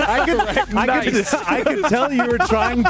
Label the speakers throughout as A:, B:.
A: I could tell you were trying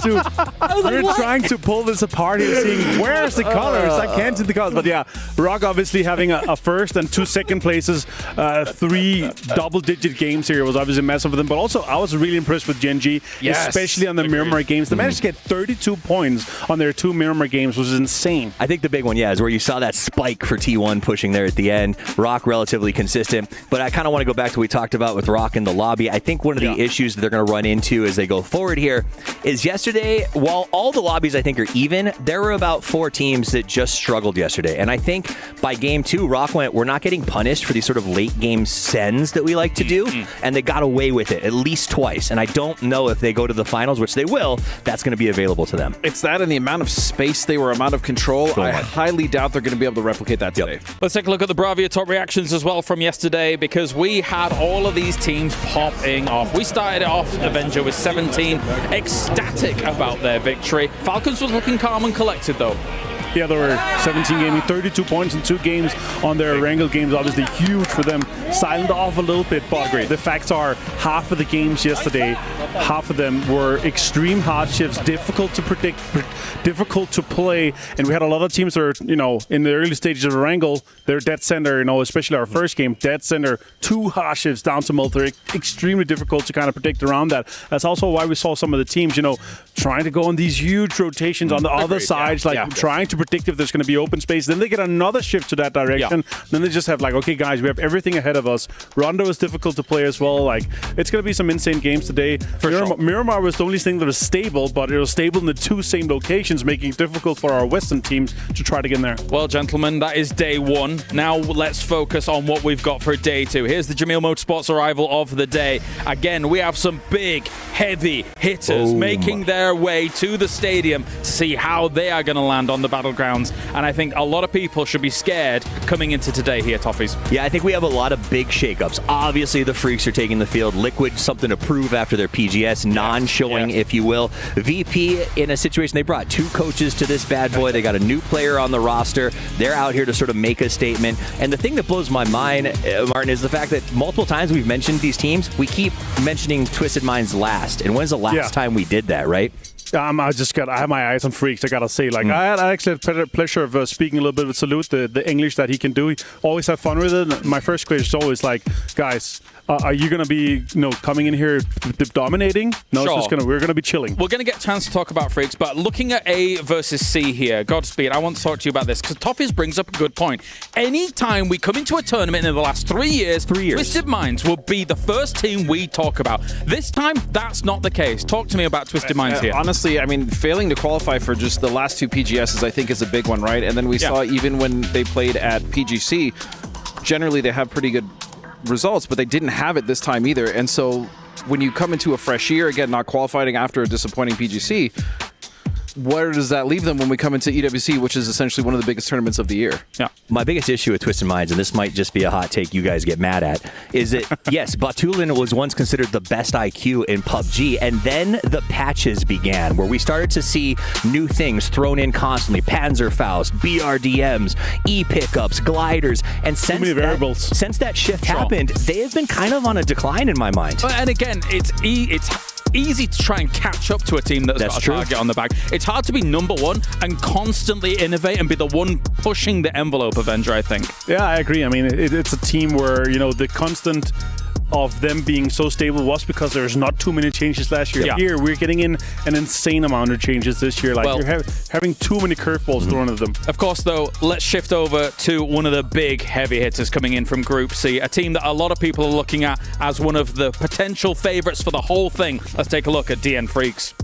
A: to pull this apart here, seeing where's the colors. I can't see the colors. But yeah, Rock obviously having a first and 2 second places, 3 double-digit games here was obviously massive for them. But also, I was really impressed with Gen G, especially on the Miramar games. They managed to get 32 points on their 2 Miramar games, which is insane.
B: I think the big one, is where you saw that spike for T1 pushing there at the end. Rock relatively consistent. But I kind of want to go back to what we talked about with Rock in the lobby. I think one of the issues that they're going to run into as they go forward here is yesterday, while all the lobbies I think are even, there were about 4 teams that just struggled yesterday. And I think by game 2, Rock went, we're not getting punished for these sort of late game sends that we like to do. And they got away with it at least twice. And I don't know if they go to the finals, which they will, that's going to be available to them.
C: It's that and the amount of space they were, amount of control. I highly doubt they're going to be able to replicate that today.
D: Let's take a look at the Bravia top reactions as well from yesterday, because we had all of these teams popping off. We started it off, Avenger, with 17, ecstatic about their victory. Falcons was looking calm and collected, though.
A: Yeah, they were 17 gaming, 32 points in 2 games on their Wrangle games. Obviously huge for them. Silent off a little bit, but the facts are half of the games yesterday, half of them were extreme hardships, difficult to predict, difficult to play. And we had a lot of teams that are, in the early stages of Wrangle, they're dead center, especially our first game, dead center, 2 hardships down to multi, extremely difficult to kind of predict around that. That's also why we saw some of the teams, trying to go on these huge rotations on the other sides, trying to predict if there's going to be open space. Then they get another shift to that direction. Then they just have okay, guys, we have everything ahead of us. Rondo is difficult to play as well. It's going to be some insane games today. Miramar was the only thing that was stable, but it was stable in the 2 same locations, making it difficult for our Western teams to try to get in there.
D: Well, gentlemen, that is day 1. Now let's focus on what we've got for day 2. Here's the Jamil Motorsports arrival of the day. Again, we have some big, heavy hitters making their way to the stadium to see how they are going to land on the battlegrounds. And I think a lot of people should be scared coming into today here, Toffees.
B: Yeah, I think we have a lot of big shakeups. Obviously, the Freaks are taking the field. Liquid, something to prove after their PGS, non-showing, if you will. VP, in a situation, they brought 2 coaches to this bad boy. They got a new player on the roster. They're out here to sort of make a statement. And the thing that blows my mind, Martin, is the fact that multiple times we've mentioned these teams, we keep mentioning Twisted Minds last. And when's the last time we did that, right?
A: I have my eyes on Freaks, I gotta say. I actually had the pleasure of speaking a little bit with Salute, the English that he can do. He always have fun with it. My first question is always guys, are you going to be coming in here dominating? No, sure. We're going to be chilling.
D: We're going to get a chance to talk about Freaks, but looking at A versus C here, Godspeed, I want to talk to you about this, because Toffees brings up a good point. Anytime we come into a tournament in the last 3 years, Twisted Minds will be the first team we talk about. This time, that's not the case. Talk to me about Twisted Minds here.
C: Honestly, failing to qualify for just the last 2 PGSs, I think, is a big one, right? And then we saw even when they played at PGC, generally they have pretty good results, but they didn't have it this time either. And so when you come into a fresh year, again, not qualifying after a disappointing PGC, where does that leave them when we come into EWC, which is essentially one of the biggest tournaments of the year?
B: Yeah. My biggest issue with Twisted Minds, and this might just be a hot take you guys get mad at, is that, yes, Batulin was once considered the best IQ in PUBG, and then the patches began, where we started to see new things thrown in constantly. Panzerfaust, BRDMs, E-pickups, gliders, and since that shift happened, they have been kind of on a decline in my mind.
D: And again, it's easy to try and catch up to a team that's got a target on the back. It's hard to be number 1 and constantly innovate and be the one pushing the envelope, Avenger, I think.
A: Yeah, I agree. It's a team where, the constant of them being so stable was because there's not too many changes last year. Here, we're getting in an insane amount of changes this year. You're having too many curveballs thrown at them.
D: Of course, though, let's shift over to one of the big heavy hitters coming in from Group C, a team that a lot of people are looking at as one of the potential favorites for the whole thing. Let's take a look at DN Freaks.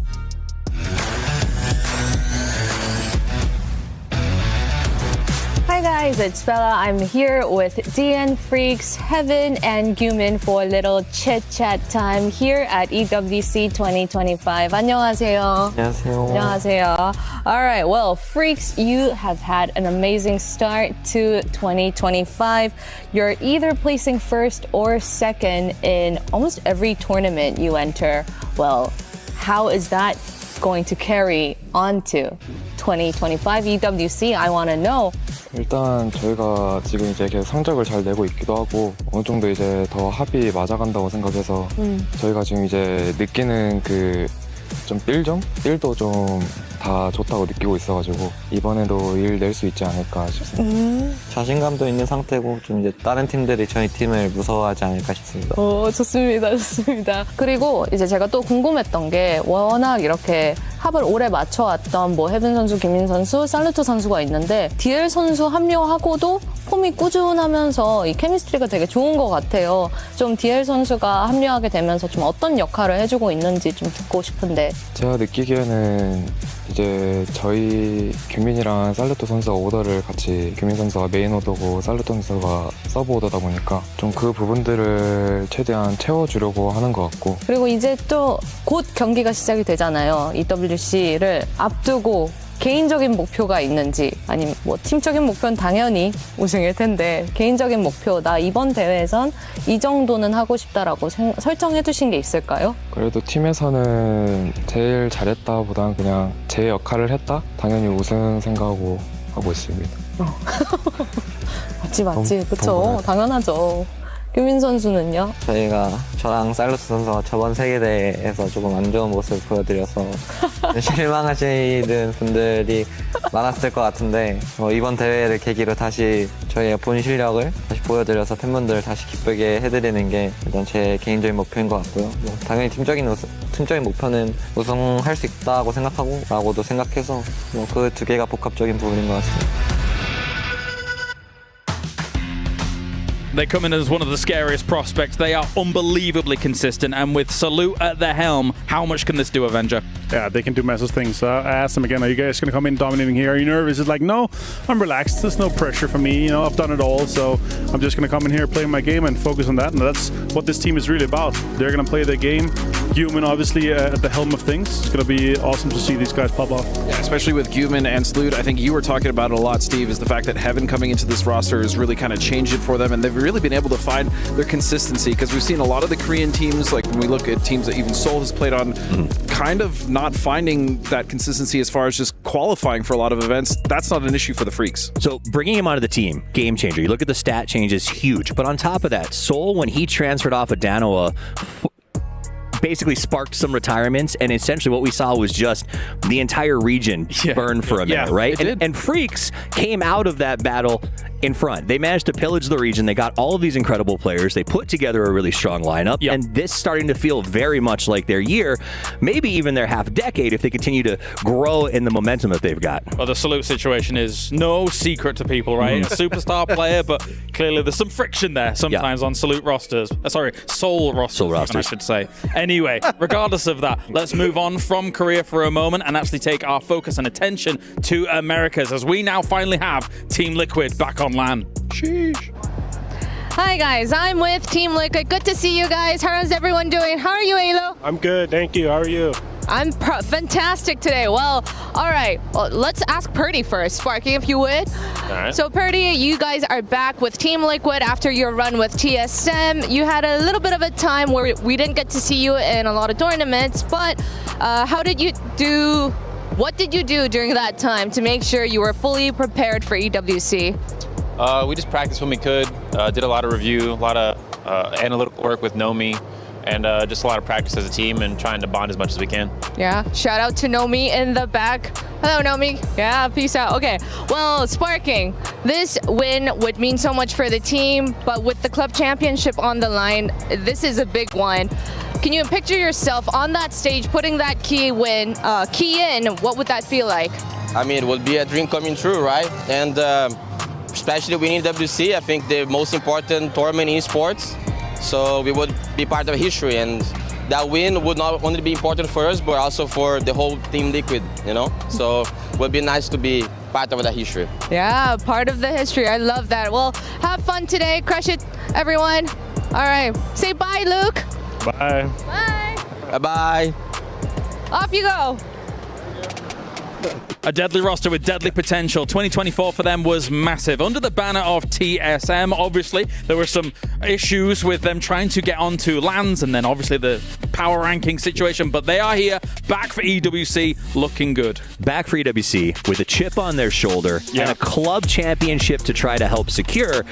E: Hi guys, it's Bella. I'm here with DN Freaks, Heaven, and Gumin for a little chit-chat time here at EWC 2025. 안녕하세요. 안녕하세요. All right, well, Freaks, you have had an amazing start to 2025. You're either placing first or second in almost every tournament you enter. Well, how is that going to carry on to 2025 EWC? I want to know.
F: 일단 저희가 지금 이제 계속 성적을 잘 내고 있기도 하고 어느 정도 이제 더 합이 맞아간다고 생각해서 저희가 지금 이제 느끼는 그 좀 삘도 좀 다 좋다고 느끼고 있어가지고 이번에도 일 낼 수 있지 않을까 싶습니다.
G: 자신감도 있는 상태고 좀 이제 다른 팀들이 저희 팀을 무서워하지 않을까 싶습니다.
E: 좋습니다. 좋습니다. 그리고 이제 제가 또 궁금했던 게 워낙 이렇게 합을 오래 맞춰왔던 뭐 혜빈 선수, 김민 선수, 살루트 선수가 있는데 DL 선수 합류하고도 폼이 꾸준하면서 이 케미스트리가 되게 좋은 것 같아요. 좀 DL 선수가 합류하게 되면서 좀 어떤 역할을 해주고 있는지 좀 듣고 싶은데.
F: 제가 느끼기에는 이제 저희 규민이랑 살루토 선수가 오더를 같이 규민 선수가 메인 오더고 살루토 선수가 서브 오더다 보니까 좀 그 부분들을 최대한 채워주려고 하는 것 같고
E: 그리고 이제 또 곧 경기가 시작이 되잖아요. EWC를 앞두고 개인적인 목표가 있는지 아니면 뭐 팀적인 목표는 당연히 우승일 텐데 개인적인 목표 나 이번 대회에선 이 정도는 하고 싶다라고 설정해 두신 게 있을까요?
F: 그래도 팀에서는 제일 잘했다 보다는 그냥 제 역할을 했다? 당연히 우승 생각하고 하고 있습니다.
E: 맞지 그쵸 당연하죠. 규민 선수는요?
G: 저랑 살루트 선수가 저번 세계대회에서 조금 안 좋은 모습을 보여드려서 실망하시는 분들이 많았을 것 같은데 이번 대회를 계기로 다시 저희의 본 실력을 다시 보여드려서 팬분들을 다시 기쁘게 해드리는 게 일단 제 개인적인 목표인 것 같고요. 당연히 팀적인 목표는 우승할 수 있다고 라고도 생각해서 그 두 개가 복합적인 부분인 것 같습니다.
D: They come in as one of the scariest prospects. They are unbelievably consistent, and with Salute at the helm, how much can this do, Avenger?
A: Yeah, they can do massive things. I asked them again, are you guys going to come in dominating here? Are you nervous? It's like, no, I'm relaxed. There's no pressure for me. You know, I've done it all, so I'm just going to come in here, play my game, and focus on that. And that's what this team is really about. They're going to play their game. Guman, obviously, at the helm of things. It's going to be awesome to see these guys pop off.
C: Yeah, especially with Guman and Salute. I think you were talking about it a lot, Steve, is the fact that Heaven coming into this roster has really kind of changed it for them, and they've really been able to find their consistency, because we've seen a lot of the Korean teams, like when we look at teams that even Seoul has played on, kind of not finding that consistency as far as just qualifying for a lot of events. That's not an issue for the Freaks.
B: So bringing him onto the team, game changer. You look at the stat changes, huge. But on top of that, Seoul, when he transferred off of Danoa, basically sparked some retirements, and essentially what we saw was just the entire region burn for a minute, right? And Freaks came out of that battle in front. They managed to pillage the region. They got all of these incredible players. They put together a really strong lineup, and this starting to feel very much like their year, maybe even their half decade if they continue to grow in the momentum that they've got.
D: Well, the Salute situation is no secret to people, right? A superstar player, but clearly there's some friction there sometimes on Salute rosters. Seoul rosters, I should say. Anyway, regardless of that, let's move on from Korea for a moment and actually take our focus and attention to Americas, as we now finally have Team Liquid back on land. Sheesh.
H: Hi guys, I'm with Team Liquid. Good to see you guys. How's everyone doing? How are you, Alo?
I: I'm good, thank you. How are you?
H: I'm fantastic today. Well, all right. Well, let's ask Purdy first, Sparky, if you would.
I: All right.
H: So, Purdy, you guys are back with Team Liquid after your run with TSM. You had a little bit of a time where we didn't get to see you in a lot of tournaments, but how did you do? What did you do during that time to make sure you were fully prepared for EWC?
J: We just practiced when we could, did a lot of review, a lot of analytical work with Nomi, and just a lot of practice as a team and trying to bond as much as we can.
H: Yeah, shout out to Nomi in the back. Hello, Nomi. Yeah, peace out. Okay, well, Sparking, this win would mean so much for the team, but with the club championship on the line, this is a big one. Can you picture yourself on that stage, putting that key in? What would that feel like?
K: I mean, it would be a dream coming true, right? And especially winning WC, I think the most important tournament in esports. So we would be part of history, and that win would not only be important for us, but also for the whole Team Liquid, you know? So it would be nice to be part of that history.
H: Yeah, part of the history. I love that. Well, have fun today. Crush it, everyone. All right. Say bye, Luke.
I: Bye.
H: Bye.
K: Bye-bye.
H: Off you go.
D: A deadly roster with deadly potential. 2024 for them was massive. Under the banner of TSM, obviously, there were some issues with them trying to get onto lands and then obviously the power ranking situation, but they are here, back for EWC, looking good.
B: Back for EWC with a chip on their shoulder and a club championship to try to help secure.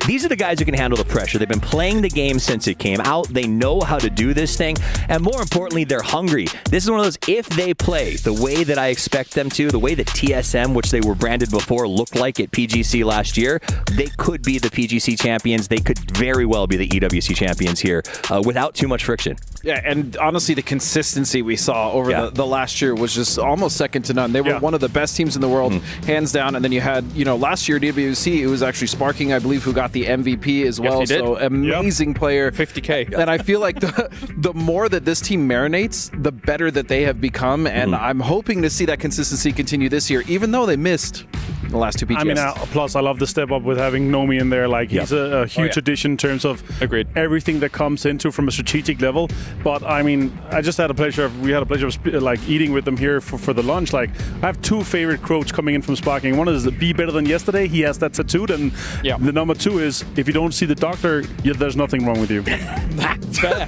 B: These are the guys who can handle the pressure. They've been playing the game since it came out. They know how to do this thing, and more importantly, they're hungry. This is one of those, if they play the way that I expect them to, the way that TSM, which they were branded before, looked like at PGC last year, they could be the PGC champions. They could very well be the EWC champions here without too much friction.
C: Yeah, and honestly, the consistency we saw over the last year was just almost second to none. They were one of the best teams in the world, hands down. And then you had, last year, EWC, it was actually Sparking, I believe, who got the MVP as well. So amazing player.
D: 50K.
C: And I feel like the more that this team marinates, the better that they have become. And I'm hoping to see that consistency continue this year, even though they missed the last two PGS.
A: I mean, plus I love the step up with having Nomi in there. Like, he's a huge addition in terms of everything that comes into from a strategic level. But I mean, we had a pleasure of eating with them here for the lunch. Like, I have two favorite quotes coming in from Sparking. One is be better than yesterday. He has that tattooed, and the number two is, if you don't see the doctor, there's nothing wrong with you.
D: Fair.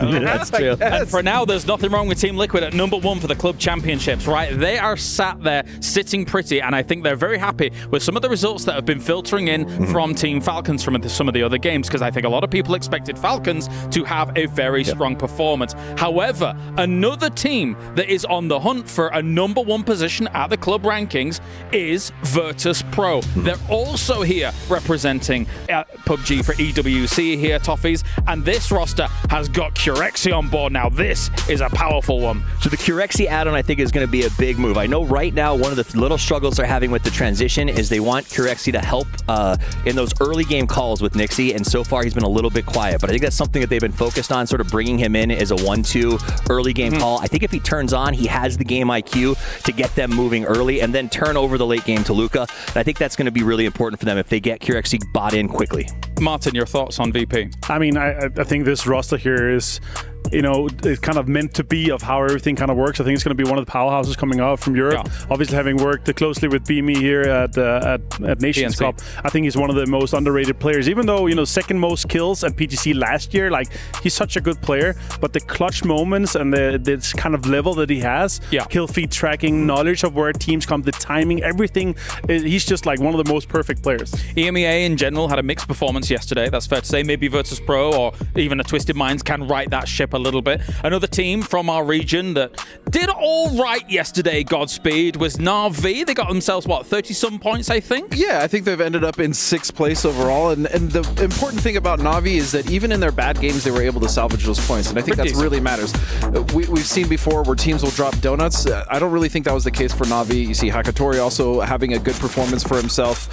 D: That's true. And for now, there's nothing wrong with Team Liquid at number one for the club championships, right? They are sat there sitting pretty, and I think they're very happy with some of the results that have been filtering in from Team Falcons from some of the other games, because I think a lot of people expected Falcons to have a very strong performance. However, another team that is on the hunt for a number one position at the club rankings is Virtus Pro. They're also here representing PUBG for EWC here, Toffees, and this roster has got Curexi on board now. This is a powerful one.
B: So the Curexi add-on, I think, is going to be a big move. I know right now one of the little struggles they're having with the transition is they want Curexi to help in those early game calls with Nixie, and so far he's been a little bit quiet, but I think that's something that they've been focused on, sort of bringing him in as a 1-2 early game call. I think if he turns on, he has the game IQ to get them moving early and then turn over the late game to Luca. And I think that's going to be really important for them if they get Curexi bought in quickly.
D: Martin, your thoughts on VP?
A: I mean, I think this roster here is, it's kind of meant to be of how everything kind of works. I think it's going to be one of the powerhouses coming out from Europe. Obviously, having worked closely with BME here at Nations Cup, I think he's one of the most underrated players. Even though, second most kills at PGC last year, like, he's such a good player, but the clutch moments and this kind of level that he has, kill feed tracking, knowledge of where teams come, the timing, everything, he's just like one of the most perfect players.
D: EMEA in general had a mixed performance yesterday, that's fair to say. Maybe Virtus Pro or even a Twisted Minds can right that ship a little bit. Another team from our region that did all right yesterday, Godspeed, was Na'Vi. They got themselves, 30-some points, I think?
C: Yeah, I think they've ended up in 6th place overall. And the important thing about Na'Vi is that even in their bad games, they were able to salvage those points. And I think that really matters. We've seen before where teams will drop donuts. I don't really think that was the case for Na'Vi. You see Hakatori also having a good performance for himself.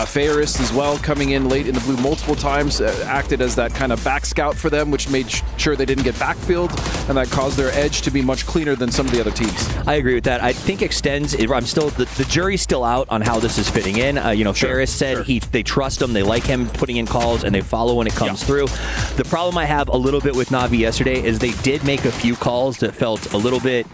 C: Fairist as well, coming in late in the blue multiple times, acted as that kind of back scout for them, which made sure they didn't get backfield, and that caused their edge to be much cleaner than some of the other teams.
B: I agree with that. I think Extends, the jury's still out on how this is fitting in. Ferris said they trust him, they like him putting in calls, and they follow when it comes through. The problem I have a little bit with Na'Vi yesterday is they did make a few calls that felt a little bit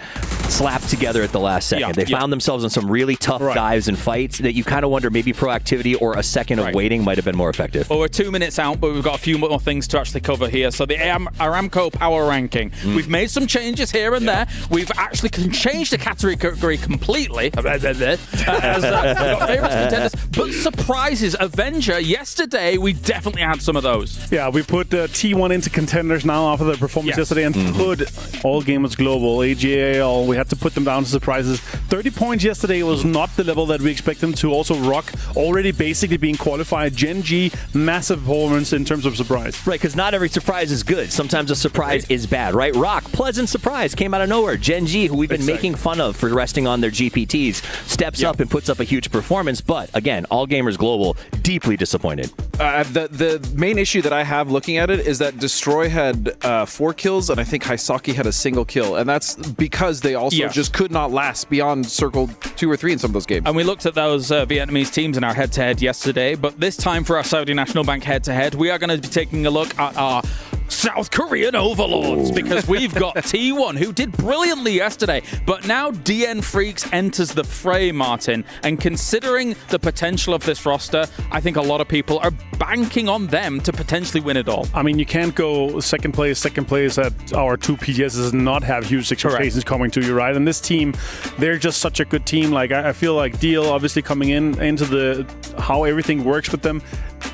B: slapped together at the last second. They found themselves in some really tough dives and fights that you kind of wonder maybe proactivity or a second of waiting might have been more effective.
D: Well, we're 2 minutes out, but we've got a few more things to actually cover here. So the Aramco Power Ranking. We've made some changes here and there. We've actually changed the category completely. As got favorites, contenders, but surprises. Avenger, yesterday, we definitely had some of those.
A: Yeah, we put T1 into contenders now after their performance yesterday, and put all gamers global, AGAL. We had to put them down to surprises. 30 points yesterday was not the level that we expect them to. Also, Rock already basically being qualified. Gen G, massive performance in terms of surprise.
B: Right, because not every surprise is good. Sometimes a surprise is bad, right? Rock, pleasant surprise, came out of nowhere. Gen G, who we've been making fun of for resting on their GPTs, steps up and puts up a huge performance. But again, all gamers global, deeply disappointed.
C: The main issue that I have looking at it is that Destroy had 4 kills, and I think Haisaki had a single kill. And that's because they also just could not last beyond Circle 2 or 3 in some of those games.
D: And we looked at those Vietnamese teams in our head-to-head yesterday, but this time for our Saudi National Bank head-to-head, we are going to be taking a look at our South Korean overlords, because we've got T1, who did brilliantly yesterday, but now DN Freaks enters the fray, Martin, and considering the potential of this roster, I think a lot of people are banking on them to potentially win it all.
A: I mean, you can't go second place at our 2 PGSs and not have huge expectations coming to you, right? And this team, they're just such a good team. Like, I feel like Deal obviously coming into how everything works with them,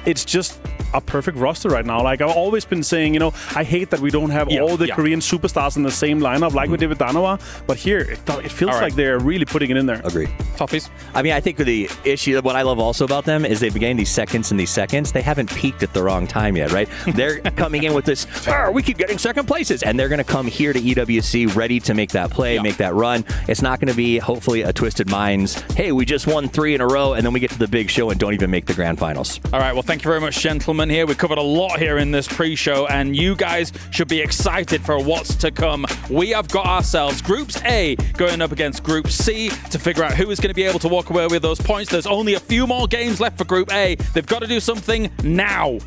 A: it's just a perfect roster right now. Like, I've always been saying, I hate that we don't have all the Korean superstars in the same lineup like we did with Danoa, but here it feels like they're really putting it in there.
B: Agree.
D: Toughies?
B: I mean, I think the issue, what I love also about them is they've been getting these seconds and these seconds. They haven't peaked at the wrong time yet, right? They're coming in with this, we keep getting second places, and they're going to come here to EWC ready to make that play, make that run. It's not going to be, hopefully, a Twisted Minds, hey, we just won 3 in a row, and then we get to the big show and don't even make the grand finals.
D: All right, well, thank you very much, gentlemen. Here we covered a lot here in this pre-show, and you guys should be excited for what's to come. We have got ourselves Groups A going up against Group C to figure out who is going to be able to walk away with those points. There's only a few more games left for Group A. They've got to do something now.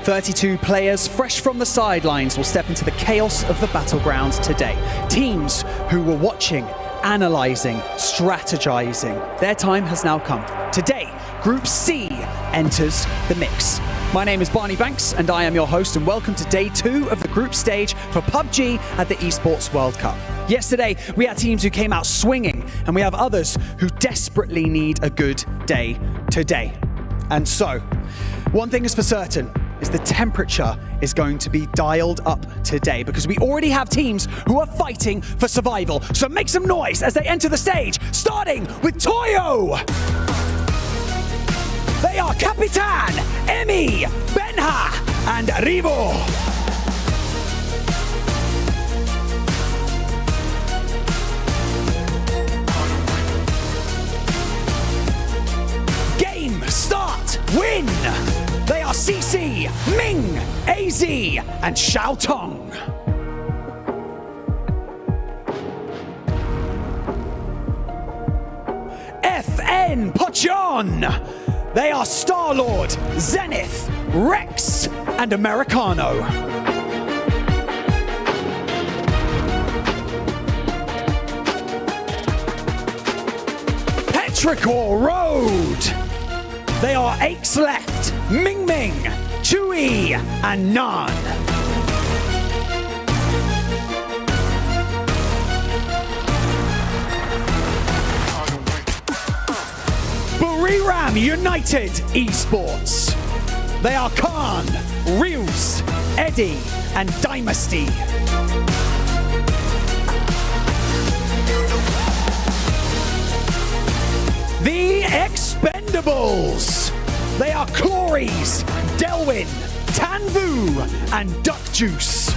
I: "32 players fresh from the sidelines will step into the chaos of the Battlegrounds today. Teams who were watching, analysing, strategizing. Their time has now come. Today, Group C enters the mix. My name is Barney Banks and I am your host, and welcome to day 2 of the group stage for PUBG at the Esports World Cup. Yesterday, we had teams who came out swinging, and we have others who desperately need a good day today. And so, one thing is for certain, is the temperature is going to be dialed up today, because we already have teams who are fighting for survival. So make some noise as they enter the stage, starting with Toyo. They are Capitan, Emi, Benha, and Rivo. Game, start, win. They are CC, Ming, AZ, and Xiaotong. FN Pochon. They are Star-Lord, Zenith, Rex, and Americano. Petrichor Road. They are Aches Left, Ming Ming, Chewy, and Nan. Buriram United Esports. They are Khan, Reels, Eddie, and Dynasty. The Expendables. They are Clories, Delwyn, Tanvu, and Duck Juice.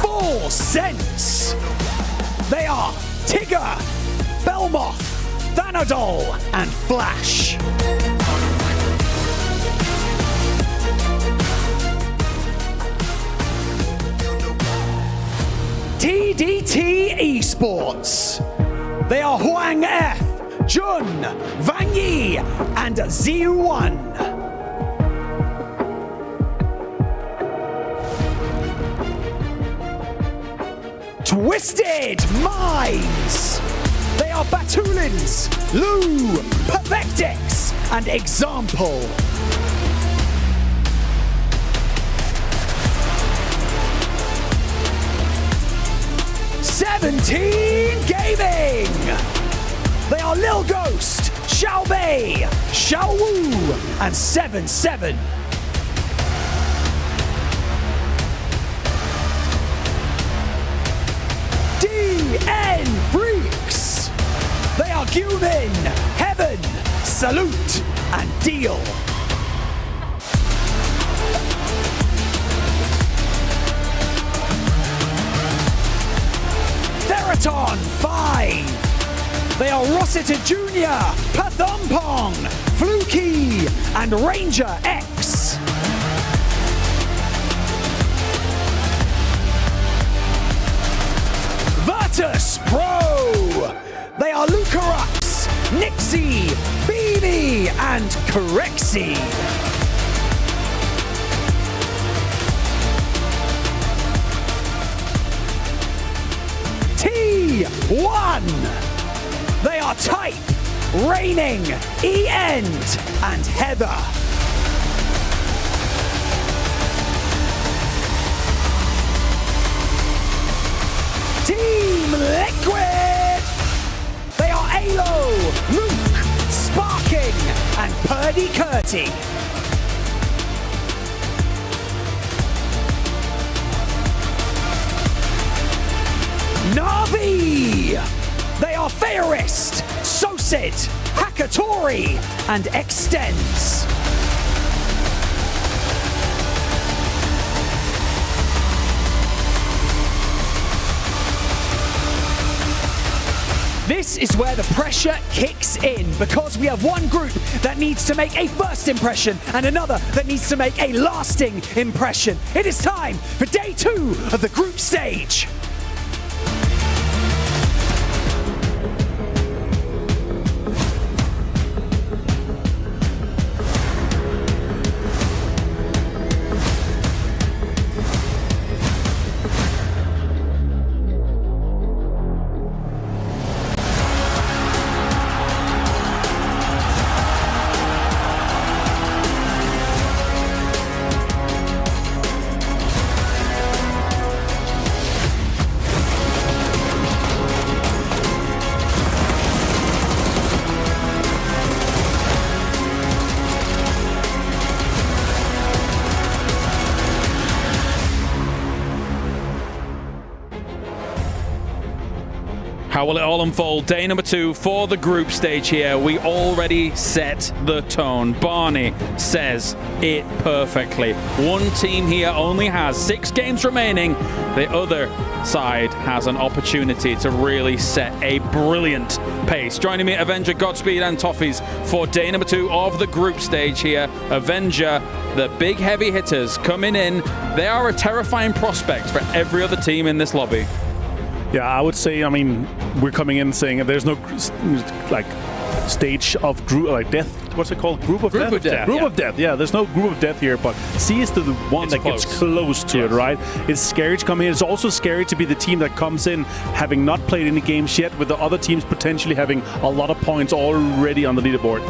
I: Full Sense. They are Tigger, Belmoth, Thanodol, and Flash. TDT Esports. They are Huang F, Jun, Wang Yi, and Ziyu1. Twisted Minds. They are Batulins, Lou, Perfectix, and Example. Gaming! They are Lil Ghost, Xiao Bei, Xiao Wu, and 7-7. DN Freaks! They are Gumin, Heaven, Salute, and Deal. Theraton 5. They are Rossiter Jr., Pathumpong, Fluky, and Ranger X. Virtus Pro. They are Lucarux, Nixie, BB, and Corexi. T1. They are Type, Raining, E-End, and Heather. Team Liquid. They are Alo, Luke, Sparking, and Purdy Curty. Navi! They are Fairist, Sosid, Hakatori, and Extends. This is where the pressure kicks in, because we have one group that needs to make a first impression and another that needs to make a lasting impression. It is time for day 2 of the group stage.
D: How will it all unfold? Day number 2 for the group stage here. We already set the tone. Barney says it perfectly. One team here only has 6 games remaining. The other side has an opportunity to really set a brilliant pace. Joining me, Avenger, Godspeed, and Toffees for day number 2 of the group stage here. Avenger, the big heavy hitters coming in. They are a terrifying prospect for every other team in this lobby.
A: Yeah, I would say, I mean, we're coming in saying there's no, like, stage of group, like death. What's it called? Group of death? Group of death, yeah. There's no group of death here, but C is the one that gets close to it, right? It's scary to come in. It's also scary to be the team that comes in having not played any games yet, with the other teams potentially having a lot of points already on the leaderboard.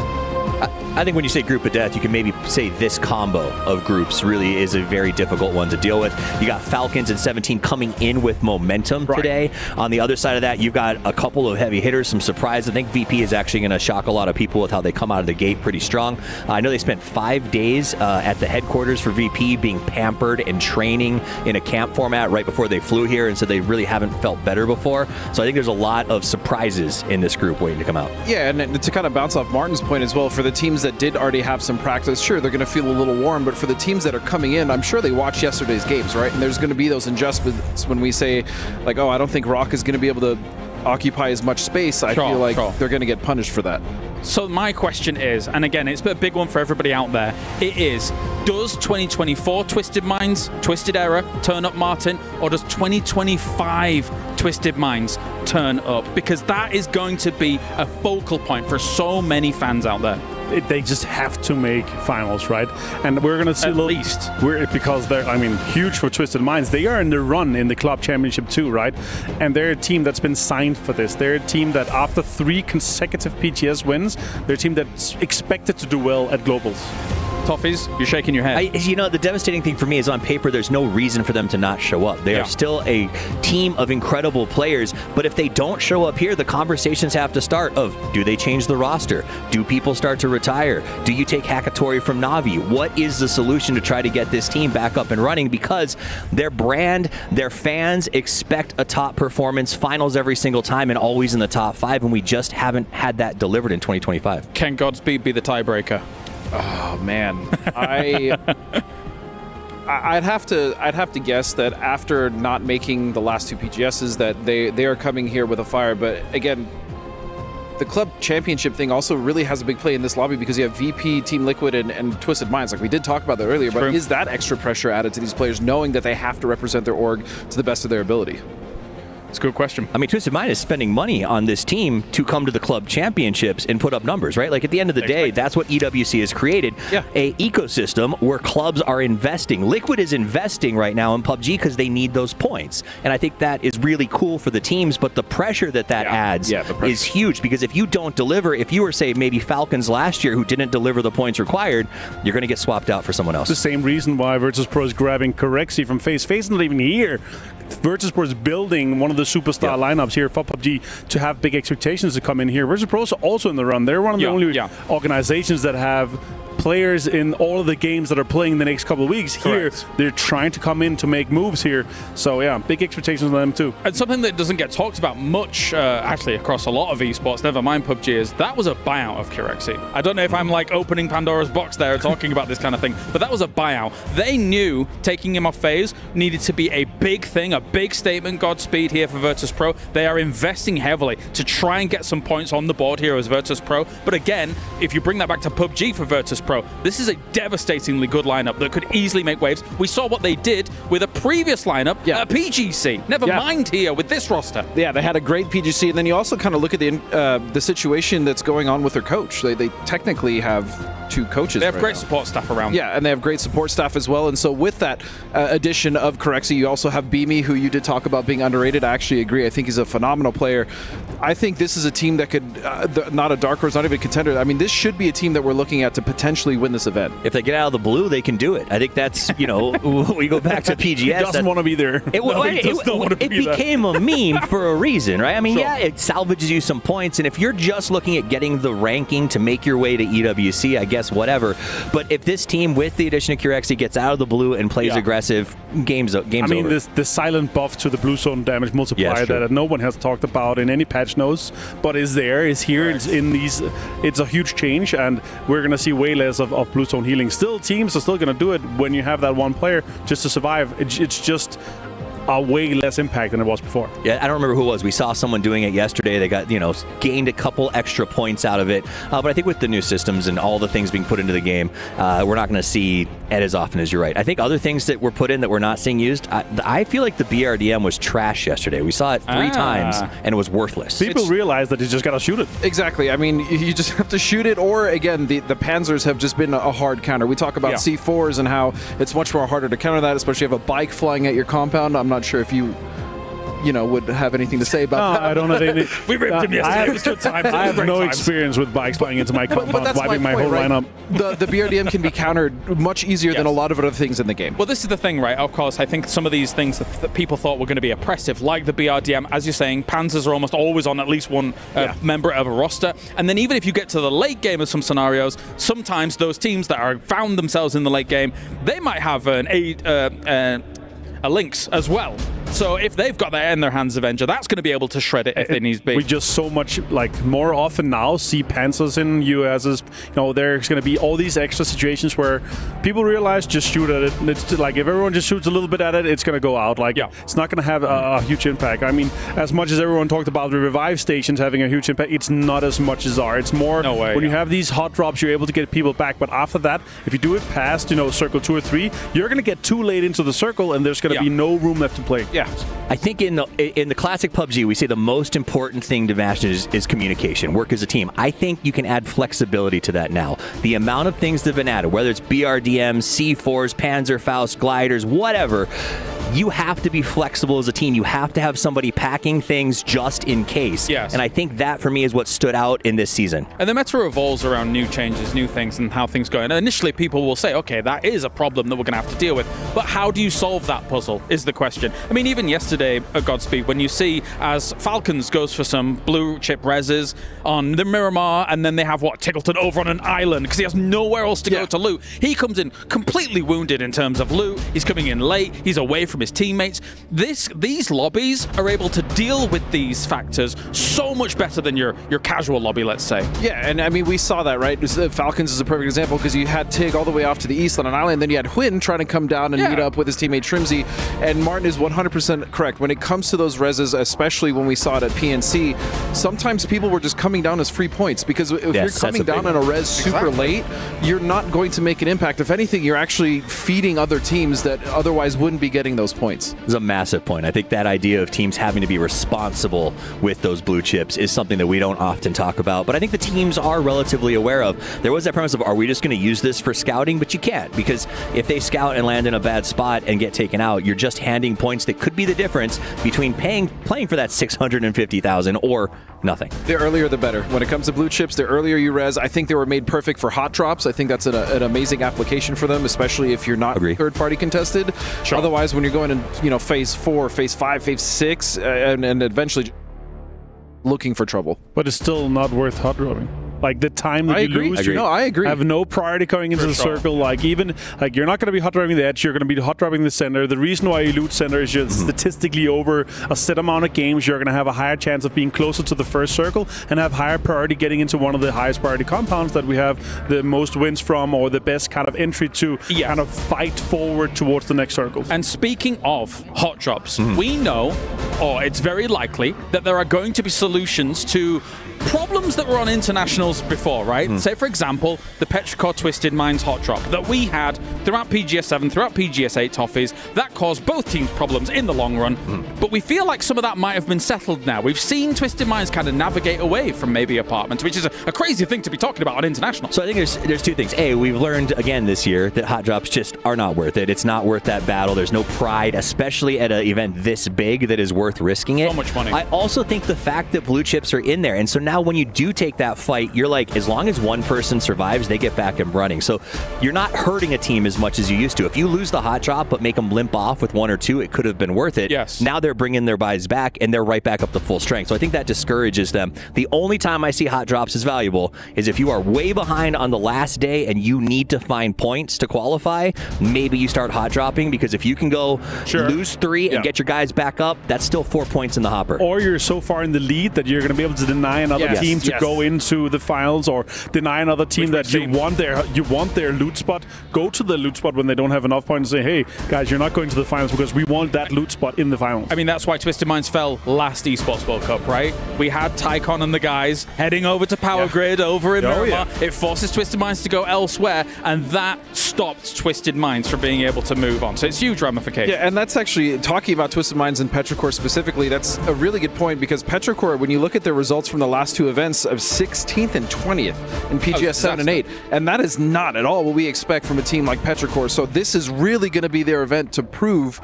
B: I think when you say group of death, you can maybe say this combo of groups really is a very difficult one to deal with. You got Falcons and 17 coming in with momentum today. On the other side of that, you've got a couple of heavy hitters, some surprise. I think VP is actually going to shock a lot of people with how they come out of the gate pretty strong. I know they spent 5 days at the headquarters for VP being pampered and training in a camp format right before they flew here, and so they really haven't felt better before. So I think there's a lot of surprises in this group waiting to come out.
C: Yeah, and to kind of bounce off Martin's point as well, for the teams that did already have some practice, sure, they're going to feel a little warm, but for the teams that are coming in, I'm sure they watched yesterday's games, right? And there's going to be those adjustments when we say, like, oh, I don't think Rock is going to be able to occupy as much space. I feel like they're going to get punished for that.
D: So my question is, and again, it's a big one for everybody out there, it is, does 2024 Twisted Minds, Twisted Era turn up, Martin, or does 2025 Twisted Minds turn up? Because that is going to be a focal point for so many fans out there.
A: they just have to make finals, right? And we're gonna see
D: at least
A: because they're, I mean, huge for Twisted Minds. They are in the run in the club championship too, right? And they're a team that's been signed for this. They're a team that after 3 consecutive PGS wins, they're a team that's expected to do well at globals.
D: Toffees, you're shaking your head.
B: You know, the devastating thing for me is on paper, there's no reason for them to not show up. They are still a team of incredible players, but if they don't show up here, the conversations have to start of, do they change the roster? Do people start to retire? Do you take Hakatori from Navi? What is the solution to try to get this team back up and running? Because their brand, their fans expect a top performance, finals every single time, and always in the top 5, and we just haven't had that delivered in 2025.
D: Can Godspeed be the tiebreaker?
C: Oh man, I'd have to guess that after not making the last 2 PGSs that they are coming here with a fire. But again, the club championship thing also really has a big play in this lobby because you have VP, Team Liquid, and Twisted Minds. Like we did talk about that earlier, but is that extra pressure added to these players knowing that they have to represent their org to the best of their ability?
D: It's a good question.
B: I mean, Twisted Mind is spending money on this team to come to the club championships and put up numbers, right? Like at the end of the day, that's what EWC has created, a ecosystem where clubs are investing. Liquid is investing right now in PUBG because they need those points. And I think that is really cool for the teams, but the pressure that adds is huge because if you don't deliver, if you were, say, maybe Falcons last year who didn't deliver the points required, you're going to get swapped out for someone else.
A: It's the same reason why Virtus.pro is grabbing Corexi from FaZe. FaZe is not even here. Virtus.pro is building one of the superstar lineups here for PUBG to have big expectations to come in here. Virtus.pro is also in the run. They're one of the only organizations that have players in all of the games that are playing the next couple of weeks. Here, they're trying to come in to make moves here. So yeah, big expectations on them too.
D: And something that doesn't get talked about much, actually, across a lot of esports, never mind PUBG, is that was a buyout of Corexi. I don't know if I'm like opening Pandora's box there talking about this kind of thing, but that was a buyout. They knew taking him off FaZe needed to be a big thing, a big statement. Godspeed here for Virtus.pro. They are investing heavily to try and get some points on the board here as Virtus.pro. But again, if you bring that back to PUBG for Virtus.pro, this is a devastatingly good lineup that could easily make waves. We saw what they did with a previous lineup at PGC. Never mind here with this roster.
C: Yeah, they had a great PGC, and then you also kind of look at the situation that's going on with their coach. They technically have 2 coaches.
D: They have great support staff around.
C: Yeah, and they have great support staff as well. And so with that addition of Corexi, you also have Beamy, who you did talk about being underrated. I actually agree. I think he's a phenomenal player. I think this is a team that could, not a dark horse, not even a contender. I mean, this should be a team that we're looking at to potentially win this event.
B: If they get out of the blue, they can do it. I think that's, you know, we go back to PGS.
A: He doesn't want to be there.
B: It became a meme for a reason, right? I mean, it salvages you some points, and if you're just looking at getting the ranking to make your way to EWC, I guess whatever. But if this team, with the addition of Corexi, gets out of the blue and plays aggressive, game's over.
A: I mean, the silent buff to the blue zone damage multiplier that no one has talked about in any patch notes, but is there, is here, it's in these. It's a huge change, and we're going to see way less of blue zone healing. Still, teams are still going to do it when you have that one player just to survive. It's just a way less impact than it was before.
B: Yeah, I don't remember who it was. We saw someone doing it yesterday. They got, gained a couple extra points out of it. But I think with the new systems and all the things being put into the game, we're not going to see it as often as you're right. I think other things that were put in that we're not seeing used, I feel like the BRDM was trash yesterday. We saw it 3 times and it was worthless.
A: People realize that you just got to shoot it.
C: Exactly. I mean, you just have to shoot it, or again, the Panzers have just been a hard counter. We talk about C4s and how it's much more harder to counter that, especially if you have a bike flying at your compound. I'm not sure if you would have anything to say about that.
A: I don't have any.
D: We ripped him yesterday. It was good times.
A: I have no experience with bikes flying into my compound, wiping my whole lineup.
C: The BRDM can be countered much easier than a lot of other things in the game.
D: Well, this is the thing, right? Of course, I think some of these things that people thought were going to be oppressive, like the BRDM, as you're saying, Panzers are almost always on at least one member of a roster. And then even if you get to the late game of some scenarios, sometimes those teams that are found themselves in the late game, they might have a Lynx as well. So if they've got that in their hands, Avenger, that's going to be able to shred it if they need to be.
A: We just so much, more often now see Panzers in USs. There's going to be all these extra situations where people realize just shoot at it. And it's like if everyone just shoots a little bit at it, it's going to go out. It's not going to have a huge impact. I mean, as much as everyone talked about the revive stations having a huge impact, it's not as much as are. It's more when you have these hot drops, you're able to get people back. But after that, if you do it past, circle 2 or 3, you're going to get too late into the circle, and there's going to be no room left to play.
C: Yeah, Yeah.
B: I think in the classic PUBG, we say the most important thing to match is communication, work as a team. I think you can add flexibility to that now. The amount of things that have been added, whether it's BRDMs, C4s, Panzerfaust, gliders, whatever, you have to be flexible as a team. You have to have somebody packing things just in case.
D: Yes.
B: And I think that, for me, is what stood out in this season.
D: And the meta revolves around new changes, new things, and how things go. And initially, people will say, okay, that is a problem that we're going to have to deal with. But how do you solve that puzzle is the question. I mean, even yesterday at Godspeed, when you see as Falcons goes for some blue chip reses on the Miramar, and then they have, Tickleton over on an island because he has nowhere else to go to loot. He comes in completely wounded in terms of loot. He's coming in late. He's away from his teammates. These lobbies are able to deal with these factors so much better than your casual lobby, let's say.
C: Yeah, and I mean, we saw that, right? Falcons is a perfect example because you had Tig all the way off to the east on an island, and then you had Huynh trying to come down and meet up with his teammate Trimsy, and Martin is 100% correct. When it comes to those reses, especially when we saw it at PNC, sometimes people were just coming down as free points because if you're coming down on a res super late, you're not going to make an impact. If anything, you're actually feeding other teams that otherwise wouldn't be getting those points.
B: It's a massive point. I think that idea of teams having to be responsible with those blue chips is something that we don't often talk about, but I think the teams are relatively aware of. There was that premise of, are we just going to use this for scouting? But you can't, because if they scout and land in a bad spot and get taken out, you're just handing points that could be the difference between playing for that 650,000 or nothing.
C: The earlier the better. When it comes to blue chips, the earlier you res. I think they were made perfect for hot drops. I think that's an amazing application for them, especially if you're not third-party contested. Sure. Otherwise, when you're going in phase 4, phase 5, phase 6, and eventually looking for trouble.
A: But it's still not worth hot dropping. Like the time that you lose,
C: No, I agree.
A: Have no priority coming into the circle. Like you're not going to be hot dropping the edge. You're going to be hot dropping the center. The reason why you loot center is just statistically over a set amount of games, you're going to have a higher chance of being closer to the first circle and have higher priority getting into one of the highest priority compounds that we have the most wins from, or the best kind of entry to kind of fight forward towards the next circle.
D: And speaking of hot drops, we know, or it's very likely, that there are going to be solutions to problems that were on internationals before, right? Say, for example, the Petrichor Twisted Minds hot drop that we had throughout PGS 7, throughout PGS 8 toffees. That caused both teams problems in the long run. But we feel like some of that might have been settled now. We've seen Twisted Minds kind of navigate away from maybe apartments, which is a crazy thing to be talking about on international.
B: So I think there's two things. A, we've learned again this year that hot drops just are not worth it. It's not worth that battle. There's no pride, especially at an event this big, that is worth risking it.
D: So much money.
B: I also think the fact that blue chips are in there, and so now when you do take that fight, you're like, as long as one person survives, they get back and running. So you're not hurting a team as much as you used to. If you lose the hot drop but make them limp off with 1 or 2, it could have been worth it.
D: Yes.
B: Now they're bringing their buys back, and they're right back up to full strength. So I think that discourages them. The only time I see hot drops as valuable is if you are way behind on the last day and you need to find points to qualify, maybe you start hot dropping, because if you can go lose 3 and get your guys back up, that's still 4 points in the hopper.
A: Or you're so far in the lead that you're going to be able to deny another team to go into the finals, or deny another team that you want their loot spot. Go to the loot spot when they don't have enough points and say, hey, guys, you're not going to the finals because we want that loot spot in the finals.
D: I mean, that's why Twisted Minds fell last Esports World Cup, right? We had Tycon and the guys heading over to Power Grid over in Miramar. It forces Twisted Minds to go elsewhere, and that stopped Twisted Minds from being able to move on. So it's huge ramifications.
C: Yeah, and that's actually, talking about Twisted Minds and Petrichor specifically, that's a really good point, because Petrichor, when you look at their results from the last 2 events, of 16th and 20th in PGS 7 and 8, and that is not at all what we expect from a team like Petrichor. So this is really going to be their event to prove.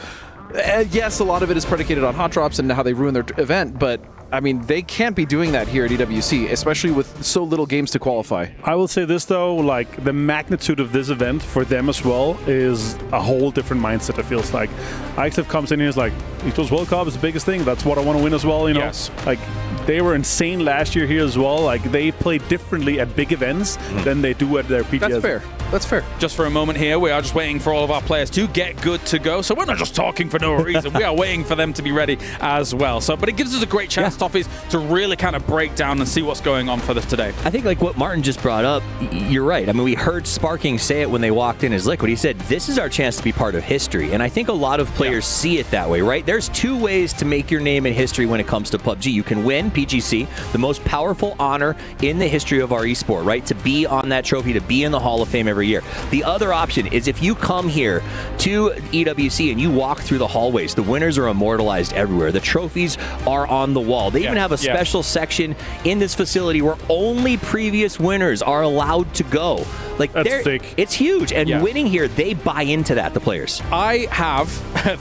C: Yes, a lot of it is predicated on hot drops and how they ruin their event, but I mean, they can't be doing that here at EWC, especially with so little games to qualify.
A: I will say this, though, like, the magnitude of this event for them as well is a whole different mindset, it feels like. IXF comes in here and is like, Esports World Cup is the biggest thing. That's what I want to win as well, you know?
D: Yes.
A: Like, they were insane last year here as well. Like, they play differently at big events than they do at their PGS.
C: That's fair. That's fair.
D: Just for a moment here, we are just waiting for all of our players to get good to go. So we're not just talking for no reason. We are waiting for them to be ready as well. So, but it gives us a great chance, Toffees, to really kind of break down and see what's going on for this today.
B: I think like what Martin just brought up, you're right. I mean, we heard Sparking say it when they walked in as Liquid. He said, this is our chance to be part of history. And I think a lot of players see it that way, right? There's 2 ways to make your name in history when it comes to PUBG. You can win, PGC, the most powerful honor in the history of our esport, right? To be on that trophy, to be in the Hall of Fame every year. The other option is if you come here to EWC and you walk through the hallways, the winners are immortalized everywhere. The trophies are on the wall. They even have a special section in this facility where only previous winners are allowed to go. Like, it's huge. And winning here, they buy into that, the players.
D: I have,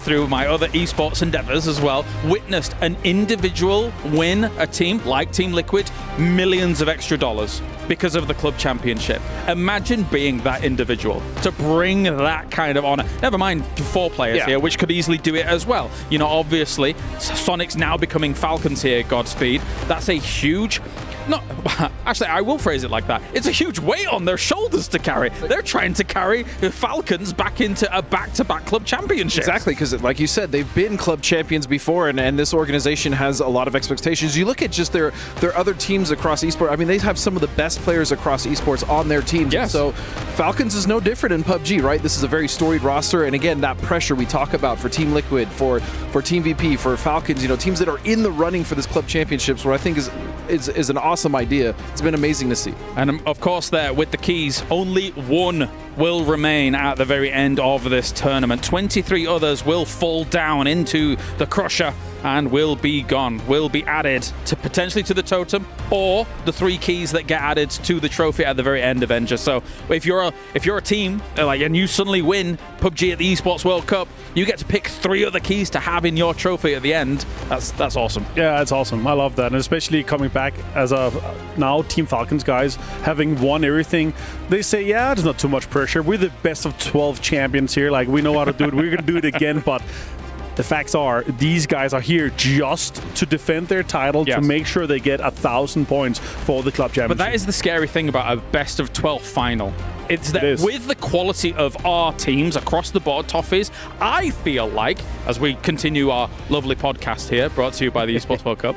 D: through my other esports endeavors as well, witnessed an individual win a team like Team Liquid millions of extra dollars because of the club championship. Imagine being that individual to bring that kind of honor. Never mind 4 players here, which could easily do it as well. You know, obviously, Sonic's now becoming Falcons here, Godspeed. That's a huge... Actually, I will phrase it like that. It's a huge weight on their shoulders to carry. They're trying to carry the Falcons back into a back-to-back club championship.
C: Exactly, because like you said, they've been club champions before, and this organization has a lot of expectations. You look at just their other teams across esports. I mean, they have some of the best players across esports on their teams.
D: Yes.
C: So Falcons is no different in PUBG, right? This is a very storied roster, and again, that pressure we talk about for Team Liquid, for Team VP, for Falcons, you know, teams that are in the running for this club championships, what I think is an awesome idea. It's been amazing to see.
D: And of course, there with the keys, only one will remain at the very end of this tournament. 23 others will fall down into the crusher and will be gone, will be added to potentially to the totem or the 3 keys that get added to the trophy at the very end of Enger. So if you're a team and you suddenly win PUBG at the Esports World Cup, you get to pick 3 other keys to have in your trophy at the end. That's awesome.
A: Yeah, it's awesome. I love that. And especially coming back as a now Team Falcons guys, having won everything, they say, yeah, there's not too much pressure. We're the best of 12 champions here. Like, we know how to do it. We're going to do it again. But the facts are, these guys are here just to defend their title, to make sure they get 1,000 points for the club championship.
D: But that is the scary thing about a best of 12 final. It's that with the quality of our teams across the board, Toffees, I feel like, as we continue our lovely podcast here, brought to you by the Esports World Cup,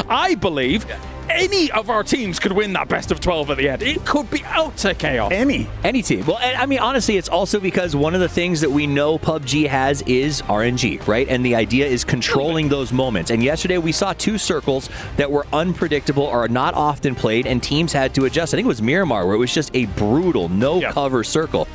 D: I believe any of our teams could win that best of 12 at the end. It could be utter chaos.
B: Any team. Well, I mean, honestly, it's also because one of the things that we know PUBG has is RNG, right? And the idea is controlling those moments. And yesterday we saw 2 circles that were unpredictable or not often played, and teams had to adjust. I think it was Miramar, where it was just a brutal no-cover circle.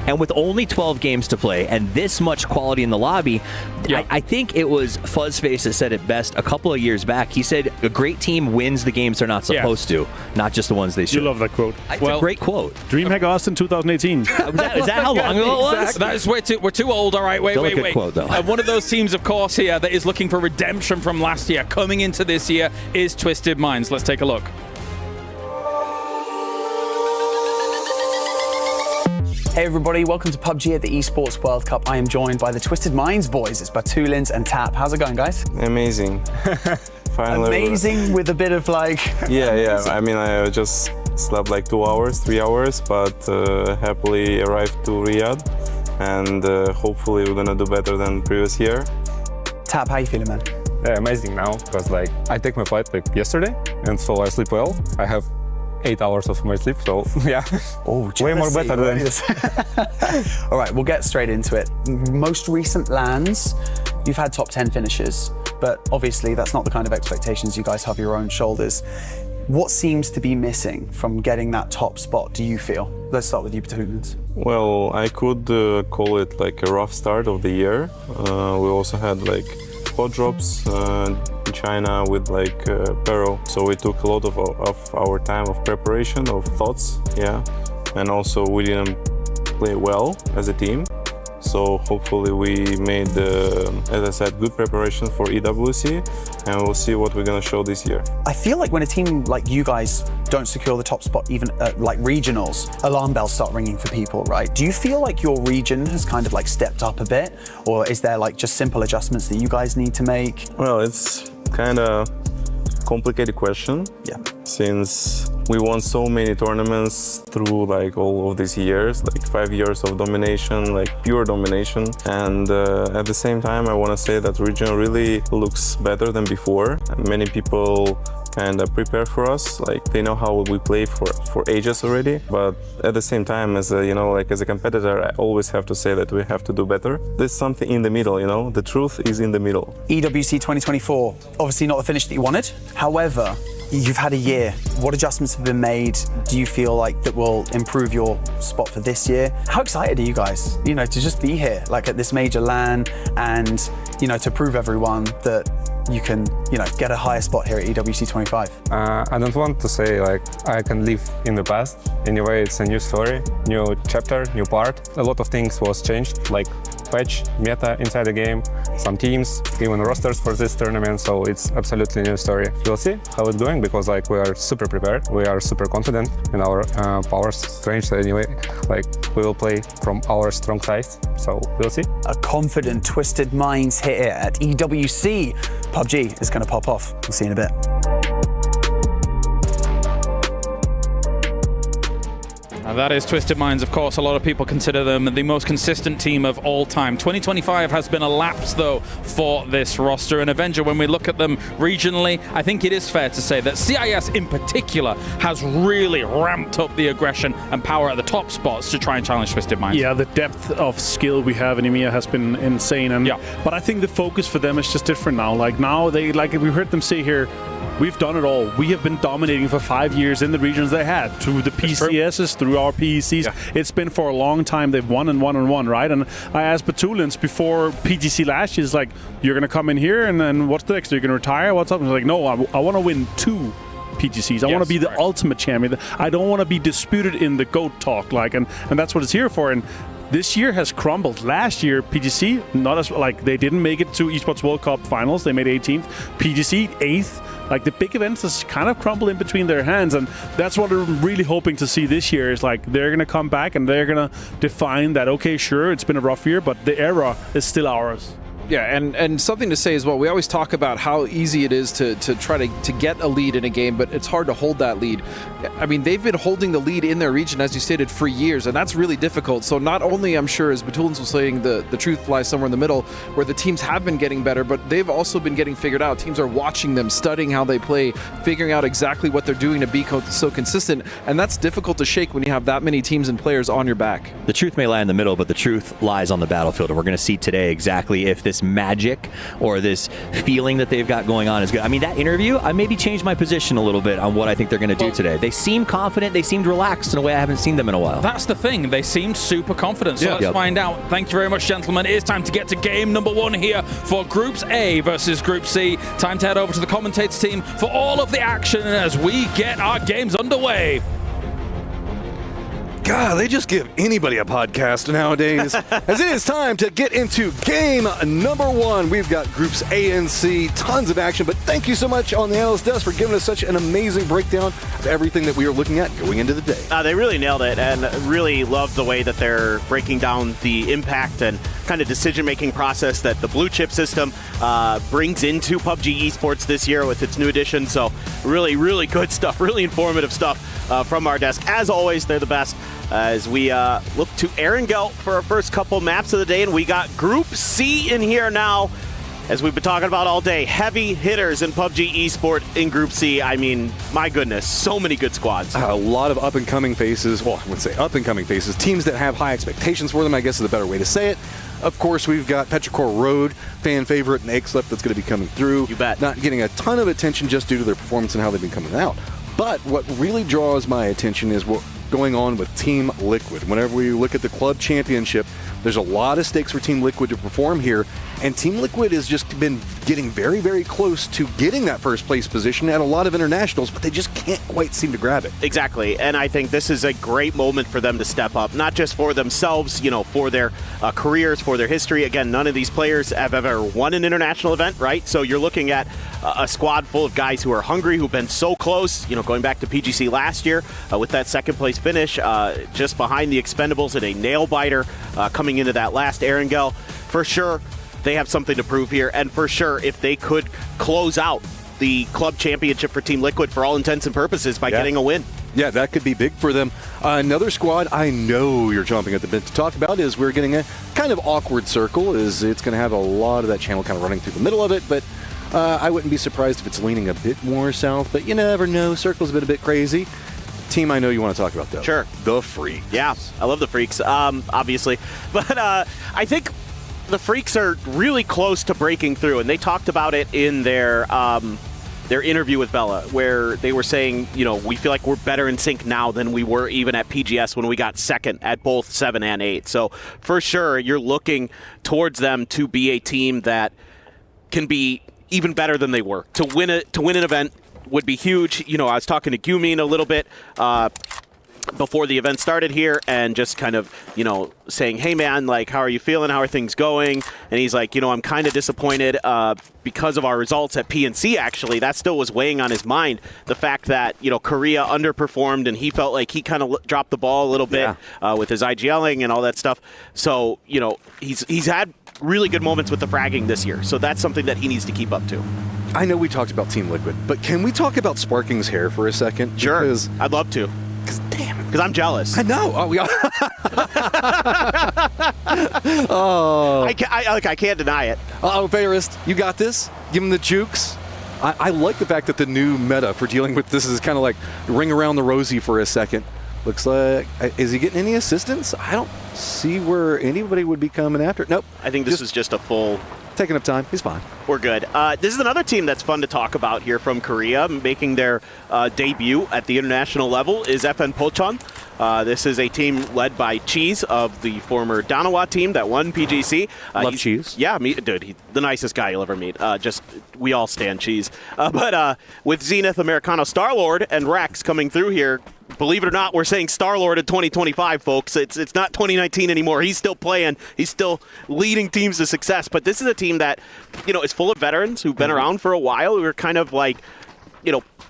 B: And with only 12 games to play and this much quality in the lobby, I think it was Fuzzface that said it best a couple of years back. He said a great team wins the games they're not supposed to, not just the ones they should.
A: You love that quote.
B: It's a great quote.
A: DreamHack Austin 2018.
B: Is that how long ago it was?
D: Exactly. That is we're too old. All right, wait.
B: Quote, though.
D: One of those teams, of course, here that is looking for redemption from last year, coming into this year, is Twisted Minds. Let's take a look.
I: Hey everybody, welcome to PUBG at the Esports World Cup. I am joined by the Twisted Minds boys. It's Batulins and Tap. How's it going, guys?
F: Amazing. Finally.
I: Amazing with a bit of like...
F: Yeah. I mean, I just slept like 2 hours, 3 hours, but happily arrived to Riyadh. And hopefully we're gonna do better than previous year.
I: Tap, how you feeling, man?
L: Yeah, amazing now, because like I take my flight like yesterday, and so I sleep well. I have 8 hours of my sleep, so yeah.
I: Oh,
L: way more better than this.
I: All right, we'll get straight into it. Most recent lands, you've had top 10 finishes, but obviously that's not the kind of expectations you guys have your own shoulders. What seems to be missing from getting that top spot, do you feel? Let's start with you, Batulins.
F: Well, I could call it like a rough start of the year. We also had like spot drops in China with like Pero. So we took a lot of our time of preparation, of thoughts, and also we didn't play well as a team. So hopefully we made, as I said, good preparation for EWC, and we'll see what we're gonna show this year.
I: I feel like when a team like you guys don't secure the top spot, even at like regionals, alarm bells start ringing for people, right? Do you feel like your region has kind of like stepped up a bit, or is there like just simple adjustments that you guys need to make?
F: Well, it's kind of complicated question.
I: Yeah.
F: Since we won so many tournaments through like all of these years, like 5 years of domination, like pure domination. And at the same time, I want to say that region really looks better than before. Many people
M: kind of prepare for us. Like they know how we play for ages already. But at the same time, as a competitor, I always have to say that we have to do better. There's something in the middle, The truth is in the middle.
I: EWC 2024, obviously not the finish that you wanted. However, you've had a year. What adjustments have been made? Do you feel like that will improve your spot for this year? How excited are you guys, to just be here, like at this major LAN and, to prove everyone that you can, get a higher spot here at EWC 25?
L: I don't want to say I can live in the past. Anyway, it's a new story, new chapter, new part. A lot of things was changed, like patch, meta inside the game, some teams, even rosters for this tournament, so it's absolutely new story. We'll see how it's going because we are super prepared, we are super confident in our power strength anyway. We will play from our strong sides, so we'll see.
I: A confident, Twisted Minds here at EWC. PUBG is going to pop off. We'll see you in a bit.
D: And that is Twisted Minds, of course. A lot of people consider them the most consistent team of all time. 2025 has been a lapse, though, for this roster. And Avenger, when we look at them regionally, I think it is fair to say that CIS in particular has really ramped up the aggression and power at the top spots to try and challenge Twisted Minds.
A: Yeah, the depth of skill we have in EMEA has been insane. And but I think the focus for them is just different now. Now we heard them say here, we've done it all. We have been dominating for 5 years in the regions they had, through the PCSs, through our PECs. Yeah. It's been for a long time. They've won and won and won, right? And I asked Batulins before PGC last year, it's like, you're going to come in here and then what's the next? You're going to retire? What's up? And like, no, I want to win 2 PGCs. I want to be the ultimate champion. I don't want to be disputed in the GOAT talk, and that's what it's here for. And this year has crumbled. Last year, PGC, not as they didn't make it to Esports World Cup finals. They made 18th. PGC, 8th. The big events has kind of crumbled in between their hands, and that's what I'm really hoping to see this year is they're going to come back and they're going to define that, okay, sure, it's been a rough year, but the era is still ours.
C: Yeah, and something to say as well, we always talk about how easy it is to try to get a lead in a game, but it's hard to hold that lead. I mean, they've been holding the lead in their region, as you stated, for years, and that's really difficult. So not only, I'm sure, as Batulins was saying, the truth lies somewhere in the middle, where the teams have been getting better, but they've also been getting figured out. Teams are watching them, studying how they play, figuring out exactly what they're doing to be so consistent, and that's difficult to shake when you have that many teams and players on your back.
B: The truth may lie in the middle, but the truth lies on the battlefield, and we're going to see today exactly if this magic or this feeling that they've got going on is good. I mean, that interview, I maybe changed my position a little bit on what I think they're going to do today. They seemed confident. They seemed relaxed in a way I haven't seen them in a while.
D: That's the thing. They seemed super confident. So let's find out. Thank you very much, gentlemen. It is time to get to game number 1 here for Groups A versus Group C. Time to head over to the commentator team for all of the action as we get our games underway.
N: God, they just give anybody a podcast nowadays. As it is time to get into game number 1. We've got Groups A and C, tons of action, but thank you so much on the analyst desk for giving us such an amazing breakdown of everything that we are looking at going into the day.
O: They really nailed it and really loved the way that they're breaking down the impact and kind of decision-making process that the blue chip system brings into PUBG Esports this year with its new edition. So really, really good stuff, really informative stuff from our desk. As always, they're the best. As we look to Erangel for our first couple maps of the day, and we got Group C in here now. As we've been talking about all day, heavy hitters in PUBG Esport in Group C. I mean, my goodness, so many good squads.
N: A lot of up-and-coming faces. Well, I wouldn't say up-and-coming faces. Teams that have high expectations for them, I guess is the better way to say it. Of course, we've got Petrichor Road, fan favorite, and Exlep that's going to be coming through.
O: You bet.
N: Not getting a ton of attention just due to their performance and how they've been coming out. But what really draws my attention is what going on with Team Liquid. Whenever we look at the club championship, there's a lot of stakes for Team Liquid to perform here, and Team Liquid has just been getting very, very close to getting that first place position at a lot of internationals, but they just can't quite seem to grab it.
O: Exactly, and I think this is a great moment for them to step up, not just for themselves, for their careers, for their history. Again, none of these players have ever won an international event, right? So you're looking at a squad full of guys who are hungry, who've been so close, going back to PGC last year with that second place finish, just behind the Expendables and a nail biter coming into that last Erangel. For sure, they have something to prove here, and for sure, if they could close out the club championship for Team Liquid for all intents and purposes by getting a win.
N: Yeah, that could be big for them. Another squad I know you're chomping at the bit to talk about is we're getting a kind of awkward circle. It's going to have a lot of that channel kind of running through the middle of it, but I wouldn't be surprised if it's leaning a bit more south, but you never know. Circle's been a bit crazy. Team I know you want to talk about, though.
O: Sure.
N: The Freaks.
O: Yeah, I love the Freaks, obviously. But I think the Freaks are really close to breaking through, and they talked about it in their interview with Bella, where they were saying, we feel like we're better in sync now than we were even at PGS when we got second at both 7 and 8. So for sure, you're looking towards them to be a team that can be even better than they were. To win an event would be huge. I was talking to Gumin a little bit before the event started here, and just kind of, saying, hey man, like, how are you feeling? How are things going? And he's like, I'm kind of disappointed because of our results at PNC, actually. That still was weighing on his mind. The fact that, Korea underperformed, and he felt like he kind of dropped the ball a little bit with his IGLing and all that stuff. So, he's had really good moments with the fragging this year. So that's something that he needs to keep up to.
N: I know we talked about Team Liquid, but can we talk about Sparking's hair for a second?
O: Sure.
N: Because,
O: I'd love to. Because I'm jealous.
N: I know.
O: I can't deny it.
N: Fairest, you got this. Give him the jukes. I like the fact that the new meta for dealing with this is kind of like ring around the rosy for a second. Looks like, is he getting any assistance? I don't see where anybody would be coming after it. Nope.
O: I think this is just a full...
N: Taking up time. He's fine.
O: We're good. This is another team that's fun to talk about here from Korea, making their debut at the international level is FN Pocheon. This is a team led by Cheese of the former Danawa team that won PGC.
N: Love Cheese.
O: Yeah, dude, he's the nicest guy you'll ever meet. We all stand Cheese. But with Zenith, Americano, Star-Lord, and Rex coming through here, believe it or not, we're saying Star-Lord in 2025, folks. It's not 2019 anymore. He's still playing. He's still leading teams to success. But this is a team that, is full of veterans who've been around for a while, who are kind of like,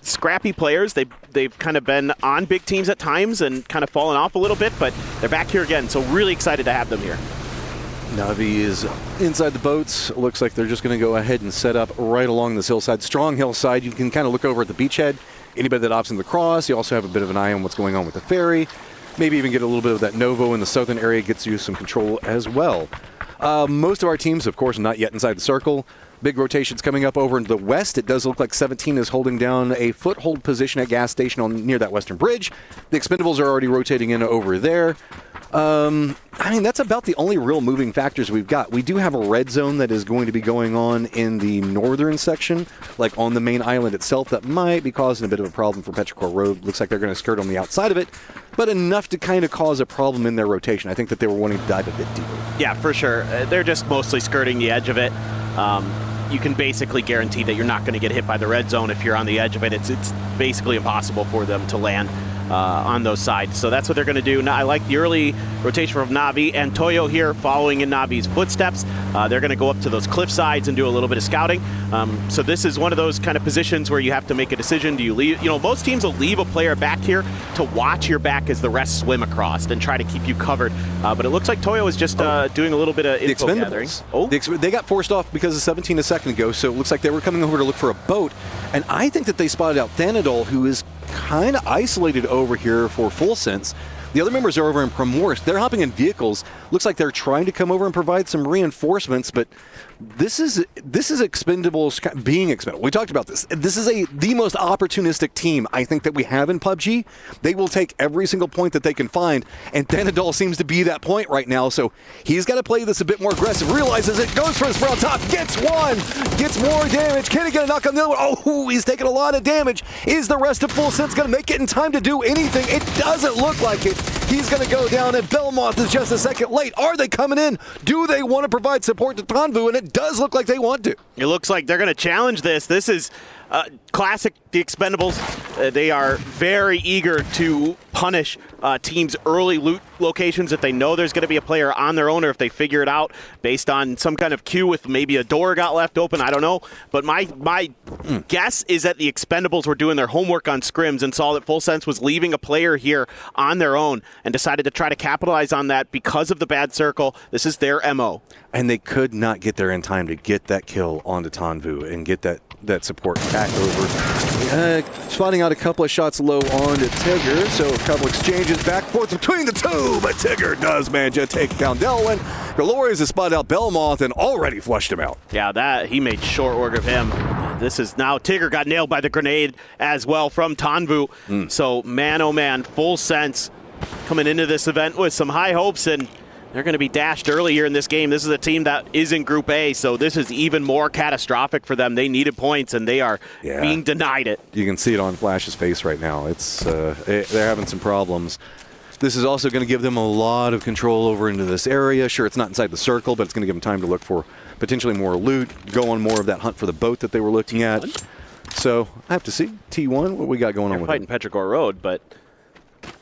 O: scrappy players. They've kind of been on big teams at times and kind of fallen off a little bit, but they're back here again. So really excited to have them here.
N: Navi is inside the boats. Looks like they're just going to go ahead and set up right along this hillside. Strong hillside. You can kind of look over at the beachhead. Anybody that opts in the cross, you also have a bit of an eye on what's going on with the ferry. Maybe even get a little bit of that Novo in the southern area, gets you some control as well. Most of our teams, of course, not yet inside the circle. Big rotations coming up over into the west. It does look like 17 is holding down a foothold position at gas station near that western bridge. The Expendables are already rotating in over there. That's about the only real moving factors we've got. We do have a red zone that is going to be going on in the northern section, like on the main island itself, that might be causing a bit of a problem for Petrichor Road. Looks like they're going to skirt on the outside of it, but enough to kind of cause a problem in their rotation. I think that they were wanting to dive a bit deeper.
O: Yeah, for sure. They're just mostly skirting the edge of it. You can basically guarantee that you're not going to get hit by the red zone if you're on the edge of it. It's basically impossible for them to land on those sides. So that's what they're going to do. Now, I like the early rotation from Navi and Toyo here following in Navi's footsteps. They're going to go up to those cliff sides and do a little bit of scouting. So this is one of those kind of positions where you have to make a decision. Do you leave? Most teams will leave a player back here to watch your back as the rest swim across and try to keep you covered. But it looks like Toyo is just doing a little bit of info gathering.
N: They got forced off because of 17 a second ago, so it looks like they were coming over to look for a boat. And I think that they spotted out Thanadol, who is kind of isolated over here for Full Sense. The other members are over in Primorsk. They're hopping in vehicles. Looks like they're trying to come over and provide some reinforcements, but this is Expendables being expendable. We talked about this. This is the most opportunistic team I think that we have in PUBG. They will take every single point that they can find, and Thanadol seems to be that point right now, so he's got to play this a bit more aggressive. Realizes it, goes for his front top, gets one, gets more damage. Can he get a knock on the other one? Oh, he's taking a lot of damage. Is the rest of Full Sense going to make it in time to do anything? It doesn't look like it. He's going to go down, and Belmont is just a second late. Are they coming in? Do they want to provide support to Tanvu? And it does look like they want to.
O: It looks like they're going to challenge this. This is classic the Expendables. They are very eager to punish teams' early loot locations if they know there's going to be a player on their own, or if they figure it out based on some kind of queue with maybe a door got left open. I don't know. But my guess is that the Expendables were doing their homework on scrims and saw that Full Sense was leaving a player here on their own and decided to try to capitalize on that because of the bad circle. This is their MO.
N: And they could not get there in time to get that kill onto Tanvu and get that support back over. Spotting out a couple of shots low on to Tigger, so a couple exchanges back and forth between the two, but Tigger does manage to take down Delwyn. Glorious has spotted out Belmoth and already flushed him out.
O: Yeah, that he made short work of him. this is now Tigger got nailed by the grenade as well from Tanvu. So, man, oh man, full sense coming into this event with some high hopes, and they're going to be dashed early here in this game. This is a team that is in Group A, so this is even more catastrophic for them. They needed points, and they are being denied it.
N: You can see it on Flash's face right now. It's they're having some problems. This is also going to give them a lot of control over into this area. Sure, it's not inside the circle, but it's going to give them time to look for potentially more loot, go on more of that hunt for the boat that they were looking at. So I have to see T1 what we got going on with
O: fighting Petrichor Road, but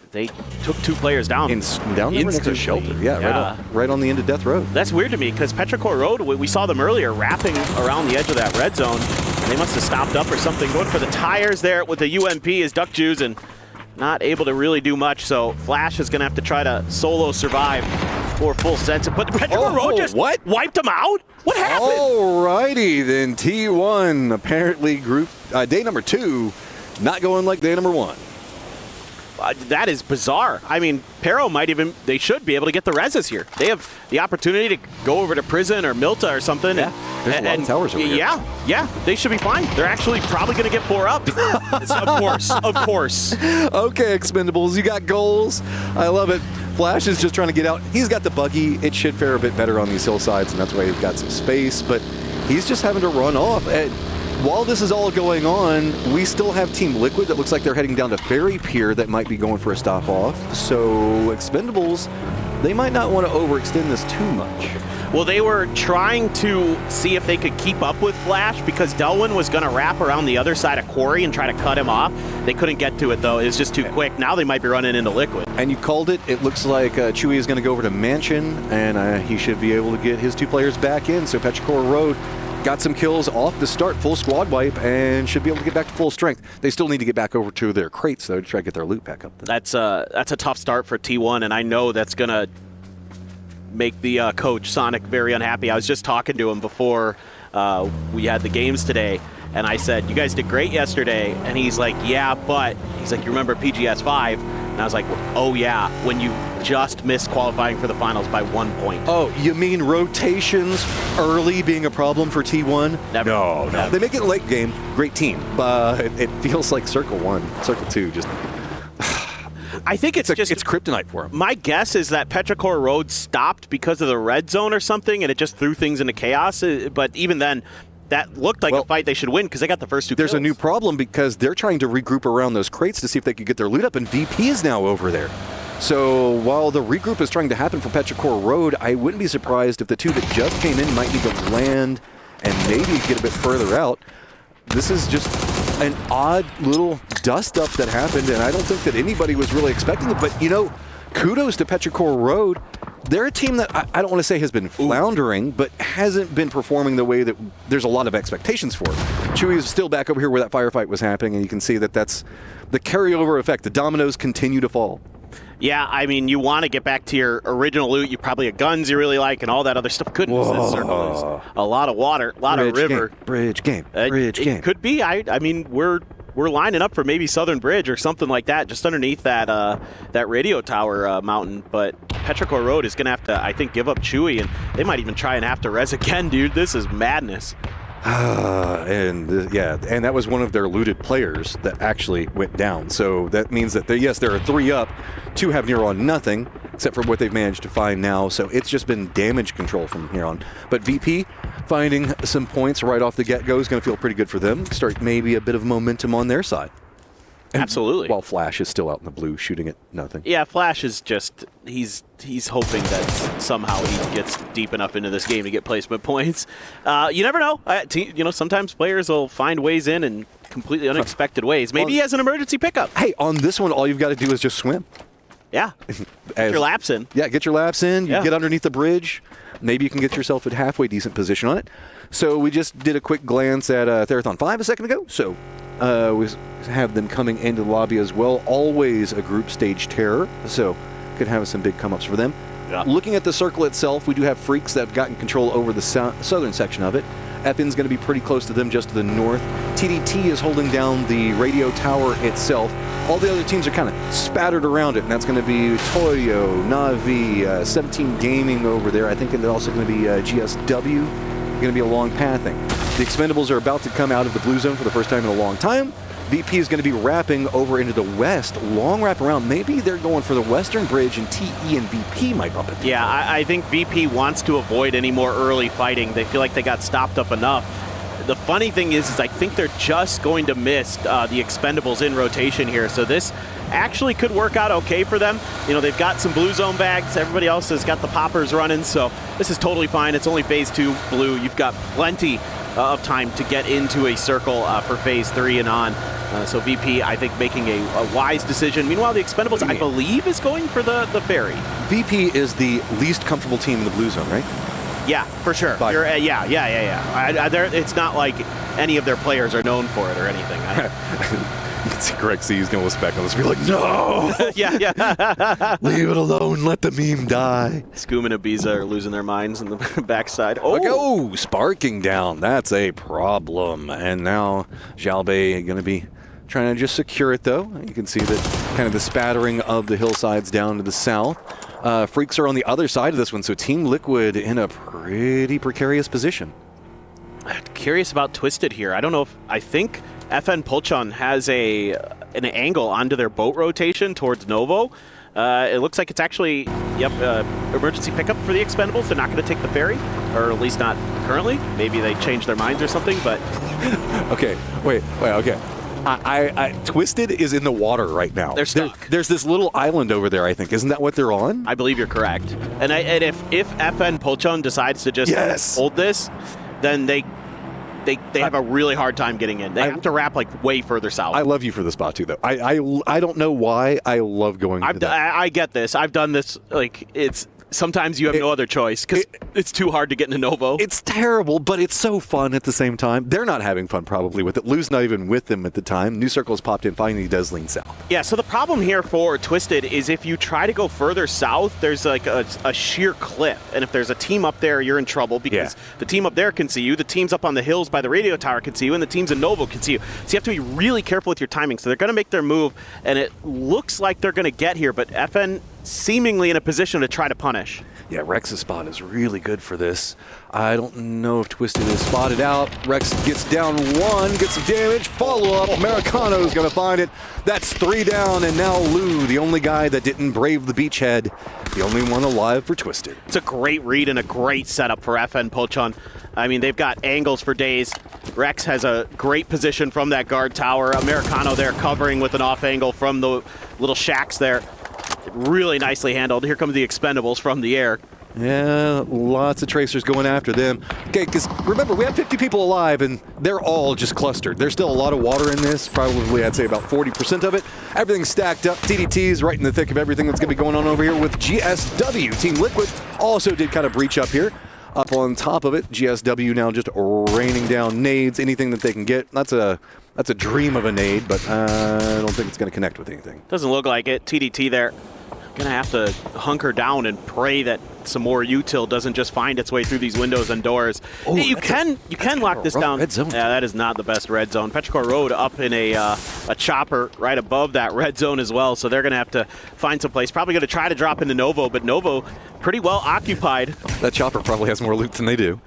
O: they took 2 players down.
N: Down there next to shelter. Yeah. Right on the end of Death Road.
O: That's weird to me because Petrichor Road, we saw them earlier wrapping around the edge of that red zone. And they must have stopped up or something. Going for the tires there with the UMP is Duck Juice and not able to really do much. So Flash is going to have to try to solo survive for full sense. But Petrichor Road just wiped them out? What happened?
N: Alrighty then, T1 apparently group day number 2 not going like day number 1.
O: That is bizarre. I mean, Pero they should be able to get the reses here. They have the opportunity to go over to prison or Milta or something.
N: Yeah, there's a lot of towers over here.
O: Yeah, they should be fine. They're actually probably going to get 4 up. Of course.
N: Okay, Expendables, you got goals. I love it. Flash is just trying to get out. He's got the buggy. It should fare a bit better on these hillsides, and that's why he's got some space, but he's just having to run off. While this is all going on, we still have Team Liquid that looks like they're heading down to Ferry Pier that might be going for a stop off. So Expendables, they might not want to overextend this too much.
O: Well, they were trying to see if they could keep up with Flash because Delwyn was going to wrap around the other side of Quarry and try to cut him off. They couldn't get to it, though. It was just too quick. Now they might be running into Liquid.
N: And you called it. It looks like Chewy is going to go over to Mansion, and he should be able to get his 2 players back in. So Petrichor Road got some kills off the start, full squad wipe, and should be able to get back to full strength. They still need to get back over to their crates, though, to try to get their loot back up.
O: That's a tough start for T1, and I know that's going to make the coach, Sonic, very unhappy. I was just talking to him before we had the games today, and I said, you guys did great yesterday. And he's like, yeah, but he's like, you remember PGS 5? And I was like, oh, yeah, when you just missed qualifying for the finals by 1 point.
N: Oh, you mean rotations early being a problem for T1?
O: Never.
N: No. They make it late game. Great team. But it feels like Circle 1, Circle 2 just...
O: I think it's
N: kryptonite for him.
O: My guess is that Petrichor Road stopped because of the red zone or something, and it just threw things into chaos. But even then, that looked like a fight they should win because they got the first 2 kills.
N: There's a new problem because they're trying to regroup around those crates to see if they could get their loot up, and VP is now over there. So while the regroup is trying to happen for Petrichor Road, I wouldn't be surprised if the 2 that just came in might need to land and maybe get a bit further out. This is just an odd little dust-up that happened, and I don't think that anybody was really expecting it. But, you know, kudos to Petrichor Road. They're a team that I don't want to say has been floundering, but hasn't been performing the way that there's a lot of expectations for. Chewy is still back over here where that firefight was happening, and you can see that that's the carryover effect. The dominoes continue to fall.
O: Yeah, I mean, you want to get back to your original loot. You probably have guns you really like and all that other stuff. Goodness, this circle is a lot of water, a lot of river.
N: Bridge game.
O: It could be. I mean, we're lining up for maybe Southern Bridge or something like that, just underneath that radio tower mountain. But Petrichor Road is going to have to, I think, give up Chewy, and they might even try and have to res again, dude. This is madness.
N: And that was one of their looted players that actually went down. So that means that there are 3 up, 2 have near on nothing, except for what they've managed to find now. So it's just been damage control from here on. But VP finding some points right off the get-go is going to feel pretty good for them. Start maybe a bit of momentum on their side.
O: Absolutely.
N: While Flash is still out in the blue shooting at nothing.
O: Yeah, Flash is just, he's hoping that somehow he gets deep enough into this game to get placement points. You never know. Sometimes players will find ways in completely unexpected ways. Maybe he has an emergency pickup.
N: Hey, on this one, all you've got to do is just swim.
O: Yeah. Get your laps in.
N: Yeah, get your laps in. You get underneath the bridge. Maybe you can get yourself a halfway decent position on it. So we just did a quick glance at Therathon 5 a second ago. So we have them coming into the lobby as well. Always a group stage terror, so could have some big come-ups for them. Yeah. Looking at the circle itself, we do have Freaks that have gotten control over the southern section of it. FN's going to be pretty close to them just to the north. TDT is holding down the radio tower itself. All the other teams are kind of spattered around it, and that's going to be Toyo, Navi, 17 Gaming over there. I think there's also going to be GSW. Going to be a long pathing. The Expendables are about to come out of the blue zone for the first time in a long time. VP is going to be wrapping over into the west, long wrap around. Maybe they're going for the western bridge, and TE and VP might bump into.
O: Yeah, I think VP wants to avoid any more early fighting. They feel like they got stopped up enough. The funny thing is I think they're just going to miss the Expendables in rotation here. So this actually could work out okay for them. You know, they've got some blue zone bags. Everybody else has got the poppers running, so this is totally fine. It's only phase 2 blue. You've got plenty of time to get into a circle for phase 3 and on. So VP, I think, making a wise decision. Meanwhile, the Expendables, I believe, is going for the ferry.
N: VP is the least comfortable team in the blue zone, right?
O: Yeah, for sure. Yeah. It's not like any of their players are known for it or anything.
N: You can see Greg C is going to look back on this and be like, no!
O: yeah.
N: Leave it alone. Let the meme die.
O: Skoom and Ibiza are losing their minds in the backside.
N: Oh, sparking down. That's a problem. And now Jalbei going to be trying to just secure it, though. You can see that kind of the spattering of the hillsides down to the south. Freaks are on the other side of this one, so Team Liquid in a pretty precarious position.
O: Curious about Twisted here. I don't know if I think FN Pulchon has an angle onto their boat rotation towards Novo. It looks like it's actually, emergency pickup for the Expendables. They're not going to take the ferry, or at least not currently. Maybe they changed their minds or something, but...
N: Okay, wait, okay. Twisted is in the water right now.
O: They're stuck.
N: There's this little island over there, I think. Isn't that what they're on?
O: I believe you're correct. And if FN Pulchon decides to just hold this, then they have a really hard time getting in. They have to wrap like way further south.
N: I love you for the spot too, though. I don't know why I love going to that.
O: I get this. I've done this. Like, it's sometimes you have no other choice because it's too hard to get into Novo.
N: It's terrible, but it's so fun at the same time. They're not having fun probably with it. Lou's not even with them at the time. New Circle's popped in. Finally, he does lean south.
O: Yeah, so the problem here for Twisted is if you try to go further south, there's like a sheer cliff. And if there's a team up there, you're in trouble because the team up there can see you, the teams up on the hills by the radio tower can see you, and the teams in Novo can see you. So you have to be really careful with your timing. So they're going to make their move, and it looks like they're going to get here, but FN seemingly in a position to try to punish.
N: Yeah, Rex's spot is really good for this. I don't know if Twisted is spotted out. Rex gets down one, gets some damage. Follow-up, Americano's going to find it. That's 3 down, and now Lou, the only guy that didn't brave the beachhead, the only one alive for Twisted.
O: It's a great read and a great setup for FN Pulchon. I mean, they've got angles for days. Rex has a great position from that guard tower. Americano there covering with an off angle from the little shacks there. Really nicely handled. Here come the Expendables from the air.
N: Yeah, lots of tracers going after them. Okay, because remember, we have 50 people alive, and they're all just clustered. There's still a lot of water in this, probably I'd say about 40% of it. Everything's stacked up. TDT's right in the thick of everything that's going to be going on over here with GSW. Team Liquid also did kind of breach up here. Up on top of it, GSW now just raining down nades, anything that they can get. That's a dream of a nade, but I don't think it's going to connect with anything.
O: Doesn't look like it. TDT there. Gonna have to hunker down and pray that some more util doesn't just find its way through these windows and doors.
N: Oh,
O: hey, you can lock this down.
N: Red zone.
O: Yeah, that is not the best red zone. Petrichor Road up in a chopper right above that red zone as well, so they're gonna have to find some place. Probably gonna try to drop into Novo, but Novo pretty well occupied.
N: That chopper probably has more loot than they do.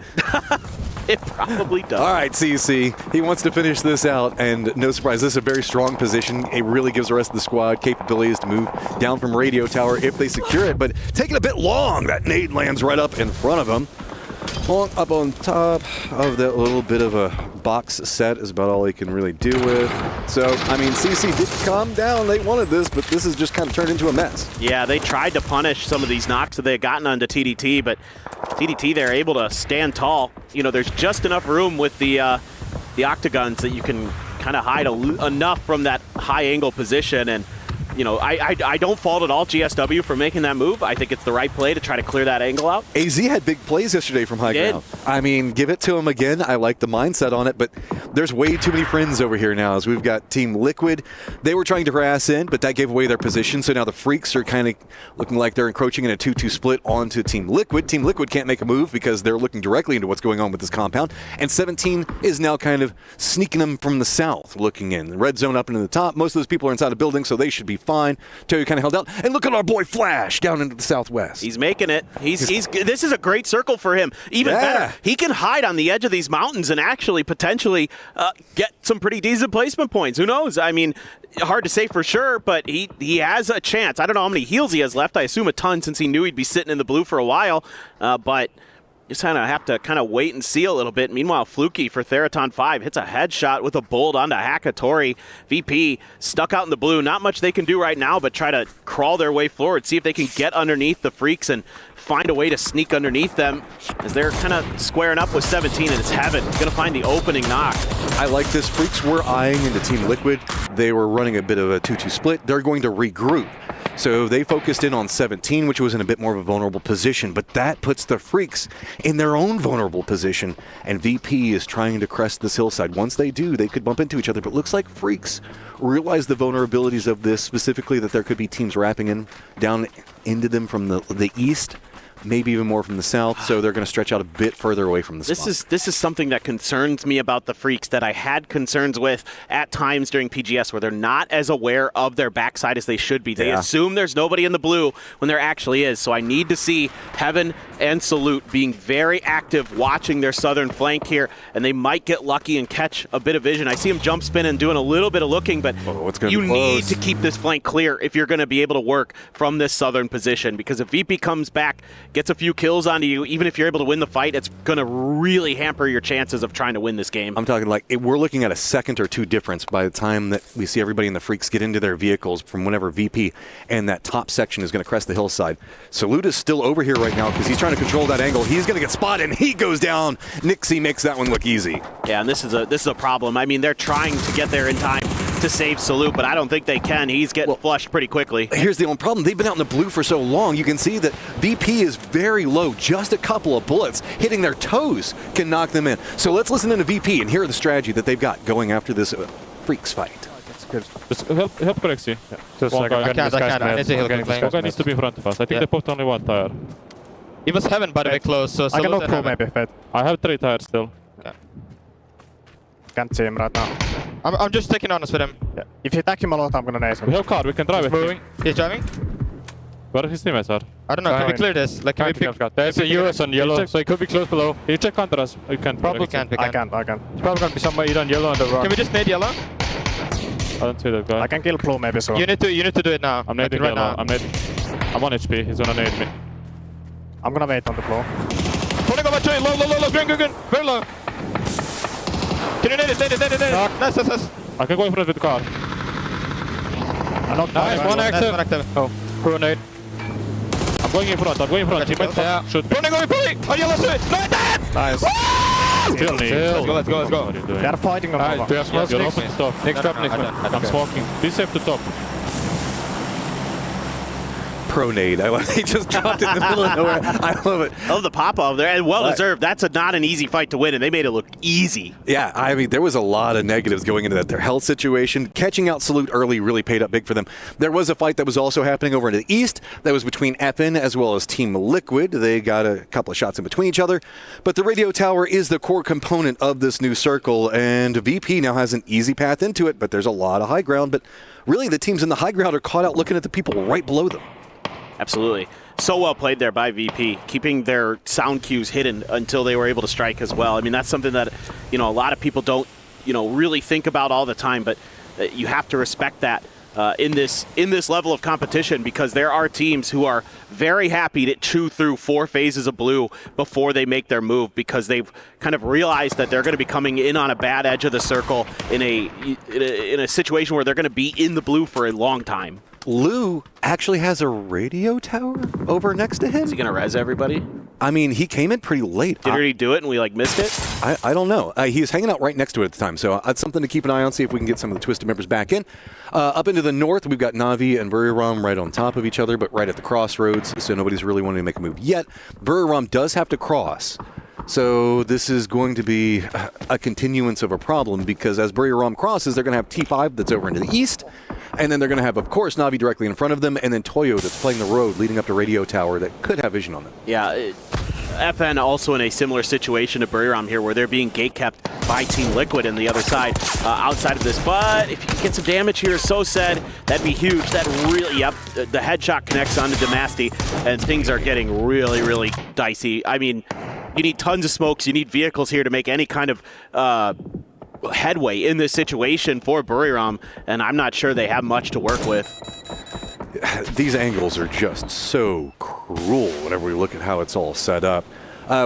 O: It probably does.
N: All right, CC. He wants to finish this out, and no surprise, this is a very strong position. It really gives the rest of the squad capabilities to move down from radio tower if they secure it, but taking a bit long. That nade lands right up in front of him. Up on top of that little bit of a box set is about all he can really do with. So, I mean, CC did calm down. They wanted this, but this has just kind of turned into a mess.
O: Yeah, they tried to punish some of these knocks that they had gotten onto TDT, but TDT, they're able to stand tall. You know, there's just enough room with the octagons that you can kind of hide enough from that high angle position. And you know, I don't fault at all GSW for making that move. I think it's the right play to try to clear that angle out.
N: AZ had big plays yesterday from high ground. I mean, give it to him again. I like the mindset on it, but there's way too many friends over here now as we've got Team Liquid. They were trying to harass in, but that gave away their position, so now the Freaks are kind of looking like they're encroaching in a 2-2 split onto Team Liquid. Team Liquid can't make a move because they're looking directly into what's going on with this compound, and 17 is now kind of sneaking them from the south, looking in. The red zone up into the top. Most of those people are inside a building, so they should be fine. Toyo kind of held out. And look at our boy Flash down into the southwest.
O: He's making it. This is a great circle for him. Even better, he can hide on the edge of these mountains and actually potentially get some pretty decent placement points. Who knows? I mean, hard to say for sure, but he has a chance. I don't know how many heals he has left. I assume a ton since he knew he'd be sitting in the blue for a while, but just kind of have to wait and see a little bit. Meanwhile, Fluky for Theraton 5 hits a headshot with a bolt onto Hakatori. VP stuck out in the blue. Not much they can do right now, but try to crawl their way forward, see if they can get underneath the Freaks and find a way to sneak underneath them as they're kind of squaring up with 17, and it's Heaven going to find the opening knock.
N: I like this. Freaks were eyeing into Team Liquid. They were running a bit of a 2-2 split. They're going to regroup. So they focused in on 17, which was in a bit more of a vulnerable position, but that puts the Freaks in their own vulnerable position, and VP is trying to crest this hillside. Once they do, they could bump into each other, but looks like Freaks realize the vulnerabilities of this, specifically that there could be teams wrapping in down into them from the east, maybe even more from the south, so they're going to stretch out a bit further away from the spot.
O: This is something that concerns me about the Freaks that I had concerns with at times during PGS, where they're not as aware of their backside as they should be. They assume there's nobody in the blue when there actually is, so I need to see Heaven and Salute being very active, watching their southern flank here, and they might get lucky and catch a bit of vision. I see him jump spin and doing a little bit of looking, but you need to keep this flank clear if you're going to be able to work from this southern position, because if VP comes back, gets a few kills onto you, even if you're able to win the fight, it's going to really hamper your chances of trying to win this game.
N: I'm talking like we're looking at a second or two difference by the time that we see everybody in the Freaks get into their vehicles from whenever VP and that top section is going to crest the hillside. Salute is still over here right now because he's trying to control that angle. He's going to get spotted and he goes down. Nixie makes that one look easy.
O: Yeah, and this is a problem. I mean, they're trying to get there in time to save Salute, but I don't think they can. He's getting flushed pretty quickly.
N: Here's the only problem. They've been out in the blue for so long. You can see that VP is very low. Just a couple of bullets hitting their toes can knock them in. So let's listen into VP and hear the strategy that they've got going after this Freaks fight.
P: Good. Just help Corexy. Yeah.
Q: Just like I can't.
P: This guy needs to be in front of us. I think they popped only one tire.
Q: He was Heaven by the way close, so
P: I can not pull maybe, Fed. I have 3 tires still.
Q: Yeah.
P: Can't see him right now.
Q: I'm just taking honest with him.
P: Yeah. If you attack him a lot, I'm gonna nail him. We have car, we can drive it.
Q: Moving. He's driving.
P: Where his teammates are?
Q: I don't know, can we clear this? Like, can we pick?
P: There's a US on yellow, so he could be close below. You check counter us. You can't.
Q: Probably can't.
P: I can't. He's probably gonna be somewhere either on yellow on the rock.
Q: Can we just nade yellow?
P: I don't see that guy. I can kill Blue maybe so.
Q: You need to do it now.
P: I'm nading right now. I'm 1 HP. He's gonna nade me. I'm gonna wait on the Blue.
Q: Pulling over to it. Low. Green. Very low. Can you nade it? Nice.
P: I can go in front with the car.
Q: Nice, one active.
P: Oh, grenade. I'm going in front. He might shoot.
Q: Pulling. On yellow to it. No, dead!
P: Nice. Still need.
Q: Let's go.
P: They are fighting on Nova. We are smart. You're open to top. Next up. I'm smoking. Be safe to top.
N: Pronade. They just dropped it in the middle of nowhere. I love it.
O: I love the pop-off there, and well-deserved. That's not an easy fight to win, and they made it look easy.
N: Yeah, I mean, there was a lot of negatives going into that. Their health situation, catching out Salute early really paid up big for them. There was a fight that was also happening over in the east that was between FN as well as Team Liquid. They got a couple of shots in between each other, but the radio tower is the core component of this new circle, and VP now has an easy path into it, but there's a lot of high ground. But really, the teams in the high ground are caught out looking at the people right below them.
O: Absolutely. So well played there by VP, keeping their sound cues hidden until they were able to strike as well. I mean, that's something that, a lot of people don't, really think about all the time, but you have to respect that in this level of competition, because there are teams who are very happy to chew through 4 phases of blue before they make their move, because they've kind of realized that they're going to be coming in on a bad edge of the circle in a situation where they're going to be in the blue for a long time.
N: Lou actually has a radio tower over next to him.
O: Is he going to res everybody?
N: I mean, he came in pretty late.
O: Did he do it and we missed it?
N: I don't know. He was hanging out right next to it at the time, so that's something to keep an eye on, see if we can get some of the Twisted members back in. Up into the north, we've got Navi and Buriram right on top of each other, but right at the crossroads, so nobody's really wanting to make a move yet. Buriram does have to cross. So this is going to be a continuance of a problem, because as Buriram crosses, they're going to have T5 that's over into the east, and then they're going to have, of course, Navi directly in front of them, and then Toyo that's playing the road leading up to Radio Tower that could have vision on them.
O: Yeah, FN also in a similar situation to Buriram here, where they're being gate kept by Team Liquid and the other side outside of this. But if you can get some damage here, so said, that'd be huge. That really, yep, the headshot connects onto Demasti, and things are getting really, really dicey. I mean, you need tons of smokes, you need vehicles here to make any kind of headway in this situation for Buriram, and I'm not sure they have much to work with.
N: These angles are just so cruel whenever we look at how it's all set up.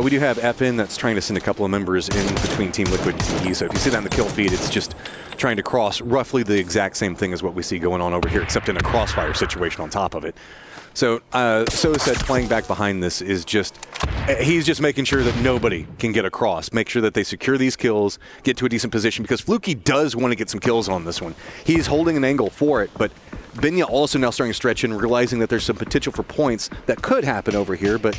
N: We do have FN that's trying to send a couple of members in between Team Liquid and TE, so if you see that in the kill feed, it's just trying to cross roughly the exact same thing as what we see going on over here, except in a crossfire situation on top of it. So, So said playing back behind this is just, he's just making sure that nobody can get across. Make sure that they secure these kills, get to a decent position, because Fluky does want to get some kills on this one. He's holding an angle for it, but Benya also now starting to stretch in, realizing that there's some potential for points that could happen over here, but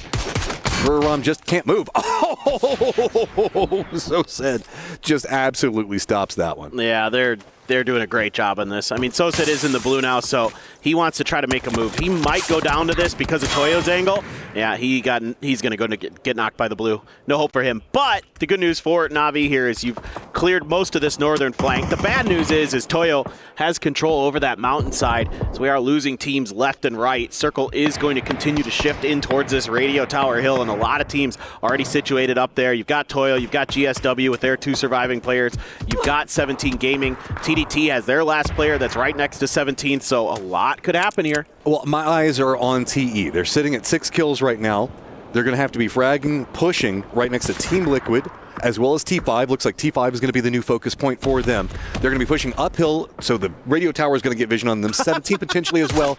N: Buriram just can't move. Oh, so said just absolutely stops that one.
O: Yeah, they're doing a great job on this. I mean, Soset is in the blue now, so he wants to try to make a move. He might go down to this because of Toyo's angle. Yeah, he's going to go to get knocked by the blue. No hope for him. But the good news for Na'Vi here is you've cleared most of this northern flank. The bad news is Toyo has control over that mountainside, so we are losing teams left and right. Circle is going to continue to shift in towards this radio tower hill, and a lot of teams already situated up there. You've got Toyo, you've got GSW with their 2 surviving players. You've got 17 Gaming. TDT has their last player that's right next to 17, so a lot could happen here.
N: Well, my eyes are on TE. They're sitting at 6 kills right now. They're going to have to be fragging, pushing right next to Team Liquid, as well as T5. Looks like T5 is going to be the new focus point for them. They're going to be pushing uphill, so the radio tower is going to get vision on them. 17 potentially as well.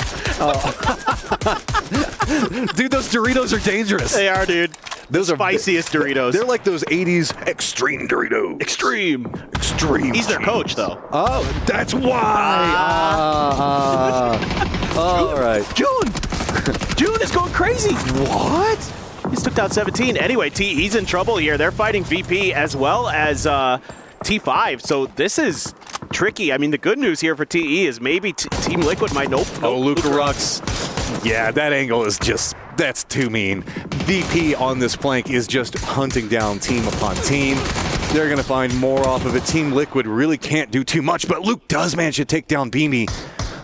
N: Dude, those Doritos are dangerous.
O: They are, dude.
N: Those are
O: spiciest Doritos.
N: They're like those 80s extreme Doritos. Extreme.
O: He's their coach, though.
N: Oh, that's why. All right.
O: June is going crazy.
N: What?
O: He's took down 17. Anyway, he's in trouble here. They're fighting VP as well as T5. So this is tricky. I mean, the good news here for TE is maybe Team Liquid might know.
N: Oh, Luca Rux. Yeah, that angle is just, that's too mean. VP on this flank is just hunting down team upon team. They're going to find more off of it. Team Liquid really can't do too much, but Luke does manage to take down Beamy.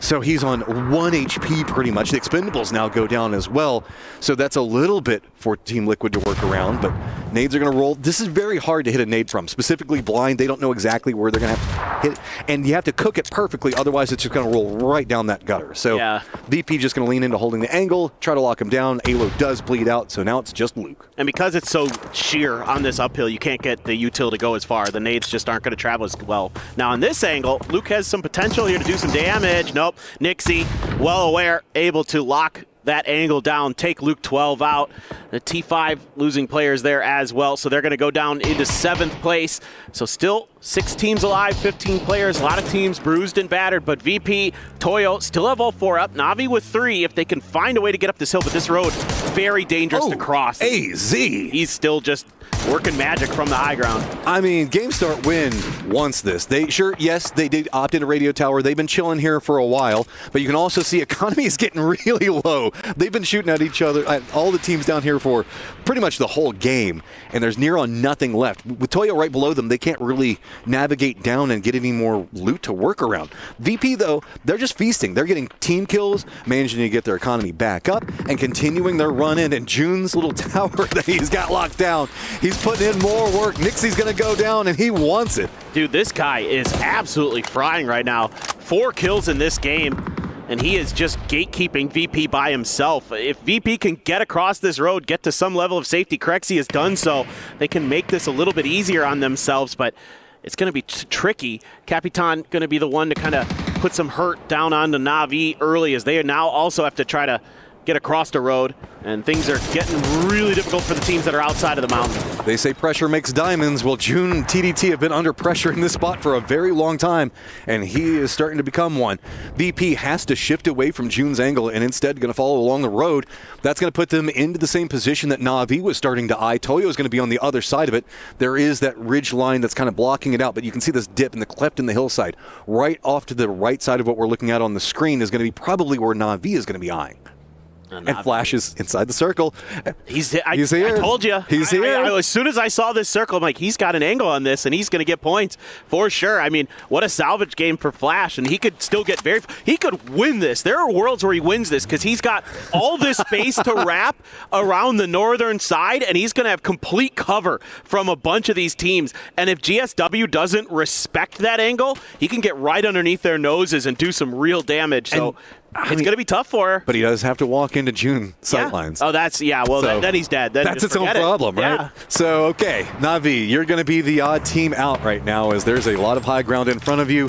N: So he's on 1 HP pretty much. The expendables now go down as well. So that's a little bit for Team Liquid to work around, but nades are going to roll. This is very hard to hit a nade from, specifically blind. They don't know exactly where they're going to have to hit it, and you have to cook it perfectly, otherwise it's just going to roll right down that gutter. So yeah. VP just going to lean into holding the angle, try to lock him down. Alo does bleed out, so now it's just Luke.
O: And because it's so sheer on this uphill, you can't get the util to go as far. The nades just aren't going to travel as well. Now on this angle, Luke has some potential here to do some damage. Nope. Nixie, well aware, able to lock that angle down, take Luke 12 out. The T5 losing players there as well, so they're going to go down into 7th place. So still 6 teams alive, 15 players, a lot of teams bruised and battered, but VP, Toyo still have all 4 up. Na'Vi with 3 if they can find a way to get up this hill, but this road very dangerous to cross.
N: AZ!
O: He's still just working magic from the high ground.
N: I mean, GameStart win wants this. Yes, they did opt into Radio Tower. They've been chilling here for a while, but you can also see economy is getting really low. They've been shooting at each other, at all the teams down here for pretty much the whole game, and there's near on nothing left. With Toyo right below them, they can't really navigate down and get any more loot to work around. VP, though, they're just feasting. They're getting team kills, managing to get their economy back up, and continuing their run in. And June's little tower that he's got locked down, he's putting in more work. Nixie's going to go down, and he wants it.
O: Dude, this guy is absolutely frying right now. 4 kills in this game, and he is just gatekeeping VP by himself. If VP can get across this road, get to some level of safety, Crexy has done so, they can make this a little bit easier on themselves, but it's going to be tricky. Capitan going to be the one to kind of put some hurt down onto Na'Vi early, as they now also have to try to get across the road, and things are getting really difficult for the teams that are outside of the mountain.
N: They say pressure makes diamonds. Well, June and TDT have been under pressure in this spot for a very long time, and he is starting to become one. VP has to shift away from June's angle and instead going to follow along the road. That's going to put them into the same position that Na'Vi was starting to eye. Toyo is going to be on the other side of it. There is that ridge line that's kind of blocking it out, but you can see this dip in the cleft in the hillside. Right off to the right side of what we're looking at on the screen is going to be probably where Na'Vi is going to be eyeing. And Flash is inside the circle.
O: He's here.
N: I
O: told you.
N: He's here.
O: As soon as I saw this circle, I'm like, he's got an angle on this, and he's going to get points for sure. I mean, what a salvage game for Flash, and he could still get he could win this. There are worlds where he wins this because he's got all this space to wrap around the northern side, and he's going to have complete cover from a bunch of these teams. And if GSW doesn't respect that angle, he can get right underneath their noses and do some real damage. So it's going to be tough for her.
N: But he does have to walk into June sightlines.
O: Oh, well,
N: So
O: then he's dead. Then
N: that's its own problem, right?
O: Yeah.
N: So, okay, Na'Vi, you're going to be the odd team out right now as there's a lot of high ground in front of you.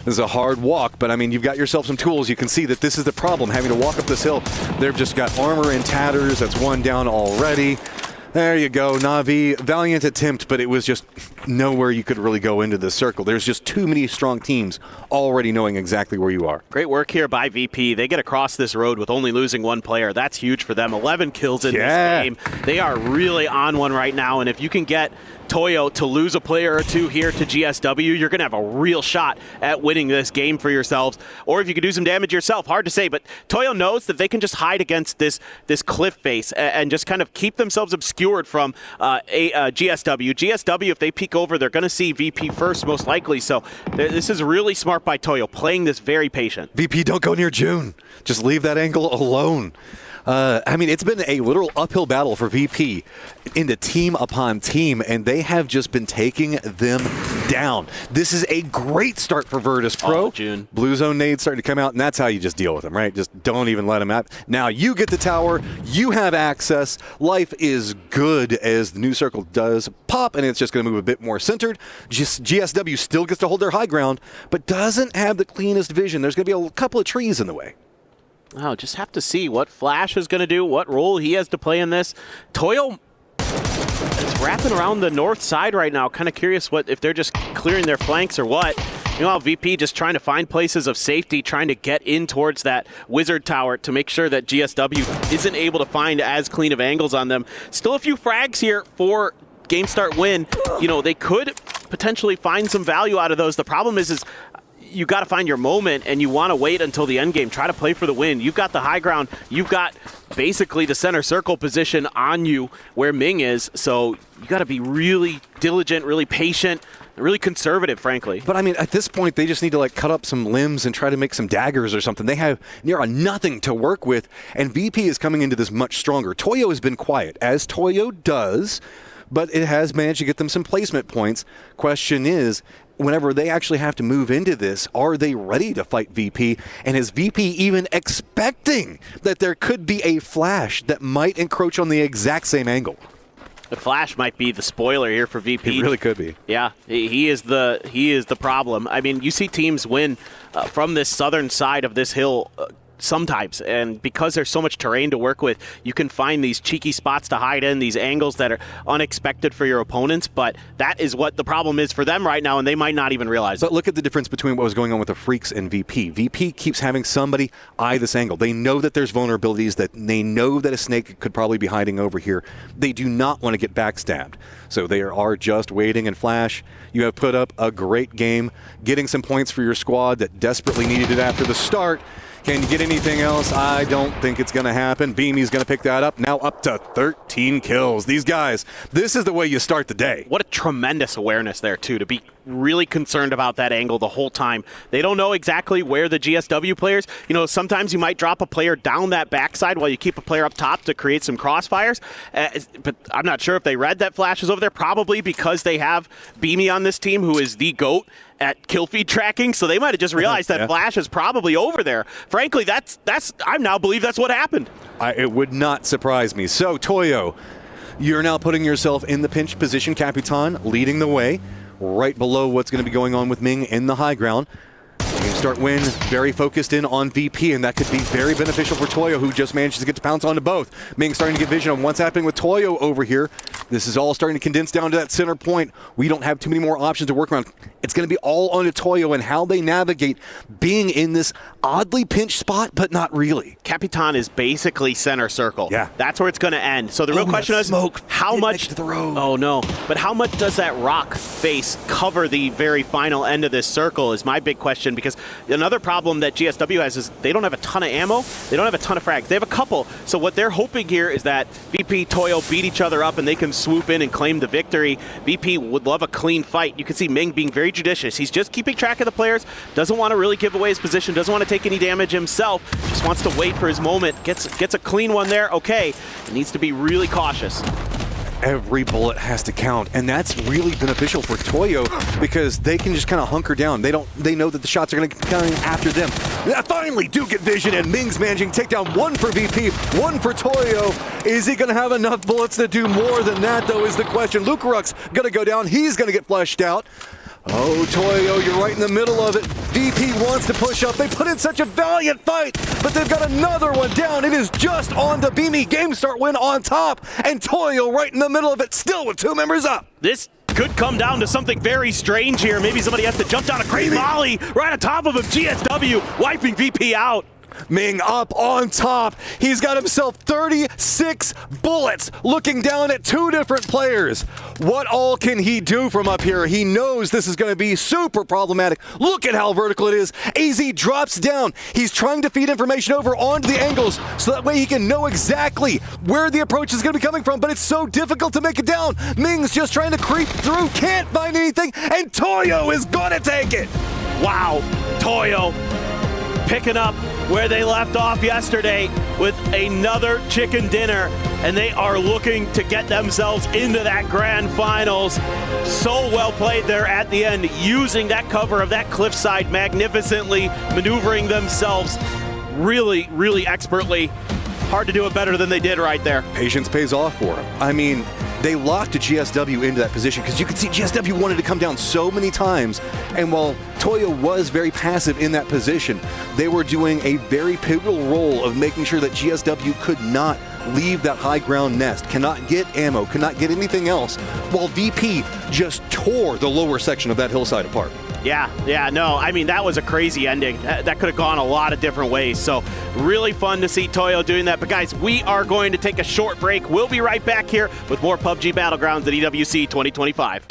N: This is a hard walk, but I mean, you've got yourself some tools. You can see that this is the problem, having to walk up this hill. They've just got armor in tatters. That's one down already. There you go, Na'Vi. Valiant attempt, but it was just nowhere you could really go into this circle. There's just too many strong teams already knowing exactly where you are.
O: Great work here by VP. They get across this road with only losing one player. That's huge for them. 11 kills in this game. They are really on one right now, and if you can get Toyo to lose a player or two here to GSW, you're going to have a real shot at winning this game for yourselves. Or if you could do some damage yourself, hard to say, but Toyo knows that they can just hide against this cliff face and just kind of keep themselves obscured from GSW. GSW, if they peek over, they're going to see VP first, most likely. So this is really smart by Toyo, playing this very patient.
N: VP, don't go near June. Just leave that angle alone. I mean, it's been a literal uphill battle for VP into team upon team, and they have just been taking them down. This is a great start for Virtus Pro.
O: June.
N: Blue Zone nades starting to come out, and that's how you just deal with them, right? Just don't even let them out. Now you get the tower. You have access. Life is good as the new circle does pop, and it's just going to move a bit more centered. GSW still gets to hold their high ground, but doesn't have the cleanest vision. There's going to be a couple of trees in the way.
O: Oh, just have to see what Flash is going to do, what role he has to play in this. Toyo is wrapping around the north side right now. Kind of curious if they're just clearing their flanks or what. You know, VP just trying to find places of safety, trying to get in towards that wizard tower to make sure that GSW isn't able to find as clean of angles on them. Still a few frags here for game start win. You know, they could potentially find some value out of those. The problem is you got to find your moment, and you want to wait until the end game. Try to play for the win. You've got the high ground. You've got basically the center circle position on you where Ming is. So you got to be really diligent, really patient, really conservative, frankly.
N: But I mean, at this point, they just need to like cut up some limbs and try to make some daggers or something. They have near a nothing to work with, and VP is coming into this much stronger. Toyo has been quiet, as Toyo does, but it has managed to get them some placement points. Question is, whenever they actually have to move into this, are they ready to fight VP? And is VP even expecting that there could be a Flash that might encroach on the exact same angle?
O: The Flash might be the spoiler here for VP.
N: It really could be.
O: Yeah, he is the problem. I mean, you see teams win from this southern side of this hill sometimes, and because there's so much terrain to work with, you can find these cheeky spots to hide in, these angles that are unexpected for your opponents, but that is what the problem is for them right now, and they might not even realize it.
N: But look at the difference between what was going on with the Freaks and VP. VP keeps having somebody eye this angle. They know that there's vulnerabilities, that they know that a snake could probably be hiding over here. They do not want to get backstabbed, so they are just waiting. And Flash, you have put up a great game, getting some points for your squad that desperately needed it after the start. Can you get anything else? I don't think it's going to happen. Beamy's going to pick that up. Now up to 13 kills. These guys, this is the way you start the day.
O: What a tremendous awareness there, too, to be really concerned about that angle the whole time. They don't know exactly where the GSW players, you know, sometimes you might drop a player down that backside while you keep a player up top to create some crossfires. But I'm not sure if they read that Flash is over there, probably because they have Beamy on this team, who is the GOAT at kill feed tracking, so they might have just realized that Flash is probably over there. Frankly, I now believe that's what happened.
N: It would not surprise me. So, Toyo, you're now putting yourself in the pinch position. Capitan leading the way, right below what's going to be going on with Ming in the high ground. Game start win, very focused in on VP, and that could be very beneficial for Toyo, who just manages to get to pounce onto both. Ming starting to get vision on what's happening with Toyo over here. This is all starting to condense down to that center point. We don't have too many more options to work around. It's going to be all on to Toyo and how they navigate being in this oddly pinched spot, but not really.
O: Capitan is basically center circle.
N: Yeah.
O: That's where it's going to end. So the real question is, how much
N: to the road.
O: Oh no. But how much does that rock face cover the very final end of this circle is my big question, because Another problem that GSW has is they don't have a ton of ammo. They don't have a ton of frags. They have a couple. So what they're hoping here is that VP, Toyo beat each other up and they can swoop in and claim the victory. VP would love a clean fight. You can see Ming being very judicious. He's just keeping track of the players, doesn't want to really give away his position, doesn't want to take any damage himself, just wants to wait for his moment. Gets a clean one there, okay. Needs to be really cautious.
N: Every bullet has to count, and that's really beneficial for Toyo because they can just kind of hunker down. They know that the shots are going to be coming after them. Finally do get vision, and Ming's managing to take down one for VP, one for Toyo. Is he going to have enough bullets to do more than that, though, is the question. Lukaruk's going to go down. He's going to get fleshed out. Oh, Toyo, you're right in the middle of it. VP wants to push up. They put in such a valiant fight, but they've got another one down. It is just on the Beamy Game Start win on top, and Toyo right in the middle of it, still with 2 members up.
O: This could come down to something very strange here. Maybe somebody has to jump down a great molly right on top of him. GSW wiping VP out.
N: Ming up on top. He's got himself 36 bullets looking down at 2 different players. What all can he do from up here? He knows this is going to be super problematic. Look at how vertical it is. AZ drops down. He's trying to feed information over onto the angles so that way he can know exactly where the approach is going to be coming from, but it's so difficult to make it down. Ming's just trying to creep through, can't find anything, and Toyo is going to take it.
O: Wow, Toyo picking up where they left off yesterday with another chicken dinner, and they are looking to get themselves into that grand finals. So well played there at the end, using that cover of that cliffside magnificently, maneuvering themselves really, really expertly. Hard to do it better than they did right there.
N: Patience pays off for them. I mean, they locked GSW into that position because you could see GSW wanted to come down so many times, and while Toyo was very passive in that position, they were doing a very pivotal role of making sure that GSW could not leave that high ground nest, cannot get ammo, cannot get anything else, while VP just tore the lower section of that hillside apart.
O: Yeah, no, I mean, that was a crazy ending. That could have gone a lot of different ways. So really fun to see Toyo doing that. But guys, we are going to take a short break. We'll be right back here with more PUBG Battlegrounds at EWC 2025.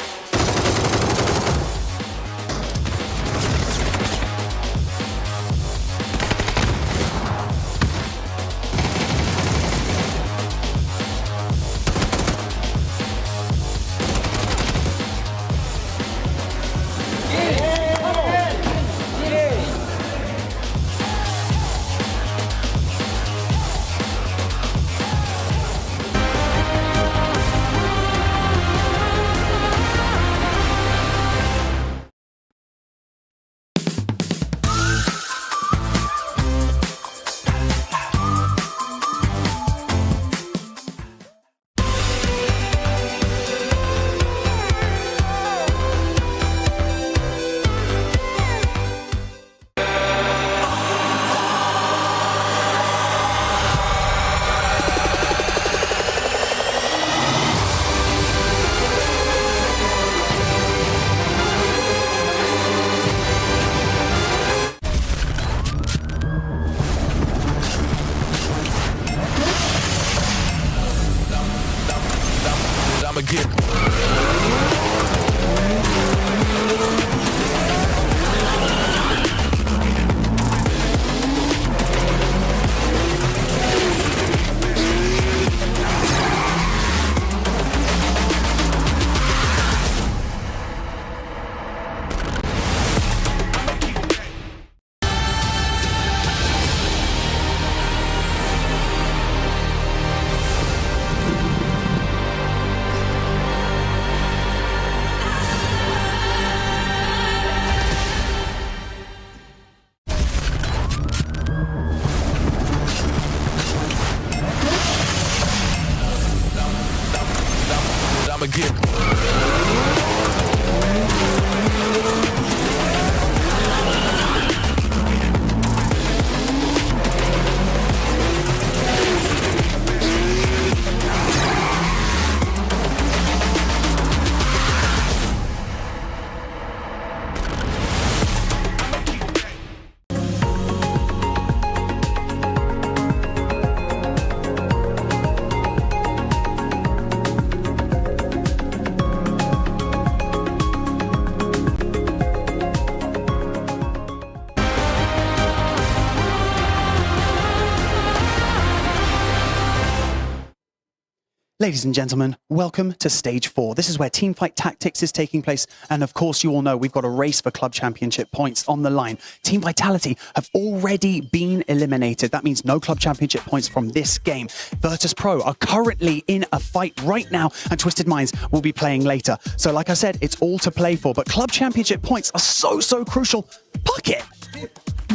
I: Ladies and gentlemen, welcome to Stage 4. This is where Teamfight Tactics is taking place. And of course, you all know we've got a race for club championship points on the line. Team Vitality have already been eliminated. That means no club championship points from this game. Virtus Pro are currently in a fight right now, and Twisted Minds will be playing later. So like I said, it's all to play for, but club championship points are so crucial. Puckett,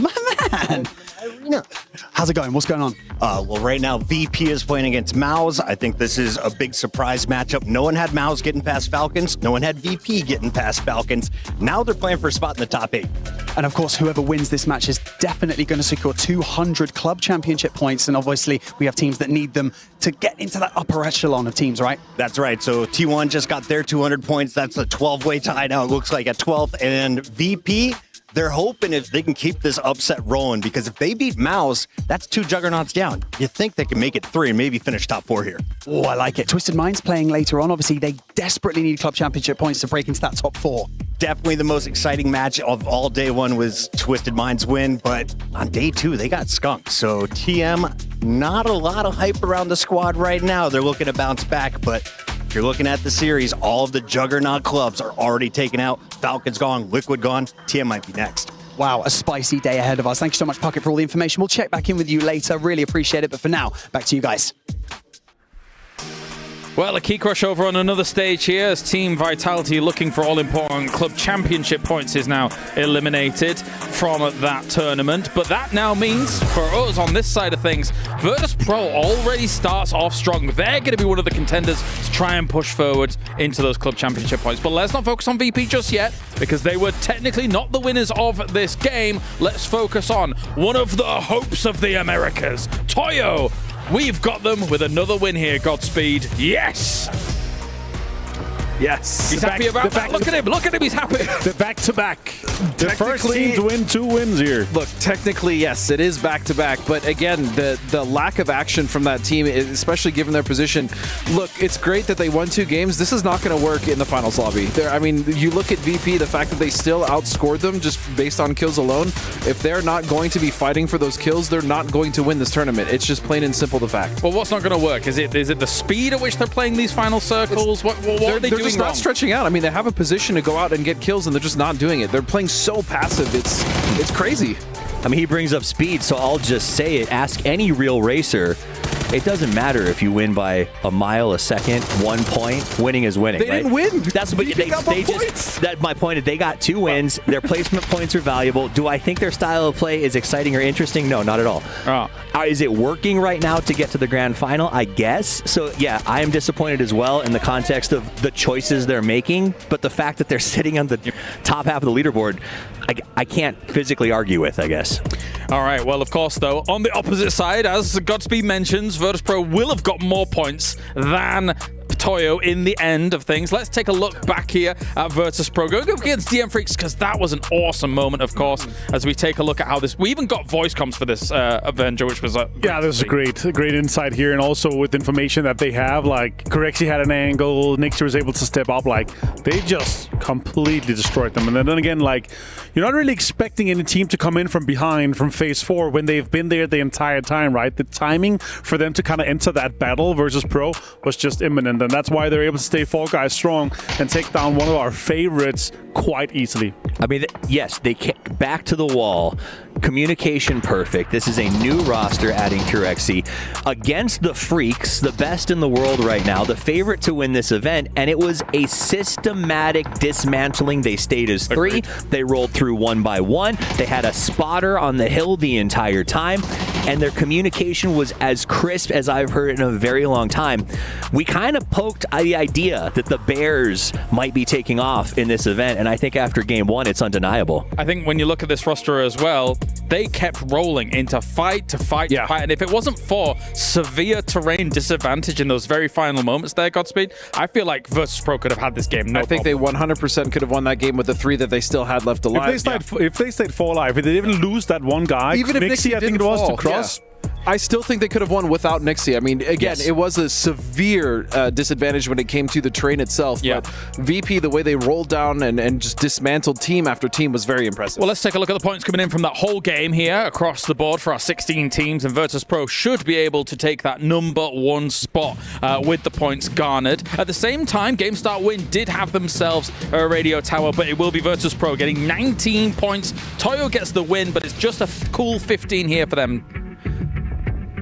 I: my man. How's it going? What's going on?
R: Well, right now, VP is playing against Mouse. I think this is a big surprise matchup. No one had Mouse getting past Falcons. No one had VP getting past Falcons. Now they're playing for a spot in the top 8.
I: And of course, whoever wins this match is definitely going to secure 200 club championship points. And obviously, we have teams that need them to get into that upper echelon of teams, right?
R: That's right. So T1 just got their 200 points. That's a 12-way tie now. It looks like at 12th. And VP, they're hoping if they can keep this upset rolling, because if they beat Mouse, that's 2 juggernauts down. You think they can make it 3 and maybe finish top 4 here.
I: Oh, I like it. Twisted Minds playing later on. Obviously, they desperately need club championship points to break into that top 4.
R: Definitely the most exciting match of all. Day 1 was Twisted Minds win, but on day 2, they got skunked. So TM, not a lot of hype around the squad right now. They're looking to bounce back, but if you're looking at the series, all of the juggernaut clubs are already taken out. Falcon's gone, Liquid gone, TM might be next.
I: Wow, a spicy day ahead of us. Thank you so much, Puckett, for all the information. We'll check back in with you later. Really appreciate it. But for now, back to you guys.
D: Well, a key crush over on another stage here as Team Vitality, looking for all-important club championship points, is now eliminated from that tournament. But that now means, for us on this side of things, Virtus Pro already starts off strong. They're going to be one of the contenders to try and push forward into those club championship points. But let's not focus on VP just yet, because they were technically not the winners of this game. Let's focus on one of the hopes of the Americas, Toyo. We've got them with another win here, Godspeed. Yes!
A: Yes.
D: He's happy about that. Look at him. Look at him. He's happy.
A: The back-to-back. The first team to win 2 wins here.
C: Look, technically, yes, it is back-to-back. But again, the lack of action from that team, especially given their position. Look, it's great that they won 2 games. This is not going to work in the finals lobby. I mean, you look at VP, the fact that they still outscored them just based on kills alone. If they're not going to be fighting for those kills, they're not going to win this tournament. It's just plain and simple the fact.
D: Well, what's not going to work? Is it the speed at which they're playing these final circles? What are they doing?
C: Just not stretching out. I mean, they have a position to go out and get kills, and they're just not doing it. They're playing so passive. It's crazy.
B: I mean, he brings up speed, so I'll just say it. Ask any real racer. It doesn't matter if you win by a mile a second, 1 point. Winning is winning.
C: They didn't win.
B: That's what they just. That my point is they got 2 wins. Their placement points are valuable. Do I think their style of play is exciting or interesting? No, not at all. Is it working right now to get to the grand final? I guess. So yeah, I am disappointed as well in the context of the choices they're making. But the fact that they're sitting on the top half of the leaderboard, I can't physically argue with, I guess.
D: All right, well, of course, though, on the opposite side, as Godspeed mentions, Virtus Pro will have got more points than Toyo in the end of things. Let's take a look back here at Virtus Pro going up against DM Freaks, because that was an awesome moment, of course, as we take a look at how this... We even got voice comms for this Avenger, which was...
A: yeah, this is great insight here, and also with information that they have, like, Corexi had an angle, Nixer was able to step up, like, they just completely destroyed them. And then again, like, you're not really expecting any team to come in from behind from phase 4 when they've been there the entire time, right? The timing for them to kind of enter that battle versus Pro was just imminent, and that's why they're able to stay Fall Guys strong and take down one of our favorites quite easily.
B: I mean, yes, they kick back to the wall. Communication perfect. This is a new roster adding Corexi against the Freaks, the best in the world right now, the favorite to win this event, and it was a systematic dismantling. They stayed as 3. Agreed. They rolled through 1 by 1. They had a spotter on the hill the entire time, and their communication was as crisp as I've heard in a very long time. We kind of poked the idea that the Bears might be taking off in this event, and I think after game 1, it's undeniable.
D: I think when you look at this roster as well, they kept rolling into fight to fight to fight, and if it wasn't for severe terrain disadvantage in those very final moments there, Godspeed, I feel like Virtus Pro could have had this game. I
C: think they 100% could have won that game with the 3 that they still had left alive.
A: If they stayed 4 alive, if they didn't lose that one guy,
C: even if
A: Nixie, I think it was, to cross.
C: I still think they could have won without Nixie. I mean, again,
D: Yes.
C: it was a severe disadvantage when it came to the train itself.
D: Yeah.
C: But VP, the way they rolled down and just dismantled team after team was very impressive.
D: Well, let's take a look at the points coming in from that whole game here across the board for our 16 teams, and Virtus.pro should be able to take that number 1 spot with the points garnered. At the same time, GameStart Win did have themselves a radio tower, but it will be Virtus.pro getting 19 points. Toyo gets the win, but it's just a cool 15 here for them.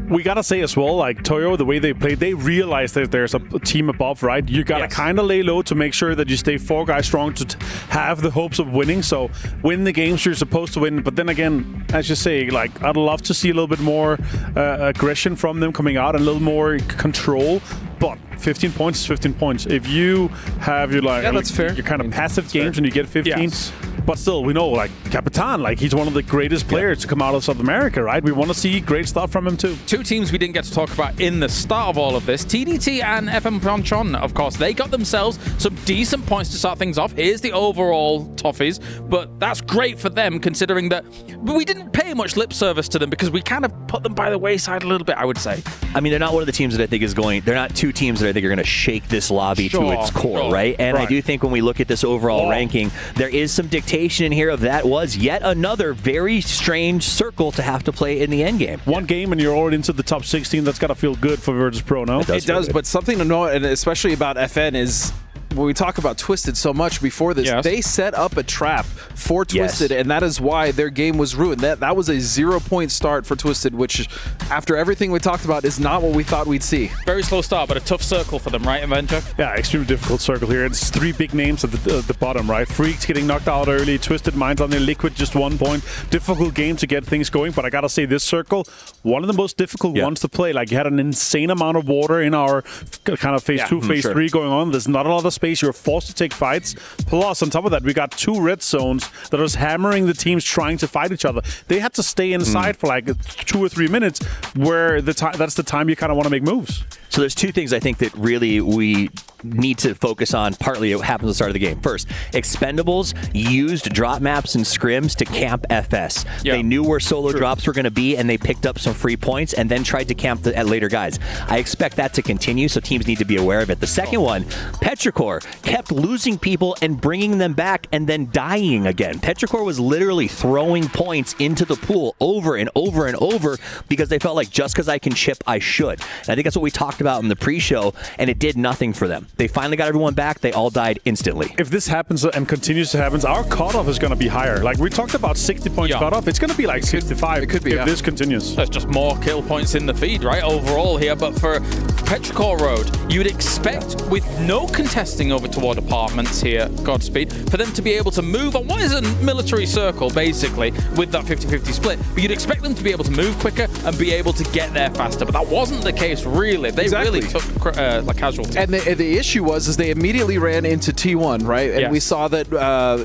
A: We gotta say as well, like Toyo, the way they played, they realized that there's a team above, right? You gotta kind of lay low to make sure that you stay 4 guys strong to have the hopes of winning. So win the games you're supposed to win. But then again, as you say, like I'd love to see a little bit more aggression from them coming out and a little more control. But 15 points is 15 points. If you have your
C: that's fair.
A: your kind of passive games and you get 15.
D: Yes.
A: But still, we know, like, Capitan, like, he's one of the greatest players to come out of South America, right? We want to see great stuff from him, too.
D: 2 teams we didn't get to talk about in the start of all of this. TDT and FM Pyeongchon, of course, they got themselves some decent points to start things off. Here's the overall toffees, but that's great for them, considering that we didn't pay much lip service to them because we kind of put them by the wayside a little bit, I would say.
B: I mean, they're not one of the teams that I think is going... They're not 2 teams that I think are going to shake this lobby to its core, right? And I do think when we look at this overall ranking, there is some dictation in here of that was yet another very strange circle to have to play in the end game.
A: 1 game and you're already into the top 16. That's got to feel good for Virtus.pro, no?
C: It does, but something to know, and especially about FN, is when we talk about Twisted so much before this, they set up a trap for Twisted, and that is why their game was ruined. That was a 0-point start for Twisted, which, after everything we talked about, is not what we thought we'd see.
D: Very slow start, but a tough circle for them, right, Avenger?
A: Yeah, extremely difficult circle here. It's 3 big names at the bottom, right? Freaks getting knocked out early, Twisted Minds on their Liquid, just 1 point. Difficult game to get things going, but I gotta say, this circle, one of the most difficult ones to play. Like, you had an insane amount of water in our kind of phase 2, phase 3 going on. There's not a lot of space. You're forced to take fights. Plus, on top of that, we got 2 red zones that was hammering the teams trying to fight each other. They had to stay inside for like 2 or 3 minutes, where that's the time you kind of want to make moves.
B: So there's 2 things I think that really we need to focus on. Partly it happens at the start of the game. First, Expendables used drop maps and scrims to camp FS. They knew where solo drops were going to be, and they picked up some free points and then tried to camp at later guys. I expect that to continue, so teams need to be aware of it. The second one, Petrichor kept losing people and bringing them back and then dying again. Petrichor was literally throwing points into the pool over and over and over because they felt like just because I can chip, I should. And I think that's what we talked about in the pre-show, and it did nothing for them. They finally got everyone back. They all died instantly.
A: If this happens and continues to happen, our cutoff is going to be higher. Like, we talked about 60 points cutoff. It's going to be like 65. It could be if this continues.
D: There's just more kill points in the feed, right, overall here. But for Petrichor Road, you would expect, with no contesting over toward apartments here, Godspeed, for them to be able to move on what is a military circle, basically, with that 50-50 split. But you'd expect them to be able to move quicker and be able to get there faster. But that wasn't the case, really. They really took like casualties.
C: And the issue was they immediately ran into T1, right? And we saw that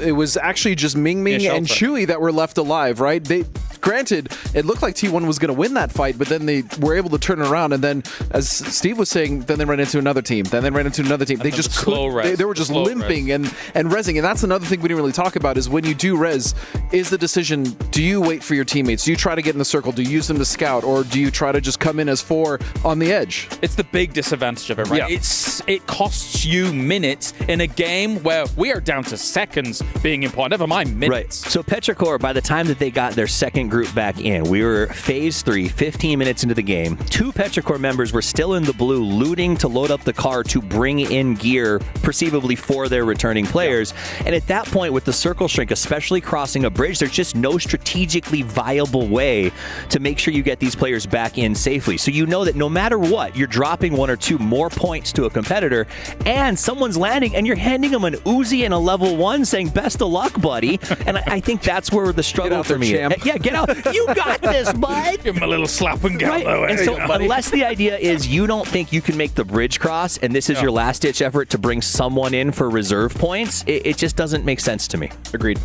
C: it was actually just Ming and Shui that were left alive, right? Granted, it looked like T1 was going to win that fight, but then they were able to turn around. And then, as Steve was saying, then they ran into another team. Then they ran into another team. They just couldn't. They were just limping and rezzing. And that's another thing we didn't really talk about is when you do res, is the decision, do you wait for your teammates? Do you try to get in the circle? Do you use them to scout? Or do you try to just come in as 4 on the edge?
D: It's the big disadvantage of it, right? It costs you minutes in a game where we are down to seconds being important. Never mind minutes.
B: Right. So Petrichor, by the time that they got their second group back in, we were phase 3, 15 minutes into the game. 2 Petrichor members were still in the blue, looting to load up the car to bring in gear, perceivably for their returning players. And at that point, with the circle shrink, especially crossing a bridge, there's just no strategically viable way to make sure you get these players back in safely. So you know that no matter what, you're dropping 1 or 2 more points to a competitor, and someone's landing, and you're handing them an Uzi and a level 1 saying, best of luck, buddy. And I think that's where the struggle for me is. Yeah, get out. You got this, bud.
D: Give him a little slap and go, though.
B: And so unless the idea is you don't think you can make the bridge cross, and this is your last-ditch effort to bring someone in for reserve points, it just doesn't make sense to me.
C: Agreed.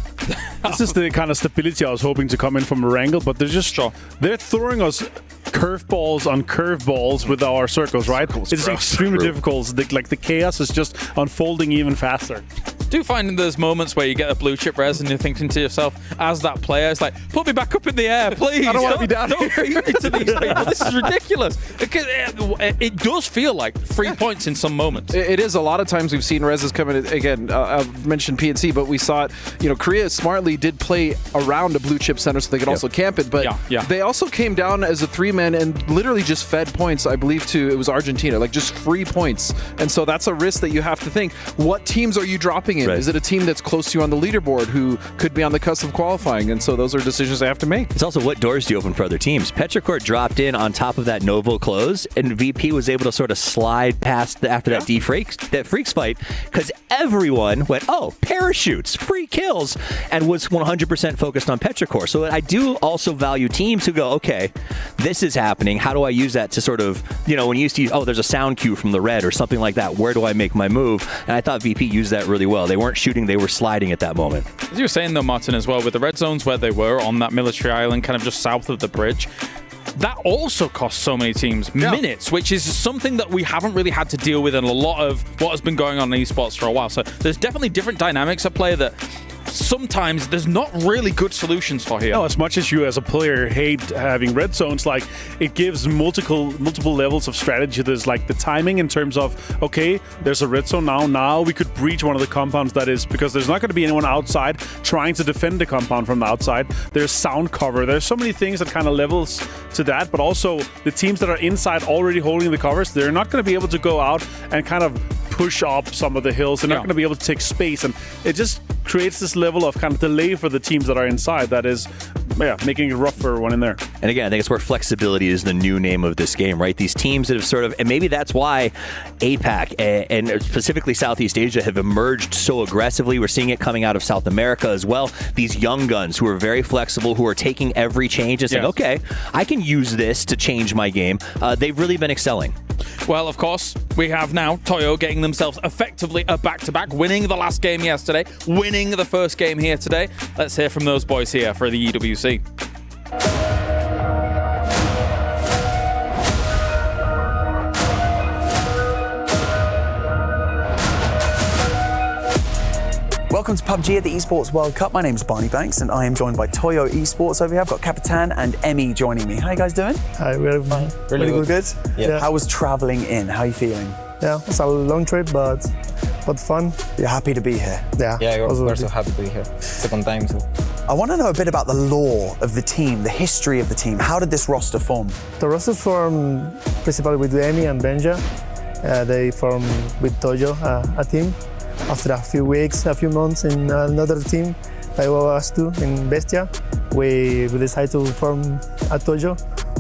A: This is the kind of stability I was hoping to come in from Erangel, but they're just they're throwing us curveballs on curveballs with our circles, right? It's extremely difficult. The chaos is just unfolding even faster.
D: do find there's moments where you get a blue chip res and you're thinking to yourself, as that player, it's like, put me back up in the air, please.
C: I don't want to be down
D: Don't feed me to these people. This is ridiculous. It does feel like 3 points in some moments.
C: It is. A lot of times we've seen reses come in. Again, I've mentioned PNC, but we saw it. Korea smartly did play around a blue chip center so they could also camp it. But they also came down as a 3-man and literally just fed points, I believe, to it was Argentina, like just free points. And so that's a risk that you have to think. What teams are you dropping in? Right. Is it a team that's close to you on the leaderboard who could be on the cusp of qualifying? And so those are decisions they have to make.
B: It's also what doors do you open for other teams. Petrichor dropped in on top of that Novo close, and VP was able to sort of slide past after that Freaks fight, because everyone went, oh, parachutes, free kills, and was 100% focused on Petrichor. So I do also value teams who go, okay, this is happening. How do I use that to sort of, when you used to use, oh, there's a sound cue from the red or something like that. Where do I make my move? And I thought VP used that really well. They weren't shooting, they were sliding at that moment.
D: As you were saying, though, Martin, as well, with the red zones where they were on that military island, kind of just south of the bridge, that also costs so many teams minutes, which is something that we haven't really had to deal with in a lot of what has been going on in esports for a while. So there's definitely different dynamics at play that sometimes there's not really good solutions for here.
A: No, as much as you as a player hate having red zones, like it gives multiple levels of strategy. There's like the timing in terms of, okay, there's a red zone now we could breach one of the compounds, that is, because there's not going to be anyone outside trying to defend the compound from the outside. There's sound cover. There's so many things that kind of levels to that, but also the teams that are inside already holding the covers, they're not going to be able to go out and kind of push up some of the hills. They're not going to be able to take space, and it just creates this level of kind of delay for the teams that are inside that is making it rough for everyone in there.
B: And again, I think it's where flexibility is the new name of this game, right? These teams that have sort of, and maybe that's why APAC and specifically Southeast Asia have emerged so aggressively. We're seeing it coming out of South America as well. These young guns who are very flexible, who are taking every change and saying, okay, I can use this to change my game. They've really been excelling.
D: Well, of course, we have now Toyo getting themselves effectively a back-to-back, winning the last game yesterday, winning the first game here today. Let's hear from those boys here for the EWC.
I: Welcome to PUBG at the Esports World Cup. My name is Barney Banks and I am joined by Toyo Esports over here. I've got Capitan and Emmy joining me. How you guys doing?
S: Hi, we're fine.
I: Really good?
S: Yeah.
I: How was traveling in? How are you feeling?
S: Yeah, it's a long trip, but fun.
I: You're happy to be here?
S: Yeah.
G: Yeah, we're so happy to be here. Second time, so.
I: I want to know a bit about the lore of the team, the history of the team. How did this roster form?
S: The roster formed principally with Emmy and Benja. They formed with Toyo, a team. After a few weeks, a few months in another team, like us two in Bestia, we decided to form a Toyo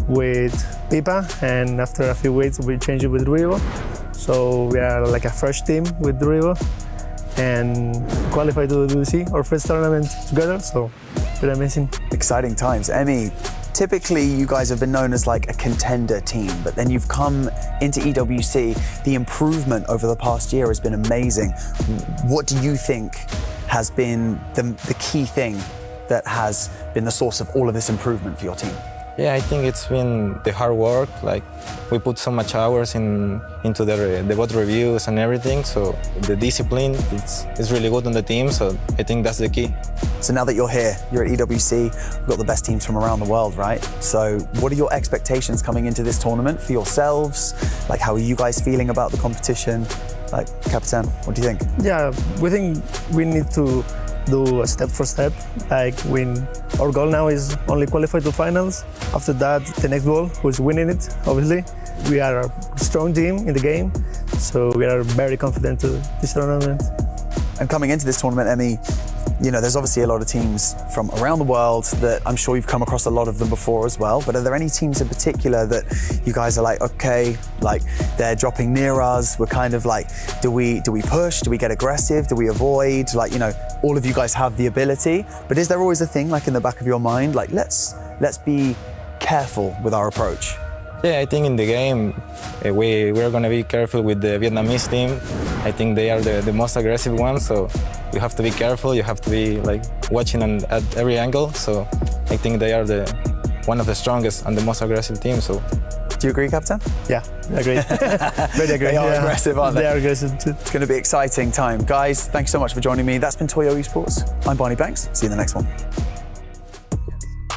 S: with Pipa, and after a few weeks we changed it with Rivo. So we are like a fresh team with Rivo and qualified to EWC, our first tournament together, so pretty amazing.
I: Exciting times. Emmy, typically you guys have been known as like a contender team, but then you've come into EWC. The improvement over the past year has been amazing. What do you think has been the key thing that has been the source of all of this improvement for your team?
G: Yeah, I think it's been the hard work. Like, we put so much hours into the bot reviews and everything, so the discipline is really good on the team, so I think that's the key.
I: So now that you're here, you're at EWC, we've got the best teams from around the world, right? So what are your expectations coming into this tournament for yourselves? Like, how are you guys feeling about the competition? Like, Capitan, what do you think?
S: Yeah, we think we need to do a step for step. Like, our goal now is only qualify to finals. After that, the next goal, who's winning it, obviously. We are a strong team in the game, so we are very confident to this tournament.
I: And coming into this tournament, Emmy, you know, there's obviously a lot of teams from around the world that I'm sure you've come across a lot of them before as well, but are there any teams in particular that you guys are like, okay, like they're dropping near us, we're kind of like, do we push, do we get aggressive, do we avoid? Like, you know, all of you guys have the ability, but is there always a thing like in the back of your mind, like let's be careful with our approach?
G: Yeah, I think in the game, we're going to be careful with the Vietnamese team. I think they are the most aggressive ones, so you have to be careful. You have to be like watching at every angle. So I think they are one of the strongest and the most aggressive teams. So
T: Do you agree, Captain?
S: Yeah, agree. Very agree.
T: They are aggressive, aren't they?
S: They are aggressive too.
T: It's going to be an exciting time. Guys, thank you so much for joining me. That's been Toyo Esports. I'm Barney Banks. See you in the next one.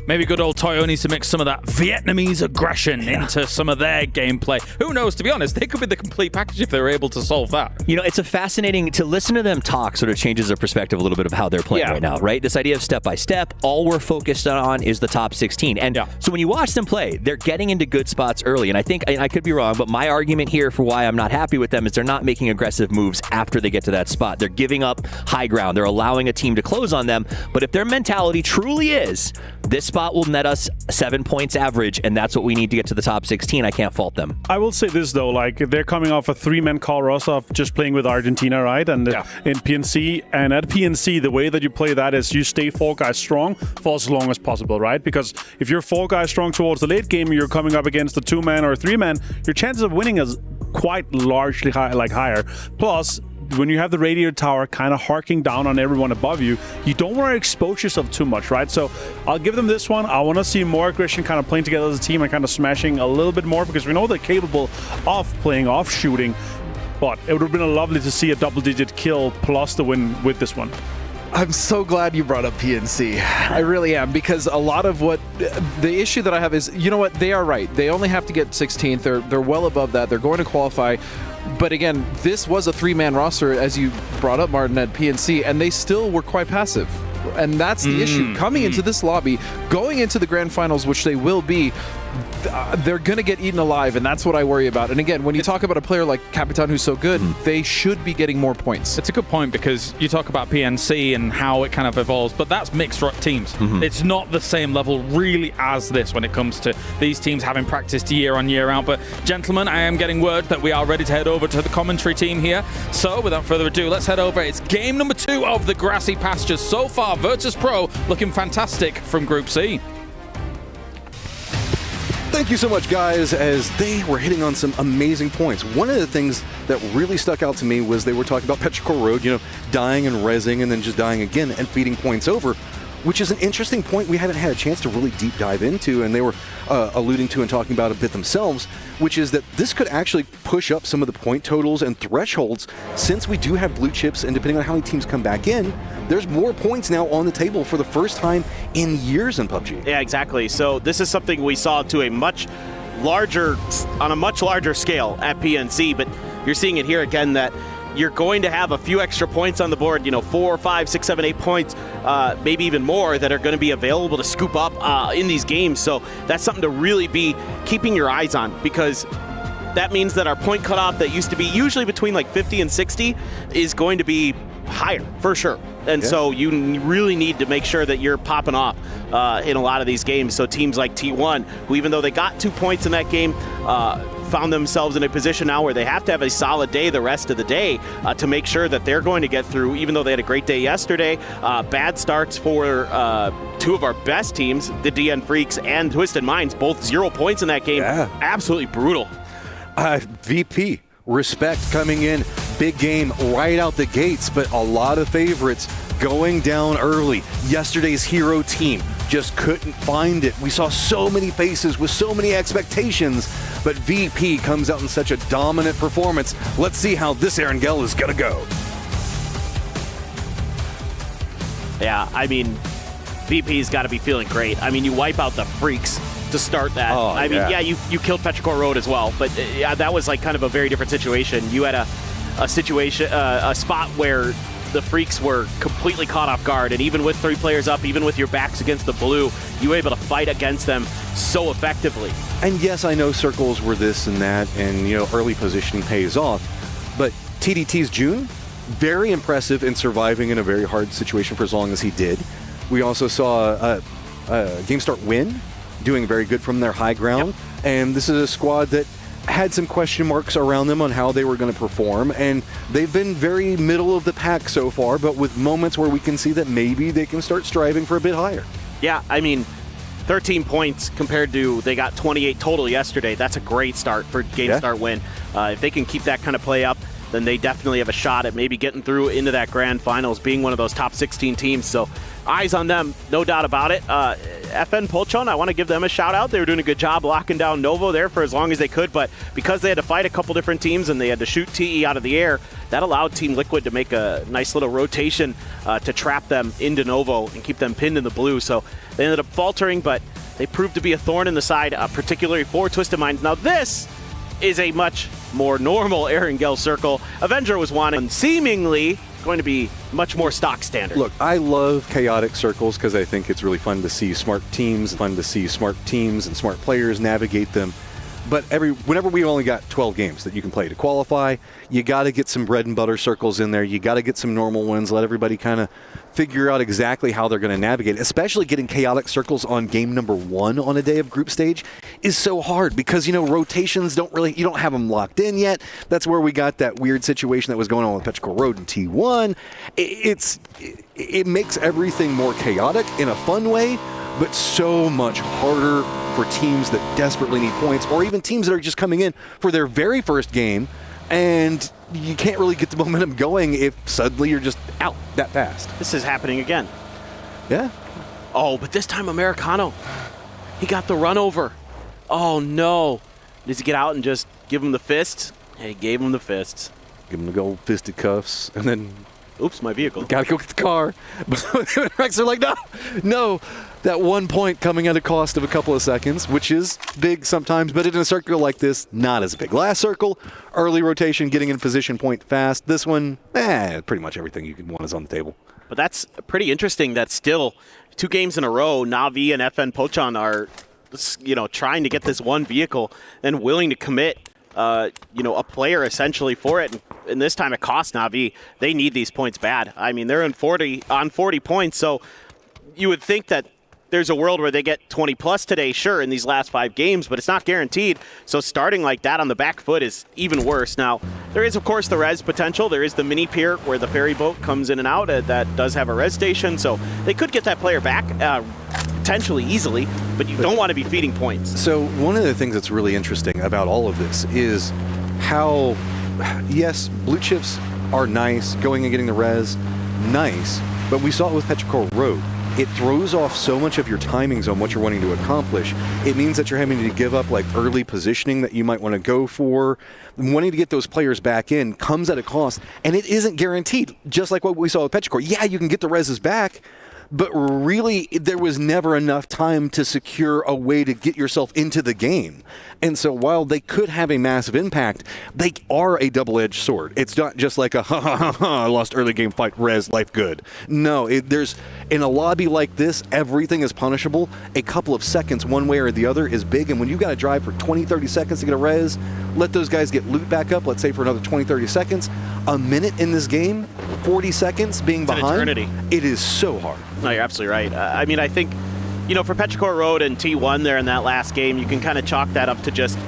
D: Maybe good old Toyo needs to mix some of that Vietnamese aggression into some of their gameplay. Who knows, to be honest, they could be the complete package if they were able to solve that.
B: You know, it's a fascinating, to listen to them talk sort of changes their perspective a little bit of how they're playing right now, right? This idea of step by step, all we're focused on is the top 16. And so when you watch them play, they're getting into good spots early. And I think, I could be wrong, but my argument here for why I'm not happy with them is they're not making aggressive moves after they get to that spot. They're giving up high ground. They're allowing a team to close on them. But if their mentality truly is, this spot will net us 7 points average, and that's what we need to get to the top 16, I can't fault them.
A: I will say this, though, like, they're coming off a 3-man call Rostov just playing with Argentina, right? And in PNC, and at PNC, the way that you play that is you stay 4 guys strong for as long as possible, right? Because if you're 4 guys strong towards the late game, you're coming up against a 2-man or a 3-man, your chances of winning is quite largely higher. Plus, when you have the radio tower kind of harking down on everyone above you, you don't want to expose yourself too much, right? So I'll give them this one. I want to see more aggression kind of playing together as a team and kind of smashing a little bit more, because we know they're capable of playing off shooting, but it would have been lovely to see a double-digit kill plus the win with this one.
C: I'm so glad you brought up PNC. I really am, because a lot of what the issue that I have is, you know what, they are right. They only have to get 16th. They're well above that. They're going to qualify. But again, this was a 3-man roster, as you brought up, Martin, at PNC, and they still were quite passive. And that's the issue. Coming into this lobby, going into the grand finals, which they will be, they're going to get eaten alive, and that's what I worry about. And again, when you talk about a player like Capitan who's so good, they should be getting more points.
D: It's a good point, because you talk about PNC and how it kind of evolves, but that's mixed teams. It's not the same level really as this when it comes to these teams having practiced year on year out. But gentlemen, I am getting word that we are ready to head over to the commentary team here. So without further ado, let's head over. It's game number 2 of the Grassy Pastures. So far, Virtus Pro looking fantastic from Group C.
N: Thank you so much, guys, as they were hitting on some amazing points. One of the things that really stuck out to me was they were talking about Petrichor Road, you know, dying and rezzing and then just dying again and feeding points over, which is an interesting point we haven't had a chance to really deep dive into, and they were alluding to and talking about a bit themselves, which is that this could actually push up some of the point totals and thresholds, since we do have blue chips, and depending on how many teams come back in, there's more points now on the table for the first time in years in PUBG.
O: Yeah, exactly. So this is something we saw on a much larger scale at PNC, but you're seeing it here again, that you're going to have a few extra points on the board, 4, 5, 6, 7, 8 points, maybe even more, that are going to be available to scoop up in these games. So that's something to really be keeping your eyes on, because that means that our point cutoff that used to be usually between like 50 and 60 is going to be higher for sure. And so you really need to make sure that you're popping off in a lot of these games. So teams like T1, who even though they got 2 points in that game, found themselves in a position now where they have to have a solid day the rest of the day to make sure that they're going to get through, even though they had a great day yesterday. Bad starts for 2 of our best teams, the DN Freaks and Twisted Minds, both 0 points in that game. Absolutely brutal.
N: VP, respect coming in, big game right out the gates, but a lot of favorites going down early. Yesterday's hero team just couldn't find it. We saw so many faces with so many expectations, but VP comes out in such a dominant performance. Let's see how this Erangel is gonna go.
O: Yeah, I mean, VP's got to be feeling great. I mean, you wipe out the Freaks to start that. I mean, you killed Petrichor Road as well, but that was like kind of a very different situation. You had a situation, a spot where the Freaks were completely caught off guard, and even with 3 players up, even with your backs against the blue, you were able to fight against them so effectively.
N: And yes, I know circles were this and that, and early positioning pays off, but TDT's June, very impressive in surviving in a very hard situation for as long as he did. We also saw a GameStart win, doing very good from their high ground, and this is a squad that had some question marks around them on how they were going to perform, and they've been very middle of the pack so far, but with moments where we can see that maybe they can start striving for a bit higher.
O: Yeah, I mean, 13 points compared to they got 28 total yesterday. That's a great start for GameStart win. If they can keep that kind of play up, then they definitely have a shot at maybe getting through into that grand finals, being one of those top 16 teams. So eyes on them, no doubt about it. FN Polchon, I want to give them a shout out. They were doing a good job locking down Novo there for as long as they could, but because they had to fight a couple different teams and they had to shoot TE out of the air, that allowed Team Liquid to make a nice little rotation to trap them into Novo and keep them pinned in the blue. So they ended up faltering, but they proved to be a thorn in the side, particularly for Twisted Minds. Now this is a much more normal Erangel circle. Avenger was wanting seemingly going to be much more stock standard.
N: Look, I love chaotic circles because I think it's really fun to see smart teams and smart players navigate them. But whenever we only got 12 games that you can play to qualify, you got to get some bread and butter circles in there. You got to get some normal ones. Let everybody kind of figure out exactly how they're going to navigate it. Especially getting chaotic circles on game number 1 on a day of group stage is so hard because, rotations you don't have them locked in yet. That's where we got that weird situation that was going on with Petrichor Road and T1. It makes everything more chaotic in a fun way, but so much harder for teams that desperately need points, or even teams that are just coming in for their very first game, and you can't really get the momentum going if suddenly you're just out that fast.
O: This is happening again.
N: Yeah.
O: Oh, but this time Americano, he got the run over. Oh no. Does he get out and just give him the fist? Yeah, he gave him the fists.
N: Give him the gold fisted cuffs, and then...
O: Oops, my vehicle.
N: Gotta go get the car. But Rex are like, no. That 1 point coming at a cost of a couple of seconds, which is big sometimes, but in a circle like this, not as big. Last circle, early rotation, getting in position point fast. This one, pretty much everything you could want is on the table.
O: But that's pretty interesting that still 2 games in a row, Na'Vi and FN Polchon are, trying to get this one vehicle and willing to commit, a player essentially for it. And this time it costs Na'Vi. They need these points bad. I mean, they're on 40 points, so you would think that there's a world where they get 20 plus today, sure, in these last 5 games, but it's not guaranteed. So starting like that on the back foot is even worse. Now, there is, of course, the res potential. There is the mini pier where the ferry boat comes in and out. That does have a res station, so they could get that player back potentially easily, but you don't want to be feeding points.
N: So one of the things that's really interesting about all of this is how, yes, blue chips are nice, going and getting the res, nice, but we saw it with Petrichor Road. It throws off so much of your timings on what you're wanting to accomplish. It means that you're having to give up early positioning that you might want to go for. Wanting to get those players back in comes at a cost, and it isn't guaranteed. Just like what we saw with Petrichor. Yeah, you can get the reses back, but really there was never enough time to secure a way to get yourself into the game. And so while they could have a massive impact, they are a double-edged sword. It's not just like a I lost early game fight, res, life good. No, there's in a lobby like this, everything is punishable. A couple of seconds one way or the other is big, and when you've got to drive for 20, 30 seconds to get a res, let those guys get loot back up, let's say for another 20, 30 seconds, a minute in this game, 40 seconds being
O: it's
N: behind,
O: an eternity.
N: It is so hard.
O: No, you're absolutely right. I mean, I think, for Petrichor Road and T1 there in that last game, you can kind of chalk that up to just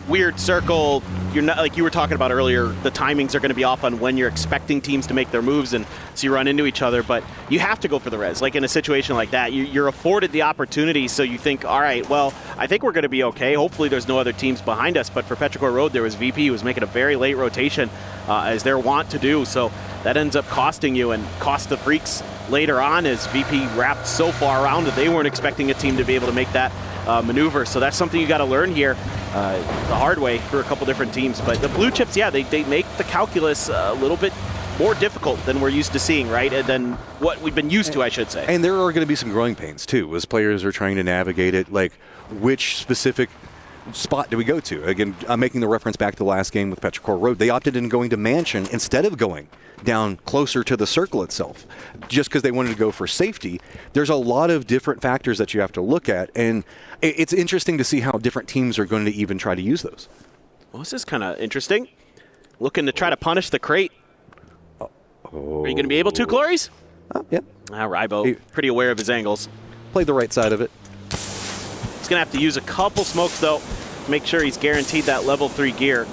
O: weird circle. You're not, like you were talking about earlier, the timings are going to be off on when you're expecting teams to make their moves, and so you run into each other, but you have to go for the res. Like in a situation like that, you're afforded the opportunity, so you think, all right, well, I think we're going to be okay. Hopefully there's no other teams behind us, but for Petrichor Road, there was VP who was making a very late rotation, as they're wont to do, so that ends up costing you and cost the Freaks later on as VP wrapped so far around that they weren't expecting a team to be able to make that maneuver. So that's something you got to learn here the hard way for a couple different teams. But the blue chips, yeah, they make the calculus a little bit more difficult than we're used to seeing, right? And than what we've been used to, I should say.
N: And there are going to be some growing pains, too, as players are trying to navigate it. Like, which specific spot do we go to? Again, I'm making the reference back to the last game with Petrichor Road. They opted in going to Mansion instead of going down closer to the circle itself, just because they wanted to go for safety. There's a lot of different factors that you have to look at, and it's interesting to see how different teams are going to even try to use those.
O: Well, this is kind of interesting. Looking to try to punish the crate. Are you going to be able to, Glories?
N: Yeah.
O: Rybo, pretty aware of his angles.
N: Played the right side of it.
O: He's going to have to use a couple smokes, though, to make sure he's guaranteed that level 3 gear.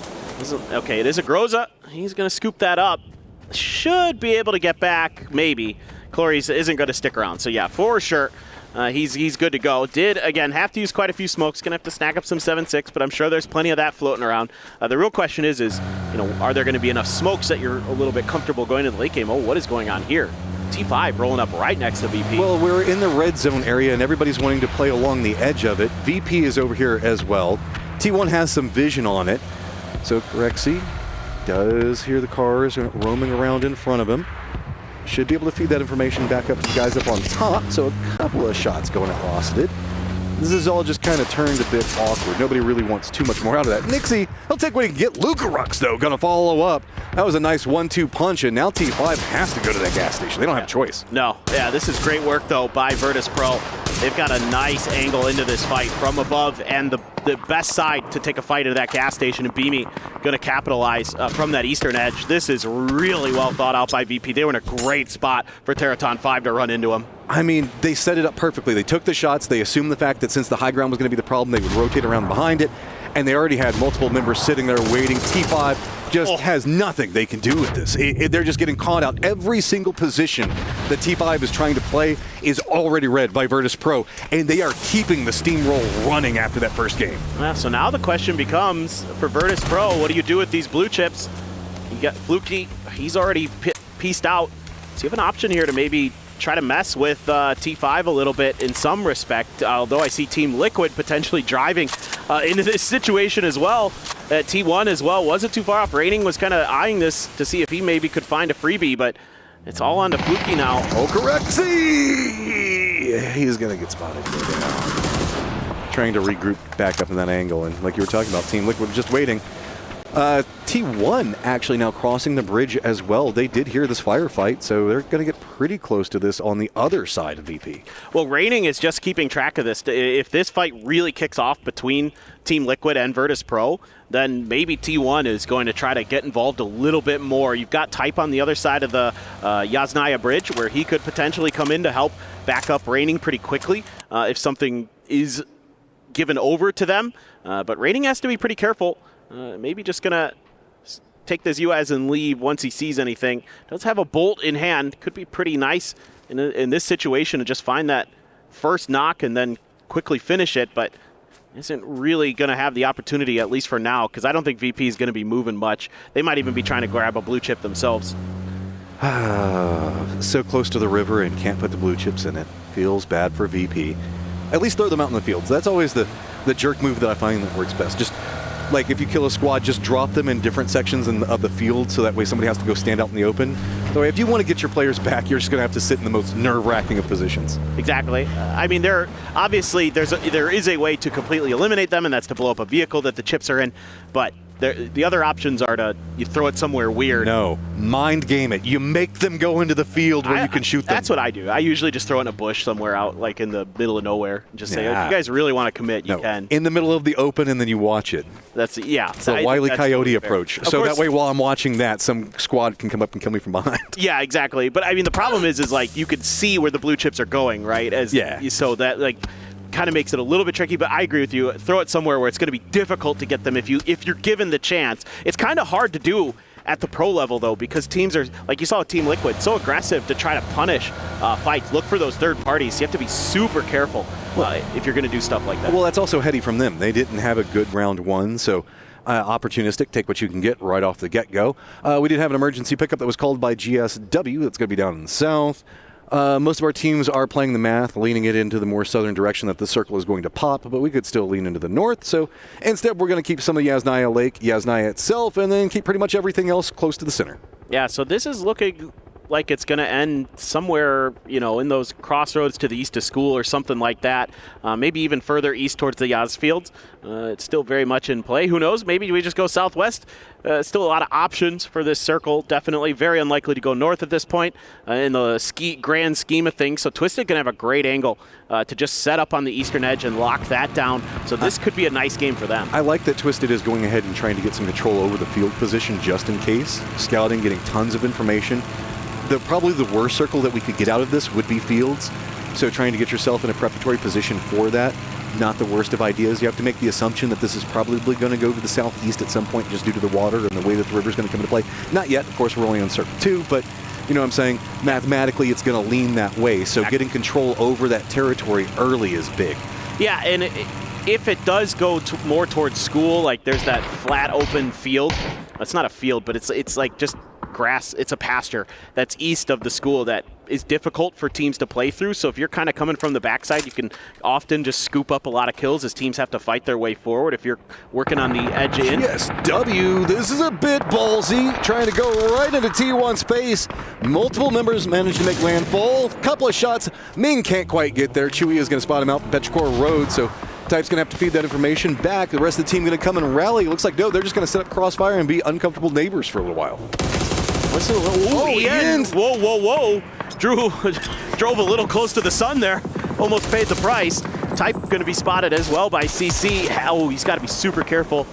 O: Okay, it is a Groza. He's going to scoop that up. Should be able to get back, maybe. Glories isn't going to stick around. So, yeah, for sure, he's good to go. Did, again, have to use quite a few smokes. Going to have to snag up some 7.6, but I'm sure there's plenty of that floating around. The real question is, are there going to be enough smokes that you're a little bit comfortable going to the late game? Oh, what is going on here? T5 rolling up right next to VP.
N: Well, we're in the red zone area, and everybody's wanting to play along the edge of it. VP is over here as well. T1 has some vision on it. So Rexy does hear the cars roaming around in front of him. Should be able to feed that information back up to the guys up on top. So a couple of shots going across it. This is all just kind of turned a bit awkward. Nobody really wants too much more out of that. Nixie, he'll take what he can get. Luka Rux, though, going to follow up. That was a nice 1-2 punch, and now T5 has to go to that gas station. They don't have a choice.
O: No. Yeah, this is great work, though, by Virtus Pro. They've got a nice angle into this fight from above, and the best side to take a fight into that gas station, and Beamy going to capitalize from that eastern edge. This is really well thought out by VP. They were in a great spot for Teraton 5 to run into him.
N: I mean, they set it up perfectly. They took the shots. They assumed the fact that since the high ground was going to be the problem, they would rotate around behind it. And they already had multiple members sitting there waiting. T5 just has nothing they can do with this. They're just getting caught out. Every single position that T5 is trying to play is already read by Virtus Pro. And they are keeping the steamroll running after that first game.
O: Yeah, so now the question becomes, for Virtus Pro, what do you do with these blue chips? You got Fluky. He's already pieced out. So you have an option here to maybe try to mess with T5 a little bit in some respect, although I see Team Liquid potentially driving into this situation as well. T1 as well wasn't too far off. Raining was kind of eyeing this to see if he maybe could find a freebie, but it's all on to Fluky now.
N: Okarexy! He's going to get spotted. Trying to regroup back up in that angle, and like you were talking about, Team Liquid just waiting. T1 actually now crossing the bridge as well. They did hear this firefight, so they're going to get pretty close to this on the other side of VP.
O: Well, Raining is just keeping track of this. If this fight really kicks off between Team Liquid and Virtus Pro, then maybe T1 is going to try to get involved a little bit more. You've got Type on the other side of the Yasnaya Bridge, where he could potentially come in to help back up Raining pretty quickly if something is given over to them. But Raining has to be pretty careful. Maybe just going to take this UAS and leave once he sees anything. Does have a bolt in hand. Could be pretty nice in this situation to just find that first knock and then quickly finish it, but isn't really going to have the opportunity, at least for now, because I don't think VP is going to be moving much. They might even be trying to grab a blue chip themselves.
N: So close to the river and can't put the blue chips in it. Feels bad for VP. At least throw them out in the fields. That's always the jerk move that I find that works best. Just like if you kill a squad, just drop them in different sections of the field so that way somebody has to go stand out in the open. So if you want to get your players back, you're just going to have to sit in the most nerve-wracking of positions.
O: Exactly. I mean, there is a way to completely eliminate them, and that's to blow up a vehicle that the chips are in, but the other options are you throw it somewhere weird.
N: No, mind game it. You make them go into the field where you can shoot them.
O: That's what I do. I usually just throw it in a bush somewhere out, like in the middle of nowhere. And just say, if you guys really want to commit, you can.
N: In the middle of the open, and then you watch it.
O: It's
N: the Wile E. Coyote approach. So that way, while I'm watching that, some squad can come up and kill me from behind.
O: Yeah, exactly. But I mean, the problem is like you could see where the blue chips are going, right? So that like kind of makes it a little bit tricky, but I agree with you. Throw it somewhere where it's going to be difficult to get them if you're given the chance. It's kind of hard to do at the pro level, though, because teams are, like you saw with Team Liquid, so aggressive to try to punish fights. Look for those third parties. You have to be super careful if you're going to do stuff like that.
N: Well, that's also heady from them. They didn't have a good round one, so opportunistic, take what you can get right off the get-go. We did have an emergency pickup that was called by GSW. That's going to be down in the south. Most of our teams are playing the math, leaning it into the more southern direction that the circle is going to pop, but we could still lean into the north. So instead, we're going to keep some of Yasnaya Lake, Yasnaya itself, and then keep pretty much everything else close to the center.
O: Yeah, so this is looking like it's going to end somewhere, in those crossroads to the east of school or something like that. Maybe even further east towards the Yaz fields. It's still very much in play. Who knows? Maybe we just go southwest. Still a lot of options for this circle. Definitely very unlikely to go north at this point in the grand scheme of things. So Twisted can have a great angle to just set up on the eastern edge and lock that down. So this could be a nice game for them.
N: I like that Twisted is going ahead and trying to get some control over the field position just in case. Scouting, getting tons of information. Probably the worst circle that we could get out of this would be fields. So trying to get yourself in a preparatory position for that, not the worst of ideas. You have to make the assumption that this is probably going to go to the southeast at some point just due to the water and the way that the river is going to come into play. Not yet. Of course, we're only on circle 2, but you know what I'm saying? Mathematically, it's going to lean that way. So getting control over that territory early is big.
O: Yeah, and if it does go more towards school, like there's that flat open field. It's not a field, but it's like just grass, it's a pasture that's east of the school that is difficult for teams to play through. So if you're kind of coming from the backside, you can often just scoop up a lot of kills as teams have to fight their way forward. If you're working on the edge in.
N: Yes, W, this is a bit ballsy, trying to go right into T1 space. Multiple members managed to make landfall. Couple of shots, Ming can't quite get there. Chewy is going to spot him out Petrichor Road, so Type's going to have to feed that information back. The rest of the team going to come and rally. It looks like, no, they're just going to set up crossfire and be uncomfortable neighbors for a little while.
O: Ian. Whoa, whoa, whoa. Drew drove a little close to the sun there. Almost paid the price. Type going to be spotted as well by CC. Oh, he's got to be super careful.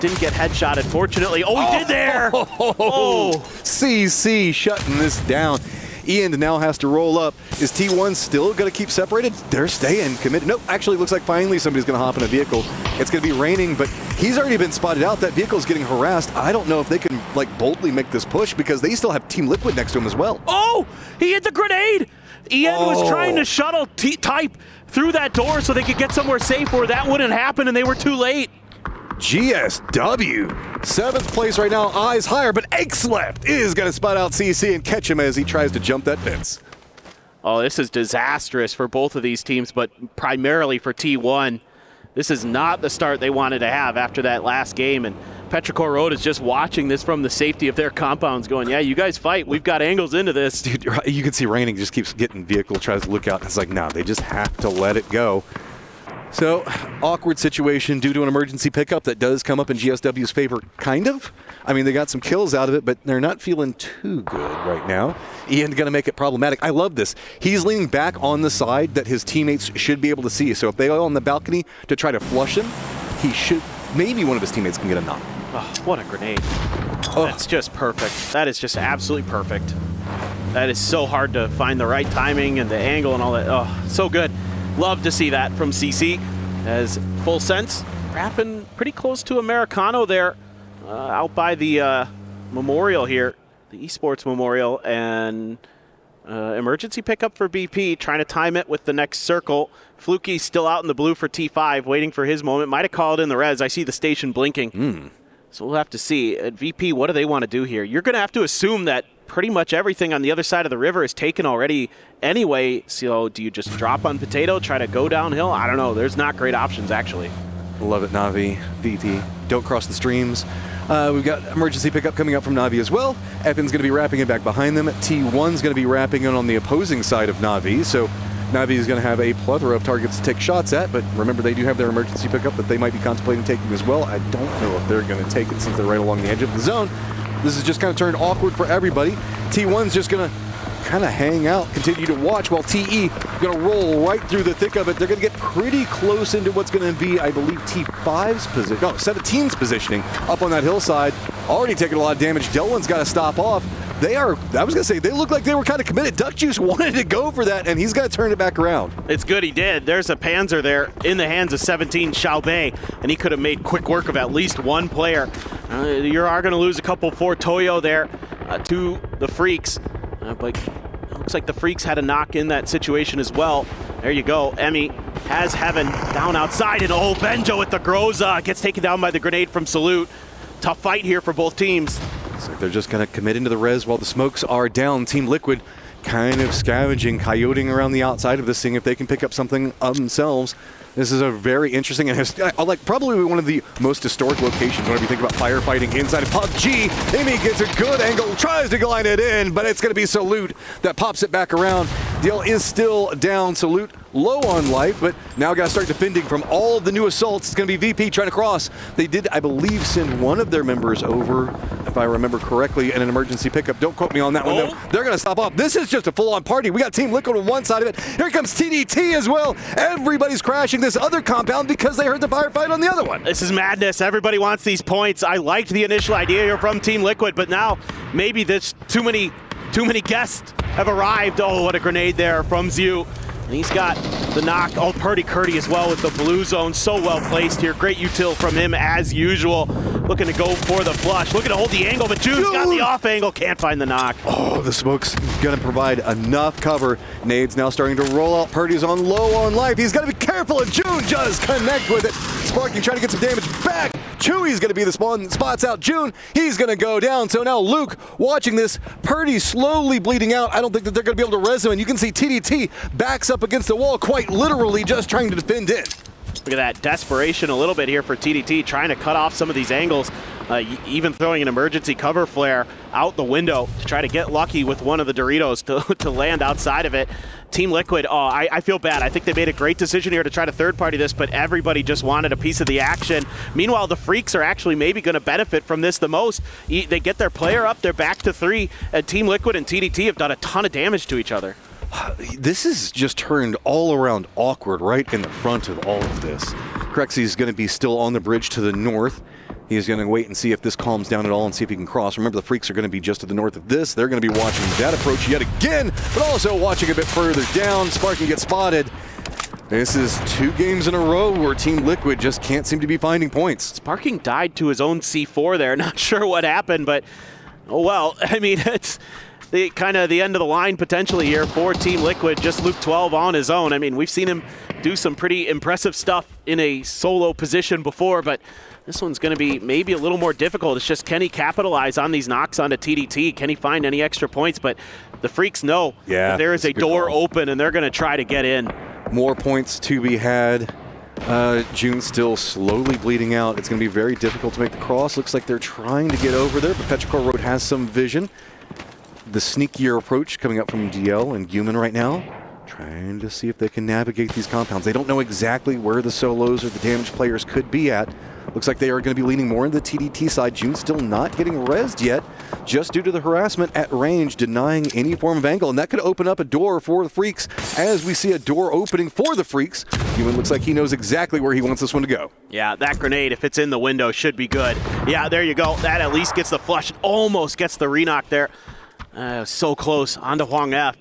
O: Didn't get headshotted, fortunately. Oh, he did there! Oh!
N: CC shutting this down. Ian now has to roll up. Is T1 still going to keep separated? They're staying committed. Nope, actually looks like finally somebody's going to hop in a vehicle. It's going to be raining, but he's already been spotted out. That vehicle's getting harassed. I don't know if they can like boldly make this push because they still have Team Liquid next to him as well.
O: Oh! He hit the grenade! Ian was trying to shuttle Type through that door so they could get somewhere safe where that wouldn't happen, and they were too late.
N: GSW, 7th place right now, eyes higher, but Left is going to spot out CC and catch him as he tries to jump that fence.
O: Oh, this is disastrous for both of these teams, but primarily for T1. This is not the start they wanted to have after that last game, and Petrichor Road is just watching this from the safety of their compounds going, yeah, you guys fight. We've got angles into this.
N: Dude, you can see Raining just keeps getting vehicle, tries to look out. It's like, no, they just have to let it go. So, awkward situation due to an emergency pickup that does come up in GSW's favor, kind of. I mean, they got some kills out of it, but they're not feeling too good right now. Ian's going to make it problematic. I love this. He's leaning back on the side that his teammates should be able to see. So if they are on the balcony to try to flush him, he should, maybe one of his teammates can get a knock.
O: Oh, what a grenade. Oh. That's just perfect. That is just absolutely perfect. That is so hard to find the right timing and the angle and all that. Oh, so good. Love to see that from CC as full sense. Wrapping pretty close to Americano there out by the memorial here, the Esports Memorial, and emergency pickup for BP, trying to time it with the next circle. Fluky still out in the blue for T5, waiting for his moment. Might have called in the res. I see the station blinking. So we'll have to see. At VP, what do they want to do here? You're going to have to assume that pretty much everything on the other side of the river is taken already anyway. So do you just drop on Potato, try to go downhill? I don't know. There's not great options, actually.
N: Love it, Navi. VT, don't cross the streams. We've got emergency pickup coming up from Navi as well. Evan's going to be wrapping it back behind them. T1's going to be wrapping it on the opposing side of Navi. So Navi is going to have a plethora of targets to take shots at, but remember they do have their emergency pickup that they might be contemplating taking as well. I don't know if they're going to take it since they're right along the edge of the zone. This is just kind of turned awkward for everybody. T1's just going to kind of hang out, continue to watch, while TE going to roll right through the thick of it. They're going to get pretty close into what's going to be, I believe, T5's position, no, 17's positioning up on that hillside. Already taking a lot of damage. Delwyn's got to stop off. They are, I was going to say, they look like they were kind of committed. Duck Juice wanted to go for that, and he's got to turn it back around.
O: It's good he did. There's a Panzer there in the hands of 17 Xiaobei, and he could have made quick work of at least one player. You are going to lose a couple for Toyo there to the Freaks, but it looks like the Freaks had a knock in that situation as well. There you go. Emmy has Heaven down outside, and oh, Benjo with the Groza gets taken down by the grenade from Salute. Tough fight here for both teams.
N: So they're just going to commit into the res while the smokes are down. Team Liquid kind of scavenging, coyoting around the outside of this thing if they can pick up something of themselves. This is a very interesting and like probably one of the most historic locations whenever you think about firefighting inside of PUBG. Amy gets a good angle, tries to glide it in, but it's going to be Salute that pops it back around. DL is still down. Salute low on life, but now got to start defending from all of the new assaults. It's going to be VP trying to cross. They did, I believe, send one of their members over, if I remember correctly, in an emergency pickup. Don't quote me on that one, though. They're going to stop off. This is just a full-on party. We got Team Liquid on one side of it. Here comes TDT as well. Everybody's crashing this other compound because they heard the firefight on the other one.
O: This is madness. Everybody wants these points. I liked the initial idea here from Team Liquid, but now maybe there's too many guests have arrived. Oh, what a grenade there from Zhu. And he's got the knock. Oh, Purdy Curdy as well with the blue zone. So well placed here. Great util from him as usual. Looking to go for the flush. Looking to hold the angle, but June's got the off angle. Can't find the knock.
N: Oh, the smoke's going to provide enough cover. Nade's now starting to roll out. Purdy's on low on life. He's got to be careful, and June does connect with it. Sparking trying to get some damage back. Chewy's going to be the spawn that spots out June. He's going to go down. So now Luke, watching this, Purdy slowly bleeding out. I don't think that they're going to be able to res him. And you can see TDT backs up against the wall, quite literally just trying to defend in.
O: Look at that desperation a little bit here for TDT, trying to cut off some of these angles, even throwing an emergency cover flare out the window to try to get lucky with one of the Doritos to land outside of it. Team Liquid, I feel bad. I think they made a great decision here to try to third-party this, but everybody just wanted a piece of the action. Meanwhile, the Freaks are actually maybe going to benefit from this the most. They get their player up, they're back to 3, and Team Liquid and TDT have done a ton of damage to each other.
N: This is just turned all around awkward right in the front of all of this. Crexy is going to be still on the bridge to the north. He's going to wait and see if this calms down at all and see if he can cross. Remember, the Freaks are going to be just to the north of this. They're going to be watching that approach yet again, but also watching a bit further down. Sparking gets spotted. This is 2 games in a row where Team Liquid just can't seem to be finding points.
O: Sparking died to his own C4 there. Not sure what happened, but, oh well. I mean, it's kind of the end of the line potentially here for Team Liquid. Just Luke 12 on his own. I mean, we've seen him do some pretty impressive stuff in a solo position before, but this one's going to be maybe a little more difficult. It's just, can he capitalize on these knocks onto TDT? Can he find any extra points? But the Freaks know that there is a door open, and they're going to try to get in.
N: More points to be had. June still slowly bleeding out. It's going to be very difficult to make the cross. Looks like they're trying to get over there, but Petrichor Road has some vision. The sneakier approach coming up from DL and Guman right now, trying to see if they can navigate these compounds. They don't know exactly where the solos or the damaged players could be at. Looks like they are going to be leaning more into the TDT side. June still not getting rezzed yet, just due to the harassment at range, denying any form of angle. And that could open up a door for the Freaks, as we see a door opening for the Freaks. Guman looks like he knows exactly where he wants this one to go.
O: Yeah, that grenade, if it's in the window, should be good. Yeah, there you go. That at least gets the flush. Almost gets the re-knock there. So close onto Hwang F.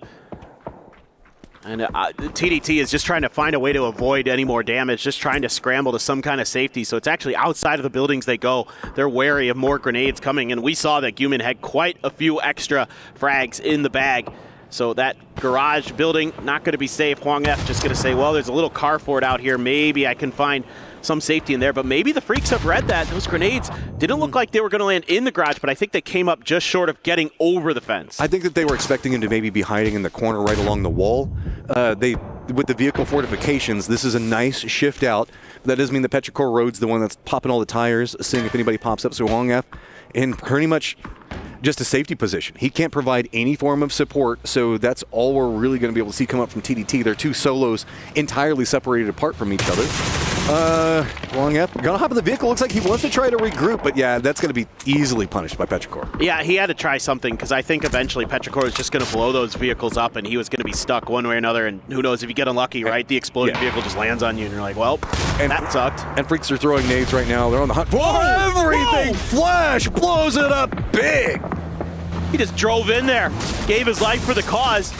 O: And TDT is just trying to find a way to avoid any more damage, just trying to scramble to some kind of safety. So it's actually outside of the buildings they go. They're wary of more grenades coming, and we saw that Guman had quite a few extra frags in the bag. So that garage building, not going to be safe. Hwang F just going to say, well, there's a little carport out here. Maybe I can find some safety in there, but maybe the Freaks have read that. Those grenades didn't look like they were going to land in the garage, but I think they came up just short of getting over the fence.
N: I think that they were expecting him to maybe be hiding in the corner right along the wall. With the vehicle fortifications, this is a nice shift out. That doesn't mean the Petrichor Road's the one that's popping all the tires, seeing if anybody pops up. So Hwang F in pretty much just a safety position. He can't provide any form of support, so that's all we're really going to be able to see come up from TDT. They're 2 solos entirely separated apart from each other. Hwang F gonna hop in the vehicle. Looks like he wants to try to regroup, but yeah, that's going to be easily punished by Petrichor.
O: Yeah, he had to try something, because I think eventually Petrichor was just going to blow those vehicles up, and he was going to be stuck one way or another, and who knows, if you get unlucky, right? The exploding vehicle just lands on you, and you're like, well, that sucked.
N: And Freaks are throwing nades right now. They're on the hunt for everything. Flash blows it up big.
O: He just drove in there, gave his life for the cause.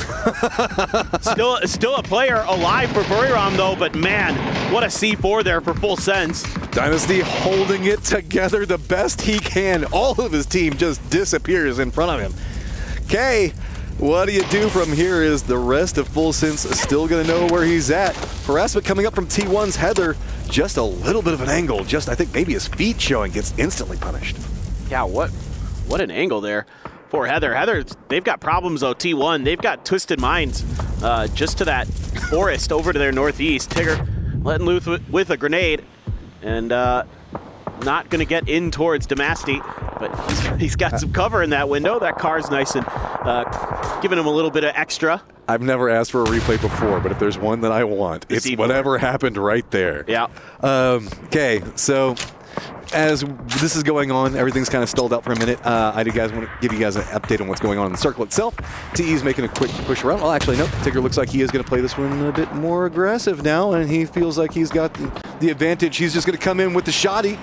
O: Still a player alive for Buriram, though, but man, what a C4 there for full sense.
N: Dynasty holding it together the best he can. All of his team just disappears in front of him. Okay, what do you do from here? Is the rest of Full Sense still going to know where he's at? Harassment coming up from T1's Heather. Just a little bit of an angle. Just, I think, maybe his feet showing, gets instantly punished.
O: Yeah, what an angle there. Poor Heather. Heather, they've got problems, though, T1. They've got Twisted Minds just to that forest over to their northeast. Tigger letting loose with a grenade, and not going to get in towards Damasty, but he's got some cover in that window. That car's nice and giving him a little bit of extra.
N: I've never asked for a replay before, but if there's one that I want, it's whatever happened right there.
O: Yeah.
N: Okay, so as this is going on, everything's kind of stalled out for a minute. I want to give you guys an update on what's going on in the circle itself. TE's making a quick push around. Well, actually, no. Tigger looks like he is going to play this one a bit more aggressive now, and he feels like he's got the advantage. He's just going to come in with the shotty.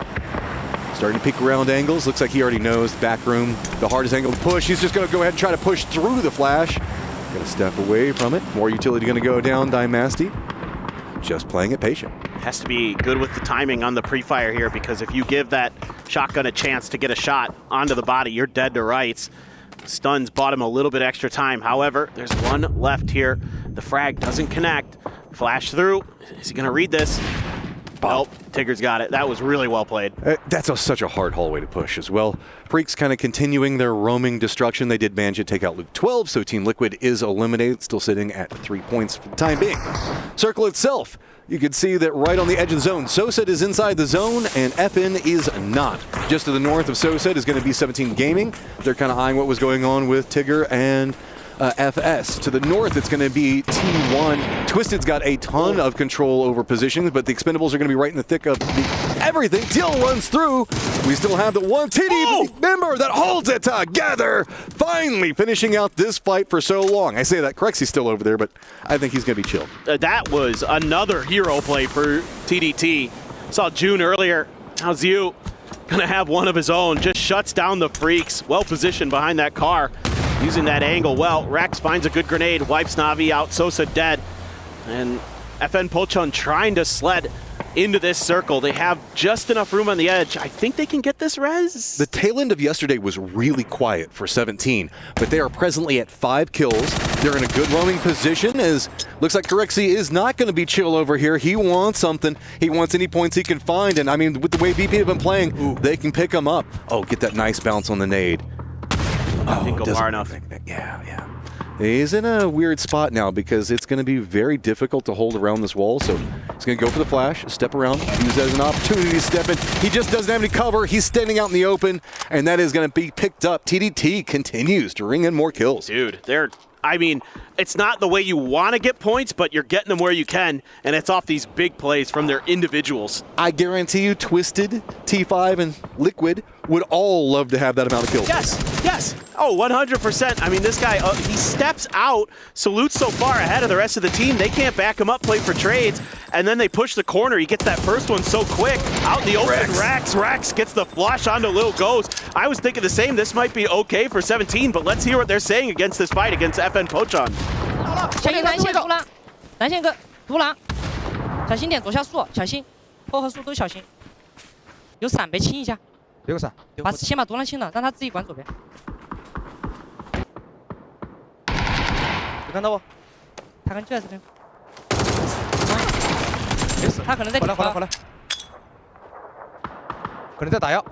N: Starting to peek around angles. Looks like he already knows the back room, the hardest angle to push. He's just going to go ahead and try to push through the flash. Going to step away from it. More utility going to go down. Dynasty just playing it patient.
O: Has to be good with the timing on the pre-fire here, because if you give that shotgun a chance to get a shot onto the body, you're dead to rights. Stuns bought him a little bit extra time. However, there's one left here. The frag doesn't connect. Flash through. Is he going to read this? Nope, Tigger's got it. That was really well played.
N: That's such a hard hallway to push as well. Freaks kind of continuing their roaming destruction. They did manage to take out Luke 12, so Team Liquid is eliminated, still sitting at 3 points for the time being. Circle itself, you can see that right on the edge of the zone, Soset is inside the zone and FN is not. Just to the north of Soset is going to be 17 Gaming. They're kind of eyeing what was going on with Tigger and FS. To the north, it's going to be T1. Twisted's got a ton of control over positions, but the Expendables are going to be right in the thick of everything. Teal runs through. We still have the one TD member that holds it together. Finally finishing out this fight for so long. I say that, Crexy's still over there, but I think he's going to be chilled.
O: That was another hero play for TDT. Saw June earlier. Now Ziu going to have one of his own. Just shuts down the Freaks. Well positioned behind that car. Using that angle well. Rex finds a good grenade, wipes Navi out, Sosa dead. And FN Pochon trying to sled into this circle. They have just enough room on the edge. I think they can get this res.
N: The tail end of yesterday was really quiet for 17, but they are presently at 5 kills. They're in a good roaming position as looks like Corexy is not going to be chill over here. He wants something. He wants any points he can find, and I mean, with the way BP have been playing, they can pick him up. Oh, get that nice bounce on the nade.
O: Didn't go far enough.
N: Yeah. He's in a weird spot now because it's going to be very difficult to hold around this wall. So he's going to go for the flash, step around, use that as an opportunity to step in. He just doesn't have any cover. He's standing out in the open, and that is going to be picked up. TDT continues to ring in more kills.
O: Dude, I mean, it's not the way you want to get points, but you're getting them where you can, and it's off these big plays from their individuals.
N: I guarantee you Twisted, T5, and Liquid would all love to have that amount of kills.
O: Yes. Oh, 100%. I mean, this guy, he steps out, salutes so far ahead of the rest of the team. They can't back him up, play for trades, and then they push the corner. He gets that first one so quick. Out in the open, Rex gets the flush onto Lil Ghost. I was thinking the same. This might be okay for 17, but let's hear what they're saying against this fight against FN Pochon.
U: 小心蓝线独狼，蓝线哥独狼，小心点左下树，小心后和树都小心。有伞别清一下，
V: 有伞，
U: 先把独狼清了，让他自己管左边。
V: 有看到不？
U: 他可能就在这边。没事，他可能在。
V: 回来，可能在打药。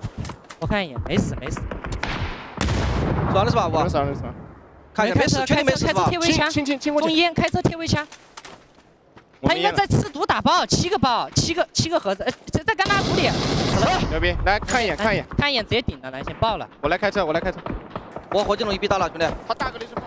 U: 我看一眼，没死。
V: 完了是吧？
P: 没事。
V: 看一下，没事，确定没事吧？
U: 清过去。中烟开车贴围墙。他应该在吃毒打包，7个包，7个盒子，在干大土里。
P: 牛逼！来看一眼，
U: 看一眼直接顶了，蓝线爆了。
P: 我来开车。
V: 我火箭龙一逼到了，兄弟。
P: 他大个雷声炮。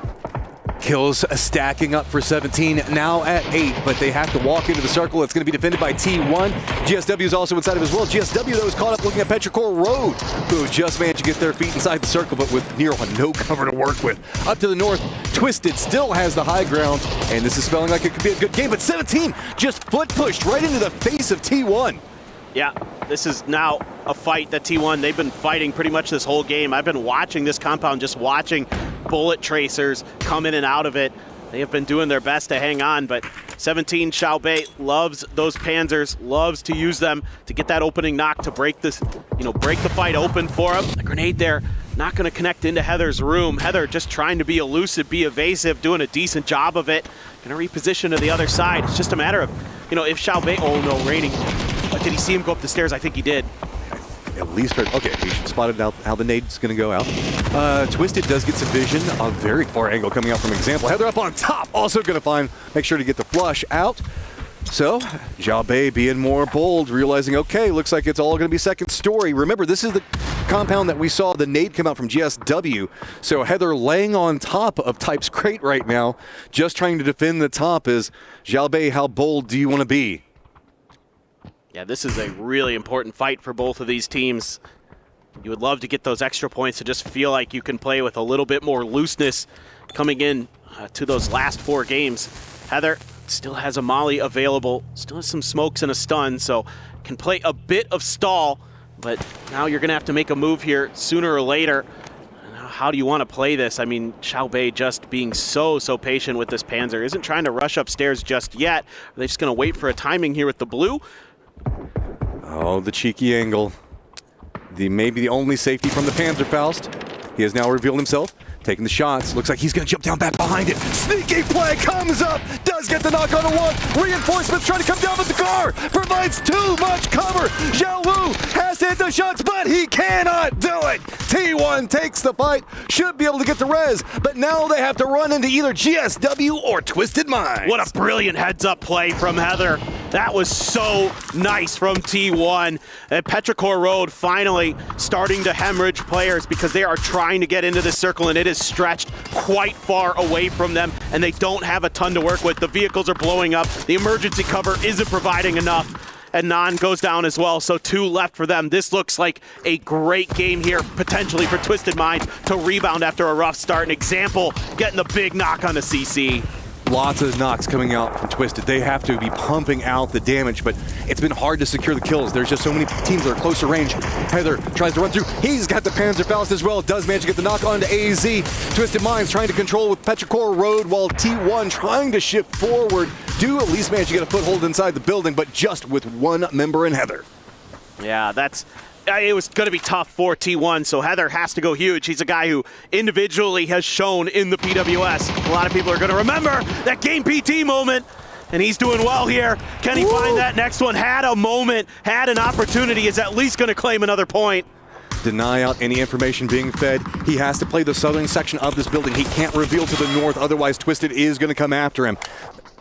N: Kills stacking up for 17, now at 8, but they have to walk into the circle. It's going to be defended by T1. GSW is also inside of as well. GSW, though, is caught up looking at Petrichor Road, who just managed to get their feet inside the circle, but with near no cover to work with. Up to the north, Twisted still has the high ground, and this is spelling like it could be a good game, but 17 just foot pushed right into the face of T1.
O: Yeah, this is now a fight that T1, they've been fighting pretty much this whole game. I've been watching this compound, just watching bullet tracers come in and out of it. They have been doing their best to hang on, but 17 Xiaobei loves those Panzers, loves to use them to get that opening knock to break this, break the fight open for him. The grenade there, not going to connect into Heather's room. Heather just trying to be elusive, be evasive, doing a decent job of it. Going to reposition to the other side. It's just a matter of, if Xiaobei, oh no, raining. Did he see him go up the stairs? I think he did.
N: At least, okay, we spotted out how the nade's going to go out. Twisted does get some vision, a very far angle coming out from Example. Heather up on top, also going to make sure to get the flush out. So, Xiaobei being more bold, realizing, okay, looks like it's all going to be second story. Remember, this is the compound that we saw the nade come out from GSW. So Heather laying on top of Type's crate right now, just trying to defend the top is, Xiaobei, how bold do you want to be?
O: Yeah, this is a really important fight for both of these teams. You would love to get those extra points to just feel like you can play with a little bit more looseness coming in to those last 4 games. Heather still has a molly available, still has some smokes and a stun, so can play a bit of stall, but now you're going to have to make a move here sooner or later. How do you want to play this? I mean, Xiaobei just being so patient with this Panzer. Isn't trying to rush upstairs just yet. Are they just going to wait for a timing here with the blue?
N: Oh, the cheeky angle. Maybe the only safety from the Panzerfaust. He has now revealed himself, taking the shots. Looks like he's going to jump down back behind it. Sneaky play comes up, does get the knock on a one. Reinforcements trying to come down with the car. Provides too much cover. Zhao Wu has to hit the shots, but he cannot do it. T1 takes the fight. Should be able to get the res, but now they have to run into either GSW or Twisted Minds.
O: What a brilliant heads-up play from Heather. That was so nice from T1. And Petrichor Road finally starting to hemorrhage players because they are trying to get into this circle, and it is stretched quite far away from them, and they don't have a ton to work with. The vehicles are blowing up. The emergency cover isn't providing enough. And Nan goes down as well, so 2 left for them. This looks like a great game here, potentially for Twisted Minds to rebound after a rough start. An example, getting the big knock on the CC.
N: Lots of knocks coming out from Twisted. They have to be pumping out the damage, but it's been hard to secure the kills. There's just so many teams that are closer range. Heather tries to run through. He's got the Panzerfaust as well. Does manage to get the knock onto AZ. Twisted Minds trying to control with Petrichor Road, while T1 trying to shift forward. Do at least manage to get a foothold inside the building, but just with one member in Heather.
O: Yeah, it was going to be tough for T1, so Heather has to go huge. He's a guy who individually has shown in the PWS. A lot of people are going to remember that Game PT moment, and he's doing well here. Can he find that next one? Had a moment, had an opportunity, is at least going to claim another point.
N: Deny out any information being fed. He has to play the southern section of this building. He can't reveal to the north, otherwise Twisted is going to come after him.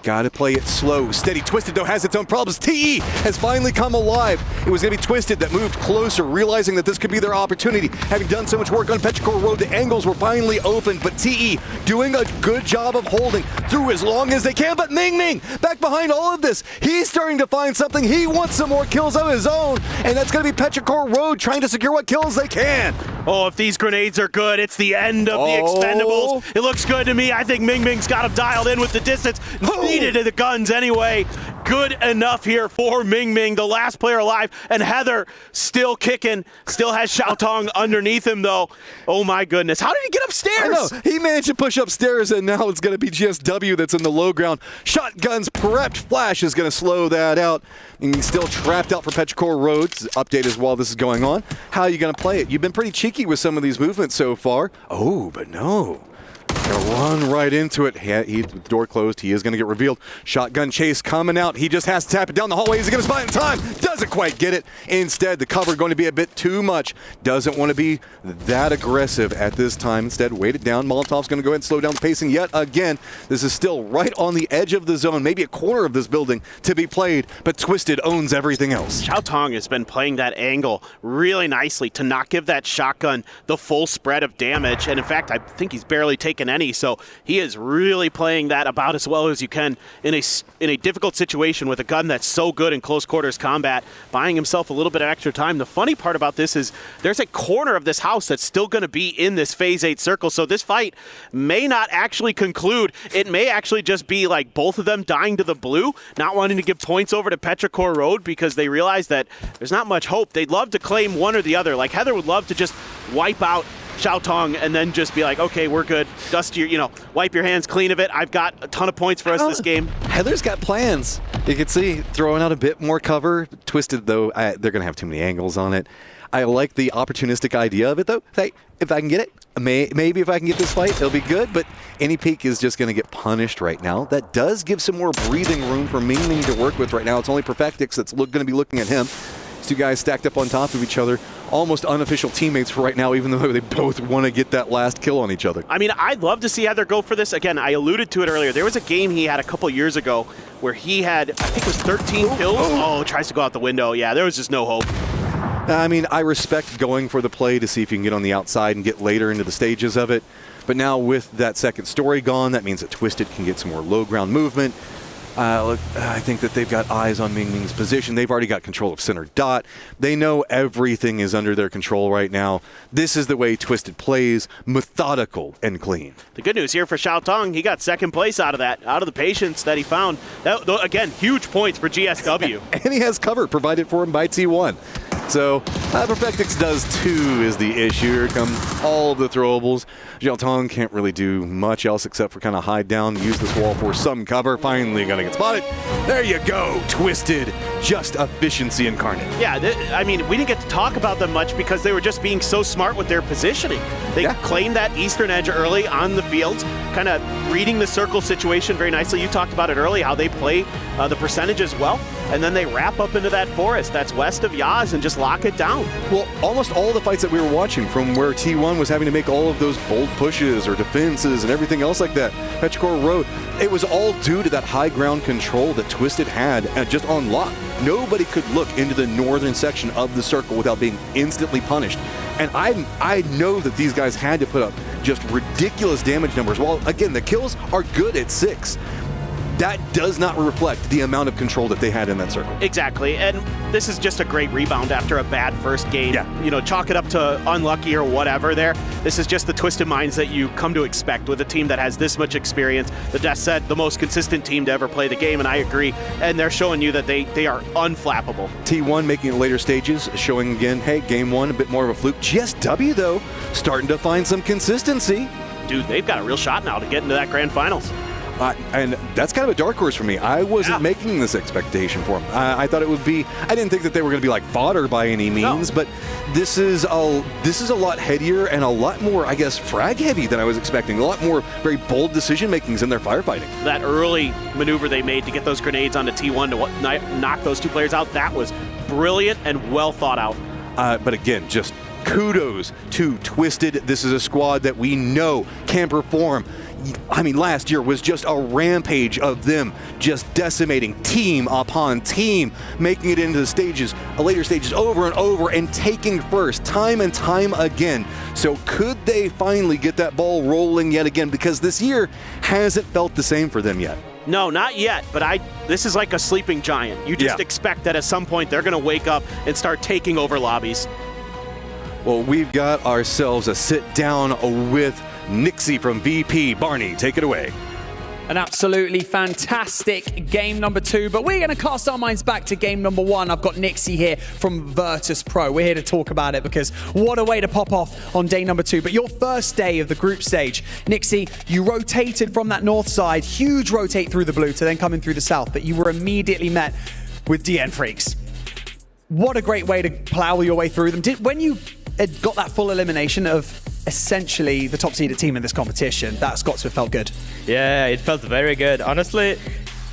N: Gotta play it slow, steady. Twisted, though, has its own problems. TE has finally come alive. It was gonna be Twisted that moved closer, realizing that this could be their opportunity. Having done so much work on Petrichor Road, the angles were finally open, but TE doing a good job of holding through as long as they can. But Ming Ming, back behind all of this, he's starting to find something. He wants some more kills of his own, and that's gonna be Petrichor Road trying to secure what kills they can.
O: Oh, if these grenades are good, it's the end of the Expendables. It looks good to me. I think Ming Ming's got him dialed in with the distance. Needed the guns anyway. Good enough here for Ming Ming, the last player alive, and Heather still kicking, still has Xiaotong underneath him though. Oh my goodness, how did he get upstairs?
N: I know, he managed to push upstairs, and now it's going to be GSW that's in the low ground. Shotguns prepped, Flash is going to slow that out, and he's still trapped out for Petrichor Road's update as well. This is going on. How are you going to play it? You've been pretty cheeky with some of these movements so far. Oh, but no. Gonna run right into it. The door closed. He is going to get revealed. Shotgun chase coming out. He just has to tap it down the hallway. Is he going to spot in time? Doesn't quite get it. Instead, the cover going to be a bit too much. Doesn't want to be that aggressive at this time. Instead, wait it down. Molotov's going to go ahead and slow down the pacing yet again. This is still right on the edge of the zone, maybe a corner of this building to be played, but Twisted owns everything else.
O: Xiaotong has been playing that angle really nicely to not give that shotgun the full spread of damage, and in fact, I think he's barely taken any, so he is really playing that about as well as you can in a difficult situation with a gun that's so good in close quarters combat, buying himself a little bit of extra time. The funny part about this is there's a corner of this house that's still going to be in this Phase 8 circle, so this fight may not actually conclude. It may actually just be like both of them dying to the blue, not wanting to give points over to Petrichor Road because they realize that there's not much hope. They'd love to claim one or the other. Like Heather would love to just wipe out Xiaotong and then just be like, okay, we're good. Dust your, wipe your hands clean of it. I've got a ton of points for us this game.
N: Heather's got plans. You can see throwing out a bit more cover. Twisted, though, they're going to have too many angles on it. I like the opportunistic idea of it, though. Hey, if I can get it, maybe if I can get this fight, it'll be good, but any peek is just going to get punished right now. That does give some more breathing room for Ming Ming to work with right now. It's only Perfectix that's going to be looking at him. Two guys stacked up on top of each other, almost unofficial teammates for right now, even though they both want to get that last kill on each other.
O: I mean, I'd love to see Heather go for this. Again, I alluded to it earlier. There was a game he had a couple years ago where he had, I think it was 13 kills. Oh, tries to go out the window. Yeah, there was just no hope.
N: I mean, I respect going for the play to see if you can get on the outside and get later into the stages of it. But now with that second story gone, that means that Twisted can get some more low ground movement. Look, I think that they've got eyes on Ming Ming's position. They've already got control of center dot. They know everything is under their control right now. This is the way Twisted plays, methodical and clean.
O: The good news here for Xiaotong, he got second place out of that, out of the patience that he found. That, again, huge points for GSW.
N: And he has cover provided for him by T1. So Perfectix does too is the issue. Here come all of the throwables. Jiaotong can't really do much else except for kind of hide down, use this wall for some cover. Finally gonna get spotted. There you go, Twisted. Just efficiency incarnate.
O: Yeah, I mean, we didn't get to talk about them much because they were just being so smart with their positioning. They claimed that eastern edge early on the field, kind of reading the circle situation very nicely. You talked about it early, how they play the percentages well, and then they wrap up into that forest that's west of Yaz and just lock it down.
N: Well, almost all the fights that we were watching, from where T1 was having to make all of those bold pushes or defenses and everything else like that, Petrichor Road, it was all due to that high ground control that Twisted had just on lock. Nobody could look into the northern section of the circle without being instantly punished. And I know that these guys had to put up just ridiculous damage numbers. While, again, the kills are good at 6. That does not reflect the amount of control that they had in that circle.
O: Exactly, and this is just a great rebound after a bad first game. Yeah. You know, chalk it up to unlucky or whatever there. This is just the twisted minds that you come to expect with a team that has this much experience. The Death said the most consistent team to ever play the game, and I agree. And they're showing you that they are unflappable.
N: T1 making it later stages, showing again, hey, game 1, a bit more of a fluke. GSW, though, starting to find some consistency.
O: Dude, they've got a real shot now to get into that grand finals.
N: And that's kind of a dark horse for me. I wasn't making this expectation for them. I thought it would be. I didn't think that they were going to be like fodder by any means, but this is a lot headier and a lot more, I guess, frag heavy than I was expecting. A lot more very bold decision makings in their firefighting.
O: That early maneuver they made to get those grenades onto T1 to knock those 2 players out, that was brilliant and well thought out.
N: But again, just kudos to Twisted. This is a squad that we know can perform. I mean, last year was just a rampage of them just decimating team upon team, making it into the stages, later stages over and over, and taking first time and time again. So could they finally get that ball rolling yet again? Because this year hasn't felt the same for them yet.
O: No, not yet, but this is like a sleeping giant. You just expect that at some point they're going to wake up and start taking over lobbies.
N: Well, we've got ourselves a sit down with Nixie from VP. Barney, take it away.
I: An absolutely fantastic game number 2, but we're going to cast our minds back to game number 1. I've got Nixie here from Virtus Pro. We're here to talk about it because what a way to pop off on day number 2. But your first day of the group stage, Nixie, you rotated from that north side, huge rotate through the blue to then come in through the south, but you were immediately met with DN Freaks. What a great way to plow your way through them. When you had got that full elimination of essentially the top seeded team in this competition, that's got to have felt good.
E: Yeah, it felt very good. Honestly,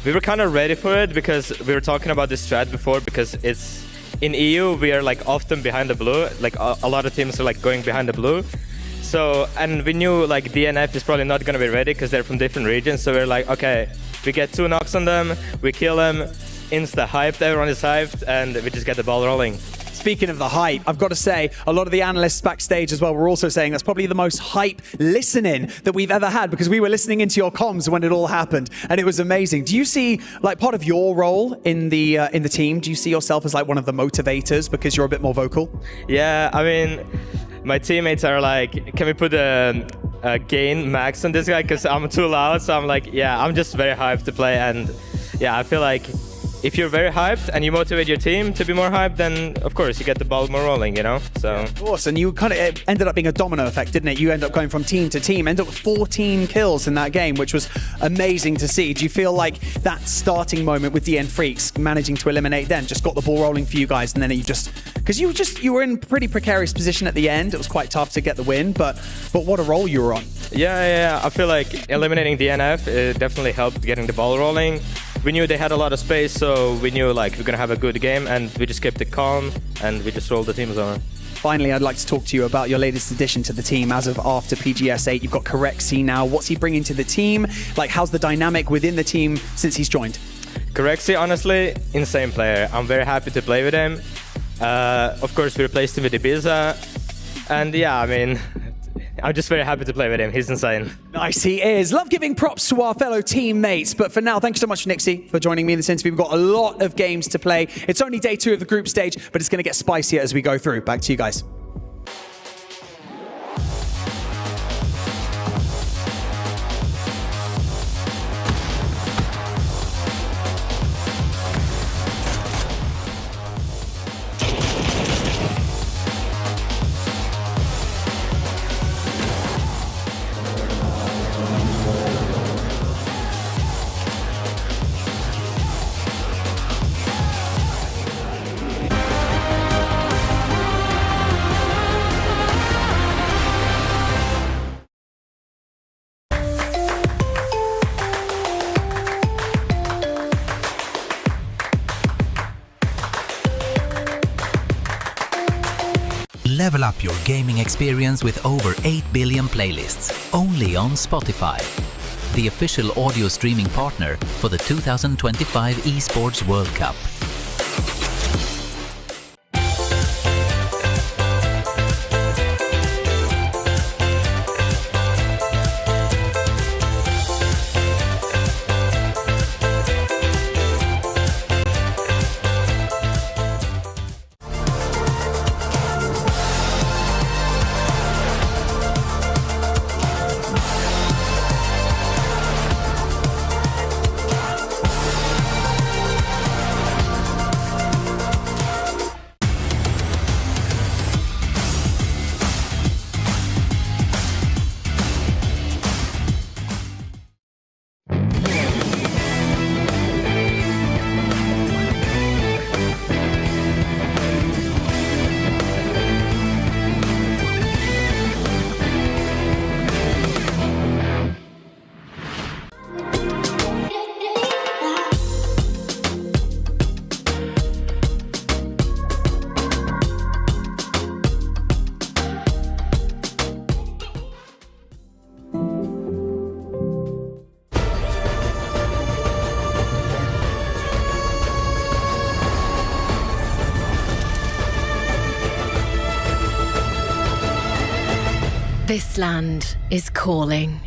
E: we were kind of ready for it because we were talking about this strat before, because it's in EU, we are like often behind the blue. Like a lot of teams are like going behind the blue. So, and we knew like DNF is probably not going to be ready because they're from different regions. So we're like, okay, we get 2 knocks on them, we kill them, insta-hyped, everyone is hyped, and we just get the ball rolling.
I: Speaking of the hype, I've got to say, a lot of the analysts backstage as well were also saying that's probably the most hype listening that we've ever had, because we were listening into your comms when it all happened, and it was amazing. Do you see, like, part of your role in the team, do you see yourself as like one of the motivators because you're a bit more vocal?
E: Yeah, I mean, my teammates are like, can we put a gain max on this guy because I'm too loud? So I'm like, yeah, I'm just very hyped to play, and yeah, I feel like if you're very hyped and you motivate your team to be more hyped, then of course you get the ball more rolling, you know? So.
I: Yeah, of course, and you kind of ended up being a domino effect, didn't it? You ended up going from team to team, ended up with 14 kills in that game, which was amazing to see. Do you feel like that starting moment with DN Freaks, managing to eliminate them, just got the ball rolling for you guys, and then because you were in a pretty precarious position at the end, it was quite tough to get the win, but what a role you were on.
E: Yeah, I feel like eliminating DNF, it definitely helped getting the ball rolling. We knew they had a lot of space, so we knew like we're gonna have a good game, and we just kept it calm and we just rolled the teams on.
I: Finally, I'd like to talk to you about your latest addition to the team. As of after PGS 8, you've got Corexi now. What's he bringing to the team? Like, how's the dynamic within the team since he's joined?
E: Corexi, honestly, insane player. I'm very happy to play with him. Of course, we replaced him with Ibiza, and yeah, I mean, I'm just very happy to play with him. He's insane.
I: Nice, he is. Love giving props to our fellow teammates. But for now, thank you so much, Nixie, for joining me in this interview. We've got a lot of games to play. It's only day 2 of the group stage, but it's going to get spicier as we go through. Back to you guys.
J: Level up your gaming experience with over 8 billion playlists, only on Spotify, the official audio streaming partner for the 2025 Esports World Cup.
K: This land is calling.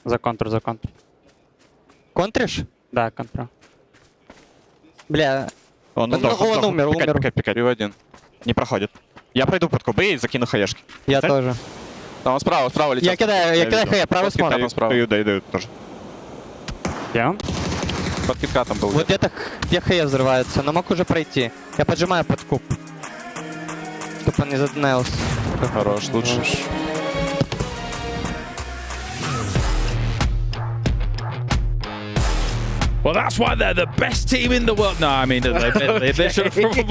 P: За контр.
V: Контришь?
P: Да, контра.
V: Бля.
W: Он
V: умер.
W: Пикать. Один. Не проходит. Я пройду под кубы и закину хаешки.
V: Я тоже.
W: Там он справа летит.
V: Я кидаю хэ, правый смотрю.
W: Там справа. Дают тоже.
P: Я?
W: Под киткатом был.
V: Вот где-то где хэ взрывается, но мог уже пройти. Я поджимаю под куб. Чтобы он не заднелся.
W: Хорош, лучше.
D: Well, that's why they're the best team in the world. No, I mean, they should have probably...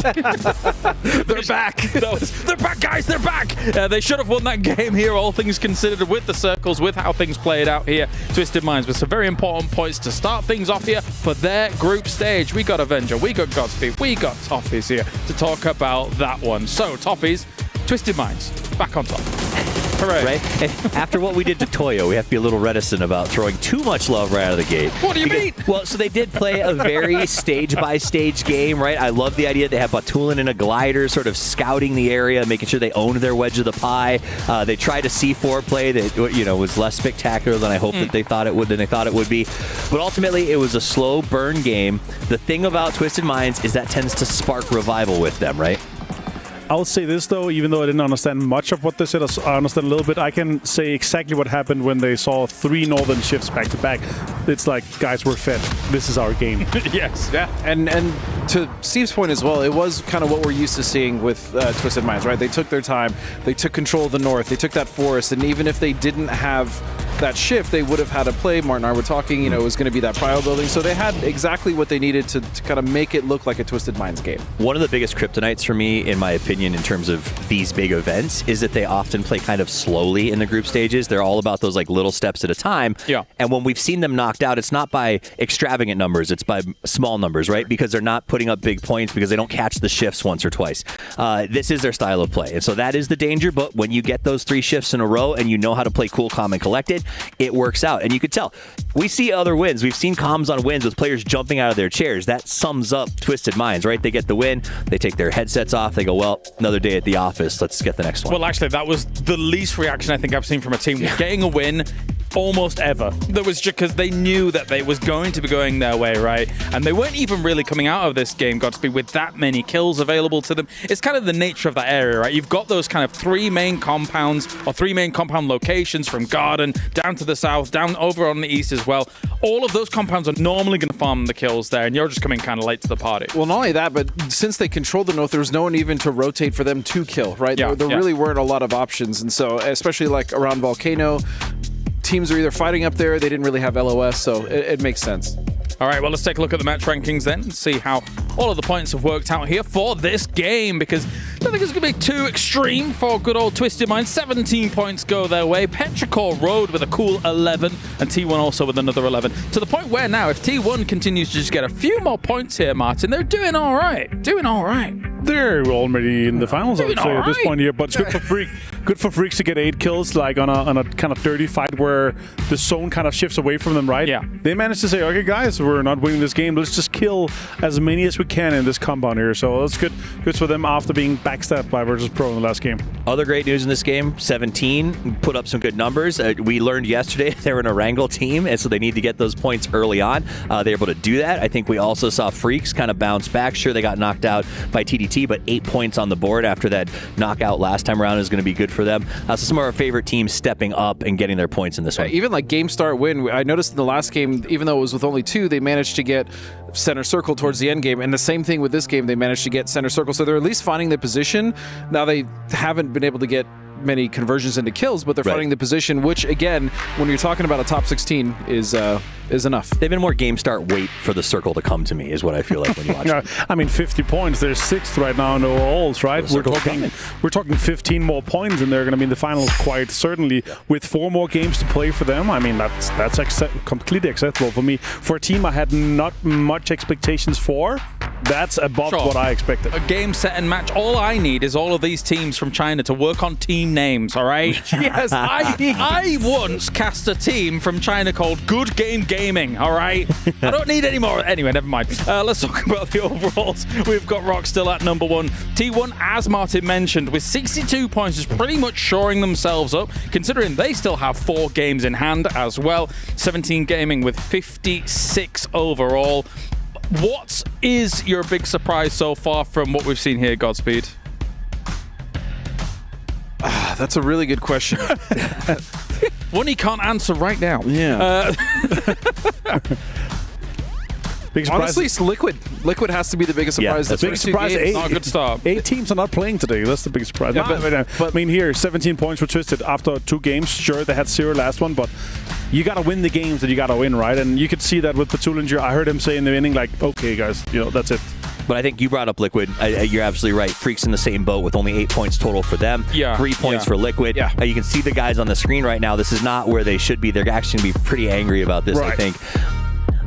D: They're back. They're back, guys. They're back. They should have won that game here, all things considered, with the circles, with how things played out here. Twisted Minds with some very important points to start things off here for their group stage. We got Avenger, we got Godspeed, we got Toffees here to talk about that one. So, Toffees, Twisted Minds, back on top. Hooray.
B: Right? After what we did to Toyo, we have to be a little reticent about throwing too much love right out of the gate.
D: What do you mean?
B: Well, so they did play a very stage-by-stage game, right? I love the idea they have Batulin in a glider sort of scouting the area, making sure they owned their wedge of the pie. They tried a C4 play that was less spectacular than I hoped that they thought it would be. But ultimately, it was a slow burn game. The thing about Twisted Minds is that tends to spark revival with them, right?
A: I'll say this, though, even though I didn't understand much of what they said, I understand a little bit. I can say exactly what happened when they saw 3 Northern shifts back-to-back. It's like, guys, we're fed. This is our game.
C: Yes. Yeah. And to Steve's point as well, it was kind of what we're used to seeing with Twisted Minds, right? They took their time. They took control of the north. They took that forest. And even if they didn't have that shift, they would have had a play. Martin and I were talking, it was going to be that pile building. So they had exactly what they needed to kind of make it look like a Twisted Minds game.
B: One of the biggest kryptonites for me, in my opinion, in terms of these big events, is that they often play kind of slowly in the group stages. They're all about those like little steps at a time.
D: Yeah.
B: And when we've seen them knocked out, it's not by extravagant numbers, it's by small numbers, right? Because they're not putting up big points because they don't catch the shifts once or twice. This is their style of play. And so that is the danger, but when you get those 3 shifts in a row and you know how to play cool, calm, and collected, it works out. And you could tell. We see other wins. We've seen comms on wins with players jumping out of their chairs. That sums up Twisted Minds, right? They get the win. They take their headsets off. They go, well, another day at the office. Let's get the next one.
D: Well, actually, that was the least reaction I think I've seen from a team getting a win almost ever. That was just because they knew that they was going to be going their way, right? And they weren't even really coming out of this game, Godspeed, with that many kills available to them. It's kind of the nature of that area, right? You've got those kind of 3 main compounds or 3 main compound locations from Garden down to the south, down over on the east as well. All of those compounds are normally going to farm the kills there, and you're just coming kind of late to the party.
C: Well, not only that, but since they controlled the north, there was no one even to rotate for them to kill, right? There really weren't a lot of options. And so, especially like around Volcano, teams are either fighting up there, they didn't really have LOS, so it makes sense.
D: All right, well, let's take a look at the match rankings then and see how all of the points have worked out here for this game, because I don't think it's going to be too extreme for good old Twisted Minds. 17 points go their way. Petrichor Road with a cool 11, and T1 also with another 11. To the point where now, if T1 continues to just get a few more points here, Martin, they're doing all right. Doing all right.
A: They're already in the finals, I would say, at this point here. But it's good for Freaks to get 8 kills, like on a kind of dirty fight where the zone kind of shifts away from them, right?
D: Yeah.
A: They managed to say, okay, guys, we're not winning this game. Let's just kill as many as we can in this compound here. So that's good for them after being backstabbed by Virtus Pro in the last game.
B: Other great news in this game, 17 put up some good numbers. We learned yesterday they're an Erangel team, and so they need to get those points early on. They're able to do that. I think we also saw Freaks kind of bounce back. Sure, they got knocked out by TDT, but 8 points on the board after that knockout last time around is going to be good for them. So some of our favorite teams stepping up and getting their points in this one.
C: Even like game start win, I noticed in the last game, even though it was with only 2, they managed to get center circle towards the end game, and the same thing with this game, they managed to get center circle, so they're at least finding their position. Now they haven't been able to get many conversions into kills, but they're finding the position, which again, when you're talking about a top 16, is enough.
B: They've been more game start wait for the circle to come to me, is what I feel like when you watch it.
A: I mean, 50 points. They're 6th right now in the overalls, right? We're talking 15 more points, and they're going to be in the finals quite certainly. With 4 more games to play for them, I mean, that's completely acceptable for me. For a team I had not much expectations for, that's above what I expected.
D: A game, set, and match. All I need is all of these teams from China to work on team names, all right? Yes, I once cast a team from China called Good Game Gaming, all right? I don't need any more. Anyway, never mind. Let's talk about the overalls. We've got Rock still at number 1. T1, as Martin mentioned, with 62 points, is pretty much shoring themselves up, considering they still have 4 games in hand as well. 17 Gaming with 56 overall. What is your big surprise so far from what we've seen here, Godspeed?
C: That's a really good question.
D: One he can't answer right now.
C: Yeah.
A: Big surprise.
C: Honestly, Liquid has to be the biggest surprise.
A: The big surprise.
D: Not a good start.
A: 8 teams are not playing today. That's the big surprise.
C: Yeah,
A: but I mean, here, 17 points were Twisted after 2 games. Sure, they had 0 last one, but you got to win the games that you got to win, right? And you could see that with Petulinger. I heard him say in the inning, like, okay, guys, that's it.
B: But I think you brought up Liquid. You're absolutely right. Freaks in the same boat with only 8 points total for them. 3 points for Liquid.
C: Yeah.
B: You can see the guys on the screen right now. This is not where they should be. They're actually going to be pretty angry about this, I think.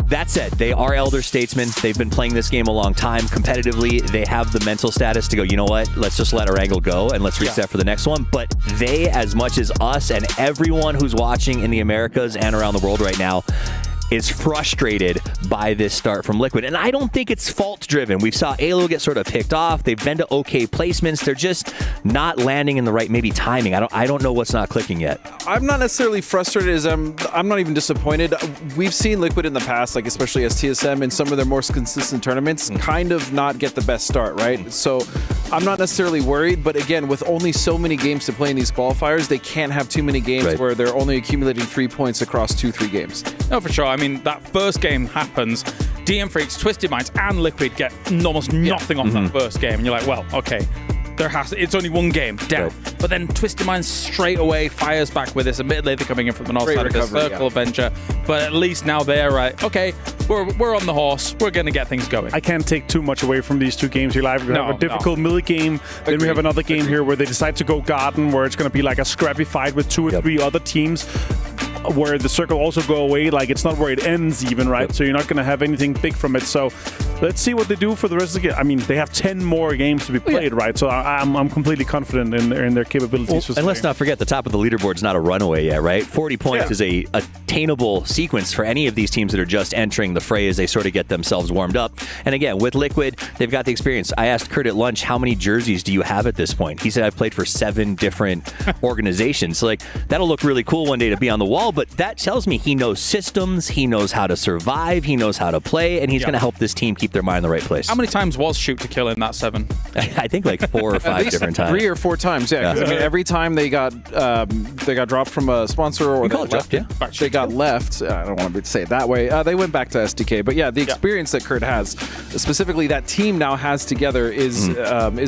B: That said, they are elder statesmen. They've been playing this game a long time competitively. They have the mental status to go, you know what, let's just let Erangel go and let's reset for the next one. But they, as much as us and everyone who's watching in the Americas and around the world right now, is frustrated by this start from Liquid. And I don't think it's fault-driven. We saw Alo get sort of picked off. They've been to okay placements. They're just not landing in the right, maybe, timing. I don't know what's not clicking yet.
C: I'm not necessarily frustrated as I'm not even disappointed. We've seen Liquid in the past, like especially as TSM in some of their more consistent tournaments, kind of not get the best start, right? So I'm not necessarily worried, but again, with only so many games to play in these qualifiers, they can't have too many games where they're only accumulating 3 points across 2-3 games.
D: No, for sure. I mean, that first game happens. DM Freaks, Twisted Minds, and Liquid get almost nothing off that first game. And you're like, well, okay, it's only 1 game down. But then Twisted Minds straight away fires back with this. Admittedly, they're coming in from the north side of the circle adventure. But at least now they're right. Okay, we're on the horse. We're going to get things going.
A: I can't take too much away from these 2 games here live. We have a difficult middle game. Then we have another game here where they decide to go garden, where it's going to be like a scrappy fight with 2 or 3 other teams, where the circle also go away. Like, it's not where it ends even, right? So you're not going to have anything big from it. So let's see what they do for the rest of the game. I mean, they have 10 more games to be played, right? So I'm completely confident in their capabilities.
B: And let's not forget, the top of the leaderboard's not a runaway yet, right? 40 points is a attainable sequence for any of these teams that are just entering the fray as they sort of get themselves warmed up. And again, with Liquid, they've got the experience. I asked Kurt at lunch, how many jerseys do you have at this point? He said, I've played for 7 different organizations. So, like, that'll look really cool one day to be on the wall, but that tells me he knows systems, he knows how to survive, he knows how to play, and he's going to help this team keep their mind in the right place.
D: How many times was shoot to kill in that 7?
B: I think like 4 or 5 different times.
C: 3 or 4 times, yeah. I mean, every time they got dropped from a sponsor or they got left. I don't want to say it that way. They went back to SDK, but yeah, the experience that Kurt has, specifically that team now has together, is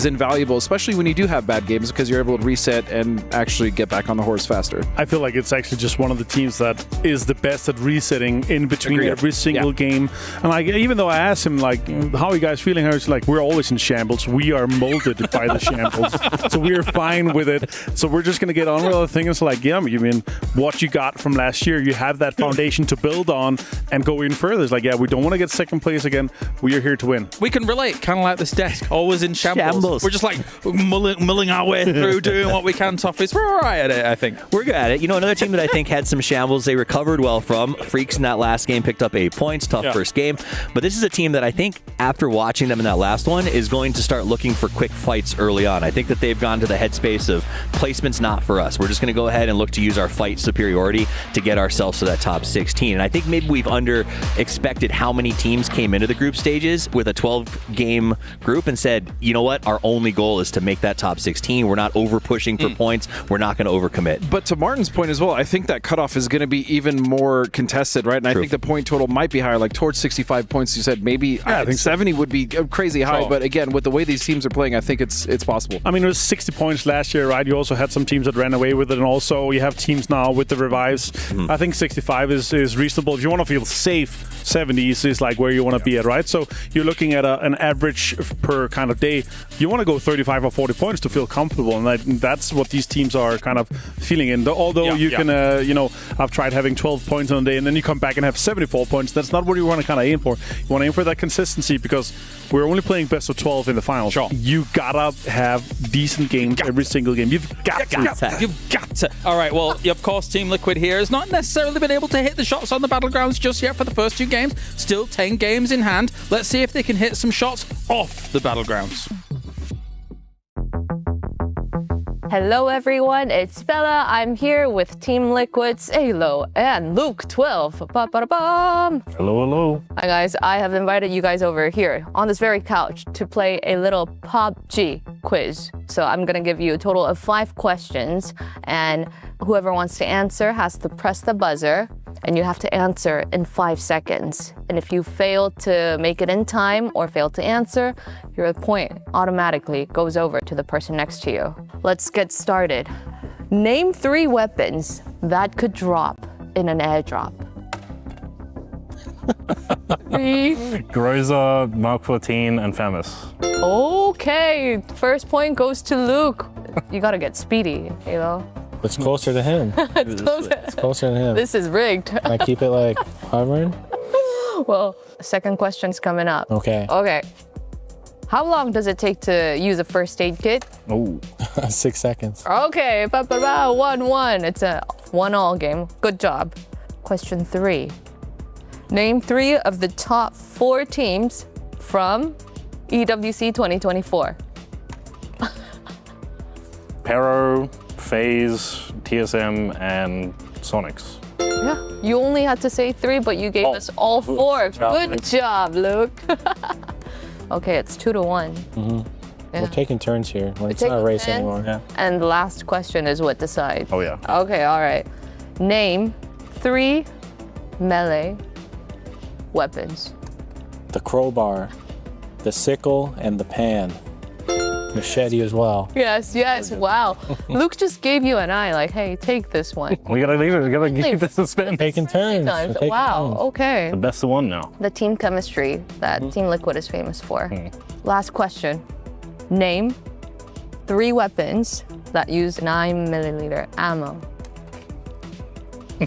C: invaluable, especially when you do have bad games, because you're able to reset and actually get back on the horse faster.
A: I feel like it's actually just one of the teams that is the best at resetting in between every single game. And like, even though I asked him like, how are you guys feeling? I was like, we're always in shambles. We are molded by the shambles, so we're fine with it. So we're just gonna get on with other things. Like, yeah, you mean what you got from last year? You have that foundation to build on and go in further. It's like, yeah, we don't want to get second place again. We are here to win.
D: We can relate, kind of like this desk, always in shambles. We're just like mulling our way through, doing what we can. Toughest. We're all right at it, I think.
B: We're good at it. You know, another team that I think had some shambles they recovered well from. Freaks in that last game picked up 8 points. Tough first game. But this is a team that I think after watching them in that last one is going to start looking for quick fights early on. I think that they've gone to the headspace of placement's not for us. We're just going to go ahead and look to use our fight superiority to get ourselves to that top 16. And I think maybe we've under-expected how many teams came into the group stages with a 12-game group and said, you know what, our only goal is to make that top 16. We're not over-pushing for points. We're not going to overcommit.
C: But to Martin's point as well, I think that cutoff is going to be even more contested, right? And I think the point total might be higher, like towards 65 points. You said maybe I think 70 would be crazy high. But again, with the way these teams are playing, I think it's possible.
A: I mean, it was 60 points last year, right? You also had some teams that ran away with it, and also you have teams now with the revives. I think 65 is reasonable. If you want to feel safe, 70s is like where you want to be at, right? So you're looking at an average per kind of day. You want to go 35 or 40 points to feel comfortable, and that's what these teams are kind of feeling in. Although you can, you know, I've tried having 12 points on a day, and then you come back and have 74 points. That's not what you want to kind of aim for. You want to aim for that consistency because we're only playing best of 12 in the finals. You gotta have decent games every single game. You've got to.
D: You've got to. All right, well, of course, Team Liquid here has not necessarily been able to hit the shots on the Battlegrounds just yet for the first 2 games. Still 10 games in hand. Let's see if they can hit some shots off the Battlegrounds.
F: Hello everyone, it's Bella. I'm here with Team Liquid's Alo and Luke 12. Ba-ba-da-bam.
L: Hello, hello.
F: Hi guys, I have invited you guys over here on this very couch to play a little PUBG quiz. So I'm gonna give you a total of 5 questions, and whoever wants to answer has to press the buzzer, and you have to answer in 5 seconds. And if you fail to make it in time or fail to answer, your point automatically goes over to the person next to you. Let's get started. Name 3 weapons that could drop in an airdrop. 3.
L: Groza, Mark 14, and Famous.
F: Okay, first point goes to Luke. You gotta get speedy, Alo.
H: It's closer to him. It's closer to him.
F: This is rigged.
H: Can I keep it like hovering?
F: Well, second question's coming up.
H: Okay.
F: Okay. How long does it take to use a first aid kit?
H: Oh, 6 seconds.
F: Okay, 1-1. It's a 1-all game. Good job. Question 3. Name 3 of the top 4 teams from EWC 2024.
L: Pero, FaZe, TSM, and Sonics.
F: Yeah, you only had to say 3, but you gave us all 4. Good job, Luke. Okay, it's 2-1.
H: We're taking turns here. It's not a race anymore. Yeah.
F: And the last question is what decides.
L: Oh, yeah.
F: Okay, all right. Name 3 melee weapons.
H: The crowbar, the sickle, and the pan. Machete as well.
F: Yes, wow. Luke just gave you an eye, like, hey, take this one.
L: We gotta leave it. We gotta keep this a spin.
H: Taking turns.
F: Wow, okay.
L: The best of one now.
F: The team chemistry that Team Liquid is famous for. Last question. Name 3 weapons that use 9mm ammo.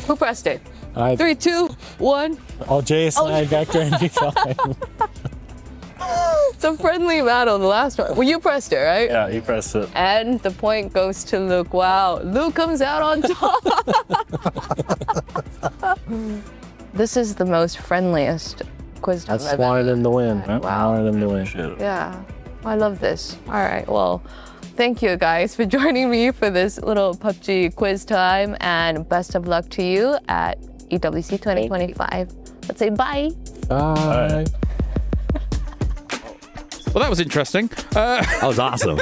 F: Who pressed it? 3, 2, 1.
H: Oh, JS9, Vector, and V5.
F: It's a friendly battle, the last one. Well, you pressed it, right?
L: Yeah, he pressed it.
F: And the point goes to Luke. Wow, Luke comes out on top. This is the most friendliest quiz.
H: I just wanted him to win.
F: Wow.
H: I wanted him to win.
F: Yeah, I love this. All right, well, thank you guys for joining me for this little PUBG quiz time, and best of luck to you at EWC 2025. Let's say bye.
H: Bye.
D: Well, that was interesting.
B: That was awesome.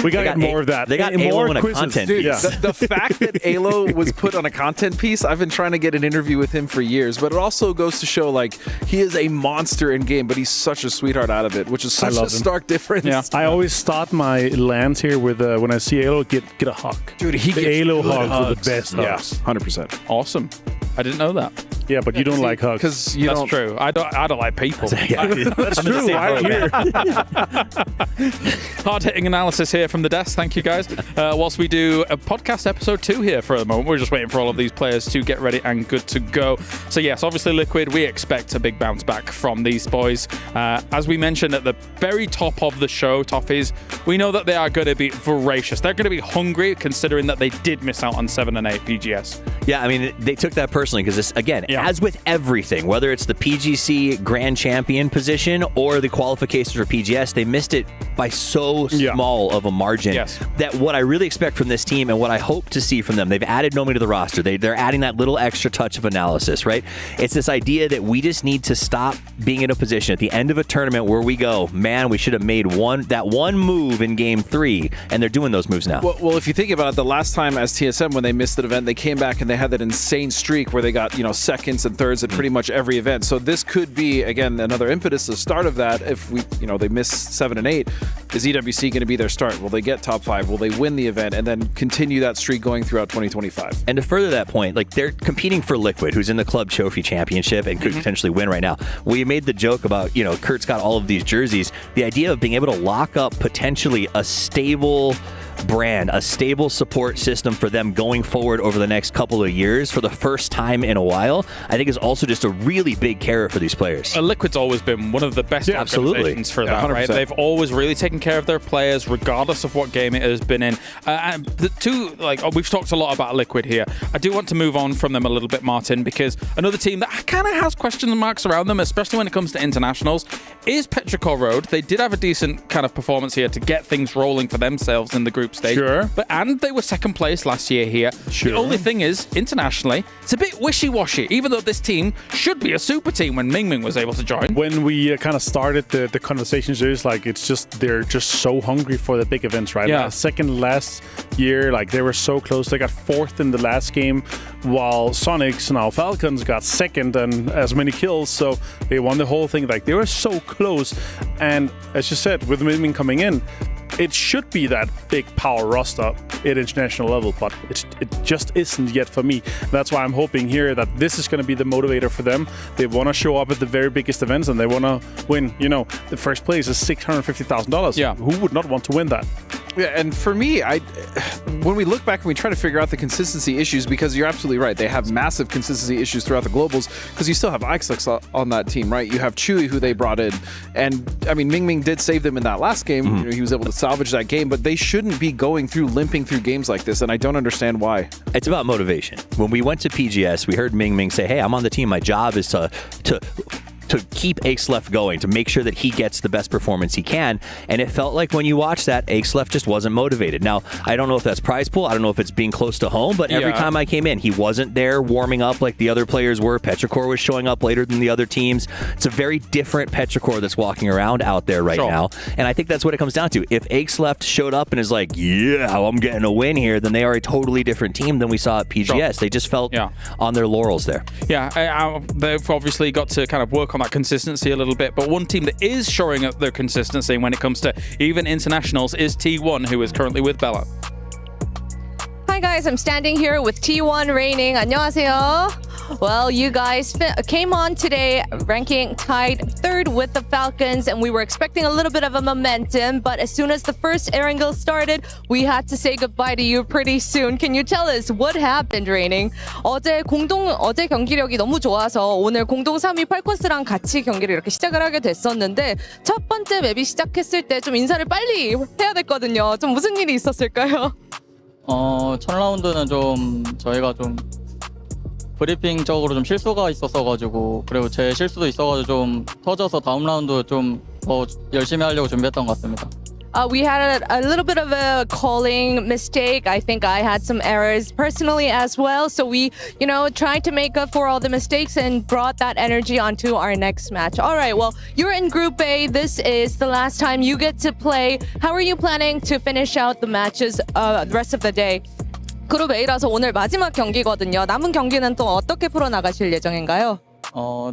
A: We got to get more of that.
B: They got
A: more
B: Alo in a
A: quizzes.
B: content
C: Dude,
B: piece.
C: the fact that Alo was put on a content piece, I've been trying to get an interview with him for years, but it also goes to show like he is a monster in game, but he's such a sweetheart out of it, which is such a stark difference.
A: Yeah. I always start my lands here with when I see Alo, get a hug.
C: Dude, he
A: the
C: gets
A: Alo
C: good
A: hugs are the
C: hugs.
A: best
C: Yeah,
A: hugs.
C: 100%.
D: Awesome. I didn't know that.
A: Yeah, but you don't like hugs.
C: Because you
D: That's
C: don't.
D: true. I don't like people.
A: That's true. I'm here.
D: Hard-hitting analysis here from the desk. Thank you, guys. Whilst we do a podcast episode 2 here for the moment, we're just waiting for all of these players to get ready and good to go. So yes, obviously Liquid, we expect a big bounce back from these boys. As we mentioned at the very top of the show, Toffees, we know that they are going to be voracious. They're going to be hungry, considering that they did miss out on 7 and 8 PGS.
B: Yeah, I mean, they took that personally because this, again, as with everything, whether it's the PGC Grand Champion position or the qualifications for PGS, they missed it by so small of a margin that what I really expect from this team and what I hope to see from them, they've added Nomi to the roster. They're adding that little extra touch of analysis, right? It's this idea that we just need to stop being in a position at the end of a tournament where we go, man, we should have made that one move in game 3, and they're doing those moves now.
C: Well, if you think about it, the last time as TSM when they missed an event, they came back and they had that insane streak where they got, seconds and thirds at pretty much every event. So this could be, again, another impetus, the start of that. If they miss 7 and 8, is EWC going to be their start? Will they get top 5? Will they win the event and then continue that streak going throughout 2025?
B: And to further that point, like they're competing for Liquid, who's in the Club Trophy Championship and could potentially win right now. We made the joke about, Kurt's got all of these jerseys. The idea of being able to lock up potentially a stable brand, a stable support system for them going forward over the next couple of years for the first time in a while, I think is also just a really big carrot for these players.
D: Liquid's always been one of the best organizations for that, right? They've always really taken care of their players, regardless of what game it has been in. And the two, we've talked a lot about Liquid here. I do want to move on from them a little bit, Martin, because another team that kind of has question marks around them, especially when it comes to internationals, is Petrichor Road. They did have a decent kind of performance here to get things rolling for themselves in the group stage.
A: Sure.
D: And they were second place last year here. Sure. The only thing is, internationally, it's a bit wishy-washy, even though this team should be a super team when Ming Ming was able to join.
A: When we kind of started the conversations, it's like they're just so hungry for the big events, right?
D: Yeah.
A: Second last year, they were so close. They got 4th in the last game, while Sonics, now Falcons, got 2nd and as many kills, so they won the whole thing. They were so close. And as you said, with Ming Ming coming in, it should be that big power roster at international level, but it just isn't yet for me. That's why I'm hoping here that this is going to be the motivator for them. They want to show up at the very biggest events and they want to win. The first place is $650,000.
D: Yeah.
A: Who would not want to win that?
C: Yeah, and for me, when we look back and we try to figure out the consistency issues, because you're absolutely right, they have massive consistency issues throughout the globals, because you still have Ixlix on that team, right? You have Chewy, who they brought in, and I mean, Ming Ming did save them in that last game. He was able to salvage that game, but they shouldn't be limping through games like this, and I don't understand why.
B: It's about motivation. When we went to PGS, we heard Ming Ming say, hey, I'm on the team. My job is to keep Axelef going, to make sure that he gets the best performance he can. And it felt like when you watch that, Axelef just wasn't motivated. Now, I don't know if that's prize pool. I don't know if it's being close to home, but every time I came in, he wasn't there warming up like the other players were. Petrichor was showing up later than the other teams. It's a very different Petrichor that's walking around out there right now. And I think that's what it comes down to. If Axelef showed up and is like, yeah, I'm getting a win here, then they are a totally different team than we saw at PGS. They just felt on their laurels there.
D: Yeah, they've obviously got to kind of work on that consistency a little bit, but one team that is showing up their consistency when it comes to even internationals is T1, who is currently with Bella.
F: Hi guys, I'm standing here with T1 reigning. 안녕하세요. Well, you guys came on today ranking tied 3rd with the Falcons, and we were expecting a little bit of a momentum, but as soon as the first Erangel started, we had to say goodbye to you pretty soon. Can you tell us what happened, reigning? 어제 경기력이 너무 좋아서 오늘 공동 3위 팔콘스랑 같이 경기를 이렇게 시작을 하게 됐었는데 첫 번째 맵이 시작했을 때 좀 인사를 빨리 해야 됐거든요. 좀 무슨 일이 있었을까요?
M: 첫 라운드는 좀 저희가 좀 브리핑적으로 좀 실수가 있었어가지고, 그리고 제 실수도 있어가지고 좀 터져서 다음 라운드 좀 더 열심히 하려고 준비했던 것 같습니다.
F: We had a little bit of a calling mistake. I think I had some errors personally as well. So we, tried to make up for all the mistakes and brought that energy onto our next match. All right, well, you're in Group A. This is the last time you get to play. How are you planning to finish out the matches the rest of the day? 그룹 A라서 오늘 마지막 경기거든요. 남은 경기는 또 어떻게 풀어나가실 예정인가요?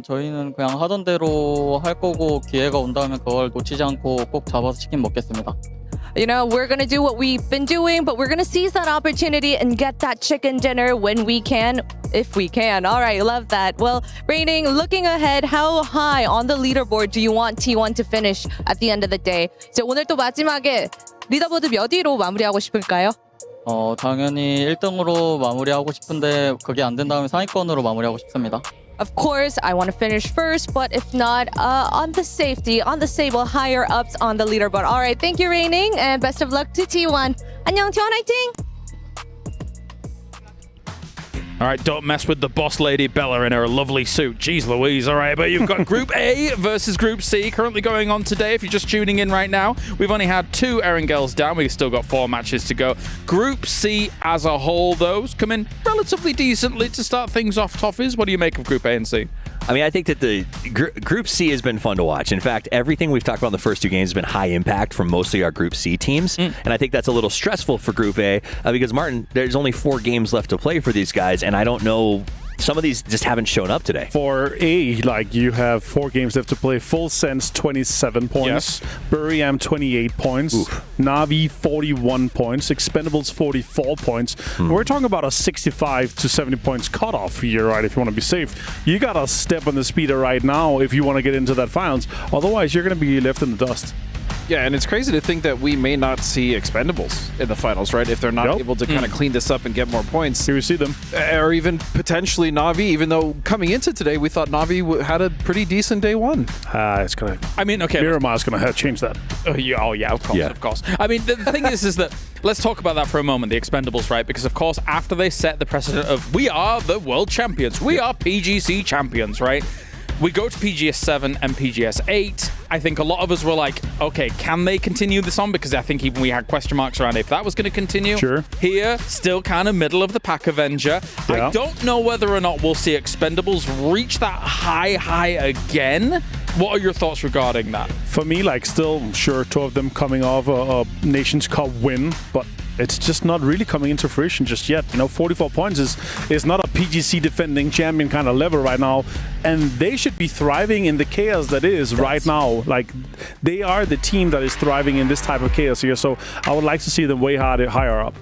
M: 저희는 그냥 하던 대로 할 거고 기회가 온다면 그걸 놓치지 않고 꼭 잡아서 치킨 먹겠습니다.
F: We're going to do what we've been doing, but we're going to seize that opportunity and get that chicken dinner when we can, if we can. All right, love that. Well, Raining, looking ahead, how high on the leaderboard do you want T1 to finish at the end of the day? 이제 오늘 또 마지막에 리더보드 몇 위로 마무리하고 싶을까요?
M: 당연히 1등으로 마무리하고 싶은데 그게 안 된다면 상위권으로 마무리하고 싶습니다.
F: Of course, I want to finish first, but if not, on the stable, higher ups on the leaderboard. All right, thank you, Raining, and best of luck to T1. 안녕, T1 화이팅!
D: All right, don't mess with the boss lady Bella in her lovely suit. Jeez Louise, all right. But you've got Group A versus Group C currently going on today. If you're just tuning in right now, we've only had 2 Erangels down. We've still got 4 matches to go. Group C as a whole, those come in relatively decently to start things off, Toffees. What do you make of Group A and C?
B: I mean, I think that the Group C has been fun to watch. In fact, everything we've talked about in the first 2 games has been high impact from mostly our Group C teams. And I think that's a little stressful for Group A because, Martin, there's only 4 games left to play for these guys, and I don't know. Some of these just haven't shown up today.
A: For A, you have 4 games left to play. Full Sense, 27 points. Yes. Buriam, 28 points. Oof. Navi, 41 points. Expendables, 44 points. We're talking about a 65 to 70 points cutoff here, right, if you want to be safe. You got to step on the speeder right now if you want to get into that finals. Otherwise, you're going to be left in the dust.
C: Yeah, and it's crazy to think that we may not see Expendables in the finals, right? If they're not able to kind of clean this up and get more points.
A: Here we see them.
C: Or even potentially Navi, even though coming into today, we thought Navi had a pretty decent day 1.
A: It's going to...
D: I mean, okay.
A: Miramar's going to change that.
D: Of course. I mean, the thing is that... Let's talk about that for a moment, the Expendables, right? Because, of course, after they set the precedent of we are the world champions, we are PGC champions, right? We go to PGS 7 and PGS 8. I think a lot of us were like, okay, can they continue this on? Because I think even we had question marks around if that was going to continue.
A: Sure.
D: Here, still kind of middle of the pack Avenger. Yeah. I don't know whether or not we'll see Expendables reach that high again. What are your thoughts regarding that?
A: For me, still, sure, 2 of them coming off a Nations Cup win, but it's just not really coming into fruition just yet. 44 points is not a PGC defending champion kind of level right now, and they should be thriving in the chaos that is right now. They are the team that is thriving in this type of chaos here, so I would like to see them way higher up.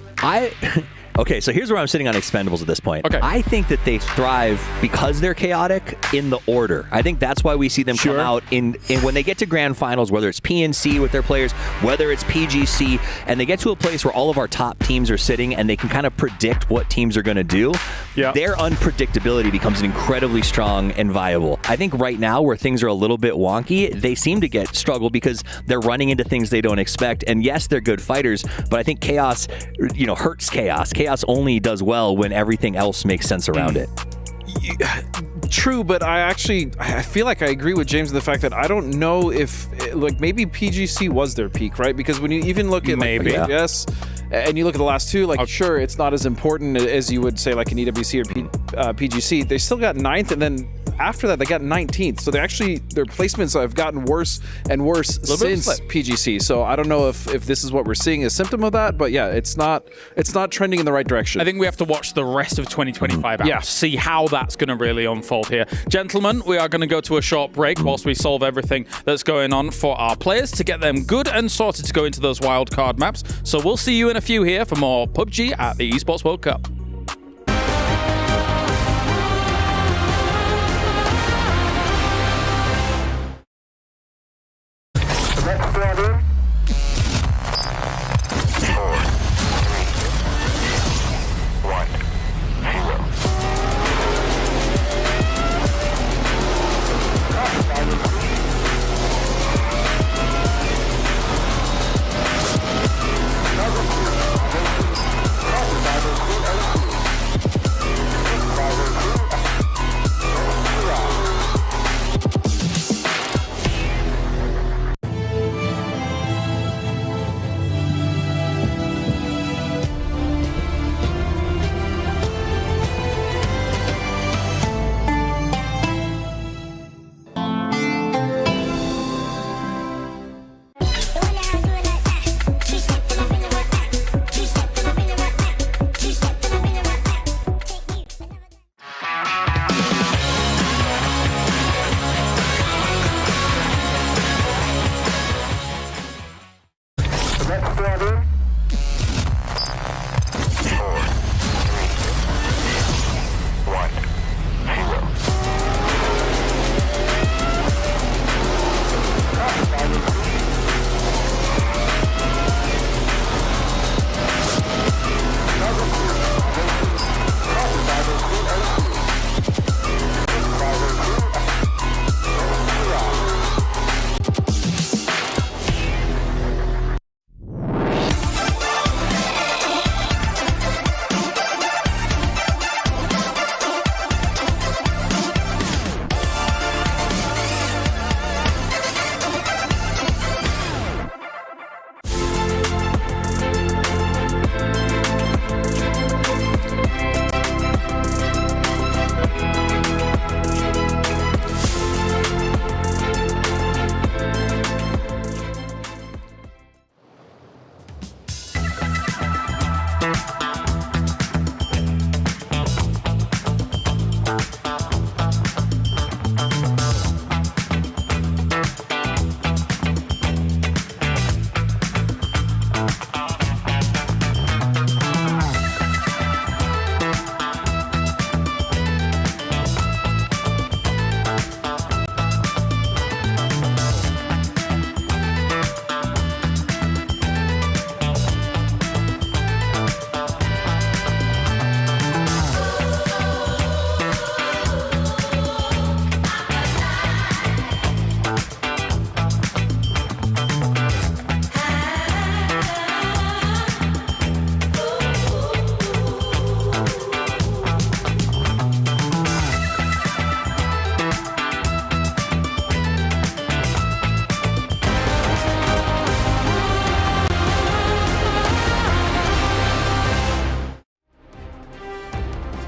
B: Okay, so here's where I'm sitting on Expendables at this point.
D: Okay.
B: I think that they thrive because they're chaotic in the order. I think that's why we see them come out in when they get to grand finals, whether it's PNC with their players, whether it's PGC, and they get to a place where all of our top teams are sitting and they can kind of predict what teams are going to do. Yeah. Their unpredictability becomes incredibly strong and viable. I think right now where things are a little bit wonky, they seem to struggle because they're running into things they don't expect. And yes, they're good fighters, but I think chaos, hurts chaos. Chaos only does well when everything else makes sense around it.
C: True, but I feel like I agree with James in the fact that I don't know if maybe PGC was their peak, right? Because when you even look at PGS and you look at the last 2, sure, it's not as important as you would say like an EWC or PGC. They still got 9th, and then after that they got 19th. So their placements have gotten worse and worse since PGC. So I don't know if this is what we're seeing as a symptom of that, but yeah, it's not trending in the right direction.
D: I think we have to watch the rest of 2025 out, see how that's going to really unfold here. Gentlemen, we are going to go to a short break whilst we solve everything that's going on for our players to get them good and sorted to go into those wildcard maps. So we'll see you in a few here for more PUBG at the Esports World Cup.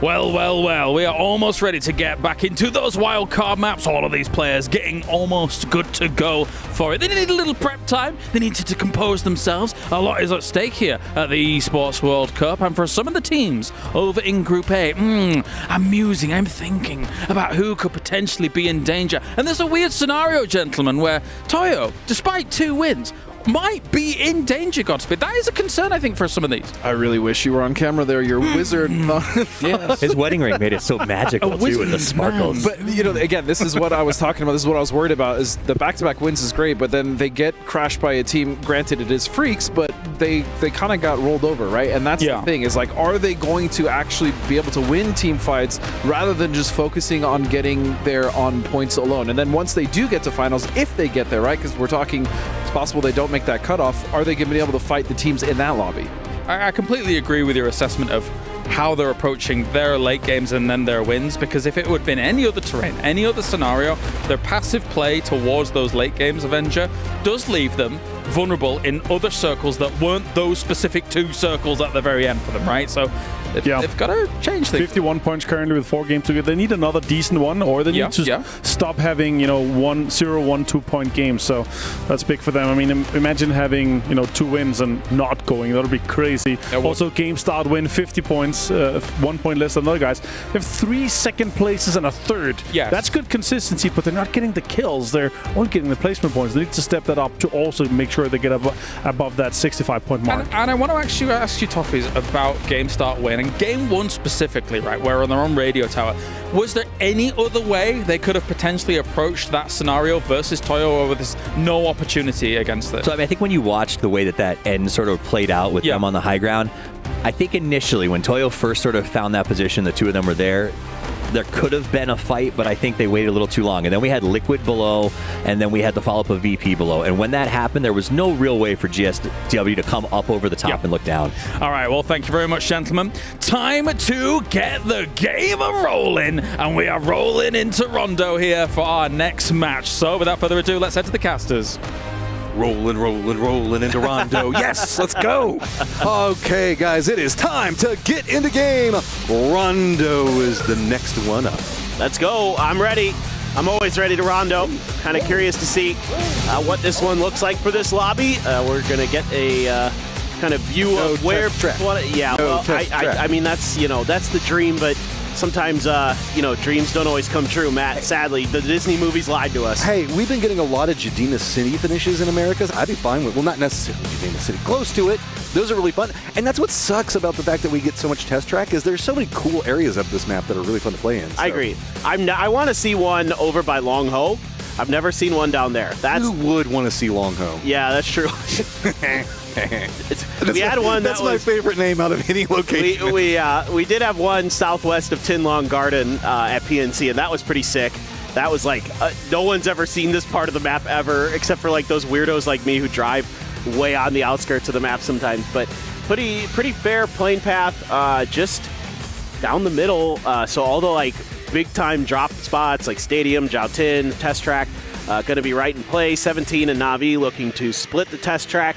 D: Well, well, well, we are almost ready to get back into those wildcard maps. All of these players getting almost good to go for it. They need a little prep time. They need to compose themselves. A lot is at stake here at the Esports World Cup. And for some of the teams over in Group A, I'm musing, I'm thinking about who could potentially be in danger. And there's a weird scenario, gentlemen, where Toyo, despite 2 wins, might be in danger, Godspeed. That is a concern, I think, for some of these.
C: I really wish you were on camera there. You're a wizard.
B: Yes. His wedding ring made it so magical, too, with the sparkles.
C: But, you know, again, this is what I was talking about. This is what I was worried about, is the back-to-back wins is great, but then they get crashed by a team. Granted, it is Freaks, but they kind of got rolled over, right? And that's the thing, is like, are they going to actually be able to win team fights rather than just focusing on getting there on points alone? And then once they do get to finals, if they get there, right? Because we're talking, it's possible they don't make that cutoff. Are they going to be able to fight the teams in that lobby?
D: I completely agree with your assessment of how they're approaching their late games and then their wins, because if it would have been any other terrain, any other scenario, their passive play towards those late games, Avenger, does leave them vulnerable in other circles that weren't those specific 2 circles at the very end for them, right? So they've got to change things.
A: 51 points currently with 4 games to get. They need another decent one, or they need to stop having 1-2 point games. So that's big for them. I mean, imagine having 2 wins and not going. That would be crazy. Also, game start win 50 points, 1 point less than other guys. They have 3 second places and a third.
D: Yes.
A: That's good consistency, but they're not getting the kills. They're only getting the placement points. They need to step that up to also make sure they get above that 65-point mark.
D: And I want to actually ask you, Toffees, about game start win. And game 1 specifically, right, where on their own radio tower, was there any other way they could have potentially approached that scenario versus Toyo, or was there no opportunity against it?
B: So, I mean, I think when you watched the way that end sort of played out with them on the high ground, I think initially when Toyo first sort of found that position, the 2 of them were there could have been a fight, but I think they waited a little too long. And then we had Liquid below, and then we had the follow-up of VP below. And when that happened, there was no real way for GSW to come up over the top and look down.
D: All right, well, thank you very much, gentlemen. Time to get the game rolling, and we are rolling into Rondo here for our next match. So without further ado, let's head to the casters.
N: Rolling into Rondo. Yes, let's go. Okay, guys, it is time to get into game. Rondo is the next one up.
O: Let's go. I'm ready. I'm always ready to Rondo. Kind of curious to see what this one looks like for this lobby. We're going to get a kind of view of where... I mean, that's, that's the dream, but sometimes, dreams don't always come true, Matt. Sadly, the Disney movies lied to us.
N: Hey, we've been getting a lot of Jadina City finishes in America. I'd be fine with, well, not necessarily Jadina City, close to it. Those are really fun. And that's what sucks about the fact that we get so much test track, is there's so many cool areas of this map that are really fun to play in. So.
O: I agree. I want to see one over by Long Ho. I've never seen one down there.
N: Who would want to see Long Ho?
O: Yeah, that's true. We had one.
N: That's my favorite name out of any location.
O: We did have one southwest of Tin Long Garden at PNC, and that was pretty sick. That was like no one's ever seen this part of the map ever, except for like those weirdos like me who drive way on the outskirts of the map sometimes. But pretty fair plane path, just down the middle. So all the like big time drop spots like Stadium, Jiaotin, Test Track, going to be right in play. 17 and Na'Vi looking to split the test track.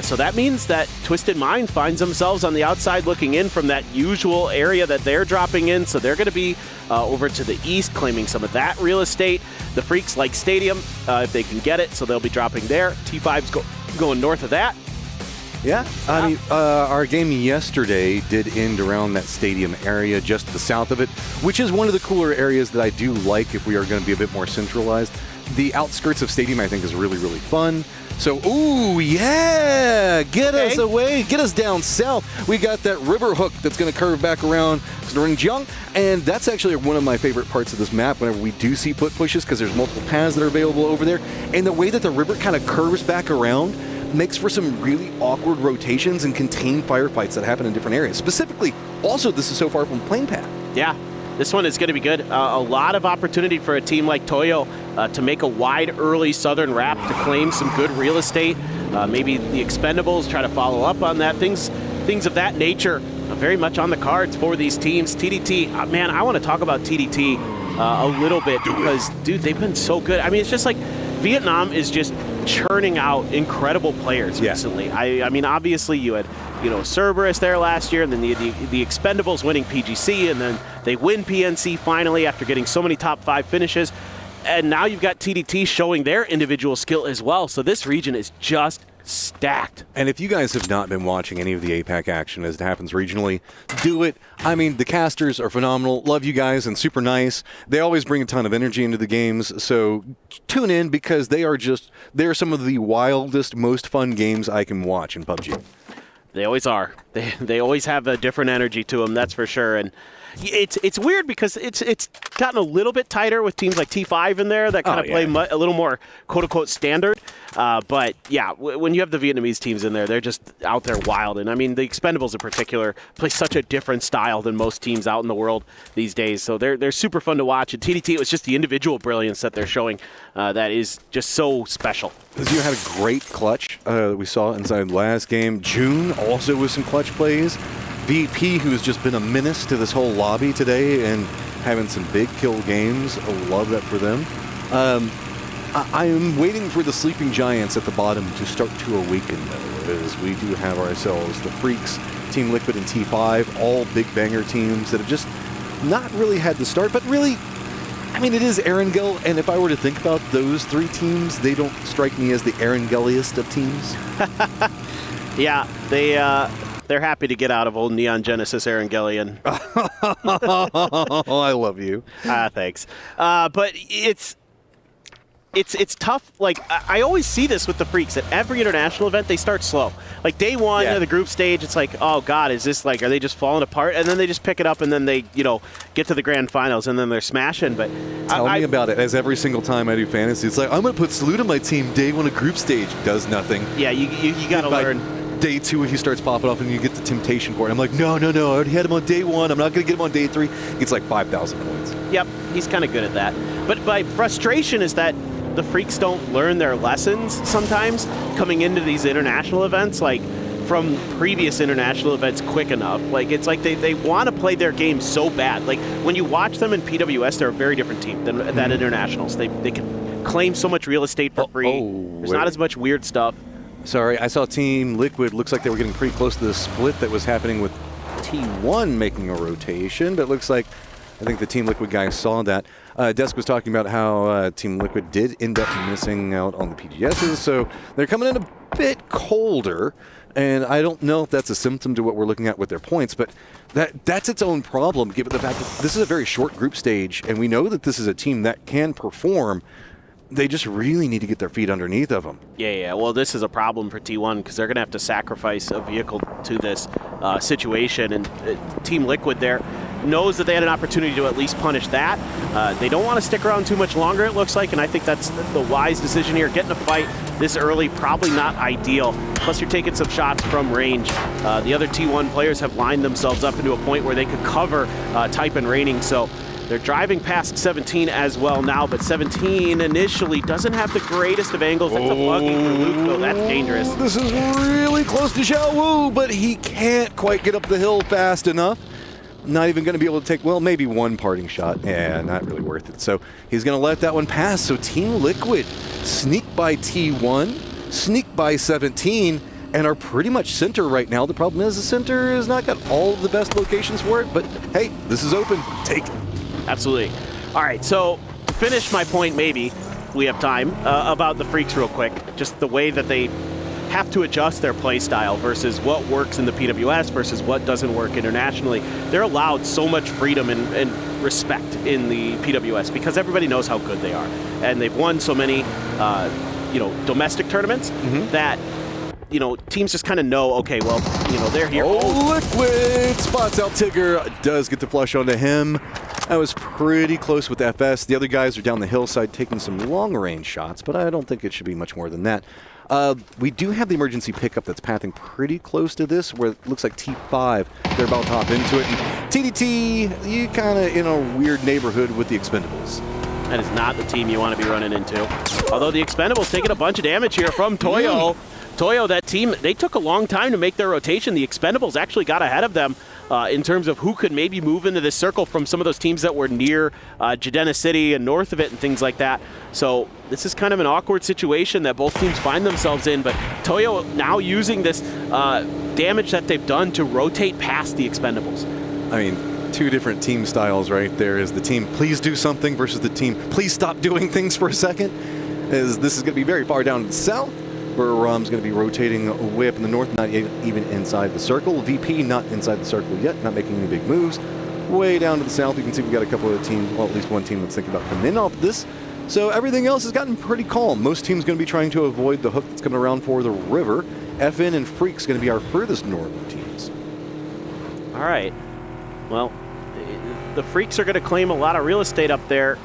O: So that means that Twisted Minds finds themselves on the outside looking in from that usual area that they're dropping in. So they're going to be over to the east, claiming some of that real estate. The Freaks like Stadium if they can get it, so they'll be dropping there. T5's going north of that.
N: Yeah, I mean, our game yesterday did end around that Stadium area, just to the south of it, which is one of the cooler areas that I do like if we are going to be a bit more centralized. The outskirts of Stadium, I think, is really, really fun. So, ooh, yeah, get us away, get us down south. We got that river hook that's going to curve back around Rinjiang, and that's actually one of my favorite parts of this map whenever we do see foot pushes, because there's multiple paths that are available over there, and the way that the river kind of curves back around makes for some really awkward rotations and contained firefights that happen in different areas. Specifically, also, this is so far from plane path.
O: Yeah. This one is going to be good. A lot of opportunity for a team like Toyo to make a wide early southern wrap to claim some good real estate. Maybe the Expendables try to follow up on that. Things of that nature very much on the cards for these teams. TDT, man, I want to talk about TDT a little bit because, dude, they've been so good. I mean, it's just like Vietnam is just churning out incredible players recently. I mean, obviously you had, Cerberus there last year, and then the Expendables winning PGC, and then they win PNC finally after getting so many top 5 finishes. And now you've got TDT showing their individual skill as well. So this region is just stacked.
N: And if you guys have not been watching any of the APAC action as it happens regionally, do it. I mean, the casters are phenomenal. Love you guys and super nice. They always bring a ton of energy into the games. So tune in because they're some of the wildest, most fun games I can watch in PUBG.
O: They always are. They always have a different energy to them, that's for sure. And it's weird because it's gotten a little bit tighter with teams like T5 in there that kind of play a little more quote-unquote standard. But yeah, when you have the Vietnamese teams in there, they're just out there wild. And I mean, the Expendables in particular play such a different style than most teams out in the world these days. So they're super fun to watch. And TDT, it was just the individual brilliance that they're showing that is just so special.
N: You had a great clutch we saw inside the last game. June also with some clutch plays. VP, who's just been a menace to this whole lobby today and having some big kill games. I love that for them. I am waiting for the sleeping giants at the bottom to start to awaken, though, as we do have ourselves the Freaks, Team Liquid, and T5, all big banger teams that have just not really had the start, but really, I mean, it is Erangel, and if I were to think about those 3 teams, they don't strike me as the Erangeliest of teams.
O: Yeah, they're happy to get out of old Neon Genesis Erangelion.
N: Oh, I love you.
O: Thanks. But it's tough. Like, I always see this with the Freaks. At every international event, they start slow. Like, day 1 of the group stage, it's like, oh, God, is this like, are they just falling apart? And then they just pick it up, and then they, get to the grand finals, and then they're smashing. But
N: Tell me about it. As every single time I do fantasy, it's like, I'm going to put Salute on my team. Day 1 of group stage does nothing.
O: Yeah, you got to learn.
N: Day 2, he starts popping off, and you get the temptation for it. I'm like, no, I already had him on day 1. I'm not going to get him on day 3. It's like 5,000 points.
O: Yep, he's kind of good at that. But my frustration is that the Freaks don't learn their lessons sometimes coming into these international events, like from previous international events quick enough. Like, it's like they want to play their game so bad. Like, when you watch them in PWS, they're a very different team than internationals. They can claim so much real estate for free. There's not as much weird stuff.
N: Sorry, I saw Team Liquid. Looks like they were getting pretty close to the split that was happening with T1 making a rotation, but it looks like I think the Team Liquid guys saw that. Desk was talking about how Team Liquid did end up missing out on the PGSs, so they're coming in a bit colder, and I don't know if that's a symptom to what we're looking at with their points, but that's its own problem, given the fact that this is a very short group stage, and we know that this is a team that can perform. They just really need to get their feet underneath of them.
O: Yeah. Well, this is a problem for T1 because they're going to have to sacrifice a vehicle to this situation. And Team Liquid there knows that they had an opportunity to at least punish that. They don't want to stick around too much longer, it looks like, and I think that's the wise decision here. Getting a fight this early, probably not ideal. Plus, you're taking some shots from range. The other T1 players have lined themselves up into a point where they could cover Type and Raining, so they're driving past 17 as well now, but 17 initially doesn't have the greatest of angles. That's a bugging for Luke, though. That's dangerous.
N: This is really close to Xiao Wu, but he can't quite get up the hill fast enough. Not even going to be able to take, well, maybe one parting shot. Yeah, not really worth it. So he's going to let that one pass. So Team Liquid sneak by T1, sneak by 17, and are pretty much center right now. The problem is the center has not got all of the best locations for it, but hey, this is open. Take it.
O: Absolutely. All right, so to finish my point, maybe we have time, about the Freaks real quick. Just the way that they have to adjust their play style versus what works in the PWS versus what doesn't work internationally. They're allowed so much freedom and respect in the PWS because everybody knows how good they are. And they've won so many, domestic tournaments that teams just kind of know, okay, well, they're here.
N: Oh, Liquid spots out Tigger. Does get the flush onto him. That was pretty close with FS. The other guys are down the hillside taking some long-range shots, but I don't think it should be much more than that. We do have the emergency pickup that's pathing pretty close to this, where it looks like T5, they're about to hop into it. And TDT, you kind of in a weird neighborhood with the Expendables.
O: That is not the team you want to be running into. Although the Expendables taking a bunch of damage here from Toyo. Toyo, that team, they took a long time to make their rotation. The Expendables actually got ahead of them in terms of who could maybe move into this circle from some of those teams that were near Jadena City and north of it and things like that. So this is kind of an awkward situation that both teams find themselves in, but Toyo now using this damage that they've done to rotate past the Expendables.
N: I mean, two different team styles right there. Is the team please do something versus the team please stop doing things for a second. As this is going to be very far down to the south. Buriram's going to be rotating way up in the north, not even inside the circle. VP not inside the circle yet, not making any big moves. Way down to the south, you can see we've got a couple of teams, well, at least one team that's thinking about coming in off this. So everything else has gotten pretty calm. Most teams going to be trying to avoid the hook that's coming around for the river. FN and Freak's going to be our furthest northern teams.
O: All right. Well, the Freaks are going to claim a lot of real estate up there.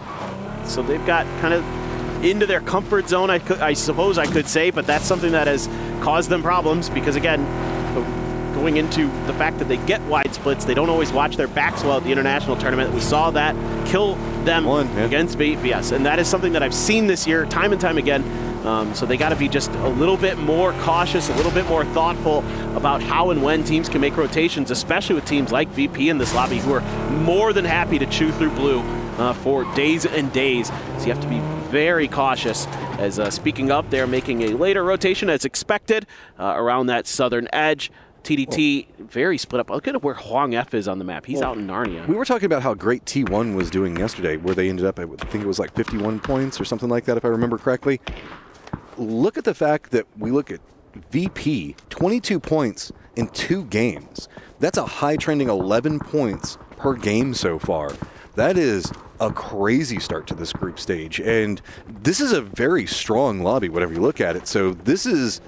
O: So they've got kind of into their comfort zone, I suppose I could say, but that's something that has caused them problems because, again, going into the fact that they get wide splits, they don't always watch their backs well at the international tournament. We saw that kill them against BS, and that is something that I've seen this year time and time again. So they got to be just a little bit more cautious, a little bit more thoughtful about how and when teams can make rotations, especially with teams like VP in this lobby who are more than happy to chew through blue for days and days. So you have to be very cautious as speaking up, they're making a later rotation as expected around that southern edge. TDT very split up. Look at where Hwang F is on the map. He's out in Narnia.
N: We were talking about how great T1 was doing yesterday, where they ended up, I think it was like 51 points or something like that, if I remember correctly. Look at the fact that we look at VP, 22 points in 2 games. That's a high trending 11 points per game so far. That is a crazy start to this group stage, and this is a very strong lobby, whatever you look at it. So this is,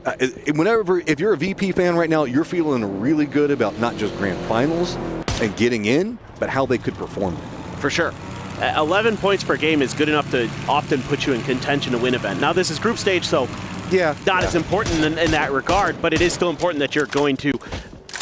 N: if you're a VP fan right now, you're feeling really good about not just grand finals and getting in, but how they could perform.
O: For sure. 11 points per game is good enough to often put you in contention to win event. Now this is group stage, so not as important in that regard, but it is still important that you're going to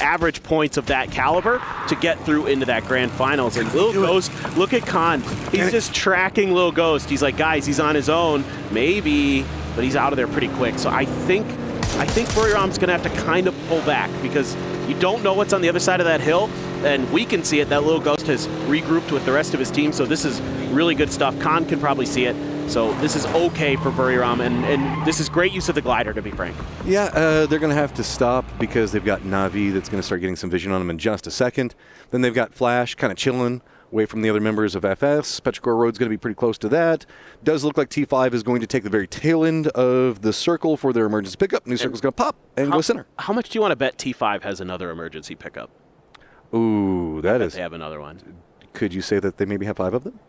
O: average points of that caliber to get through into that grand finals. And Lil Ghost, look at Khan. He's just tracking Lil Ghost. He's like, guys, he's on his own, maybe, but he's out of there pretty quick. So I think Buriram's going to have to kind of pull back because you don't know what's on the other side of that hill, and we can see it that Lil Ghost has regrouped with the rest of his team. So this is really good stuff. Khan can probably see it. So this is okay for Buriram, and this is great use of the glider, to be frank.
N: Yeah, they're going to have to stop because they've got Navi that's going to start getting some vision on them in just a second. Then they've got Flash kind of chilling away from the other members of FS. Petrichor Road's going to be pretty close to that. Does look like T5 is going to take the very tail end of the circle for their emergency pickup. New circle's going to pop and go center.
O: How much do you want to bet T5 has another emergency pickup?
N: Ooh, that is...
O: They have another one.
N: Could you say that they maybe have 5 of them?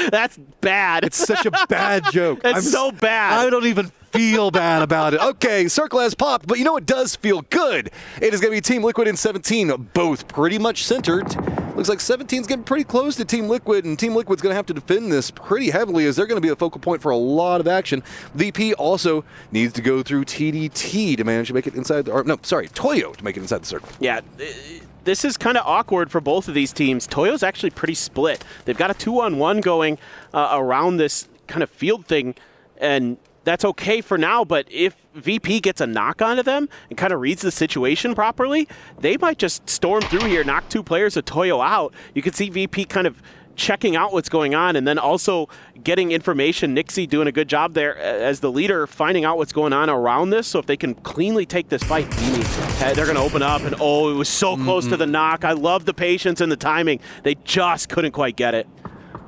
O: That's bad.
N: It's such a bad joke.
O: It's so bad.
N: I don't even feel bad about it. Okay, Circle has popped, but you know what does feel good? It is going to be Team Liquid and 17, both pretty much centered. Looks like 17's getting pretty close to Team Liquid, and Team Liquid's going to have to defend this pretty heavily as they're going to be a focal point for a lot of action. VP also needs to go through TDT to manage to make it inside the... Or, no, sorry, Toyo to make it inside the circle.
O: Yeah, this is kind of awkward for both of these teams. Toyo's actually pretty split. They've got a 2-on-1 going around this kind of field thing, and that's okay for now, but if VP gets a knock onto them and kind of reads the situation properly, they might just storm through here, knock 2 players of Toyo out. You can see VP kind of checking out what's going on and then also getting information. Nixie doing a good job there as the leader, finding out what's going on around this. So if they can cleanly take this fight, they're going to open up, and it was so close to the knock. I love the patience and the timing. They just couldn't quite get it.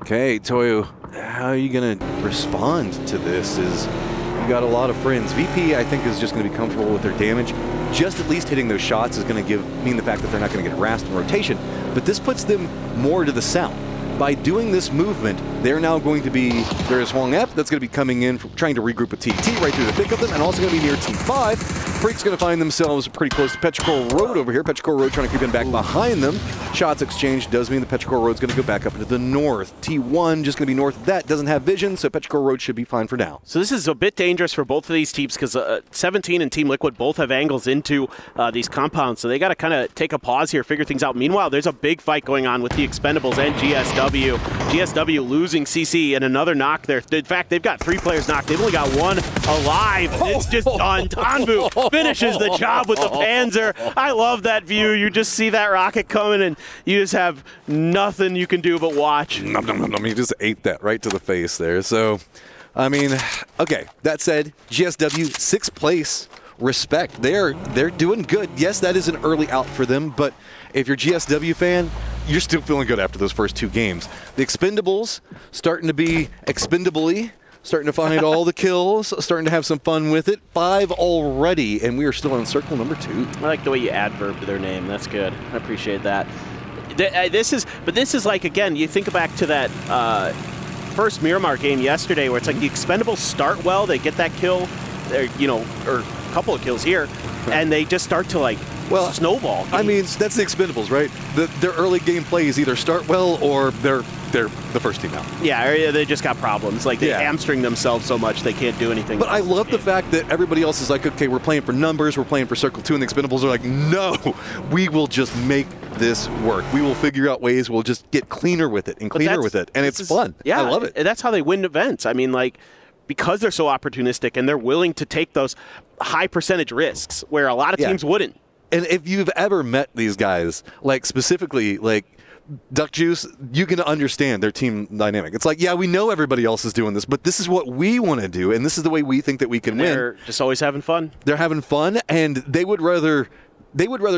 N: Okay, Toyo, how are you going to respond to this? You got a lot of friends. VP, I think, is just going to be comfortable with their damage. Just at least hitting those shots is going to mean the fact that they're not going to get harassed in rotation. But this puts them more to the south. By doing this movement, they're now going to be, there's Hwang F that's going to be coming in, trying to regroup with TT right through the pick of them, and also going to be near T5. Freak's going to find themselves pretty close to Petrichor Road over here. Petrichor Road trying to creep in back behind them. Shots exchanged does mean the Petrichor Road's going to go back up into the north. T1 just going to be north of that, doesn't have vision, so Petrichor Road should be fine for now.
O: So this is a bit dangerous for both of these teams because 17 and Team Liquid both have angles into these compounds, so they got to kind of take a pause here, figure things out. Meanwhile, there's a big fight going on with the Expendables and GSW. GSW losing losing CC and another knock there. In fact, they've got 3 players knocked. They've only got 1 alive. It's just done. Tanbu finishes the job with the Panzer. I love that view. You just see that rocket coming, and you just have nothing you can do but watch.
N: He just ate that right to the face there. So, I mean, okay, that said, GSW, 6th place. Respect. They're doing good. Yes, that is an early out for them, but if you're a GSW fan, you're still feeling good after those first 2 games. The Expendables starting to be expendably, starting to find all the kills, starting to have some fun with it. 5 already, and we are still on circle number 2.
O: I like the way you adverb to their name. That's good. I appreciate that. This is like, again, you think back to that first Miramar game yesterday where it's like the Expendables start well, they get that kill, or a couple of kills here, and they just start to snowball games.
N: I mean, that's the Expendables, right? Their early game plays either start well or they're the first team out.
O: Yeah, they just got problems. Like, they hamstring themselves so much they can't do anything.
N: But I love the fact that everybody else is like, okay, we're playing for numbers, we're playing for Circle 2, and the Expendables are like, no, we will just make this work. We will figure out ways, we'll just get cleaner with it and cleaner with it, and it's fun.
O: Yeah,
N: I love it.
O: That's how they win events. I mean, because they're so opportunistic and they're willing to take those high percentage risks where a lot of teams wouldn't.
N: And if you've ever met these guys, specifically Duck Juice, you can understand their team dynamic. It's like, yeah, we know everybody else is doing this, but this is what we want to do, and this is the way we think that we can win.
O: They're just always having fun.
N: They're having fun, and they would rather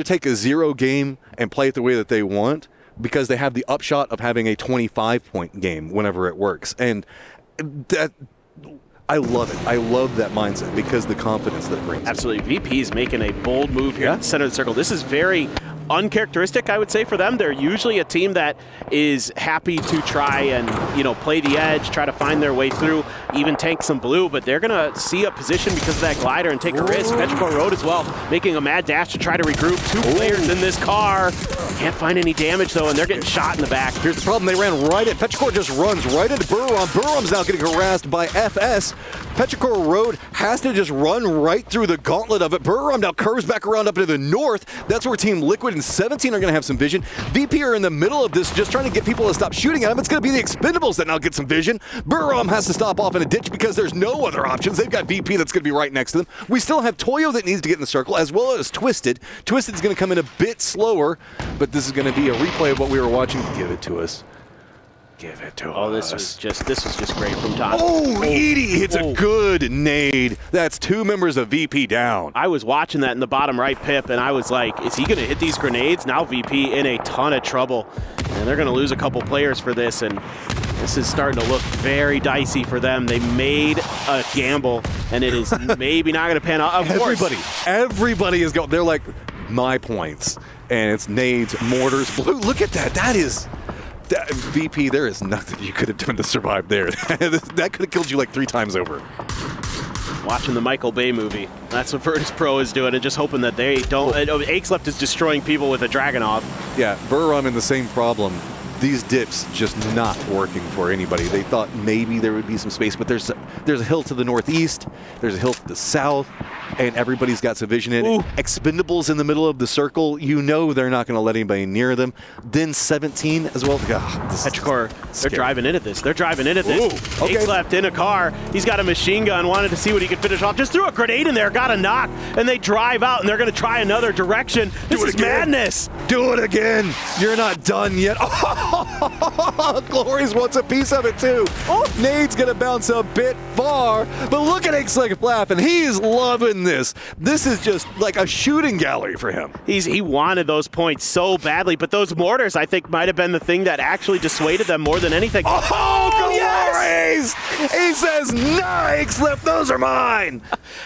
N: take a 0 game and play it the way that they want because they have the upshot of having a 25-point game whenever it works. And that, I love it. I love that mindset because the confidence that it brings.
O: Absolutely. VP is making a bold move here in the center of the circle. This is very uncharacteristic, I would say, for them. They're usually a team that is happy to try and, play the edge, try to find their way through, even tank some blue, but they're going to see a position because of that glider and take a risk. Petrichor Road as well, making a mad dash to try to regroup. 2 players in this car. Can't find any damage, though, and they're getting shot in the back.
N: Here's the problem. They ran right at Petrichor, just runs right into Burram. Burram's now getting harassed by FS. Petrichor Road has to just run right through the gauntlet of it. Burram now curves back around up into the north. That's where Team Liquid and 17 are going to have some vision. VP are in the middle of this, just trying to get people to stop shooting at them. It's going to be the Expendables that now get some vision. Burram has to stop off in a ditch because there's no other options. They've got VP that's going to be right next to them. We still have Toyo that needs to get in the circle, as well as Twisted. Twisted's going to come in a bit slower, but this is going to be a replay of what we were watching. Give it to us. Give it to us.
O: This was just great from Tom.
N: Oh, Edie hits a good nade. That's 2 members of VP down.
O: I was watching that in the bottom right, Pip, and I was like, is he going to hit these grenades? Now VP in a ton of trouble, and they're going to lose a couple players for this, and this is starting to look very dicey for them. They made a gamble, and it is maybe not going to pan out. Of course.
N: Everybody is going. They're like, my points, and it's nades, mortars, blue. Look at that. That is... VP, there is nothing you could have done to survive there. That could have killed you 3 times over.
O: Watching the Michael Bay movie. That's what Virtus Pro is doing, and just hoping that they don't... Akesleft is destroying people with a Dragunov.
N: Yeah, Burram in the same problem. These dips just not working for anybody. They thought maybe there would be some space, but there's a hill to the northeast, there's a hill to the south, and everybody's got some vision in it. Expendables in the middle of the circle. They're not going to let anybody near them. Then 17 as well.
O: Petrichor, they're driving in at this. Akesleft in a car. He's got a machine gun, wanted to see what he could finish off. Just threw a grenade in there, got a knock, and they drive out, and they're going to try another direction. This is madness.
N: Do it again. You're not done yet. Glories wants a piece of it too. Nade's gonna bounce a bit far, but look at Akesleft laughing. He's loving this. This is just like a shooting gallery for him.
O: He wanted those points so badly, but those mortars, I think, might have been the thing that actually dissuaded them more than anything.
N: Glories! Yes! He says, "No, Akesleft, those are mine,"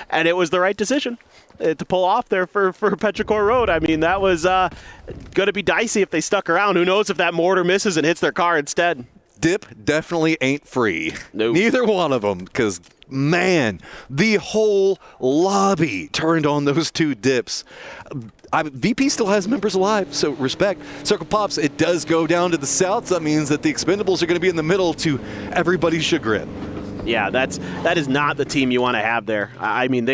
O: and it was the right decision to pull off there for Petrichor Road. I mean, that was going to be dicey if they stuck around. Who knows if that mortar misses and hits their car instead.
N: Dip definitely ain't free.
O: Nope.
N: Neither one of them, because, man, the whole lobby turned on those 2 dips. VP still has members alive, so respect. Circle Pops, it does go down to the south. So that means that the Expendables are going to be in the middle to everybody's chagrin.
O: Yeah, that is not the team you want to have there. I mean,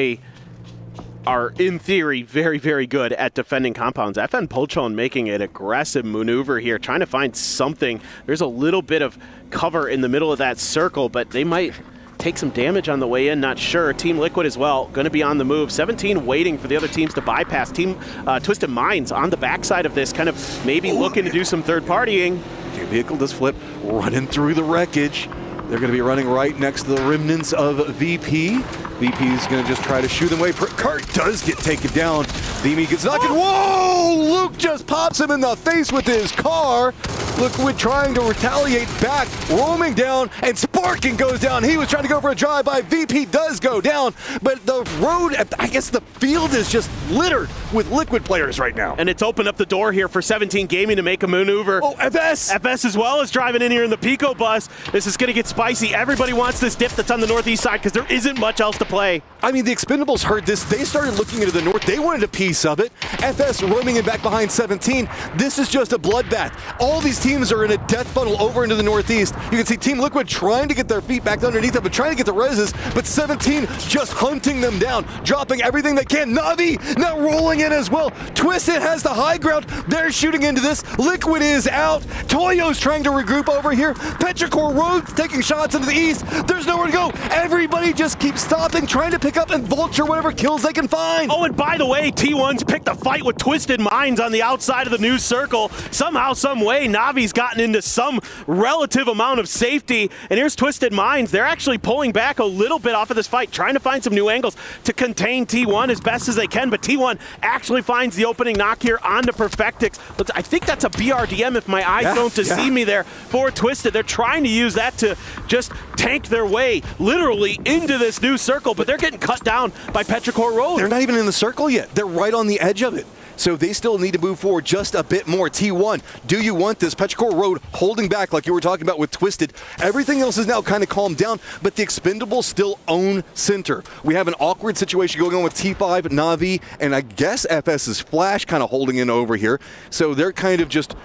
O: are in theory very, very good at defending compounds. FN Polchon making an aggressive maneuver here, trying to find something. There's a little bit of cover in the middle of that circle, but they might take some damage on the way in, not sure. Team Liquid as well, going to be on the move. 17 waiting for the other teams to bypass. Team Twisted Minds on the backside of this, kind of maybe looking to do some third partying.
N: Okay, vehicle does flip, running through the wreckage. They're going to be running right next to the remnants of VP. VP is going to just try to shoot them away. Kurt does get taken down. Vimy gets knocked. Whoa! Luke just pops him in the face with his car. Liquid trying to retaliate back, roaming down, and Sparking goes down. He was trying to go for a drive-by. VP does go down, but the road, I guess the field is just littered with Liquid players right now.
O: And it's opened up the door here for 17 Gaming to make a maneuver.
N: Oh, FS!
O: FS as well is driving in here in the Pico bus. This is going to get spicy. Everybody wants this dip that's on the northeast side because there isn't much else to play.
N: I mean, the Expendables heard this. They started looking into the north. They wanted a piece of it. FS roaming in back behind 17. This is just a bloodbath. All these teams are in a death funnel over into the northeast. You can see Team Liquid trying to get their feet back underneath them, but trying to get the reses, but 17 just hunting them down, dropping everything they can. Navi now rolling in as well. Twisted has the high ground. They're shooting into this. Liquid is out. Toyo's trying to regroup over here. Petrichor Road's taking shots into the east. There's nowhere to go. Everybody just keeps stopping, trying to pick up and vulture whatever kills they can find.
O: Oh, and by the way, T1's picked a fight with Twisted Minds on the outside of the news circle. Somehow, some way, Navi's gotten into some relative amount of safety. And here's Twisted Minds. They're actually pulling back a little bit off of this fight, trying to find some new angles to contain T1 as best as they can. But T1 actually finds the opening knock here onto Perfectix. But I think that's a BRDM if my eyes don't deceive me there for Twisted. They're trying to use that to just tank their way literally into this new circle, but they're getting cut down by Petrichor Road.
N: They're not even in the circle yet. They're right on the edge of it. So they still need to move forward just a bit more. T1, do you want this? Petrichor Road holding back like you were talking about with Twisted. Everything else is now kind of calmed down, but the Expendables still own center. We have an awkward situation going on with T5, Navi, and I guess FS's Flash kind of holding in over here. So they're kind of just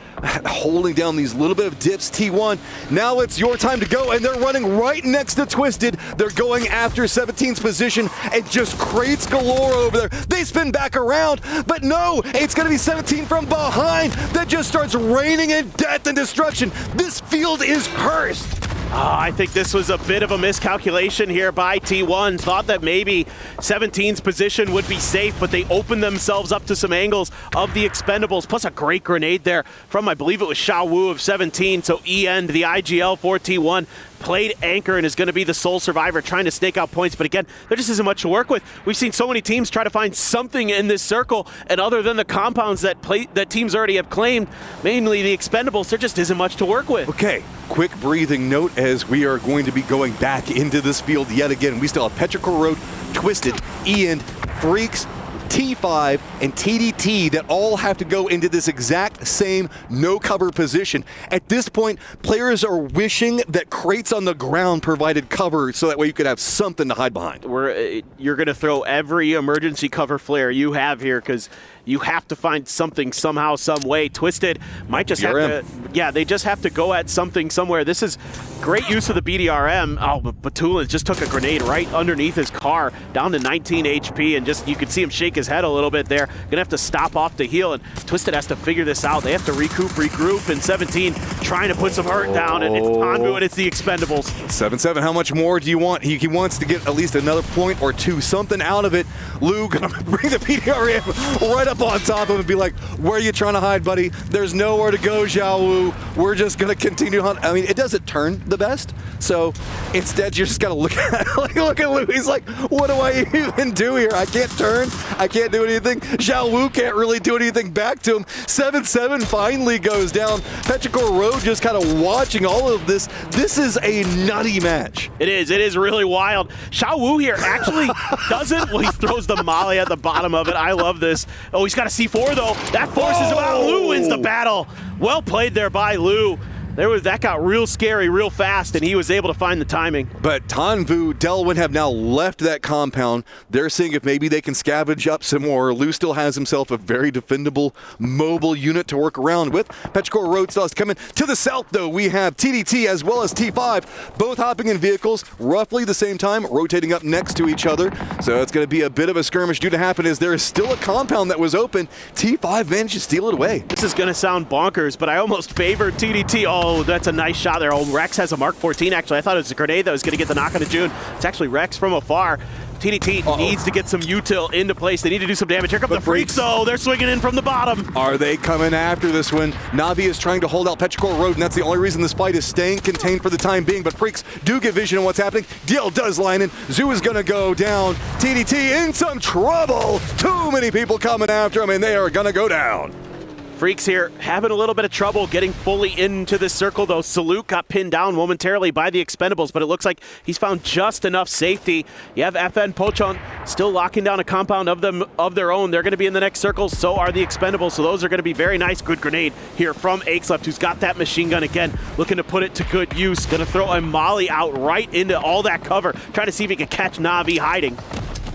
N: holding down these little bit of dips. T1, now it's your time to go, and they're running right next to Twisted. They're going after 17's position, and just crates galore over there. They spin back around, but no, it's going to be 17 from behind that just starts raining in death and destruction. This field is cursed.
O: I think this was a bit of a miscalculation here by T1. Thought that maybe 17's position would be safe, but they opened themselves up to some angles of the Expendables, plus a great grenade there from, I believe it was Xiao Wu of 17. So E-End, the IGL for T1, played anchor and is going to be the sole survivor trying to stake out points. But again, there just isn't much to work with. We've seen so many teams try to find something in this circle, and other than the compounds that teams already have claimed, mainly the Expendables, there just isn't much to work with.
N: Okay, quick breathing note as we are going to be going back into this field yet again. We still have Petrichor Road, Twisted, Ian, Freaks, T5, and TDT that all have to go into this exact same no-cover position. At this point, players are wishing that crates on the ground provided cover so that way you could have something to hide behind.
O: You're going to throw every emergency cover flare you have here because you have to find something somehow, some way. Twisted might just have to, they just have to go at something somewhere. This is great use of the BDRM. Oh, but Batulin just took a grenade right underneath his car, down to 19 HP, and just you could see him shake his head a little bit there. Gonna have to stop off to heal, and Twisted has to figure this out. They have to regroup, and 17 trying to put some hurt down, and it's Hanbu and it's the Expendables.
N: 7-7, how much more do you want? He wants to get at least another point or two, something out of it. Lou gonna bring the BDRM right up on top of him and be like, where are you trying to hide, buddy? There's nowhere to go, Xiao Wu. We're just gonna continue hunt. I mean, it doesn't turn the best, so instead you just gotta look at look at Lou. He's like, what do I even do here? I can't turn, I can't do anything. Xiao Wu can't really do anything back to him. 7-7 finally goes down. Petrichor Road just kind of watching all of this. This is a nutty match.
O: It is really wild. Xiao Wu here actually doesn't, well, he throws the molly at the bottom of it. I love this. Oh, he's got a C4 though. That forces him out. Lou wins the battle. Well played there by Lou. That got real scary real fast, and he was able to find the timing.
N: But Tanvu, Delwyn have now left that compound. They're seeing if maybe they can scavenge up some more. Lou still has himself a very defendable mobile unit to work around with. Petrichor Road still is coming. To the south, though, we have TDT as well as T5, both hopping in vehicles roughly the same time, rotating up next to each other. So it's going to be a bit of a skirmish due to happen as there is still a compound that was open. T5 managed to steal it away.
O: This is going to sound bonkers, but I almost favored TDT. Oh, that's a nice shot there. Oh, Rex has a Mark 14, actually. I thought it was a grenade that was going to get the knock on to June. It's actually Rex from afar. TDT needs to get some util into place. They need to do some damage. Here come the Freaks, though. They're swinging in from the bottom.
N: Are they coming after this one? Navi is trying to hold out Petrichor Road, and that's the only reason this fight is staying contained for the time being. But Freaks do get vision on what's happening. DL does line in. Zoo is going to go down. TDT in some trouble. Too many people coming after him, and they are going to go down.
O: Freaks here having a little bit of trouble getting fully into this circle, though. Salute got pinned down momentarily by the Expendables, but it looks like he's found just enough safety. You have FN Pochon still locking down a compound of their own. They're going to be in the next circle, so are the Expendables, so those are going to be very nice. Good grenade here from Axleft, who's got that machine gun again, looking to put it to good use. Going to throw a molly out right into all that cover, trying to see if he can catch Navi hiding.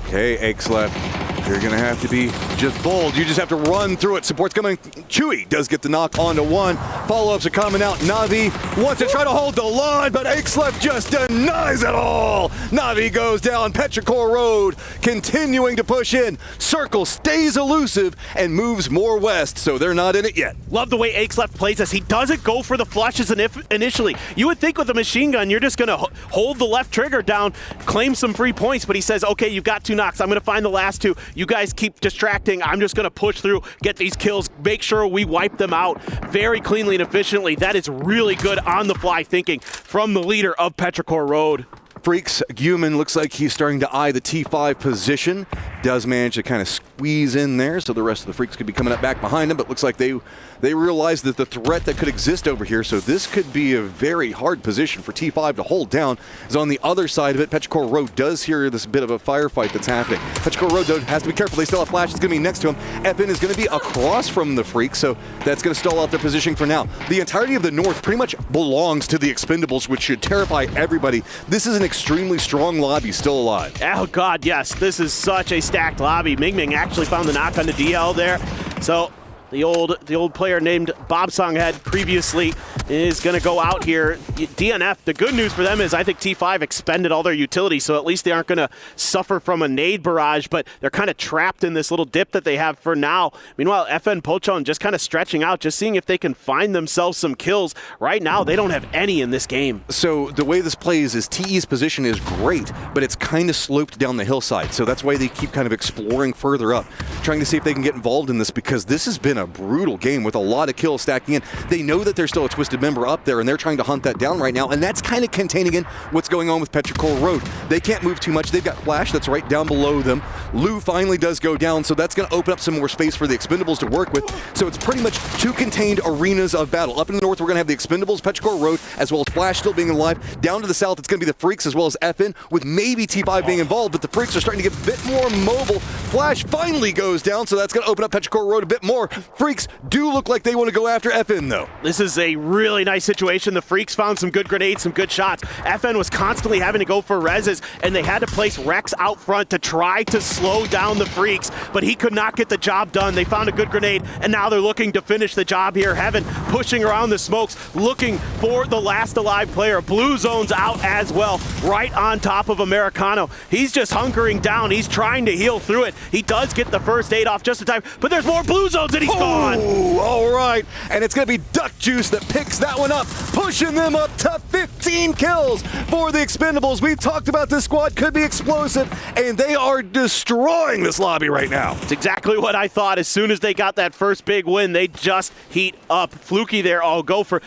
N: Okay, Axleft. You're going to have to be just bold. You just have to run through it. Support's coming. Chewy does get the knock onto one. Follow-ups are coming out. Navi wants to try to hold the line, but Axleft just denies it all. Navi goes down. Petrichor Road continuing to push in. Circle stays elusive and moves more west, so they're not in it yet.
O: Love the way Axleft plays this. He doesn't go for the flushes initially. You would think with a machine gun, you're just going to hold the left trigger down, claim some free points, but he says, okay, you've got 2 knocks. I'm going to find the last 2. You guys keep distracting. I'm just going to push through, get these kills, make sure we wipe them out very cleanly and efficiently. That is really good on-the-fly thinking from the leader of Petrichor Road.
N: Freaks, Guman looks like he's starting to eye the T5 position. Does manage to kind of squeeze in there, so the rest of the Freaks could be coming up back behind him, but looks like they realize that the threat that could exist over here, so this could be a very hard position for T5 to hold down. Is on the other side of it, Petrichor Road does hear this bit of a firefight that's happening. Petrichor Road, though, has to be careful. They still have Flash. It's going to be next to him. FN is going to be across from the Freaks, so that's going to stall out their positioning for now. The entirety of the North pretty much belongs to the Expendables, which should terrify everybody. This is an extremely strong lobby still alive.
O: Oh, God, yes. This is such a stacked lobby. Ming Ming actually found the knock on the DL there. So the old player named Bob Songhead previously is going to go out here. DNF, the good news for them is I think T5 expended all their utility, so at least they aren't going to suffer from a nade barrage, but they're kind of trapped in this little dip that they have for now. Meanwhile, FN Pochon just kind of stretching out, just seeing if they can find themselves some kills. Right now, they don't have any in this game.
N: So the way this plays is TE's position is great, but it's kind of sloped down the hillside, so that's why they keep kind of exploring further up, trying to see if they can get involved in this, because this has been a brutal game with a lot of kills stacking in. They know that there's still a Twisted member up there, and they're trying to hunt that down right now, and that's kind of containing in what's going on with Petrichor Road. They can't move too much. They've got Flash that's right down below them. Lou finally does go down, so that's going to open up some more space for the Expendables to work with. So it's pretty much 2 contained arenas of battle. Up in the north, we're going to have the Expendables, Petrichor Road, as well as Flash still being alive. Down to the south, it's going to be the Freaks as well as FN, with maybe T5 being involved, but the Freaks are starting to get a bit more mobile. Flash finally goes down, so that's going to open up Petrichor Road a bit more. Freaks do look like they want to go after FN, though.
O: This is a really nice situation. The Freaks found some good grenades, some good shots. FN was constantly having to go for reses, and they had to place Rex out front to try to slow down the Freaks, but he could not get the job done. They found a good grenade, and now they're looking to finish the job here. Heaven pushing around the smokes, looking for the last alive player. Blue Zone's out as well, right on top of Americano. He's just hunkering down. He's trying to heal through it. He does get the first aid off just in time, but there's more Blue Zones, and he's gone.
N: All right, and it's going to be Duck Juice that picks that one up, pushing them up to 15 kills for the Expendables. We talked about this squad could be explosive, and they are destroying this lobby right now.
O: It's exactly what I thought. As soon as they got that first big win, they just heat up. Fluky there. Oh, go for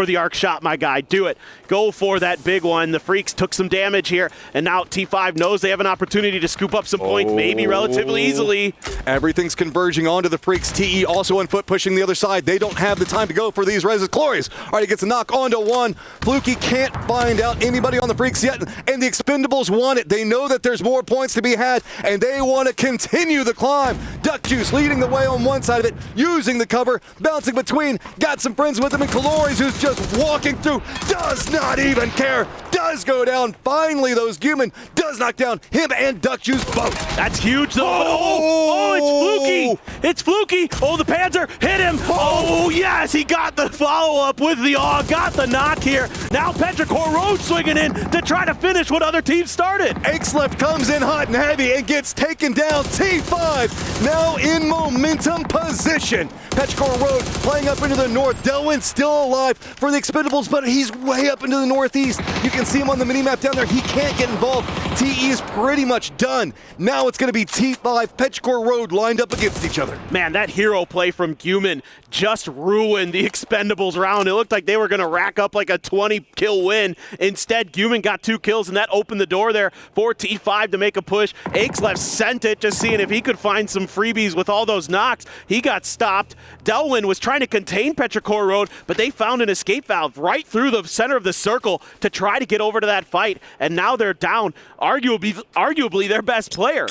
O: the arc shot, my guy. Do it. Go for that big one. The Freaks took some damage here, and now T5 knows they have an opportunity to scoop up some points, maybe relatively easily.
N: Everything's converging onto the Freaks. TE also on foot pushing the other side. They don't have the time to go for these reses. Glorious already gets a knock onto one. Fluky can't can't find out anybody on the Freaks yet, and the Expendables want it. They know that there's more points to be had, and they want to continue the climb. Duck Juice leading the way on one side of it, using the cover, bouncing between, got some friends with him, and Calores, who's just walking through, does not even care, does go down. Finally, those Guman does knock down him and Duck Juice both.
O: That's huge, though. Oh, it's Fluky. It's Fluky. Oh, the Panzer hit him. Oh, yes, he got the follow-up with the got the knock here. Now Petrichor Road swinging in to try to finish what other teams started.
N: Axleft comes in hot and heavy and gets taken down. T5 now in momentum position. Petrichor Road playing up into the north. Delwyn still alive for the Expendables, but he's way up into the northeast. You can see him on the minimap down there. He can't get involved. TE is pretty much done. Now it's going to be T5, Petrichor Road lined up against each other.
O: Man, that hero play from Guman just ruined the Expendables round. It looked like they were going to rack up like a 20-kill win. Instead, Guman got 2 kills, and that opened the door there for T5 to make a push. Axleft sent it, just seeing if he could find some freebies with all those knocks. He got stopped. Delwyn was trying to contain Petrichor Road, but they found an escape valve right through the center of the circle to try to get over to that fight, and now they're down arguably their best player.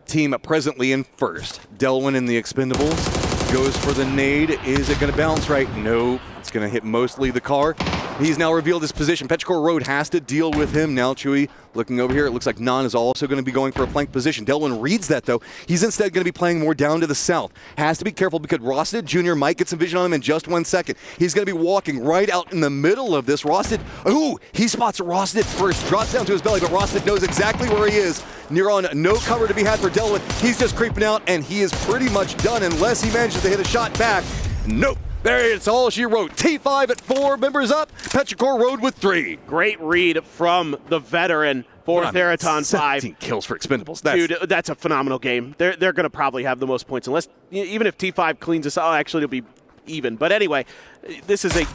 N: Team presently in first. Delwyn in the Expendables goes for the nade. Is it going to bounce right? No. It's going to hit mostly the car. He's now revealed his position. Petrichor Road has to deal with him. Now Chewy looking over here. It looks like Nan is also going to be going for a flank position. Delwyn reads that, though. He's instead going to be playing more down to the south. Has to be careful because Rosted Jr. might get some vision on him in just 1 second. He's going to be walking right out in the middle of this. Rosted, ooh, he spots Rosted first. Drops down to his belly, but Rosted knows exactly where he is. Near on, no cover to be had for Delwyn. He's just creeping out, and he is pretty much done unless he manages to hit a shot back. Nope. There, it's all she wrote. T5 at 4, members up. Petrichor Road with 3.
O: Great read from the veteran for Theraton 5.
N: 17 kills for Expendables.
O: Dude, that's a phenomenal game. They're going to probably have the most points, unless even if T5 cleans us out, actually it'll be even. But anyway, this is a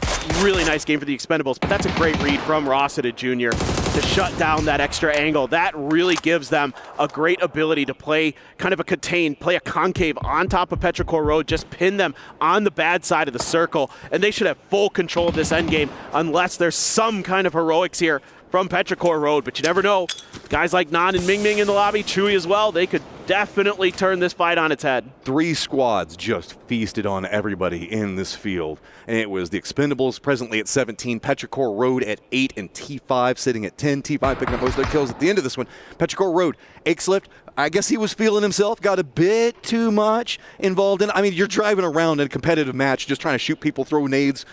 O: really nice game for the Expendables, but that's a great read from Rossiter Jr. to shut down that extra angle. That really gives them a great ability to play kind of a contained, play a concave on top of Petrichor Road, just pin them on the bad side of the circle, and they should have full control of this endgame unless there's some kind of heroics here from Petrichor Road, but you never know. Guys like Nan and Ming Ming in the lobby, Chewy as well, they could definitely turn this fight on its head.
N: 3 squads just feasted on everybody in this field, and it was the Expendables presently at 17, Petrichor Road at 8, and T5 sitting at 10. T5 picking up most of their kills at the end of this one. Petrichor Road, Axleft, I guess he was feeling himself, got a bit too much involved in. I mean, you're driving around in a competitive match, just trying to shoot people, throw nades.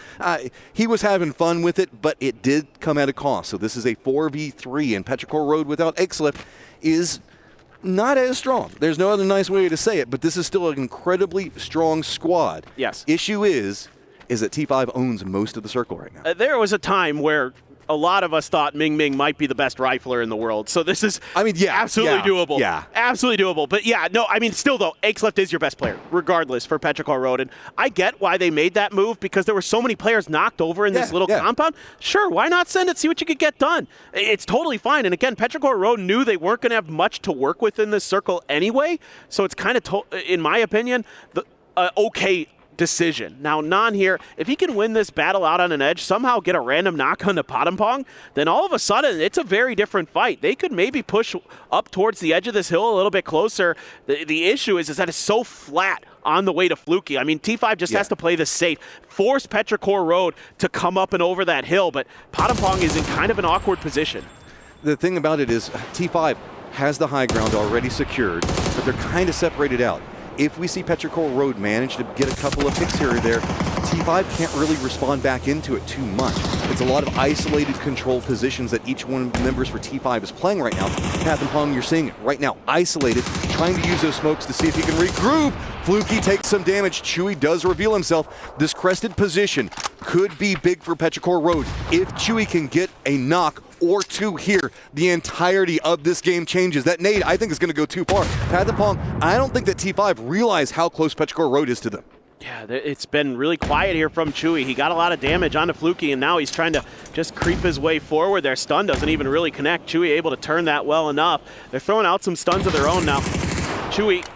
N: He was having fun with it, but it did come at a cost. So this is a 4v3, and Petrichor Road without Axleft is not as strong. There's no other nice way to say it, but this is still an incredibly strong squad.
O: Yes.
N: Issue is that T5 owns most of the circle right now.
O: There was a time where a lot of us thought Ming Ming might be the best rifler in the world. So this is absolutely doable.
N: Yeah.
O: Absolutely doable. But yeah, no, I mean, still though, Axleft is your best player, regardless, for Petrichor Road. And I get why they made that move, because there were so many players knocked over in this little compound. Sure, why not send it, see what you could get done? It's totally fine. And again, Petrichor Road knew they weren't going to have much to work with in this circle anyway. So it's kind of, in my opinion, the okay decision. Now, Nan here, if he can win this battle out on an edge, somehow get a random knock on the Padampong, then all of a sudden, it's a very different fight. They could maybe push up towards the edge of this hill a little bit closer. The issue is that it's so flat on the way to Fluky. I mean, T5 just has to play this safe, force Petrichor Road to come up and over that hill, but Padampong is in kind of an awkward position.
N: The thing about it is T5 has the high ground already secured, but they're kind of separated out. If we see Petrichor Road manage to get a couple of picks here or there, T5 can't really respond back into it too much. It's a lot of isolated control positions that each one of the members for T5 is playing right now. Path and Pong, you're seeing it right now, isolated, trying to use those smokes to see if he can regroup. Fluky takes some damage. Chewy does reveal himself. This crested position could be big for Petrichor Road. If Chewy can get a knock or 2 here, the entirety of this game changes. That nade, I think, is going to go too far. Path and Pong, I don't think that T5 realize how close Petrichor Road is to them.
O: Yeah, it's been really quiet here from Chewy. He got a lot of damage onto Fluky, and now he's trying to just creep his way forward. Their stun doesn't even really connect. Chewy able to turn that well enough. They're throwing out some stuns of their own now. Chewy,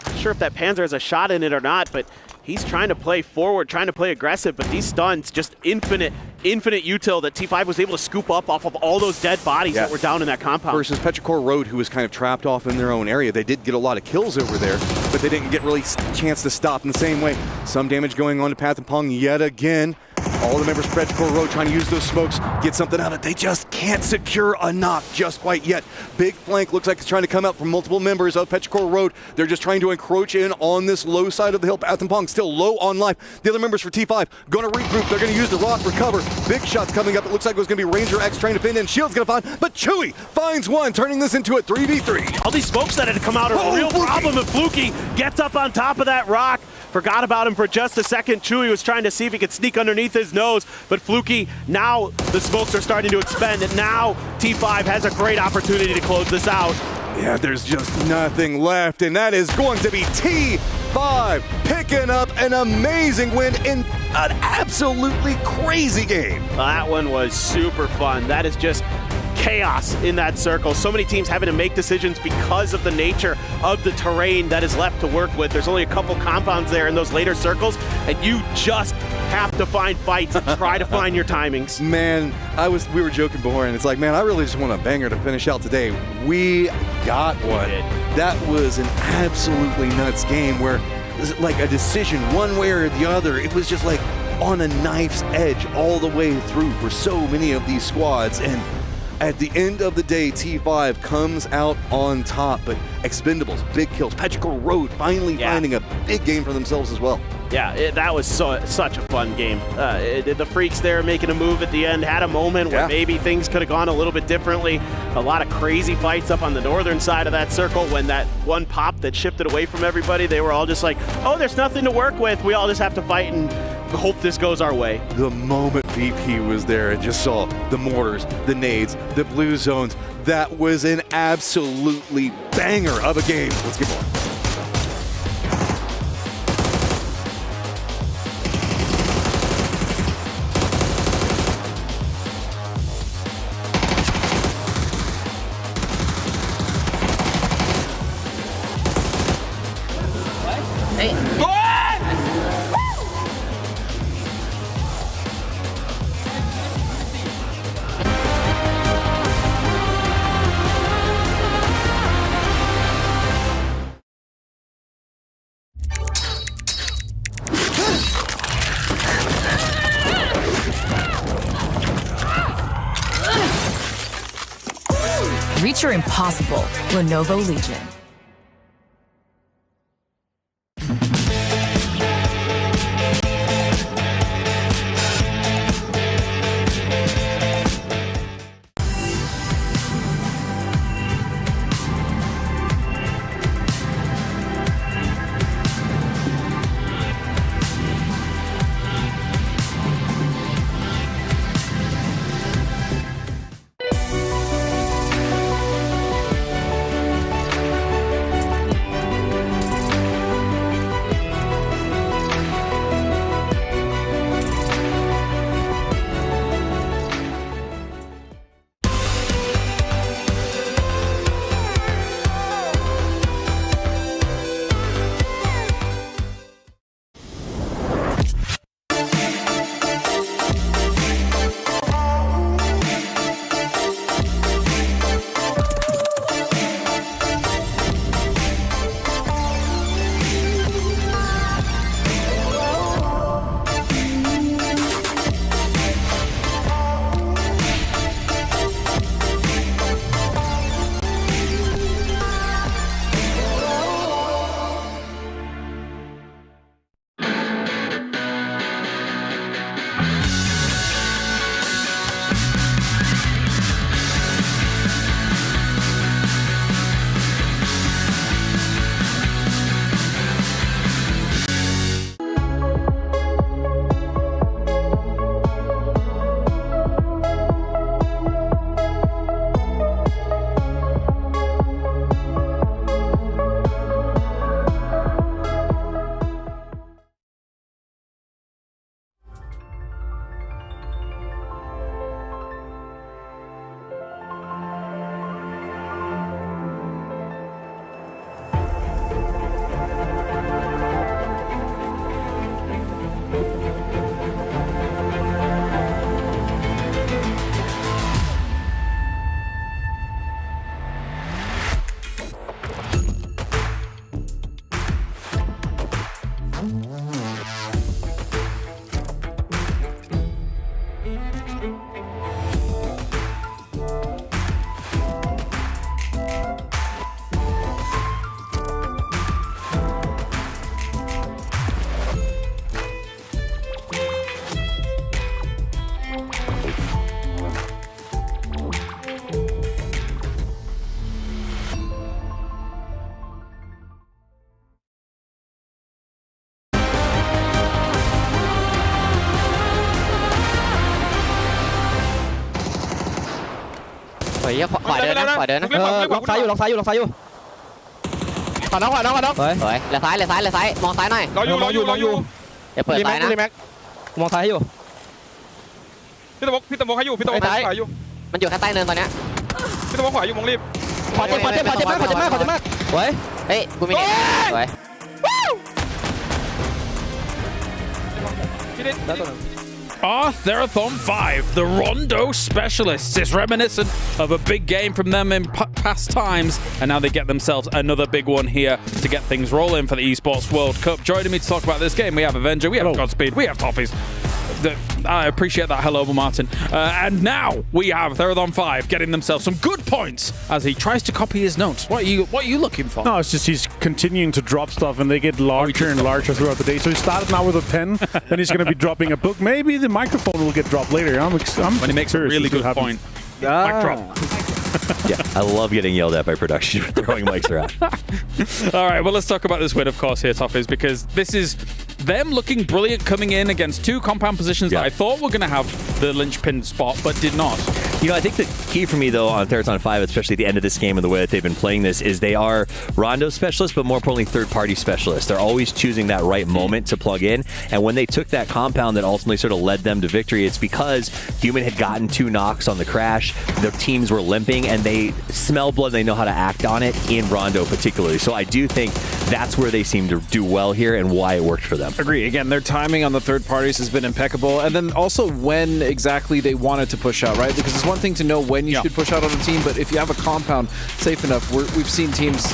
O: not sure if that Panzer has a shot in it or not, but he's trying to play forward, trying to play aggressive, but these stuns, just infinite infinite util that T5 was able to scoop up off of all those dead bodies that were down in that compound.
N: Versus Petrichor Road, who was kind of trapped off in their own area. They did get a lot of kills over there, but they didn't get really a chance to stop in the same way. Some damage going on to Path and Pong yet again. All the members of Petrichor Road trying to use those smokes, get something out of it. They just can't secure a knock just quite yet. Big flank looks like it's trying to come out from multiple members of Petrichor Road. They're just trying to encroach in on this low side of the hill. Path and Pong still low on life. The other members for T5 going to regroup. They're going to use the rock, recover. Big shots coming up. It looks like it was going to be Ranger X trying to pin in. Shield's going to find, but Chewy finds one, turning this into a 3v3.
O: All these smokes that had come out are a real problem, and Fluky gets up on top of that rock. Forgot about him for just a second. Chewy was trying to see if he could sneak underneath his nose, but Fluky, now the smokes are starting to expand, and now T5 has a great opportunity to close this out.
N: Yeah, there's just nothing left, and that is going to be T5 picking up an amazing win in an absolutely crazy game.
O: That one was super fun. That is just chaos in that circle. So many teams having to make decisions because of the nature of the terrain that is left to work with. There's only a couple compounds there in those later circles, and you just have to find fights and try to find your timings.
N: Man, we were joking before, and it's like, man, I really just want a banger to finish out today. We got one. That was an absolutely nuts game where it was like a decision one way or the other. It was just like on a knife's edge all the way through for so many of these squads, and at the end of the day, T5 comes out on top, but Expendables, big kills. Petrichor Road finally finding a big game for themselves as well.
O: Yeah, that was such a fun game. The Freaks there making a move at the end had a moment where maybe things could have gone a little bit differently. A lot of crazy fights up on the northern side of that circle. When that one pop that shifted away from everybody, they were all just like, oh, there's nothing to work with. We all just have to fight and hope this goes our way.
N: The moment VP was there and just saw the mortars, the nades, the blue zones, that was an absolutely banger of a game. Let's get going.
K: Reach your impossible. Lenovo Legion.
V: เหี้ยขวาเดินนะขวาเดินนะล็อกซ้ายอยู่ล็อกซ้ายอยู่ล็อกซ้ายอยู่ขวาน้องขวาน้องขวาน้องสวยเหลือซ้ายเหลือซ้ายเหลือซ้ายมองซ้ายหน่อยรออยู่อย่าเปิดซ้ายนะมองซ้ายให้อยู่พี่ตะบกให้อยู่พี่ตะบกขวาอยู่มันอยู่แค่ใต้เนินตอนเนี้ยพี่ตะบกขวาอยู่มองรีบขอเจ็บมากเฮ้ยเฮ้ยกูมีเน็ตสวย
D: Therathon 5, the Rondo specialists. It's reminiscent of a big game from them in past times, and now they get themselves another big one here to get things rolling for the Esports World Cup. Joining me to talk about this game, we have Avenger, we have Godspeed, we have Toffees. I appreciate that. Hello, Martin. And now we have Therathon 5 getting themselves some good points as he tries to copy his notes. What are you looking for?
A: No, it's just he's continuing to drop stuff and they get larger and larger throughout the day. So he started now with a pen, then he's going to be dropping a book. Maybe the microphone will get dropped later. I'm
D: when he makes a really good point. Mic drop.
B: Yeah, I love getting yelled at by production for throwing mics around.
D: All right, well, let's talk about this win, of course, here, Toffees, because this is them looking brilliant coming in against two compound positions that I thought were going to have the linchpin spot, but did not.
B: You know, I think the key for me, though, on Therathon 5, especially at the end of this game and the way that they've been playing this, is they are Rondo specialists, but more importantly, third-party specialists. They're always choosing that right moment to plug in, and when they took that compound that ultimately sort of led them to victory, it's because Human had gotten 2 knocks on the crash, their teams were limping, and they smell blood, they know how to act on it, in Rondo particularly. So I do think that's where they seem to do well here and why it worked for them.
C: Agree. Again, their timing on the third parties has been impeccable, and then also when exactly they wanted to push out, right? Because it's one thing to know when you should push out on a team, but if you have a compound safe enough, we've seen teams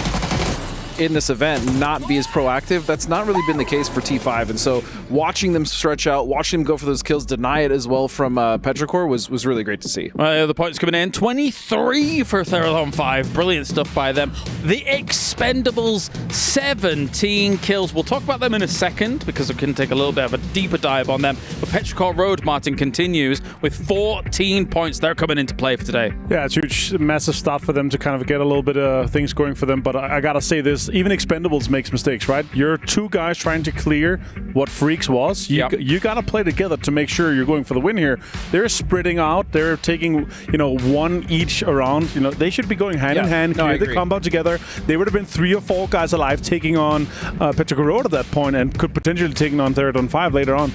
C: in this event not be as proactive. That's not really been the case for T5, and so watching them stretch out, watching them go for those kills, deny it as well from Petrichor was really great to see.
D: The points coming in, 23 for Therathon 5. Brilliant stuff by them. The Expendables, 17 kills. We'll talk about them in a second because we can take a little bit of a deeper dive on them. But Petrichor Road, Martin, continues with 14 points. They're coming into play for today.
A: Yeah, it's huge, massive start for them to kind of get a little bit of things going for them. But I gotta say this, even Expendables makes mistakes, right? You're 2 guys trying to clear what Freaks was. You gotta play together to make sure you're going for the win here. They're spreading out. They're taking, 1 each around. They should be going hand in hand, clear the compound together. They would have been 3 or 4 guys alive taking on Petrichor Road at that point and could potentially taking on Therathon 5 later on.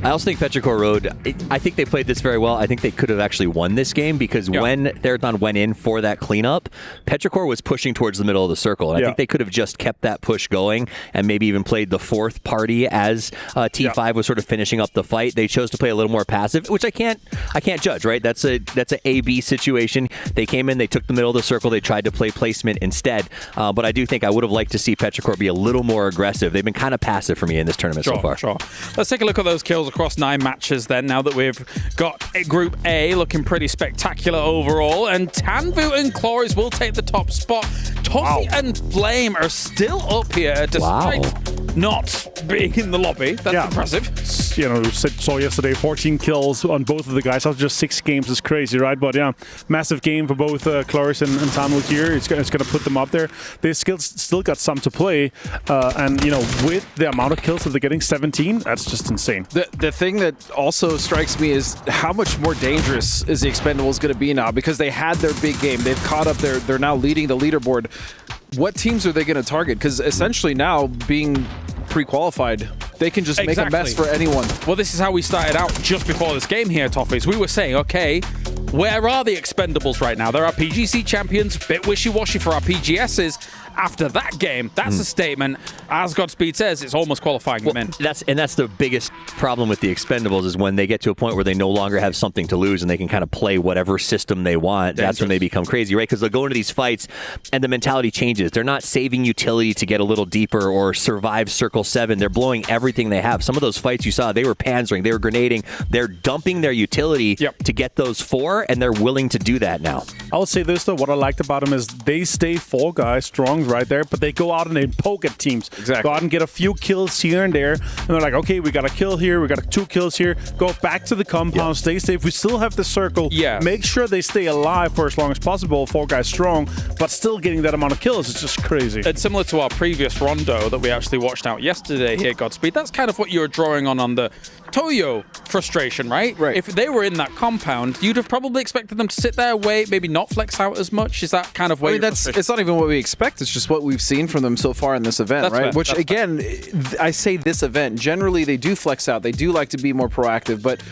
B: I also think Petrichor Road, I think they played this very well. I think they could have actually won this game because when Therathon went in for that cleanup, Petrichor was pushing towards the middle of the circle. And I think they could have just kept that push going and maybe even played the 4th party as T5 was sort of finishing up the fight. They chose to play a little more passive, which I can't judge, right? That's a A-B situation. They came in, they took the middle of the circle, they tried to play placement instead. But I do think I would have liked to see Petrichor be a little more aggressive. They've been kind of passive for me in this tournament so far.
D: Sure. Let's take a look at those kills across 9 matches then, now that we've got Group A looking pretty spectacular overall, and Tanvu and Chloris will take the top spot. Tossie and Flame are still up here despite not being in the lobby. That's impressive.
A: Saw yesterday 14 kills on both of the guys. After just 6 games is crazy, right? But yeah, massive game for both Chloris and Tanvu here. It's going to put them up there. They still got some to play, and with the amount of kills that they're getting, 17, that's just insane.
C: The thing that also strikes me is how much more dangerous is the Expendables going to be now, because they had their big game. They've caught up. They're now leading the leaderboard. What teams are they going to target? Because essentially now, being pre-qualified, they can just make a mess for anyone.
D: Well, this is how we started out just before this game here, Toffees. We were saying, okay, where are the Expendables right now? They're our PGC champions, bit wishy-washy for our PGSs. After that game, that's a statement. As Godspeed says, it's almost qualifying them in.
B: That's the biggest problem with the Expendables is when they get to a point where they no longer have something to lose and they can kind of play whatever system they want. That's when they become crazy, right? Because they'll go into these fights and the mentality changes. They're not saving utility to get a little deeper or survive Circle 7. They're blowing everything they have. Some of those fights you saw, they were panzering, they were grenading. They're dumping their utility to get those 4, and they're willing to do that now.
A: I would say this, though. What I liked about them is they stay 4 guys strong right there, but they go out and they poke at teams. Go out and get a few kills here and there, and they're like, okay, we got a kill here, we got 2 kills here, go back to the compound, stay safe. We still have the circle. Make sure they stay alive for as long as possible, 4 guys strong, but still getting that amount of kills is just crazy.
D: It's similar to our previous Rondo that we actually watched out yesterday here, Godspeed. That's kind of what you were drawing on the Toyo frustration, right?
C: Right.
D: If they were in that compound, you'd have probably expected them to sit there, wait, maybe not flex out as much. Is that kind of way?
C: It's not even what we expect. It's just what we've seen from them so far in this event,
D: That's
C: right?
D: fair.
C: Which
D: That's
C: again, I say this event. Generally, they do flex out. They do like to be more proactive. But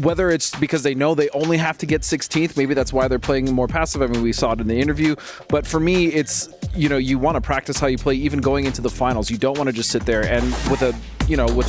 C: whether it's because they know they only have to get 16th, maybe that's why they're playing more passive. I mean, we saw it in the interview. But for me, it's you want to practice how you play, even going into the finals. You don't want to just sit there and with an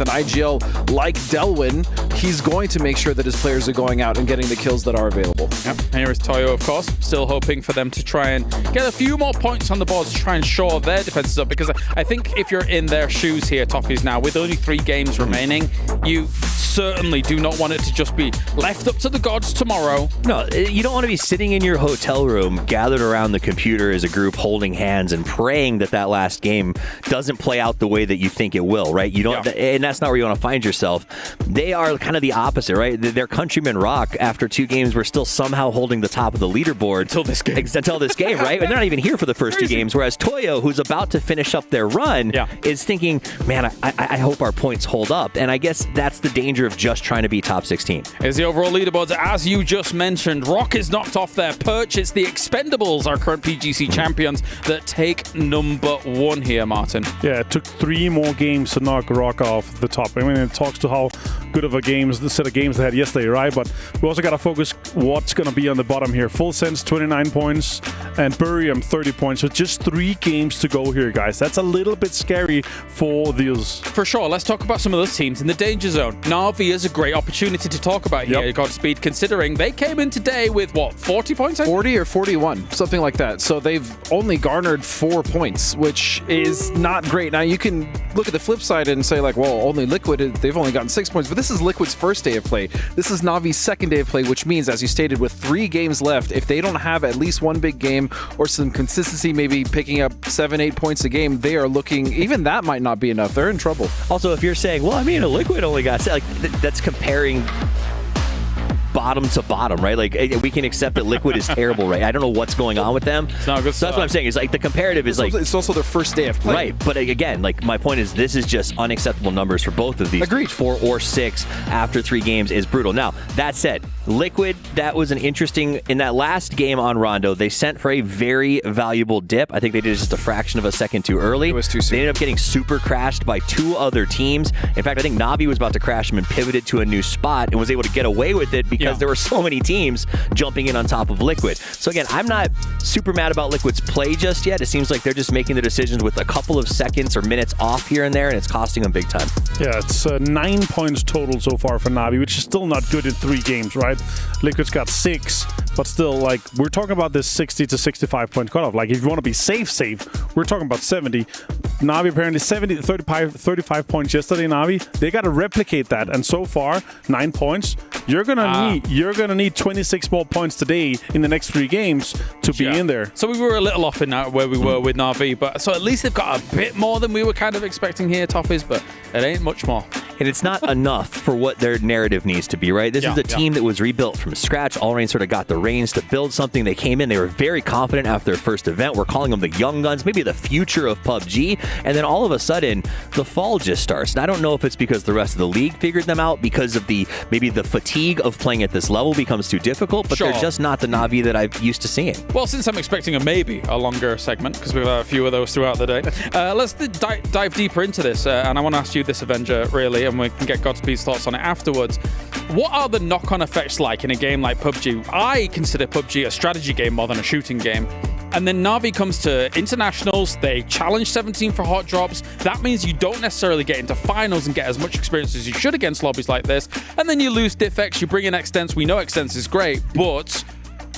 C: IGL like Delwyn, he's going to make sure that his players are going out and getting the kills that are available.
D: Yep. And here is Toyo, of course, still hoping for them to try and get a few more points on the board to try and shore their defenses up, because I think if you're in their shoes here, Toffees, now, with only 3 games remaining, you certainly do not want it to just be left up to the gods tomorrow.
B: No, you don't want to be sitting in your hotel room, gathered around the computer as a group, holding hands and praying that last game doesn't play out the way that you think it will, right? You don't, and that's not where you want to find yourself. They are kind of the opposite, right? Their countrymen Rock, after 2 games, were still somehow holding the top of the leaderboard until this game, right? And they're not even here for the first 2 games. Whereas Toyo, who's about to finish up their run, is thinking, man, I hope our points hold up. And I guess that's the danger of just trying to be top 16.
D: As the overall leaderboards, as you just mentioned, Rock is knocked off their perch. It's the Expendables, our current PGC champions, that take number 1 here, Martin.
A: Yeah, it took 3 more games to knock Rock off the top. I mean, it talks to how good of the set of games they had yesterday, right? But we also got to focus what's going to be on the bottom here. Full Sense, 29 points, and Burium, 30 points. So just 3 games to go here, guys. That's a little bit scary for these.
D: For sure. Let's talk about some of those teams in the danger zone. Na'Vi is a great opportunity to talk about here, Godspeed, considering they came in today with, 40 points?
C: 40 or 41, something like that. So they've only garnered 4 points, which is not great. Now, you can look at the flip side and say, like, well, only Liquid, they've only gotten 6 points. But this is Liquid's first day of play. This is Navi's second day of play, which means, as you stated, with 3 games left, if they don't have at least 1 big game or some consistency, maybe picking up 7-8 points a game, they are looking, even that might not be enough. They're in trouble.
B: Also, if you're saying, well, I mean, a Liquid only got, like, that's comparing bottom to bottom, right? Like, we can accept that Liquid is terrible, right? I don't know what's going on with them.
D: It's not good.
B: So that's what I'm saying. It's like the comparative is like...
C: It's also their first day of play.
B: Right. But again, like, my point is this is just unacceptable numbers for both of these.
C: Agreed.
B: 4 or 6 after 3 games is brutal. Now, that said, Liquid, that was an interesting... In that last game on Rondo, they sent for a very valuable dip. I think they did just a fraction of a second too early.
C: It was too soon.
B: They ended up getting super crashed by 2 other teams. In fact, I think Na'Vi was about to crash them and pivoted to a new spot and was able to get away with it because there were so many teams jumping in on top of Liquid. So again, I'm not super mad about Liquid's play just yet. It seems like they're just making the decisions with a couple of seconds or minutes off here and there, and it's costing them big time.
A: Yeah, it's 9 points total so far for Na'Vi, which is still not good in 3 games, right? Liquid's got 6, but still, like, we're talking about this 60 to 65 point cutoff. Like, if you want to be safe, we're talking about 70. Na'Vi apparently 35 points yesterday. Na'Vi, they got to replicate that, and so far 9 points. You're gonna need 26 more points today in the next 3 games to be in there.
D: So we were a little off in that where we were with Na'Vi, but so at least they've got a bit more than we were kind of expecting here, Toffees, but it ain't much more.
B: And it's not enough for what their narrative needs to be, right? This is a team that was rebuilt from scratch. Allrain sort of got the reins to build something. They came in, they were very confident after their first event. We're calling them the young guns, maybe the future of PUBG. And then all of a sudden, the fall just starts. And I don't know if it's because the rest of the league figured them out, because of maybe the fatigue of playing at this level becomes too difficult, but they're just not the Na'Vi that I'm used to seeing.
D: Well, since I'm expecting a longer segment, because we've had a few of those throughout the day, let's dive deeper into this. And I want to ask you this, Avenger, really, and we can get Godspeed's thoughts on it afterwards. What are the knock-on effects like in a game like PUBG? I consider PUBG a strategy game more than a shooting game. And then Na'Vi comes to internationals, they challenge 17 for hot drops. That means you don't necessarily get into finals and get as much experience as you should against lobbies like this. And then you lose Diffx, you bring in Extens. We know Extens is great, but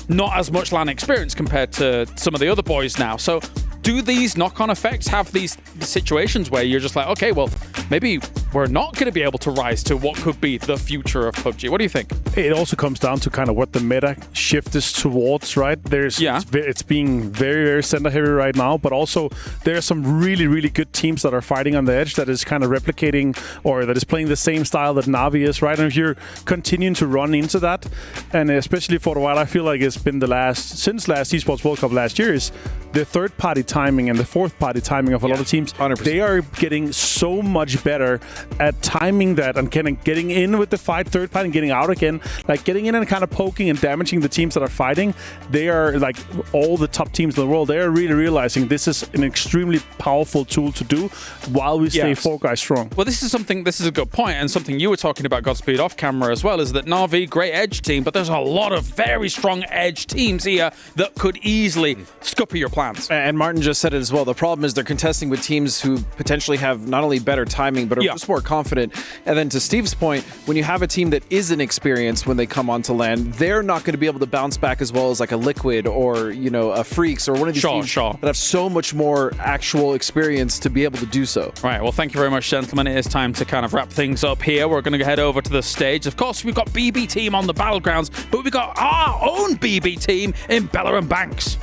D: not as much LAN experience compared to some of the other boys now. So do these knock-on effects have these situations where you're just like, okay, well, maybe we're not going to be able to rise to what could be the future of PUBG? What do you think?
A: It also comes down to kind of what the meta shift is towards, right? It's being very, very center-heavy right now, but also there are some really, really good teams that are fighting on the edge that is kind of replicating or that is playing the same style that Na'Vi is, right? And if you're continuing to run into that, and especially for a while, I feel like it's been since last Esports World Cup last year, is the third-party timing and the fourth-party timing of a lot of teams,
C: 100%.
A: they are getting so much better at timing that and kind of getting in with the fight, third party, and getting out again. Like getting in and kind of poking and damaging the teams that are fighting. They are like all the top teams in the world. They are really realizing this is an extremely powerful tool to do while we stay Fall Guys strong.
D: Well, this is a good point, and something you were talking about, Godspeed, off camera as well, is that Na'Vi, great edge team, but there's a lot of very strong edge teams here that could easily scupper your plans.
C: And Martin just said it as well. The problem is they're contesting with teams who potentially have not only better timing, but are just more confident. And then to Steve's point, when you have a team that is inexperienced when they come onto land, they're not going to be able to bounce back as well as like a Liquid or, you know, a Freaks or one of these teams that have so much more actual experience to be able to do so.
D: Right, well, thank you very much, gentlemen. It is time to kind of wrap things up here. We're going to head over to the stage. Of course, we've got BB Team on the Battlegrounds, but we've got our own BB Team in Bella and Banks.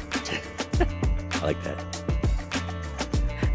B: I like that.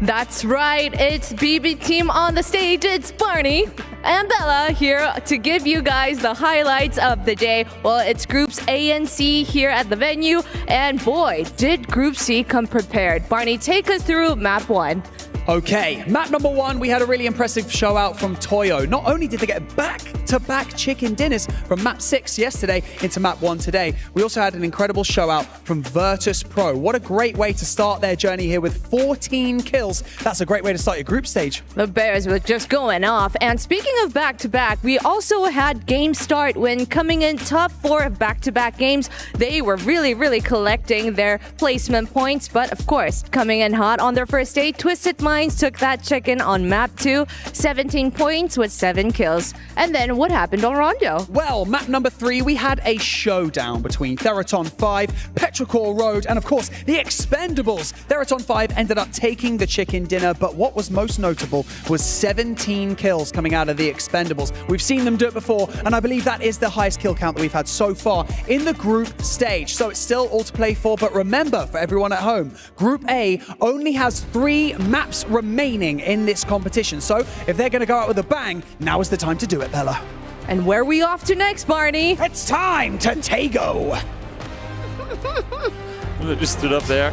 F: That's right, it's BB Team on the stage. It's Barney and Bella here to give you guys the highlights of the day. Well, it's Groups A and C here at the venue, and boy, did Group C come prepared. Barney, take us through Map 1.
I: Okay, map number 1, we had a really impressive show out from Toyo. Not only did they get back-to-back chicken dinners from map 6 yesterday into map 1 today, we also had an incredible show out from Virtus Pro. What a great way to start their journey here with 14 kills. That's a great way to start your group stage.
F: The Bears were just going off. And speaking of back-to-back, we also had Game Start when coming in top 4 back-to-back games. They were really collecting their placement points, but of course, coming in hot on their first day, Twisted Minds took that chicken on map 2, 17 points with 7 kills. And then what happened on Rondo?
I: Well, map number 3, we had a showdown between Theraton 5, Petrichor Road, and of course, the Expendables. Theraton 5 ended up taking the chicken dinner, but what was most notable was 17 kills coming out of the Expendables. We've seen them do it before, and I believe that is the highest kill count that we've had so far in the group stage. So it's still all to play for, but remember, for everyone at home, Group A only has 3 maps remaining in this competition. So if they're going to go out with a bang, now is the time to do it, Bella.
F: And where are we off to next, Barney?
I: It's time to Tago.
P: They just stood up there.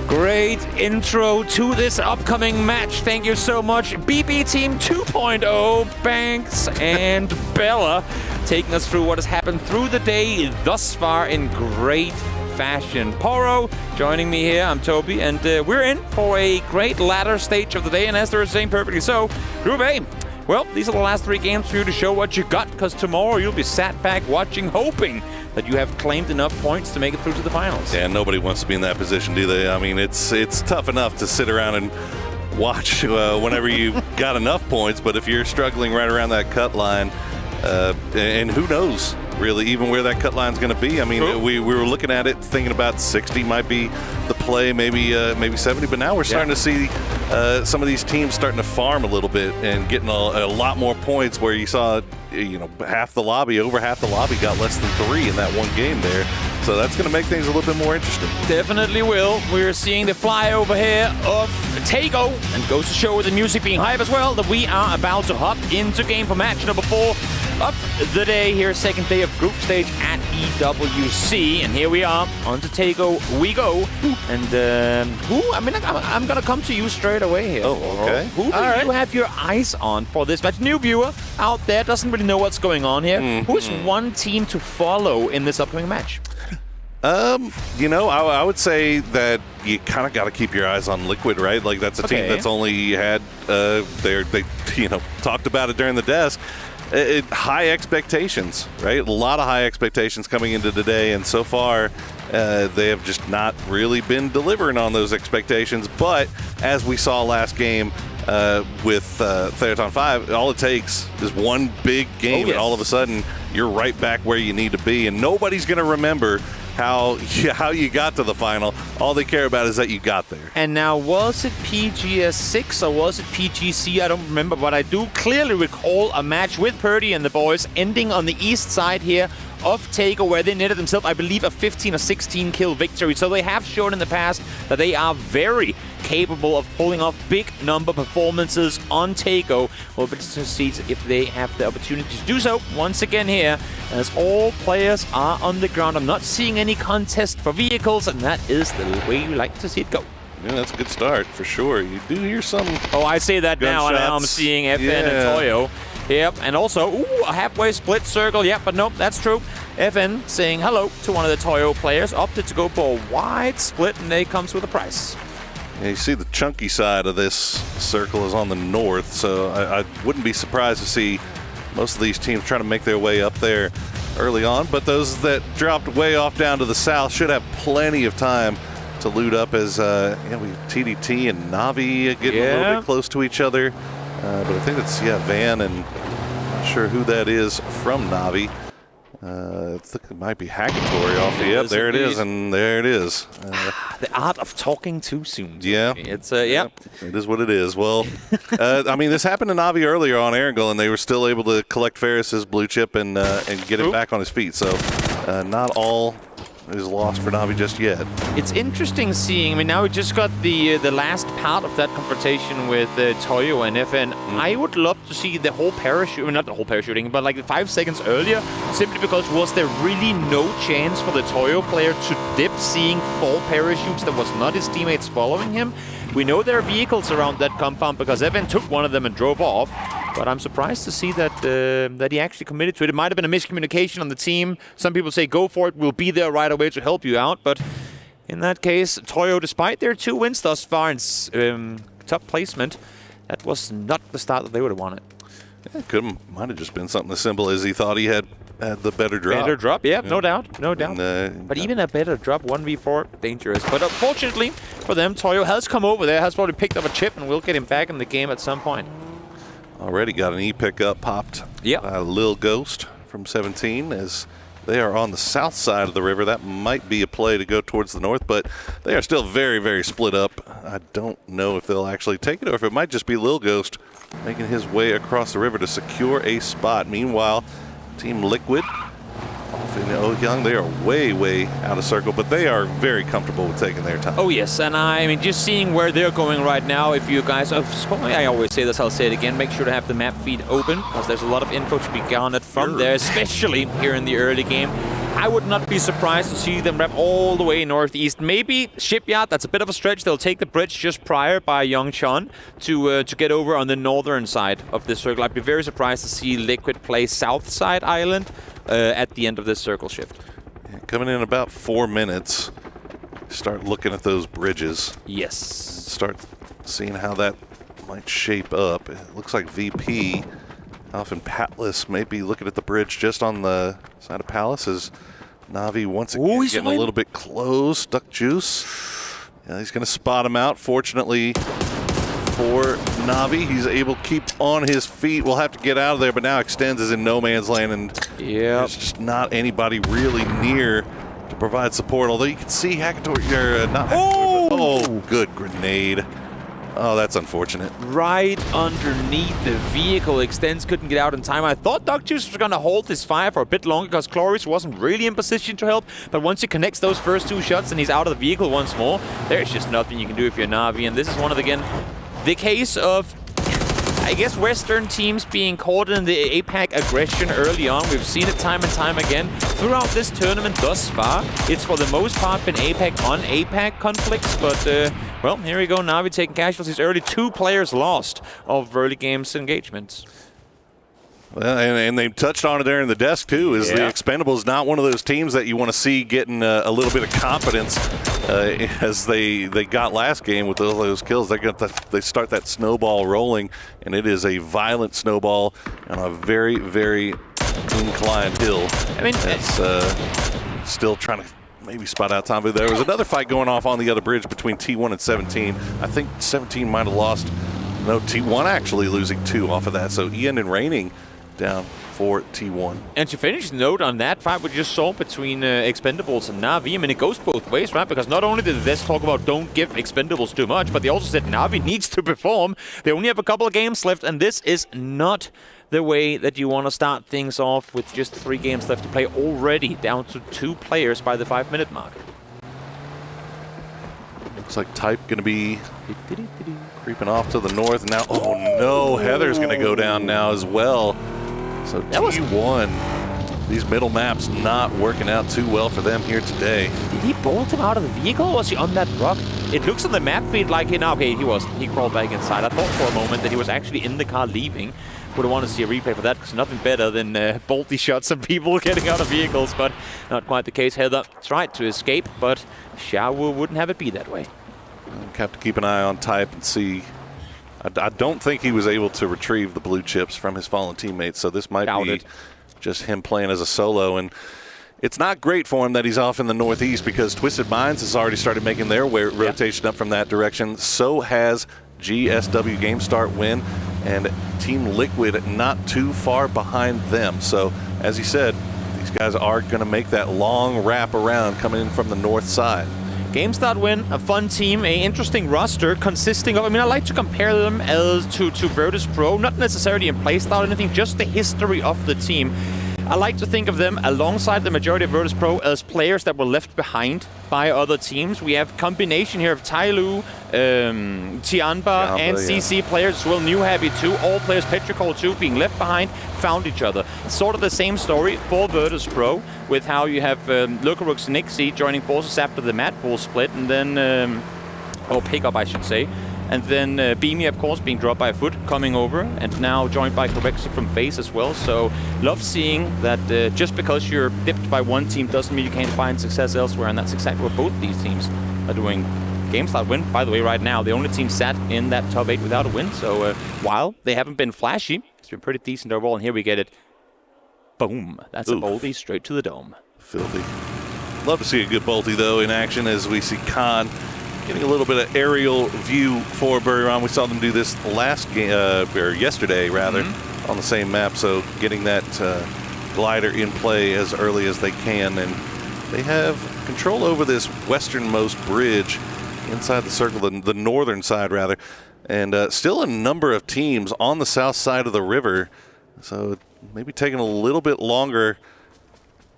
P: Great intro to this upcoming match. Thank you so much, BB Team 2.0, Banks and Bella, taking us through what has happened through the day thus far in great fashion. Poro joining me here. I'm Toby, and we're in for a great latter stage of the day, and as they were saying perfectly so, Group A. Well, these are the last 3 games for you to show what you got, because tomorrow you'll be sat back watching, hoping that you have claimed enough points to make it through to the finals.
G: Yeah, nobody wants to be in that position, do they? I mean, it's tough enough to sit around and watch whenever you got enough points, but if you're struggling right around that cut line, and who knows, really, even where that cut line's going to be. I mean, we were looking at it, thinking about 60 might be the play, maybe 70, but now we're starting to see some of these teams starting to farm a little bit and getting a lot more points, where you saw, you know, over half the lobby got less than 3 in that one game there. So that's going to make things a little bit more interesting.
D: Definitely will. We're seeing the flyover here of Tago, and goes to show with the music being hype as well that we are about to hop into game for match number 4 of the day here, second day of group stage at EWC, and here we are on to Tago we go. And I'm gonna come to you straight away here.
G: Oh, okay.
D: Who do you have your eyes on for this match? New viewer out there doesn't really know what's going on here. Who's one team to follow in this upcoming match?
G: You know, I would say that you kind of got to keep your eyes on Liquid, right? Like, that's a team that's only had they talked about it during the desk. High expectations, right? A lot of high expectations coming into today, and so far they have just not really been delivering on those expectations. But as we saw last game with Theraton 5, all it takes is one big game, and all of a sudden you're right back where you need to be, and nobody's going to remember how you got to the final. All they care about is that you got there.
D: And now, was it PGS6 or was it PGC? I don't remember, but I do clearly recall a match with Purdy and the boys ending on the east side here
P: of Takeover, where they netted themselves, I believe, a 15 or 16 kill victory. So they have shown in the past that they are very capable of pulling off big number performances on Takeover. We'll be to see if they have the opportunity to do so once again here, as all players are on the ground. I'm not seeing any contest for vehicles, and that is the way we like to see it go.
G: Yeah, that's a good start for sure. You do hear some.
P: Oh, I say that now, and now I'm seeing FN and Toyo. Yep, and also, a halfway split circle. Yep, but nope, that's true. FN saying hello to one of the Toyo players, opted to go for a wide split, and they comes with a price.
G: Yeah, you see the chunky side of this circle is on the north, so I wouldn't be surprised to see most of these teams trying to make their way up there early on, but those that dropped way off down to the south should have plenty of time to loot up as we TDT and Navi getting a little bit close to each other. But I think it's, Van, and I'm not sure who that is from Navi. I think it might be Hackatory off the up. There it is, and there it is.
P: The art of talking too soon.
G: Yeah.
P: It's, It
G: is what it is. Well, I mean, this happened to Navi earlier on Erangel, and they were still able to collect Ferris's blue chip and get him back on his feet. So not all is lost for Navi just yet.
P: It's interesting seeing, I mean, now we just got the last part of that confrontation with Toyo and FN. I would love to see the whole parachute, not the whole parachuting, but like 5 seconds earlier, simply because was there really no chance for the Toyo player to dip, seeing 4 parachutes that was not his teammates following him? We know there are vehicles around that compound because FN took one of them and drove off. But I'm surprised to see that that he actually committed to it. It might have been a miscommunication on the team. Some people say, go for it, we'll be there right away to help you out. But in that case, Toyo, despite their 2 wins thus far in top placement, that was not the start that they would have wanted.
G: Yeah, might have just been something as simple as he thought he had the better drop.
P: Better drop, yeah, no doubt, no doubt. But even a better drop, 1v4, dangerous. But unfortunately for them, Toyo has come over there, has probably picked up a chip, and we'll get him back in the game at some point.
G: Already got an E-pickup popped by Lil Ghost from 17 as they are on the south side of the river. That might be a play to go towards the north, but they are still very, very split up. I don't know if they'll actually take it or if it might just be Lil Ghost making his way across the river to secure a spot. Meanwhile, Team Liquid off in Ohyang, they are way, way out of circle, but they are very comfortable with taking their time.
P: Oh yes, and I mean, just seeing where they're going right now, if you guys, I always say this, I'll say it again, make sure to have the map feed open, because there's a lot of info to be garnered from there, especially here in the early game. I would not be surprised to see them wrap all the way northeast. Maybe Shipyard, that's a bit of a stretch. They'll take the bridge just prior by Yongchon to get over on the northern side of this circle. I'd be very surprised to see Liquid play south side island at the end of this circle shift.
G: Yeah, coming in about 4 minutes, start looking at those bridges.
P: Yes.
G: Start seeing how that might shape up. It looks like VP off in Patlas may be looking at the bridge just on the side of Palace as Navi once again getting a little bit close. Duck Juice. Yeah, he's going to spot him out. Fortunately for Navi, he's able to keep on his feet. We'll have to get out of there, but now Extends is in no man's land, and there's just not anybody really near to provide support. Although you can see Hackatory, not Hackatory, but, good grenade. Oh, that's unfortunate.
P: Right underneath the vehicle. Extends couldn't get out in time. I thought Duck Juice was going to hold his fire for a bit longer because Cloris wasn't really in position to help. But once he connects those first 2 shots and he's out of the vehicle once more, there's just nothing you can do if you're Navi. And this is one of, again, the case of, I guess, Western teams being caught in the APAC aggression early on. We've seen it time and time again throughout this tournament thus far. It's for the most part been APAC on APAC conflicts, but well, here we go. Navi taking casualties early. 2 players lost of early games engagements.
G: Well, and they touched on it there in the desk too. Is the Expendables not one of those teams that you want to see getting a little bit of confidence as they got last game with those kills? They start that snowball rolling, and it is a violent snowball on a very, very inclined hill. I mean, it's still trying to maybe spot out Tom. There was another fight going off on the other bridge between T1 and 17. I think 17 might have lost. No, T1 actually losing 2 off of that. So Ian and Raining down for T1.
P: And to finish the note on that fight we just saw between Expendables and Na'Vi, I mean, it goes both ways, right? Because not only did this talk about don't give Expendables too much, but they also said Na'Vi needs to perform. They only have a couple of games left, and this is not the way that you want to start things off with just 3 games left to play, already down to 2 players by the 5-minute mark.
G: Looks like Type going to be creeping off to the north now. Oh no, Heather's going to go down now as well. So T1, these middle maps not working out too well for them here today.
P: Did he bolt him out of the vehicle, or was he on that rock? It looks on the map feed like he he crawled back inside. I thought for a moment that he was actually in the car leaving. Would have wanted to see a replay for that, because nothing better than bolty shots of people getting out of vehicles, but not quite the case. Heather tried to escape, but Xiao wouldn't have it be that way.
G: Have to keep an eye on Type and see. I don't think he was able to retrieve the blue chips from his fallen teammates, so this might be just him playing as a solo. And it's not great for him that he's off in the northeast, because Twisted Minds has already started making their rotation up from that direction. So has GSW Game Start Win, and Team Liquid not too far behind them. So, as he said, these guys are going to make that long wrap around coming in from the north side.
P: GameStart Win, a fun team, a interesting roster consisting of, I mean, I like to compare them as to Virtus Pro, not necessarily in playstyle or anything, just the history of the team. I like to think of them alongside the majority of Virtus Pro as players that were left behind by other teams. We have combination here of Tyloo, Tianba, and CC players as well, New Happy too, all players Petrichor too, being left behind, found each other. Sort of the same story for Virtus Pro, with how you have Lucarux Nixie joining forces after the Mad Bull split, and then, or pickup I should say. And then Beamy, of course, being dropped by a foot, coming over, and now joined by Corexi from FaZe as well. So, love seeing that just because you're dipped by one team doesn't mean you can't find success elsewhere, and that's exactly what both these teams are doing. GameStart Win, by the way, right now, the only team sat in that top 8 without a win. So, while they haven't been flashy, it's been pretty decent overall, and here we get it. Boom. That's a bolty straight to the dome.
G: Filthy. Love to see a good bolty, though, in action, as we see Khan getting a little bit of aerial view for Buriram. We saw them do this last game, or yesterday rather, on the same map. So getting that glider in play as early as they can, and they have control over this westernmost bridge inside the circle, the northern side rather, and still a number of teams on the south side of the river. So maybe taking a little bit longer,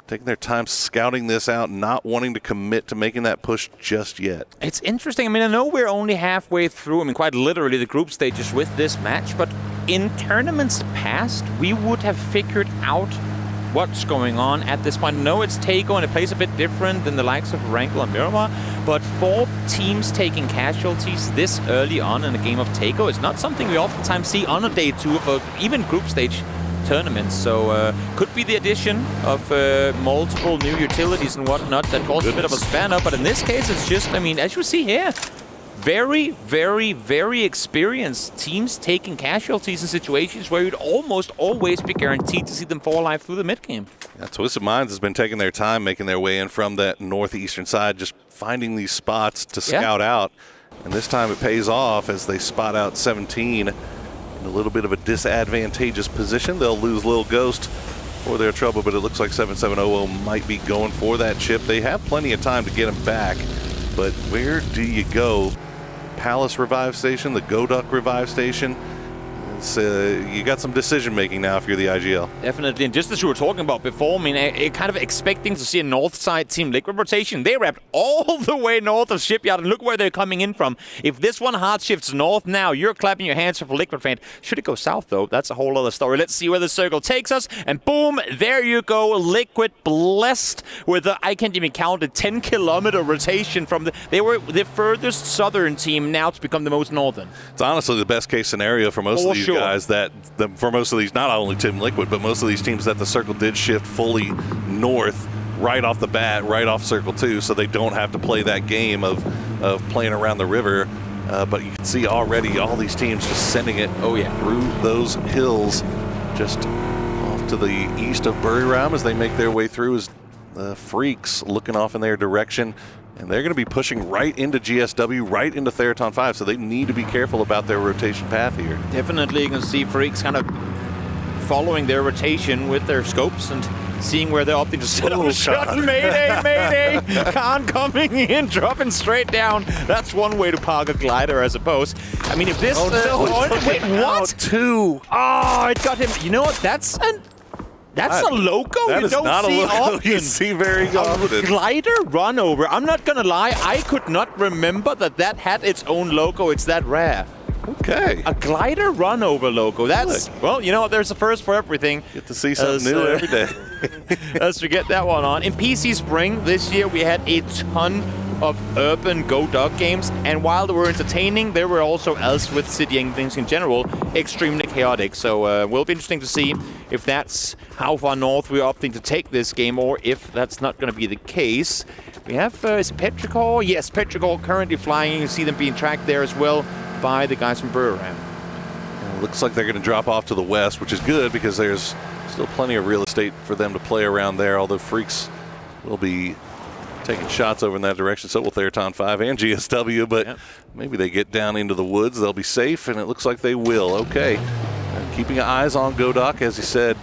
G: taking their time scouting this out, not wanting to commit to making that push just yet.
P: It's interesting. I mean, I know we're only halfway through, I mean, quite literally the group stages with this match, but in tournaments past, we would have figured out what's going on at this point. I know it's Taiko and it plays a bit different than the likes of Rankle and Miramar, but 4 teams taking casualties this early on in a game of Taiko is not something we oftentimes see on a day 2 of even group stage tournaments. So could be the addition of multiple new utilities and whatnot that caused a bit of a spanner, but in this case it's just, I mean, as you see here, very, very, very experienced teams taking casualties in situations where you'd almost always be guaranteed to see them fall alive through the mid game.
G: Yeah, Twisted Minds has been taking their time making their way in from that northeastern side, just finding these spots to scout out, and this time it pays off as they spot out 17 in a little bit of a disadvantageous position. They'll lose Lil Ghost for their trouble, but it looks like 7700 might be going for that chip. They have plenty of time to get him back, but where do you go? Palace Revive Station, the Goduk Revive Station. You got some decision making now if you're the IGL.
P: Definitely, and just as we were talking about before, I mean, kind of expecting to see a north side Team Liquid rotation. They wrapped all the way north of Shipyard, and look where they're coming in from. If this one hard shifts north now, you're clapping your hands for Liquid fan. Should it go south though? That's a whole other story. Let's see where the circle takes us, and boom, there you go. Liquid blessed with I can't even count a 10-kilometer rotation from they were the furthest southern team now to become the most northern.
G: It's honestly the best case scenario for most of these guys, for most of these, not only Team Liquid, but most of these teams, that the circle did shift fully north right off the bat, right off circle 2, so they don't have to play that game of playing around the river. But you can see already all these teams just sending it through those hills just off to the east of Buriram as they make their way through, as the Freaks looking off in their direction. And they're going to be pushing right into GSW, right into Theraton 5, so they need to be careful about their rotation path here.
P: Definitely, you can see Freaks kind of following their rotation with their scopes and seeing where they're opting to set up a shot. Mayday, mayday! Khan coming in, dropping straight down. That's one way to park a glider, I suppose. I mean, if this... wait, what?
G: Two.
P: Oh, it got him. You know what? That's a logo
G: That
P: you
G: is
P: don't
G: not
P: see
G: a logo
P: often.
G: you see very often.
P: A glider run over. I'm not gonna lie, I could not remember that had its own logo. It's that rare.
G: Okay.
P: A glider run over logo. That's, well, you know what? There's a first for everything.
G: Get to see something new every day.
P: Let's get that one on. In PC Spring this year, we had a ton of urban Go Dog games, and while they were entertaining, they were also, as with city endings in general, extremely chaotic. So will be interesting to see if that's how far north we're opting to take this game, or if that's not going to be the case. We have, is Petrichor? Yes, Petrichor currently flying. You see them being tracked there as well by the guys from Breweram.
G: Looks like they're going to drop off to the west, which is good because there's still plenty of real estate for them to play around there, although Freaks will be taking shots over in that direction. So will Theraton 5 and GSW, but maybe they get down into the woods. They'll be safe, and it looks like they will. Okay. Keeping eyes on Godok, as you said,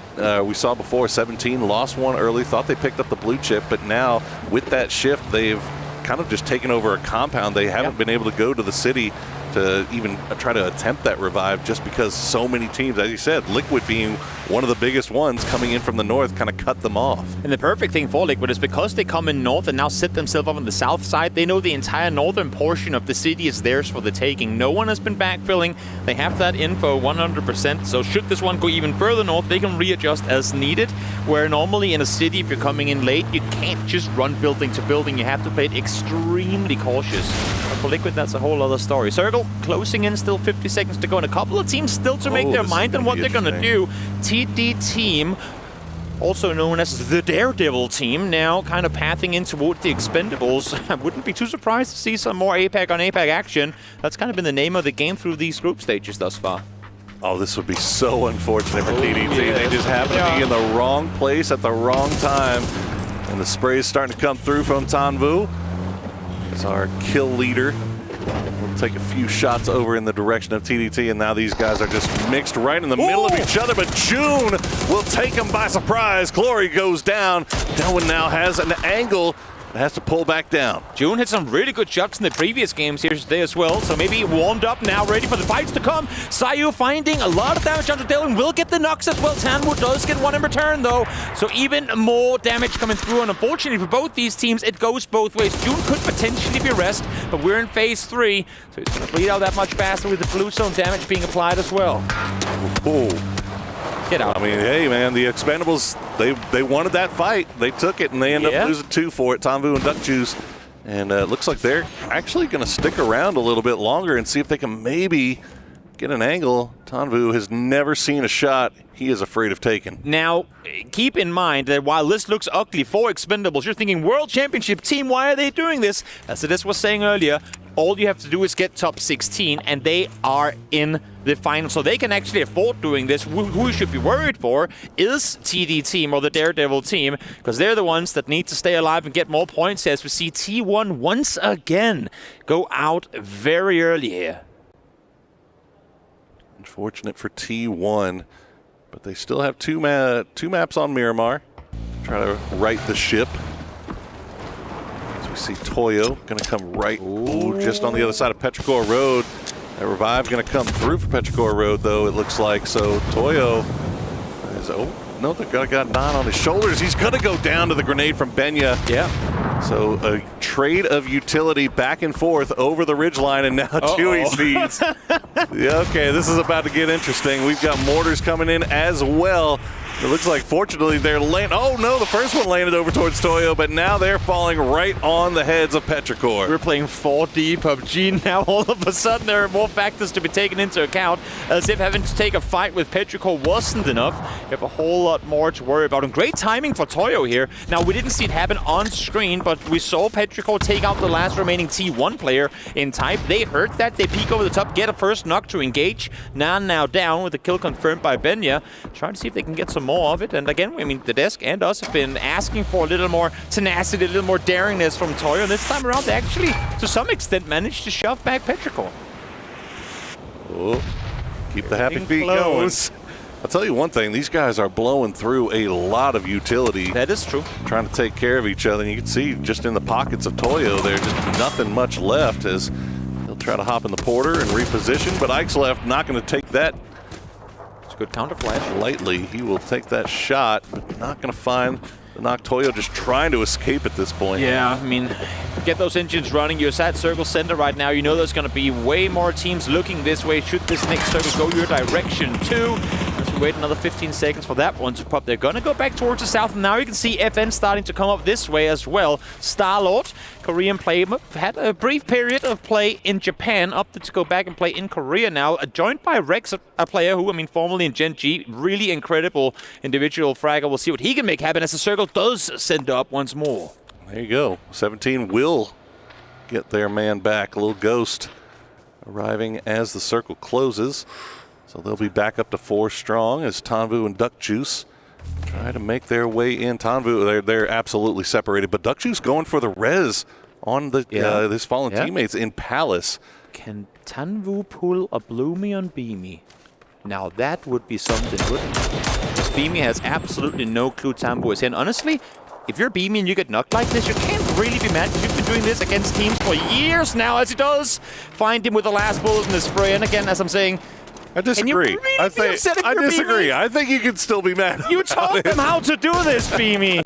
G: we saw before, 17 lost one early, thought they picked up the blue chip, but now with that shift, they've kind of just taken over a compound. They haven't been able to go to the city to even try to attempt that revive, just because so many teams, as you said, Liquid being one of the biggest ones coming in from the north, kind of cut them off.
P: And the perfect thing for Liquid is because they come in north and now set themselves up on the south side, they know the entire northern portion of the city is theirs for the taking. No one has been backfilling. They have that info 100%. So should this one go even further north, they can readjust as needed. Where normally in a city, if you're coming in late, you can't just run building to building. You have to play it extremely cautious. But for Liquid, that's a whole other story. Circle closing in, still 50 seconds to go, and a couple of teams still to make their mind on what they're going to do. TD Team, also known as the Daredevil team, now kind of pathing in toward the Expendables. I wouldn't be too surprised to see some more APAC on APAC action. That's kind of been the name of the game through these group stages thus far.
G: Oh, this would be so unfortunate for TDT. They just happen to be in the wrong place at the wrong time. And the spray is starting to come through from Tanvu. He's our kill leader. We'll take a few shots over in the direction of TDT, and now these guys are just mixed right in the middle of each other, but June will take them by surprise. Glory goes down. Delwyn now has an angle, has to pull back down.
P: June hit some really good shots in the previous games here today as well, so maybe warmed up now, ready for the fights to come. Sayu finding a lot of damage onto Dylan, will get the knocks as well. Tanwu does get one in return though, so even more damage coming through, and unfortunately for both these teams, it goes both ways. June could potentially be rest, but we're in phase 3, so it's going to bleed out that much faster with the blue zone damage being applied as well.
G: Ooh.
P: Get out.
G: I mean, hey, man, the Expendables, they wanted that fight. They took it, and they end up losing 2 for it, Tanvu and Duck Juice. And it looks like they're actually going to stick around a little bit longer and see if they can maybe get an angle. Tanvu has never seen a shot he is afraid of taking.
P: Now, keep in mind that while this looks ugly for Expendables, you're thinking, World Championship team, why are they doing this? As Ades was saying earlier, all you have to do is get top 16, and they are in the final. So they can actually afford doing this. Who we should be worried for is TD Team, or the Daredevil team, because they're the ones that need to stay alive and get more points, as we see T1 once again go out very early here.
G: Unfortunate for T1, but they still have two maps on Miramar. Try to right the ship. As we see Toyo going to come right just on the other side of Petrichor Road. That revive going to come through for Petrichor Road, though, it looks like. So Toyo is, no, they've got Don on his shoulders. He's going to go down to the grenade from Benya.
P: Yeah.
G: So a trade of utility back and forth over the ridgeline, and now Chewy sees. Yeah, okay, this is about to get interesting. We've got mortars coming in as well. It looks like, fortunately, they're landing. Oh, no, the first one landed over towards Toyo, but now they're falling right on the heads of Petrichor.
P: We're playing 4D PUBG now. All of a sudden, there are more factors to be taken into account, as if having to take a fight with Petrichor wasn't enough. You have a whole lot more to worry about. And great timing for Toyo here. Now, we didn't see it happen on screen, but we saw Petrichor take out the last remaining T1 player in Type. They heard that. They peek over the top, get a first knock to engage. Nan now down with the kill confirmed by Benya. Trying to see if they can get some more of it. And again, I mean, the desk and us have been asking for a little more tenacity, a little more daringness from Toyo. And this time around, they actually, to some extent, managed to shove back Petrichor.
G: Oh, keep the happy feet going. I'll tell you one thing, these guys are blowing through a lot of utility.
D: That is true.
G: Trying to take care of each other. And you can see just in the pockets of Toyo, there's just nothing much left as he'll try to hop in the Porter and reposition, but Ike's left, not going to take that.
D: It's a good counter flash.
G: Lightly, he will take that shot, but not going to find the knock. Toyo just trying to escape at this point.
D: Yeah, I mean, get those engines running. You're at circle center right now. You know there's going to be way more teams looking this way. Should this next circle go your direction too? Let's wait another 15 seconds for that one to pop. They're going to go back towards the south. And now you can see FN starting to come up this way as well. Starlord, Korean player, had a brief period of play in Japan, opted to go back and play in Korea now. Joined by Rex, a player who, I mean, formerly in Gen G, really incredible individual fragger. We'll see what he can make happen as the circle does send up once more.
G: There you go. 17 will get their man back. A little ghost arriving as the circle closes. So they'll be back up to 4 strong as Tanvu and Duck Juice try to make their way in. Tanvu, they're absolutely separated, but Duck Juice going for the res on the his fallen teammates in Palace.
D: Can Tanvu pull a Bloomy on Beamy? Now that would be something, wouldn't it? Because Beamy has absolutely no clue Tanvu is in. Honestly, if you're Beamy and you get knocked like this, you can't really be mad. You've been doing this against teams for years now, as he does find him with the last bullet in the spray. And again, as I'm saying,
G: I disagree.
D: Really
G: I disagree.
D: Beamy?
G: I think you can still be mad.
D: You taught them how to do this, Beamy.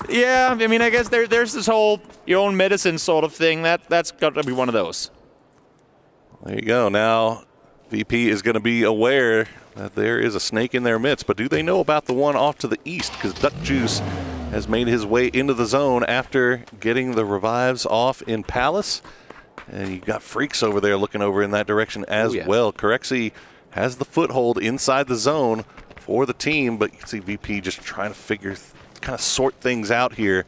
D: Yeah, I mean, I guess there's this whole your own medicine sort of thing. That's got to be one of those.
G: There you go. Now, VP is going to be aware that there is a snake in their midst, but do they know about the one off to the east? Because Duck Juice has made his way into the zone after getting the revives off in Palace. And you got Freaks over there looking over in that direction as well. Corexi has the foothold inside the zone for the team, but you can see VP just trying to kind of sort things out here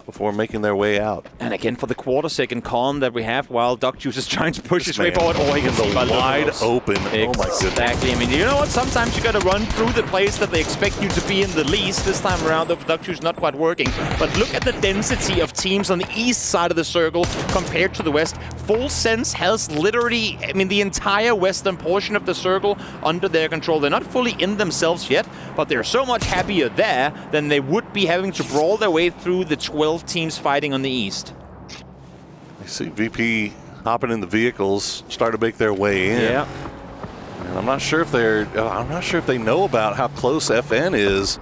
G: before making their way out.
D: And again, for the quarter-second calm that we have while Duck Juice is trying to push his way forward. Oh, he can see
G: wide open.
D: Exactly.
G: Oh, my goodness.
D: Exactly. I mean, you know what? Sometimes you got to run through the place that they expect you to be in the least. This time around, the Duck Juice not quite working. But look at the density of teams on the east side of the circle compared to the west. Full Sense has literally, I mean, the entire western portion of the circle under their control. They're not fully in themselves yet, but they're so much happier there than they would be having to brawl their way through the 12 teams fighting on the east.
G: I see VP hopping in the vehicles, start to make their way in.
D: Yeah.
G: And I'm not sure if they know about how close FN is.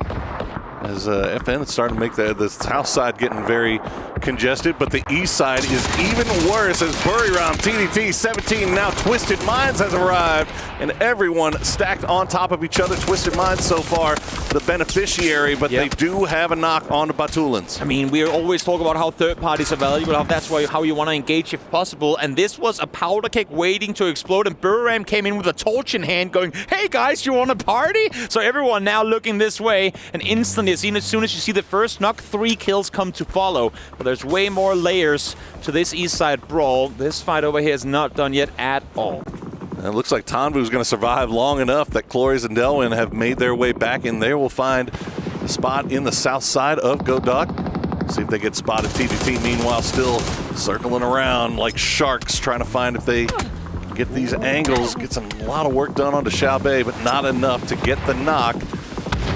G: As FN is starting to make the south side getting very congested, but the east side is even worse as Buriram, TDT 17, now Twisted Minds has arrived, and everyone stacked on top of each other. Twisted Minds so far the beneficiary, but they do have a knock on the Batulans.
D: I mean, we always talk about how third parties are valuable, how that's how you want to engage if possible, and this was a powder keg waiting to explode, and Buriram came in with a torch in hand going, hey guys, you want a party? So everyone now looking this way, and instantly as soon as you see the first knock, 3 kills come to follow. But there's way more layers to this east side brawl. This fight over here is not done yet at all.
G: And it looks like Tanvu's going to survive long enough that Cloris and Delwyn have made their way back in there. We'll find a spot in the south side of Godok. See if they get spotted. TDT, meanwhile, still circling around like sharks, trying to find if they can get these angles, get a lot of work done onto Xiaobei, but not enough to get the knock.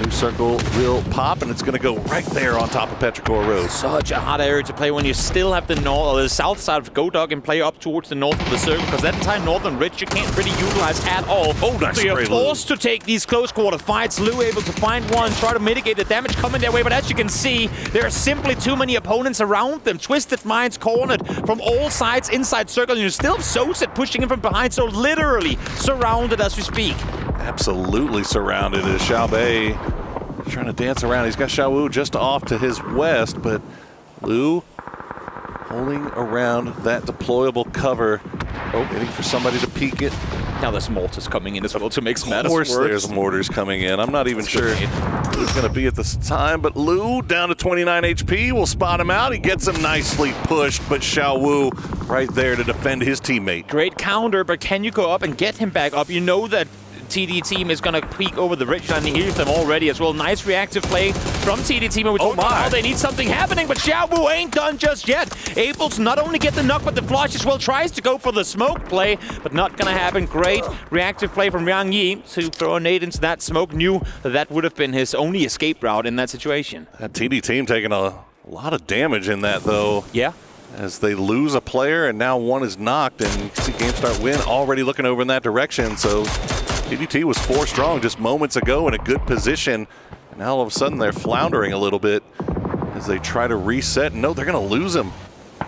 G: New circle will pop, and it's going to go right there on top of Petrichor Road.
D: Such a hard area to play when you still have the north or the south side of Godok and play up towards the north of the circle, because that entire northern ridge you can't really utilize at all.
G: Oh, nice.
D: So you're forced to take these close quarter fights. Lou able to find one, try to mitigate the damage coming their way, but as you can see, there are simply too many opponents around them. Twisted Minds cornered from all sides inside circle, and you still have Soset pushing him from behind, so literally surrounded as we speak.
G: Absolutely surrounded as Xiaobei trying to dance around. He's got Xiaowu just off to his west, but Lou holding around that deployable cover, waiting for somebody to peek it.
D: Now there's mortars coming in as well to make matters worse.
G: Of course there's mortars coming in. I'm not even sure who's going to be at this time, but Lou down to 29 HP. We'll spot him out. He gets him nicely pushed, but Xiaowu right there to defend his teammate.
D: Great counter, but can you go up and get him back up? You know that
P: TD team is going to peek over the ridge line. He hears them already as well. Nice reactive play from TD team. And we talked about how they need something happening, but Xiaowu ain't done just yet. Able to not only get the knock, but the flush as well. Tries to go for the smoke play, but not going to happen. Great reactive play from Yang Yi to throw a nade into that smoke. Knew that would have been his only escape route in that situation.
G: That TD team taking a lot of damage in that, though.
P: Yeah.
G: As they lose a player, and now one is knocked, and you can see Game Start Win already looking over in that direction. So TDT was 4 strong just moments ago in a good position, and now all of a sudden they're floundering a little bit as they try to reset. No, they're going to lose him.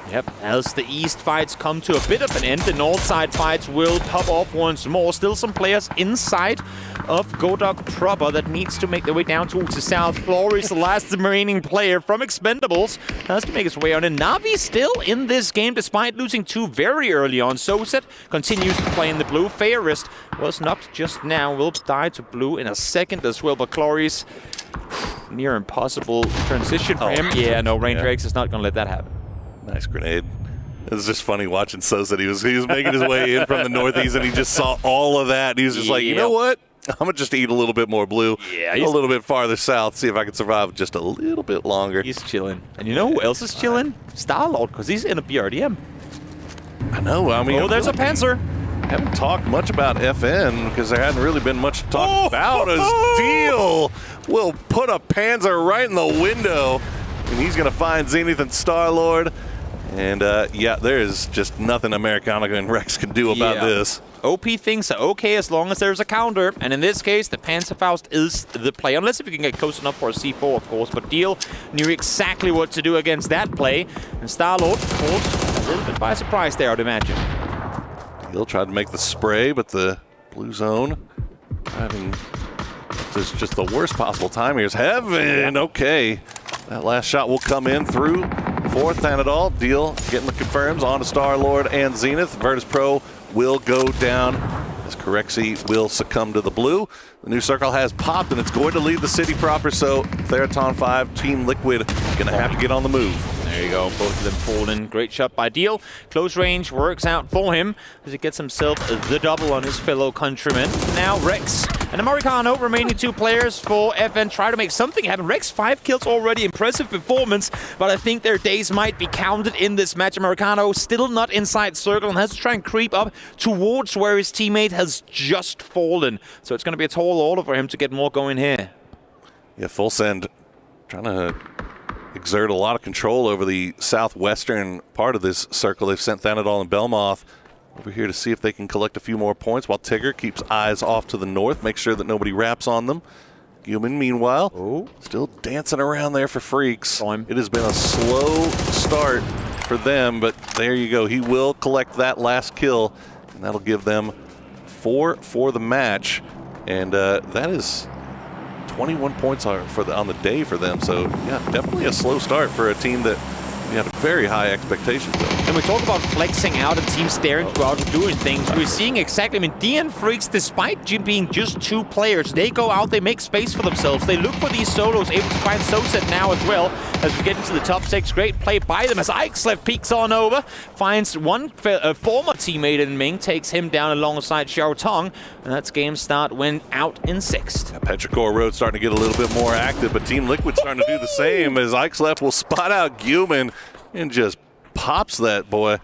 P: Yep, as the East fights come to a bit of an end, the North side fights will pop off once more. Still some players inside of Godok proper that needs to make their way down towards the South. Flory, the last remaining player from Expendables, has to make his way on. And Navi still in this game despite losing 2 very early on. Soset continues to play in the blue. Fairest was knocked just now, will die to blue in a second as well. But Clory's near impossible transition for him. Yeah, no, Rain Drakes is not going to let that happen.
G: Nice grenade. It was just funny watching Sosa. He was making his way in from the northeast, and he just saw all of that. And he was just like, you know what? I'm going to just eat a little bit more blue. Yeah, a little bit farther south, see if I can survive just a little bit longer.
P: He's chilling. And you know who else is chilling? Starlord, because he's in a BRDM.
G: I know. I mean,
P: there's a Panzer.
G: Haven't talked much about FN because there hadn't really been much to talk about. As Deal will put a Panzer right in the window, and he's going to find Zenith and Starlord. And yeah, there is just nothing Americana and Rex can do about this.
P: OP things are okay as long as there's a counter, and in this case, the Panzerfaust is the play. Unless if you can get close enough for a C4, of course. But Deal knew exactly what to do against that play, and Starlord caught a little bit by surprise there, I'd imagine.
G: Deal tried to make the spray, but the blue zone having just the worst possible time. Here's Heaven. Okay, that last shot will come in through 4th Thanadol. Deal getting the confirms on to Starlord and Zenith. Virtus Pro will go down as Corexi will succumb to the blue. The new circle has popped, and it's going to leave the city proper, so Theraton 5, Team Liquid, going to have to get on the move.
P: There you go, both of them falling. Great shot by Deal. Close range works out for him as he gets himself the double on his fellow countrymen. Now Rex and Americano, remaining 2 players for FN, try to make something happen. Rex 5 kills already, impressive performance, but I think their days might be counted in this match. Americano still not inside circle and has to try and creep up towards where his teammate has just fallen. So it's going to be a tall order for him to get more going here.
G: Yeah, Full Send trying to exert a lot of control over the southwestern part of this circle. They've sent Thanadol and Belmoth over here to see if they can collect a few more points, while Tigger keeps eyes off to the north, make sure that nobody wraps on them. Human, meanwhile, still dancing around there for Freaks. It has been a slow start for them, but there you go. He will collect that last kill, and that'll give them 4 for the match. And that is 21 points on the day for them. So, yeah, definitely a slow start for a team that we had very high expectations of.
P: And we talk about flexing out and teams staring to out and doing things. We're seeing exactly, I mean, DN Freaks, despite being just 2 players, they go out, they make space for themselves. They look for these solos, able to find Soset now as well as we get into the top 6. Great play by them as Ixlef peeks on over, finds one former teammate in Ming, takes him down alongside Xiao Tong, and that's game start win out in 6th.
G: Yeah, Petrichor Road starting to get a little bit more active, but Team Liquid starting to do the same as Ixlef will spot out Guman and just pops that boy.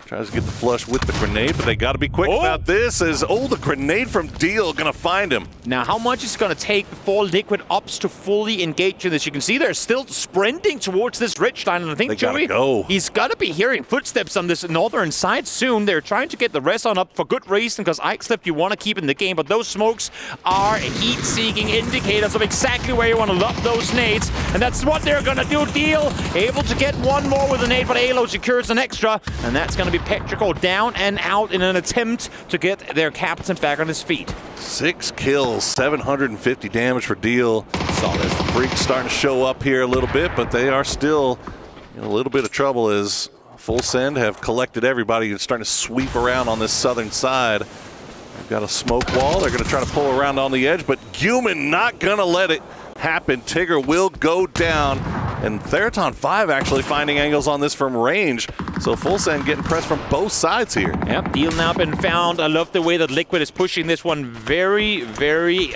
G: Tries to get the flush with the grenade, but they got to be quick about this as, the grenade from Deal going to find him.
P: Now, how much is it going to take before Liquid opts to fully engage in this? You can see they're still sprinting towards this ridge line, and I think Joey, he's got to be hearing footsteps on this northern side soon. They're trying to get the rest on up for good reason, because Ixlef you want to keep in the game, but those smokes are heat-seeking indicators of exactly where you want to lob those nades, and that's what they're going to do. Deal able to get one more with a nade, but Alo secures an extra, and that's going to be Petrichor down and out in an attempt to get their captain back on his feet.
G: 6 kills, 750 damage for Deal.
P: Solid.
G: The Freaks starting to show up here a little bit, but they are still in a little bit of trouble as Full Send have collected everybody and starting to sweep around on this southern side. They've got a smoke wall. They're going to try to pull around on the edge, but Guman not going to let it happen. Tigger will go down And Theraton 5 actually finding angles on this from range. So Full Send getting pressed from both sides here.
P: Yep, deal now been found. I love the way that Liquid is pushing this one very, very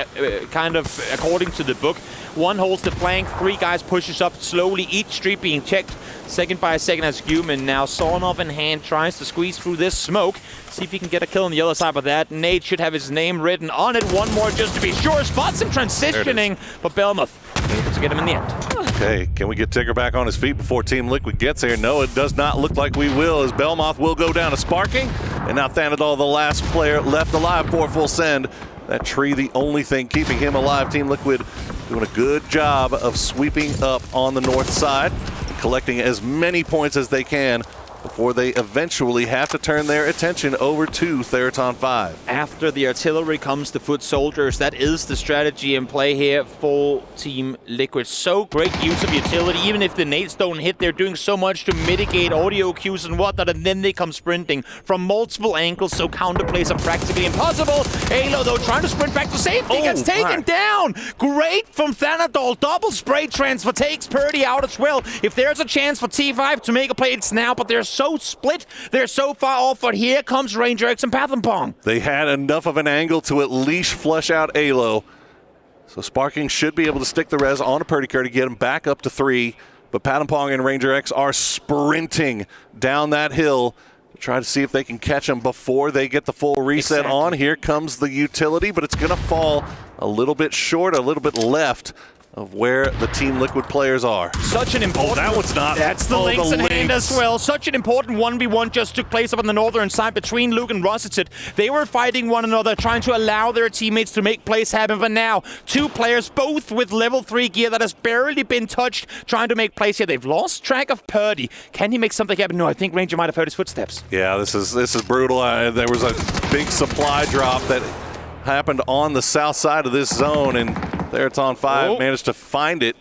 P: kind of according to the book. One holds the flank, 3 guys pushes up slowly, each street being checked second by second as human. Now Sawnov in hand tries to squeeze through this smoke. See if he can get a kill on the other side of that. Nate should have his name written on it. One more just to be sure. Spots him transitioning, but Belmoth able to get him in the end.
G: Okay, can we get Tigger back on his feet before Team Liquid gets here? No, it does not look like we will, as Belmoth will go down to Sparking. And now Thanadol, the last player left alive for Full Send. That tree, the only thing keeping him alive. Team Liquid doing a good job of sweeping up on the north side, collecting as many points as they can before they eventually have to turn their attention over to Theraton 5.
P: After the artillery comes the foot soldiers. That is the strategy in play here for Team Liquid. So great use of utility. Even if the nades don't hit, they're doing so much to mitigate audio cues and whatnot, and then they come sprinting from multiple angles, so counterplays are practically impossible. Halo, though, trying to sprint back to safety, gets taken down. Great from Thanadol. Double spray transfer takes Purdy out as well. If there's a chance for T5 to make a play, it's now, but they're so split. They're so far off, but here comes Ranger X and Pathampong.
G: They had enough of an angle to at least flush out Alo. So Sparking should be able to stick the res on to Purdycur to get him back up to 3. But Pathampong and Ranger X are sprinting down that hill to try to see if they can catch him before they get the full reset on. Here comes the utility, but it's going to fall a little bit short, a little bit left of where the Team Liquid players are.
P: Such an important...
G: that one's not.
P: That's the links in hand as well. Such an important 1v1 just took place up on the northern side between Luke and Rossicet. They were fighting one another, trying to allow their teammates to make plays happen. But now, 2 players, both with level 3 gear that has barely been touched, trying to make plays here. They've lost track of Purdy. Can he make something happen? No, I think Ranger might have heard his footsteps.
G: Yeah, this is brutal. There was a big supply drop that happened on the south side of this zone, and Theraton 5 managed to find it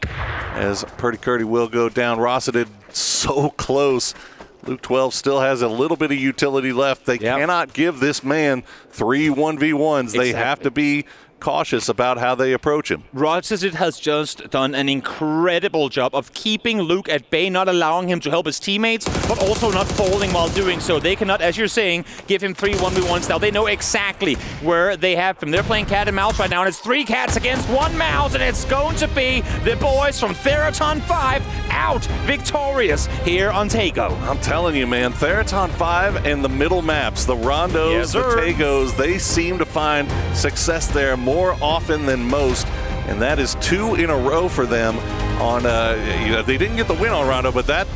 G: as Purdy will go down. Rossicet so close. Luke 12 still has a little bit of utility left. They cannot give this man 3 1v1s. They have to be cautious about how they approach him.
P: Rossicet has just done an incredible job of keeping Luke at bay, not allowing him to help his teammates, but also not falling while doing so. They cannot, as you're saying, give him 3 1v1s now. They know exactly where they have him. They're playing cat and mouse right now, and it's 3 cats against 1 mouse, and it's going to be the boys from Theraton 5 out victorious here on Tago.
G: I'm telling you, man, Theraton 5 and the middle maps, the Rondos, the Tagos, they seem to find success there more often than most, and that is 2 in a row for them. On they didn't get the win on Rondo, but that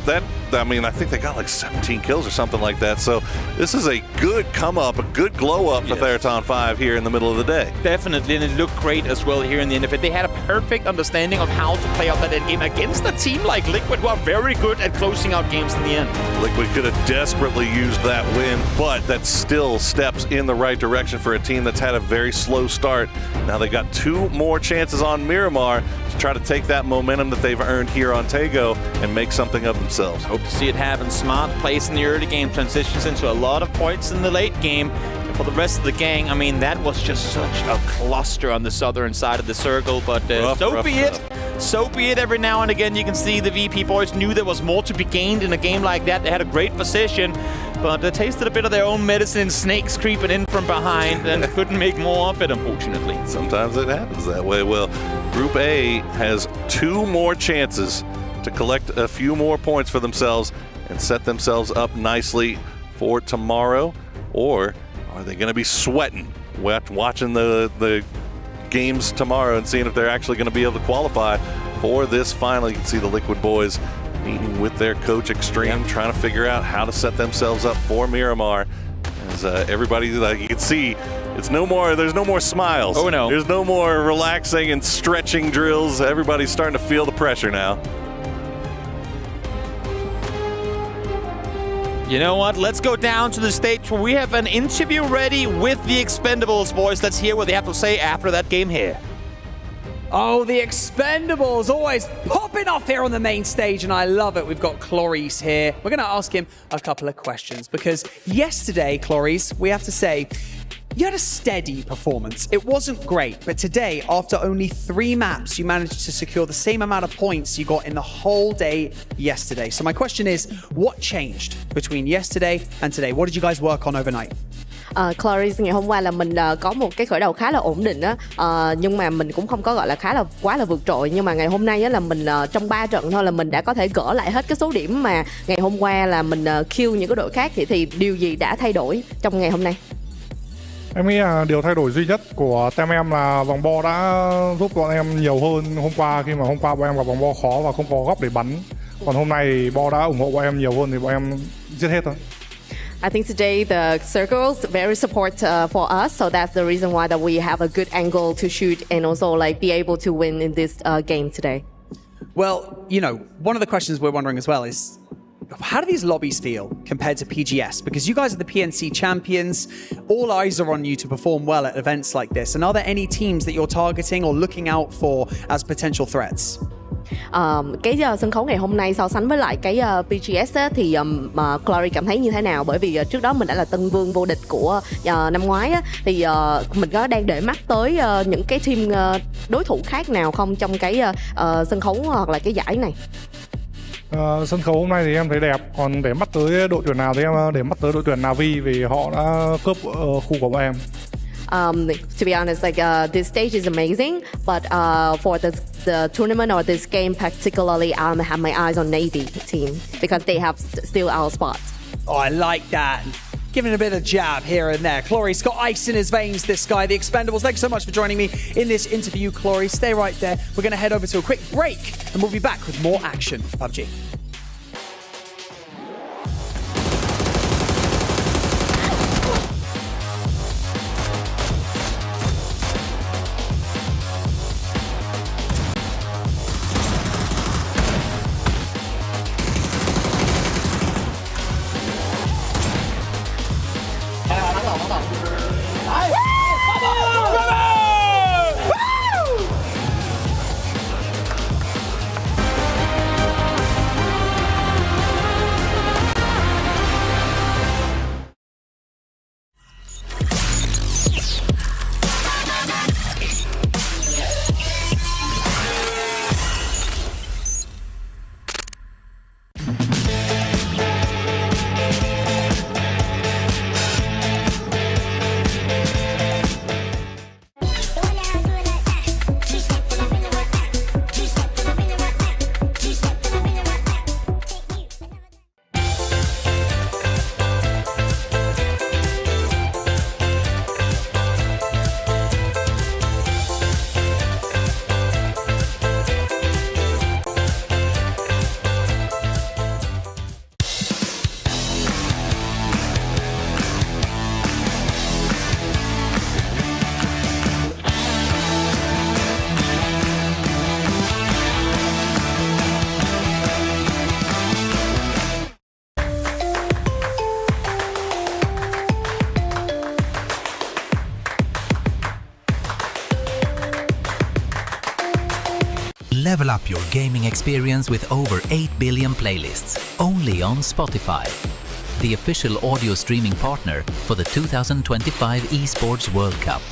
G: I mean, I think they got like 17 kills or something like that. So this is a good come up, a good glow up for Theraton 5 here in the middle of the day.
P: Definitely, and it looked great as well here in the end of it. They had a perfect understanding of how to play out that end game against a team like Liquid, who are very good at closing out games in the end.
G: Liquid could have desperately used that win, but that still steps in the right direction for a team that's had a very slow start. Now they got 2 more chances on Miramar to try to take that momentum that they've earned here on Tago and make something of themselves.
P: Hope to see it happen. Smart plays in the early game, transitions into a lot of points in the late game. And for the rest of the gang, I mean, that was just such a cluster on the southern side of the circle, but so be it. So be it. Every now and again, you can see the VP boys knew there was more to be gained in a game like that. They had a great position, but they tasted a bit of their own medicine, snakes creeping in from behind, and couldn't make more of it, unfortunately.
G: Sometimes it happens that way. Well, Group A has 2 more chances to collect a few more points for themselves and set themselves up nicely for tomorrow. Or are they going to be sweating watching the games tomorrow and seeing if they're actually going to be able to qualify for this final? You can see the Liquid boys meeting with their coach Extreme, trying to figure out how to set themselves up for Miramar. As everybody, like you can see, there's no more smiles.
P: Oh no.
G: There's no more relaxing and stretching drills. Everybody's starting to feel the pressure now.
P: You know what? Let's go down to the stage where we have an interview ready with the Expendables, boys. Let's hear what they have to say after that game here.
I: Oh, the Expendables always popping off here on the main stage, and I love it. We've got Cloris here. We're going to ask him a couple of questions because yesterday, Cloris, we have to say, You had a steady performance. It wasn't great, but today, after only 3 maps, you managed to secure the same amount of points you got in the whole day yesterday. So my question is, what changed between yesterday and today? What did you guys work on overnight?
Q: Clarice, ngày hôm qua là mình có một cái khởi đầu khá là ổn định á, nhưng mà mình cũng không có gọi là quá là vượt trội, nhưng mà ngày hôm nay á là mình trong 3 trận thôi là mình đã có thể gỡ lại hết cái số điểm mà ngày hôm qua là mình kill những cái đội khác. Thì điều gì đã thay đổi trong ngày hôm nay?
R: Em nghĩ là điều thay đổi duy nhất của team em là vòng bo đã giúp bọn em nhiều hơn hôm qua, khi mà hôm qua bọn em gặp vòng bo khó và không có góc để bắn. Còn hôm nay thì bo đã ủng hộ bọn em nhiều hơn thì bọn em giết hết thôi.
Q: I think today the circles very support for us, so that's the reason why that we have a good angle to shoot and also like be able to win in this game today.
I: Well, you know, one of the questions we're wondering as well is, how do these lobbies feel compared to PGS? Because you guys are the PNC champions. All eyes are on you to perform well at events like this. And are there any teams that you're targeting or looking out for as potential threats?
Q: Cái sân khấu ngày hôm nay so sánh với lại cái PGS á, thì Glory cảm thấy như thế nào? Bởi vì trước đó mình đã là tân vương vô địch của năm ngoái á, thì mình có đang để mắt tới những cái team đối thủ khác nào không trong cái sân khấu hoặc là cái giải này?
R: Sân khấu hôm nay thì em thấy đẹp, còn để mắt tới đội tuyển nào thì em để mắt tới đội tuyển Navi vì họ đã cướp khu của bọn em.
Q: To be honest, like this stage is amazing, but for the tournament or this game particularly, I have my eyes on Navy team because they have still our spot.
I: Oh, I like that. Giving a bit of jab here and there. Clory's got ice in his veins, this guy, the Expendables. Thanks so much for joining me in this interview, Clory. Stay right there. We're going to head over to a quick break and we'll be back with more action for PUBG.
J: Level up your gaming experience with over 8 billion playlists, only on Spotify, the official audio streaming partner for the 2025 Esports World Cup.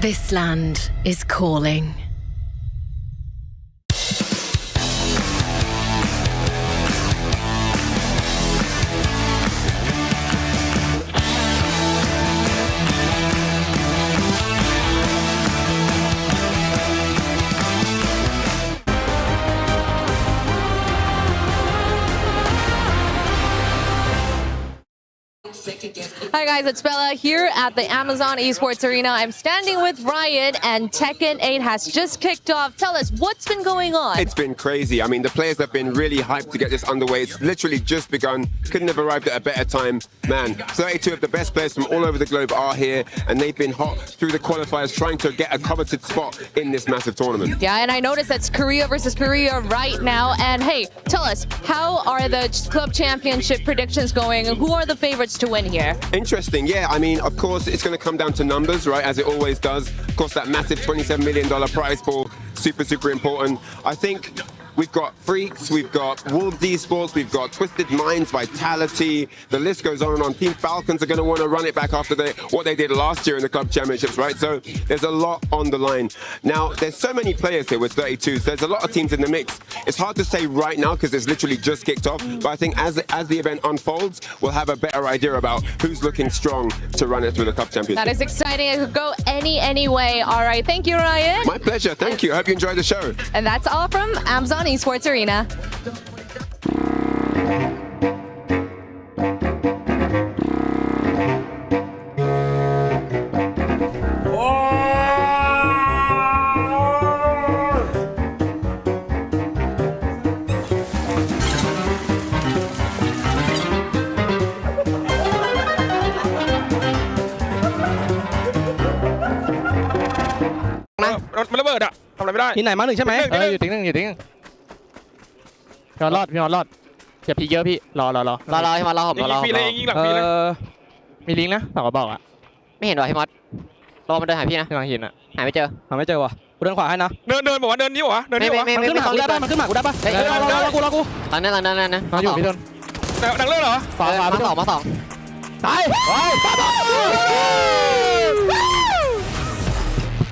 K: This land is calling.
F: Hi guys, it's Bella here at the Amazon Esports Arena. I'm standing with Riot and Tekken 8 has just kicked off. Tell us, what's been going on?
S: It's been crazy. I mean, the players have been really hyped to get this underway. It's literally just begun. Couldn't have arrived at a better time. Man, 32 of the best players from all over the globe are here, and they've been hot through the qualifiers trying to get a coveted spot in this massive tournament.
F: Yeah, and I noticed that's Korea versus Korea right now. And hey, tell us, how are the club championship predictions going? Who are the favorites to win here?
S: Interesting, yeah. I mean, of course, it's going to come down to numbers, right, as it always does. Of course, that massive $27 million prize pool, super, super important. I think we've got Freaks, we've got Wolves Esports, we've got Twisted Minds, Vitality. The list goes on and on. Team Falcons are going to want to run it back after what they did last year in the club championships, right? So there's a lot on the line. Now, there's so many players here with 32, so there's a lot of teams in the mix. It's hard to say right now because it's literally just kicked off, but I think as the event unfolds, we'll have a better idea about who's looking strong to run it through the club championship.
F: That is exciting. It could go any way. All right, thank you, Ryan.
S: My pleasure. Thank you. I hope you enjoyed the show.
F: And that's all from Amazon Esports Arena.
P: มันระเบิดอ่ะทำอะไรไม่ได้
V: ที่ไหนมาหนึ่งใช่ไหม
P: อยู่ทิ้งอยู่ทิ้ง
V: พี่นอนรอดอย่าพีเยอะพี่รอให้มารอผมรอ
P: ยิงฟรีเลยยิงหลังฟรีเลย
V: มีลิงก์นะต่อบอกอะไม่เห็นหรอพี่มอสรอมันเดินหาพี่นะหลังหินอะหาไม่เจอว่ะกูเดินขวาให้นะ
P: เดินบอกว่าเดินนี้วะเดินนี้วะ
V: มันขึ้นหากูได้ป่ะมันขึ้นหากูได้ป่ะรอกูหลังนั้นมาอยู่พี่โดน
P: หนังเรื่องเหรอ
V: ขวามาสองตาย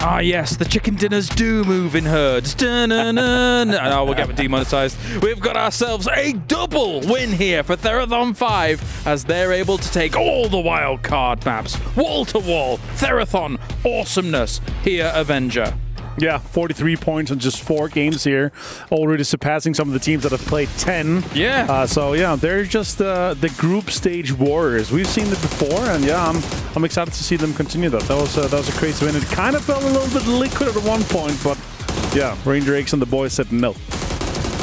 D: Ah, yes, the chicken dinners do move in herds. Oh, we'll get demonetized. We've got ourselves a double win here for Therathon 5 as they're able to take all the wild card maps. Wall to wall. Therathon awesomeness here, Avenger.
A: Yeah, 43 points in just 4 games here, already surpassing some of the teams that have played 10.
D: Yeah.
A: So yeah, they're just the group stage warriors. We've seen it before, and yeah, I'm excited to see them continue that. That was a crazy win. It kind of felt a little bit liquid at one point, but yeah, Ranger X and the boys said no.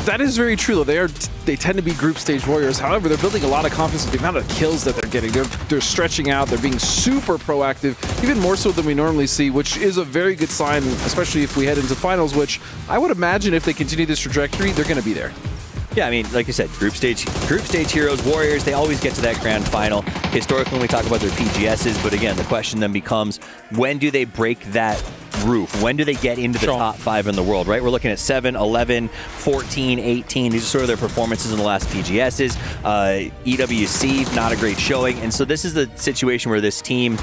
C: That is very true, though. They tend to be group stage warriors. However, they're building a lot of confidence with the amount of kills that they're getting. They're stretching out. They're being super proactive, even more so than we normally see, which is a very good sign, especially if we head into finals, which I would imagine if they continue this trajectory, they're going to be there.
B: Yeah, I mean, like you said, group stage heroes, warriors, they always get to that grand final. Historically, when we talk about their PGSs, but again, the question then becomes, when do they break that roof? When do they get into the top 5 in the world, right? We're looking at 7, 11, 14, 18. These are sort of their performances in the last PGSs. EWC, not a great showing. And so this is the situation where this team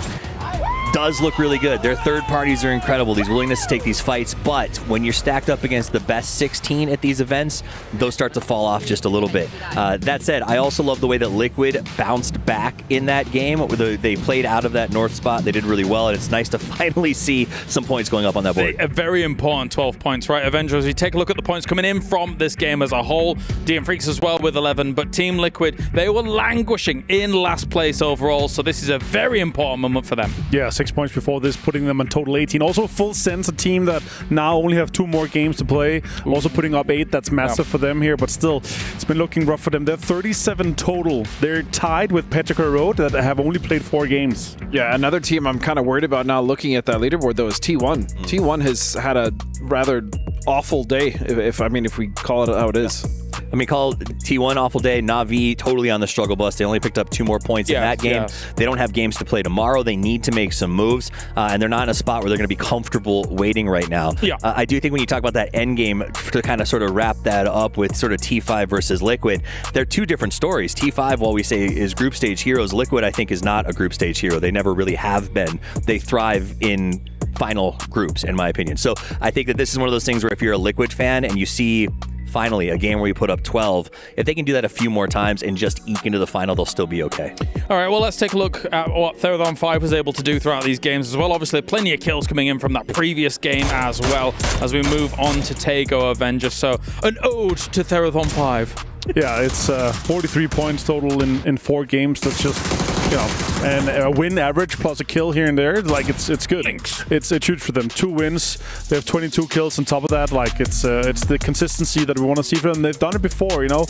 B: does look really good. Their third parties are incredible. These willingness to take these fights, but when you're stacked up against the best 16 at these events, those start to fall off just a little bit. That said, I also love the way that Liquid bounced back in that game. They played out of that north spot. They did really well, and it's nice to finally see some points going up on that board.
D: A very important 12 points, right, Avengers? We take a look at the points coming in from this game as a whole. DM Freaks as well with 11, but Team Liquid, they were languishing in last place overall, so this is a very important moment for them.
A: Yeah, 6 points before this, putting them on total 18. Also, full sense, a team that now only have 2 more games to play. Also putting up 8, that's massive for them here, but still, it's been looking rough for them. They're 37 total. They're tied with Petrichor Road that have only played 4 games.
C: Yeah, another team I'm kind of worried about now looking at that leaderboard, though, is T1. T1 has had a rather awful day, if we call it how it is.
B: I mean, call T1 awful day. Na'Vi totally on the struggle bus. They only picked up 2 more points in that game. They don't have games to play tomorrow. They need to make some moves, and they're not in a spot where they're going to be comfortable waiting right now.
D: Yeah.
B: I do think when you talk about that end game, to kind of sort of wrap that up with sort of T5 versus Liquid, they're 2 different stories. T5, while we say is group stage heroes, Liquid I think is not a group stage hero. They never really have been. They thrive in final groups, in my opinion. So I think that this is one of those things where if you're a Liquid fan and you see finally a game where you put up 12, if they can do that a few more times and just eke into the final, they'll still be okay.
D: All right, well, let's take a look at what Therathon 5 was able to do throughout these games as well. Obviously, plenty of kills coming in from that previous game as well as we move on to Tago Avengers. So an ode to Therathon 5.
A: Yeah, it's 43 points total in 4 games. That's just, you know, and a win average plus a kill here and there. Like, it's good. It's huge for them. 2 wins. They have 22 kills on top of that. Like, it's the consistency that we want to see from them. They've done it before, you know,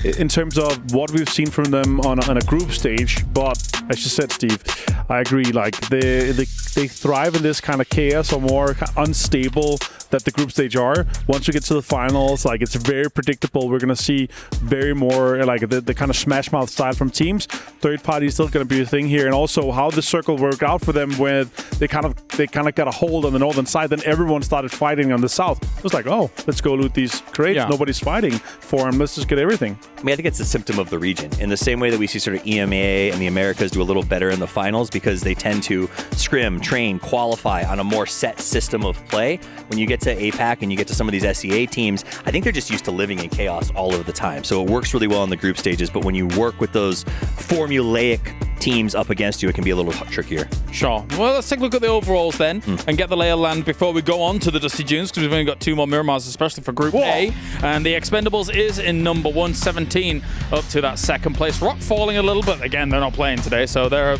A: in terms of what we've seen from them on a group stage. But as you said, Steve, I agree. Like, they thrive in this kind of chaos or more unstable that the group stage are. Once we get to the finals, like, it's very predictable. We're gonna see very more like the kind of smash mouth style from teams. Third party is still gonna be a thing here, and also how the circle worked out for them when they kind of got a hold on the northern side. Then everyone started fighting on the south. It was like, oh, let's go loot these crates. Yeah. Nobody's fighting for them. Let's just get everything.
B: I mean, I think it's a symptom of the region. In the same way that we see sort of EMEA and the Americas do a little better in the finals because they tend to scrim, train, qualify on a more set system of play. When you get to APAC and you get to some of these SEA teams, I think they're just used to living in chaos all of the time. So it works really well in the group stages, but when you work with those formulaic teams up against you, it can be a little trickier.
D: Sure. Well, let's take a look at the overalls then and get the lay of land before we go on to the Dusty Dunes, because we've only got 2 more Miramars, especially for Group A. And the Expendables is in number 1, 17 up to that second place. Rock falling a little bit. Again, they're not playing today, so they're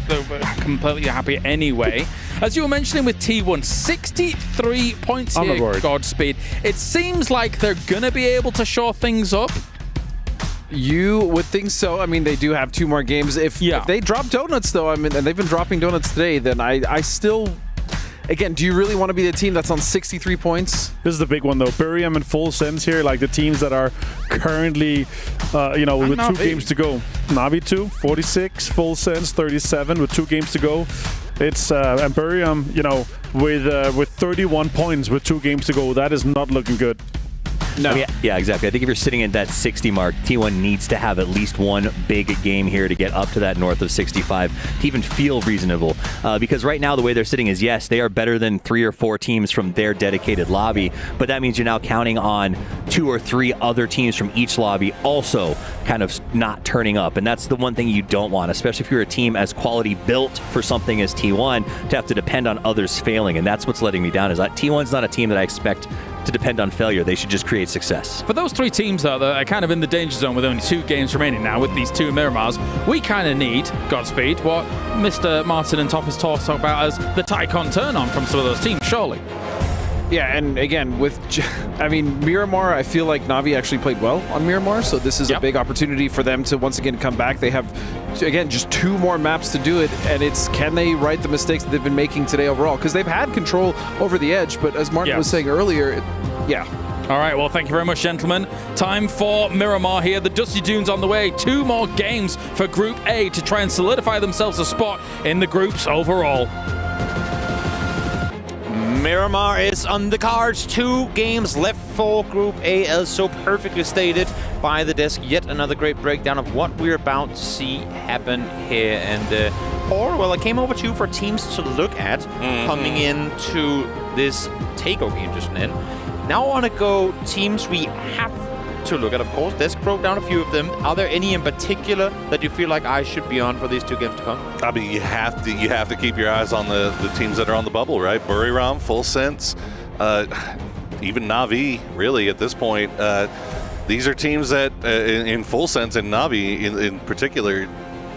D: completely happy anyway. As you were mentioning with T1, 63 points here, Godspeed. It seems like they're going to be able to shore things up.
C: You would think so. I mean, they do have 2 more games. If they drop donuts, though, I mean, and they've been dropping donuts today, then I still... Again, do you really want to be the team that's on 63 points?
A: This is the big one, though. Buriam in full sense here, like the teams that are currently, you know, with 2 games to go. Na'Vi 2, 46, full sense, 37 with 2 games to go. It's and Buriam, you know, with 31 points with 2 games to go. That is not looking good.
B: No. I mean, yeah, exactly. I think if you're sitting at that 60 mark, T1 needs to have at least 1 big game here to get up to that north of 65 to even feel reasonable. Because right now the way they're sitting is, yes, they are better than 3 or 4 teams from their dedicated lobby, but that means you're now counting on 2 or 3 other teams from each lobby also kind of not turning up. And that's the one thing you don't want, especially if you're a team as quality built for something as T1, to have to depend on others failing. And that's what's letting me down, is that T1's not a team that I expect to depend on failure. They should just create success.
D: For those 3 teams, though, that are kind of in the danger zone with only 2 games remaining now with these 2 Miramars, we kind of need, Godspeed, what Mr. Martin and Toffers talk about as the Tycon turn-on from some of those teams, surely.
C: Yeah, and again, I mean, Miramar, I feel like Na'Vi actually played well on Miramar, so this is a big opportunity for them to once again come back. They have, again, just 2 more maps to do it, and it's, can they right the mistakes that they've been making today overall? Because they've had control over the edge, but as Martin was saying earlier,
D: All right, well, thank you very much, gentlemen. Time for Miramar here. The Dusty Dunes on the way. 2 more games for Group A to try and solidify themselves a spot in the groups overall.
P: Miramar is on the cards. 2 games left for Group A, as so perfectly stated by the desk. Yet another great breakdown of what we're about to see happen here. And well, I came over to you for teams to look at coming into this takeover game just then. Now I want to go teams we have to look at, of course. Desk broke down a few of them. Are there any in particular that you feel like I should be on for these 2 games to come?
G: I mean, you have to keep your eyes on the teams that are on the bubble, right? Buriram, full sense, even Na'Vi, really, at this point. These are teams that, in full sense, and Na'Vi in particular,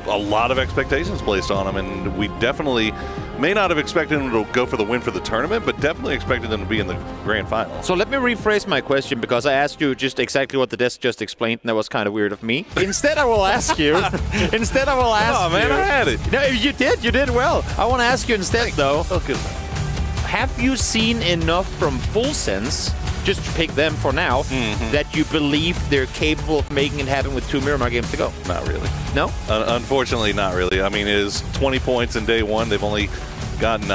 G: a lot of expectations placed on them, and we definitely may not have expected them to go for the win for the tournament, but definitely expected them to be in the grand final.
P: So let me rephrase my question, because I asked you just exactly what the desk just explained, and that was kind of weird of me. Instead, I will ask you. Oh,
G: man, I had it.
P: No, you did well. I want to ask you instead, though.
G: Oh, good.
P: Have you seen enough from Full Sense, just to pick them for now, that you believe they're capable of making it happen with 2 Miramar games to go?
G: Not really.
P: No?
G: Unfortunately, not really. I mean, it is 20 points in day 1. They've only gotten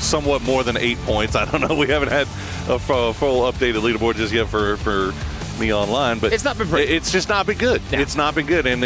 G: somewhat more than 8 points. I don't know. We haven't had a full updated leaderboard just yet for me online, but
P: it's not been pretty.
G: It's just not been good. Yeah. It's not been good, and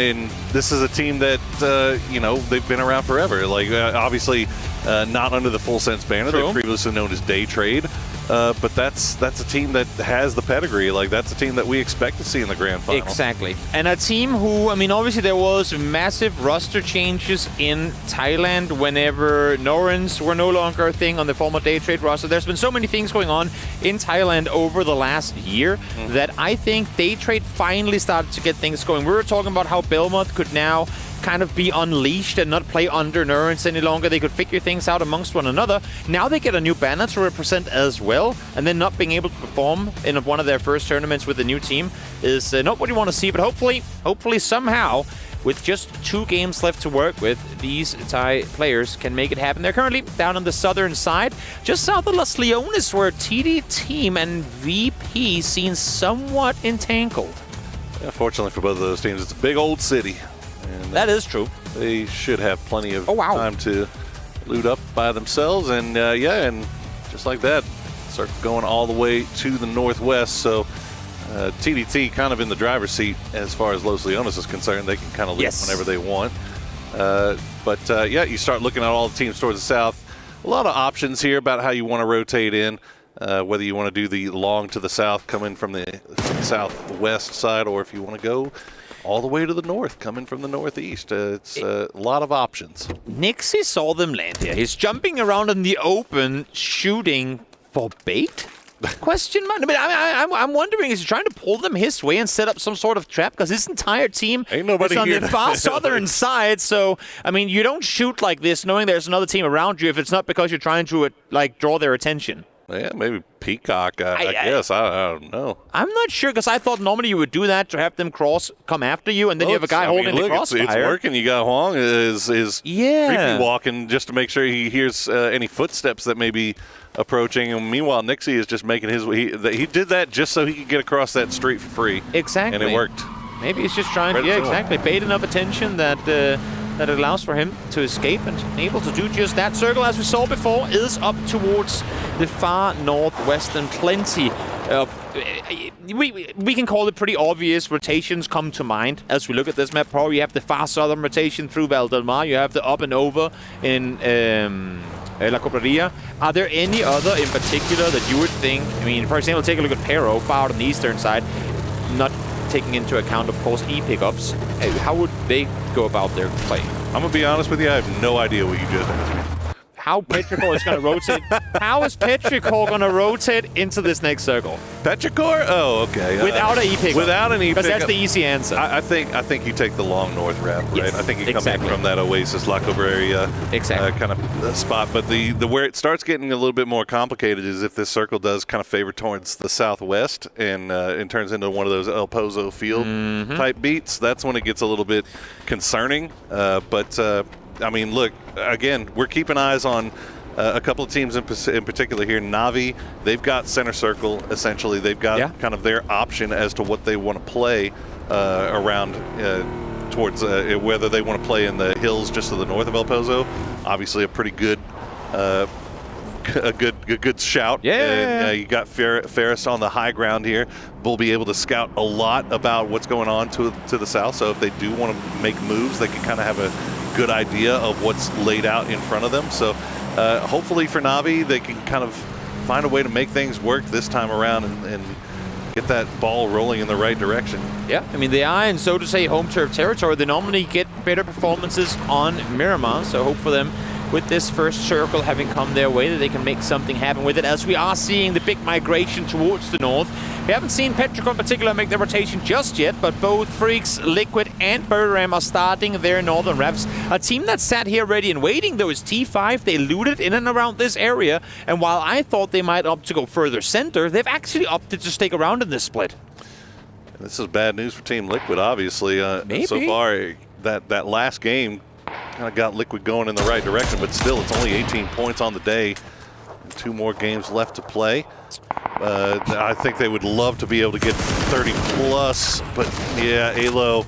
G: this is a team that you know, they've been around forever. Like obviously, not under the Full Sense banner.
P: True.
G: They're previously known as Day Trade. But that's a team that has the pedigree. Like, that's a team that we expect to see in the grand final.
P: Exactly. And a team who, I mean, obviously there was massive roster changes in Thailand whenever Norrøns were no longer a thing on the former Day Trade roster. There's been so many things going on in Thailand over the last year that I think Day Trade finally started to get things going. We were talking about how Belmont could now kind of be unleashed and not play under Norrøns any longer. They could figure things out amongst one another. Now they get a new banner to represent as well, and then not being able to perform in one of their first tournaments with the new team is not what you want to see, but hopefully somehow, with just 2 games left to work with, these Thai players can make it happen. They're currently down on the southern side, just south of Las Leones, where TD Team and VP seem somewhat entangled.
G: Yeah, fortunately for both of those teams, it's a big old city. And
P: that is true.
G: They should have plenty of time to loot up by themselves. And and just like that, start going all the way to the northwest. So TDT kind of in the driver's seat as far as Los Leones is concerned. They can kind of leave whenever they want. But you start looking at all the teams towards the south. A lot of options here about how you want to rotate in. Whether you want to do the long to the south, come in from the southwest side, or if you want to go all the way to the north, coming from the northeast. It's a lot of options.
P: Nixie saw them land here. He's jumping around in the open, shooting for bait? Question mark. I mean, I'm wondering, is he trying to pull them his way and set up some sort of trap? Because his entire team is on the far southern side. So, I mean, you don't shoot like this knowing there's another team around you if it's not because you're trying to, draw their attention.
G: Yeah, maybe Peacock, I guess. I don't know.
P: I'm not sure, because I thought normally you would do that to have them come after you, and then you have a guy holding the crossfire.
G: It's working. You got Huang is creepy walking just to make sure he hears any footsteps that may be approaching. And meanwhile, Nixie is just making his way. He did that just so he could get across that street for free.
P: Exactly.
G: And it worked.
P: Maybe he's just trying to, exactly, bait enough attention that that allows for him to escape, and able to do just that. Circle, as we saw before, is up towards the far northwestern. Plenty of, we can call it pretty obvious rotations come to mind as we look at this map. Probably you have the far southern rotation through Val del Mar. You have the up and over in La Cobraria. Are there any other in particular that you would think, I mean, for example, take a look at Pero, far out on the eastern side, not taking into account, of course, E-pickups. How would they go about their play?
G: I'm going to be honest with you, I have no idea what you just asked me.
P: How Petrichor is going to rotate. How is Petrichor going to rotate into this next circle?
G: Petrichor? Oh, okay.
P: Without an E-pickup.
G: Without an E-pickup.
P: Because that's the easy answer.
G: I think you take the long north route, right?
P: Yes,
G: I think you come in from that Oasis, La Cobraria kind of spot. But the where it starts getting a little bit more complicated is if this circle does kind of favor towards the southwest and it turns into one of those El Pozo field type beats. That's when it gets a little bit concerning. I mean, look, again, we're keeping eyes on a couple of teams in particular here. Na'Vi, they've got center circle, essentially. They've got kind of their option as to what they want to play around towards whether they want to play in the hills just to the north of El Pozo. Obviously a pretty good a good shout.
P: Yeah.
G: You got Ferris on the high ground here. We'll be able to scout a lot about what's going on to the south. So if they do want to make moves, they can kind of have a good idea of what's laid out in front of them. So hopefully for Na'Vi, they can kind of find a way to make things work this time around and get that ball rolling in the right direction.
P: Yeah, I mean, they are in, so to say, home turf territory. They normally get better performances on Miramar, so hope for them with this first circle having come their way that they can make something happen with it, as we are seeing the big migration towards the north. We haven't seen Petrichor in particular make their rotation just yet, but both Freaks, Liquid, and Birderam are starting their northern reps. A team that sat here ready and waiting, though, is T5. They looted in and around this area, and while I thought they might opt to go further center, they've actually opted to stick around in this split.
G: This is bad news for Team Liquid, obviously. So far, that last game kind of got Liquid going in the right direction, but still, it's only 18 points on the day. 2 more games left to play. I think they would love to be able to get 30 plus, but yeah, Alo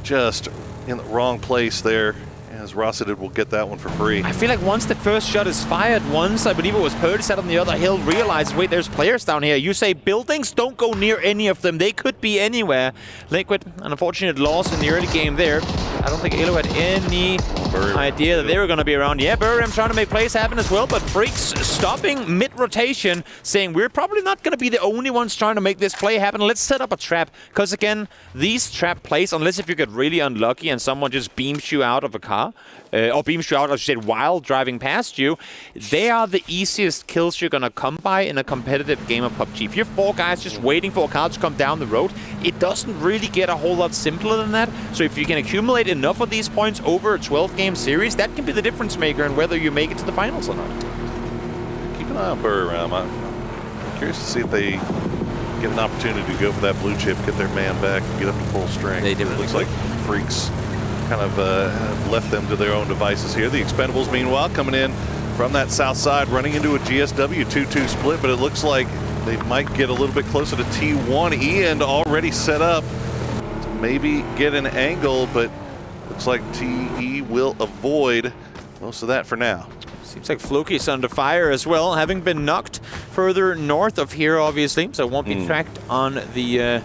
G: just in the wrong place there, as Rossidid will get that one for free.
P: I feel like once the first shot is fired, I believe it was Purdy sat on the other hill, realizes, wait, there's players down here. You say buildings, don't go near any of them. They could be anywhere. Liquid, an unfortunate loss in the early game there. I don't think Alo had any idea that they were going to be around. Yeah, Burram trying to make plays happen as well, but Freaks stopping mid-rotation, saying we're probably not going to be the only ones trying to make this play happen. Let's set up a trap. Because again, these trap plays, unless if you get really unlucky and someone just beams you out of a car, or beams you out, as you said, while driving past you, they are the easiest kills you're going to come by in a competitive game of PUBG. If you're 4 guys just waiting for a car to come down the road, it doesn't really get a whole lot simpler than that. So if you can accumulate enough of these points over a 12-game series, that can be the difference maker in whether you make it to the finals or not.
G: Keep an eye on Burram. I'm curious to see if they get an opportunity to go for that blue chip, get their man back, and get up to full strength.
P: They did.
G: It looks like Freaks kind of left them to their own devices here. The Expendables, meanwhile, coming in from that south side, running into a GSW 2-2 split, but it looks like they might get a little bit closer to T1. Ian already set up to maybe get an angle, but looks like TE will avoid most of that for now.
P: Seems like Floki's under fire as well, having been knocked further north of here, obviously, so won't be tracked on the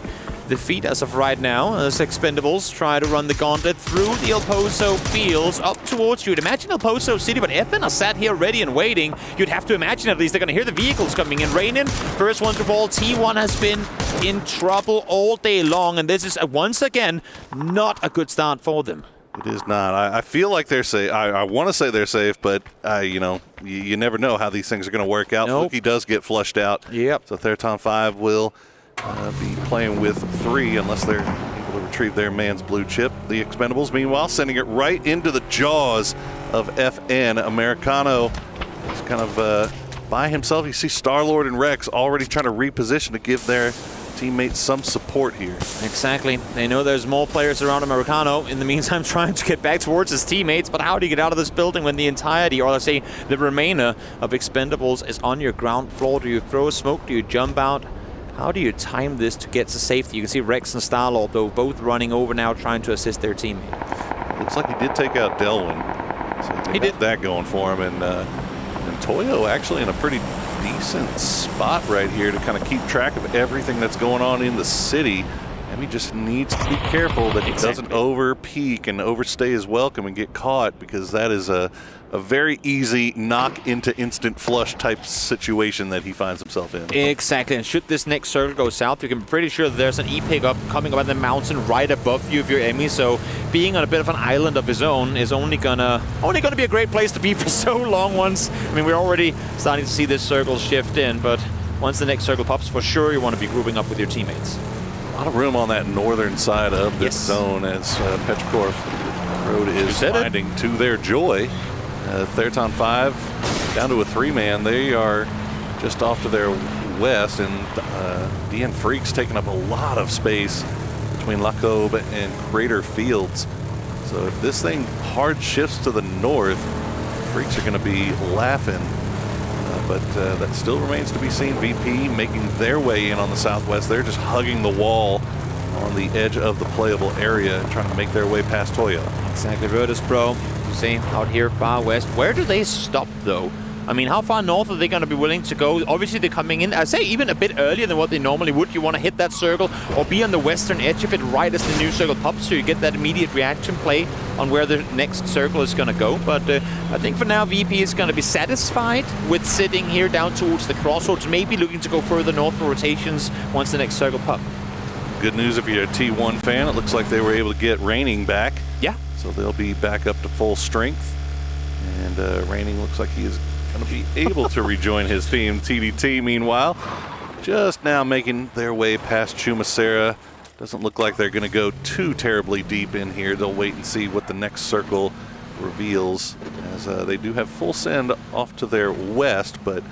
P: feet as of right now. As Expendables try to run the gauntlet through the El Pozo fields up towards you. You'd imagine El Pozo City, but FN are sat here ready and waiting. You'd have to imagine at least they're going to hear the vehicles coming in. Raining, first one to fall. T1 has been in trouble all day long, and this is once again not a good start for them.
G: It is not. I feel like they're safe. I want to say they're safe, but you know, you never know how these things are going to work out. Nope. Fluky does get flushed out.
P: Yep.
G: So Therton 5 will be playing with 3 unless they're able to retrieve their man's blue chip. The Expendables, meanwhile, sending it right into the jaws of FN. Americano is kind of by himself. You see Star-Lord and Rex already trying to reposition to give their teammates some support here.
P: Exactly. They know there's more players around Americano. In the meantime, trying to get back towards his teammates. But how do you get out of this building when the entirety, or let's say the remainder of Expendables, is on your ground floor? Do you throw a smoke? Do you jump out? How do you time this to get to safety? You can see Rex and Star-Lord, though, both running over now, trying to assist their teammate.
G: Looks like he did take out Delwyn. So he did that going for him. And Toyo actually in a pretty decent spot right here to kind of keep track of everything that's going on in the city. And he just needs to be careful that he doesn't over-peak and overstay his welcome and get caught, because that is a very easy knock into instant flush type situation that he finds himself in.
P: Exactly, and should this next circle go south, you can be pretty sure that there's an E-pickup coming up on the mountain right above you if you're Emmy, so being on a bit of an island of his own is only gonna be a great place to be for so long once. I mean, we're already starting to see this circle shift in, but once the next circle pops, for sure you want to be grouping up with your teammates.
G: A lot of room on that northern side of this zone as Petrichor Road is finding to their joy. Therton 5 down to a 3-man. They are just off to their west, and DN Freaks taking up a lot of space between Lacobe and Crater Fields. So if this thing hard shifts to the north, Freaks are going to be laughing. But that still remains to be seen. VP making their way in on the southwest. They're just hugging the wall on the edge of the playable area, trying to make their way past Toyo.
P: Exactly, Virtus Pro. See, out here far west. Where do they stop, though? I mean, how far north are they going to be willing to go? Obviously, they're coming in, I'd say, even a bit earlier than what they normally would. You want to hit that circle or be on the western edge of it right as the new circle pops, so you get that immediate reaction play on where the next circle is going to go. But I think for now, VP is going to be satisfied with sitting here down towards the crossroads, maybe looking to go further north for rotations once the next circle pops.
G: Good news if you're a T1 fan. It looks like they were able to get Raining back.
P: Yeah.
G: So they'll be back up to full strength. And Raining looks like he is going to be able to rejoin his team. TDT, meanwhile, just now making their way past Chumacera. Doesn't look like they're going to go too terribly deep in here. They'll wait and see what the next circle reveals, as they do have full send off to their west, but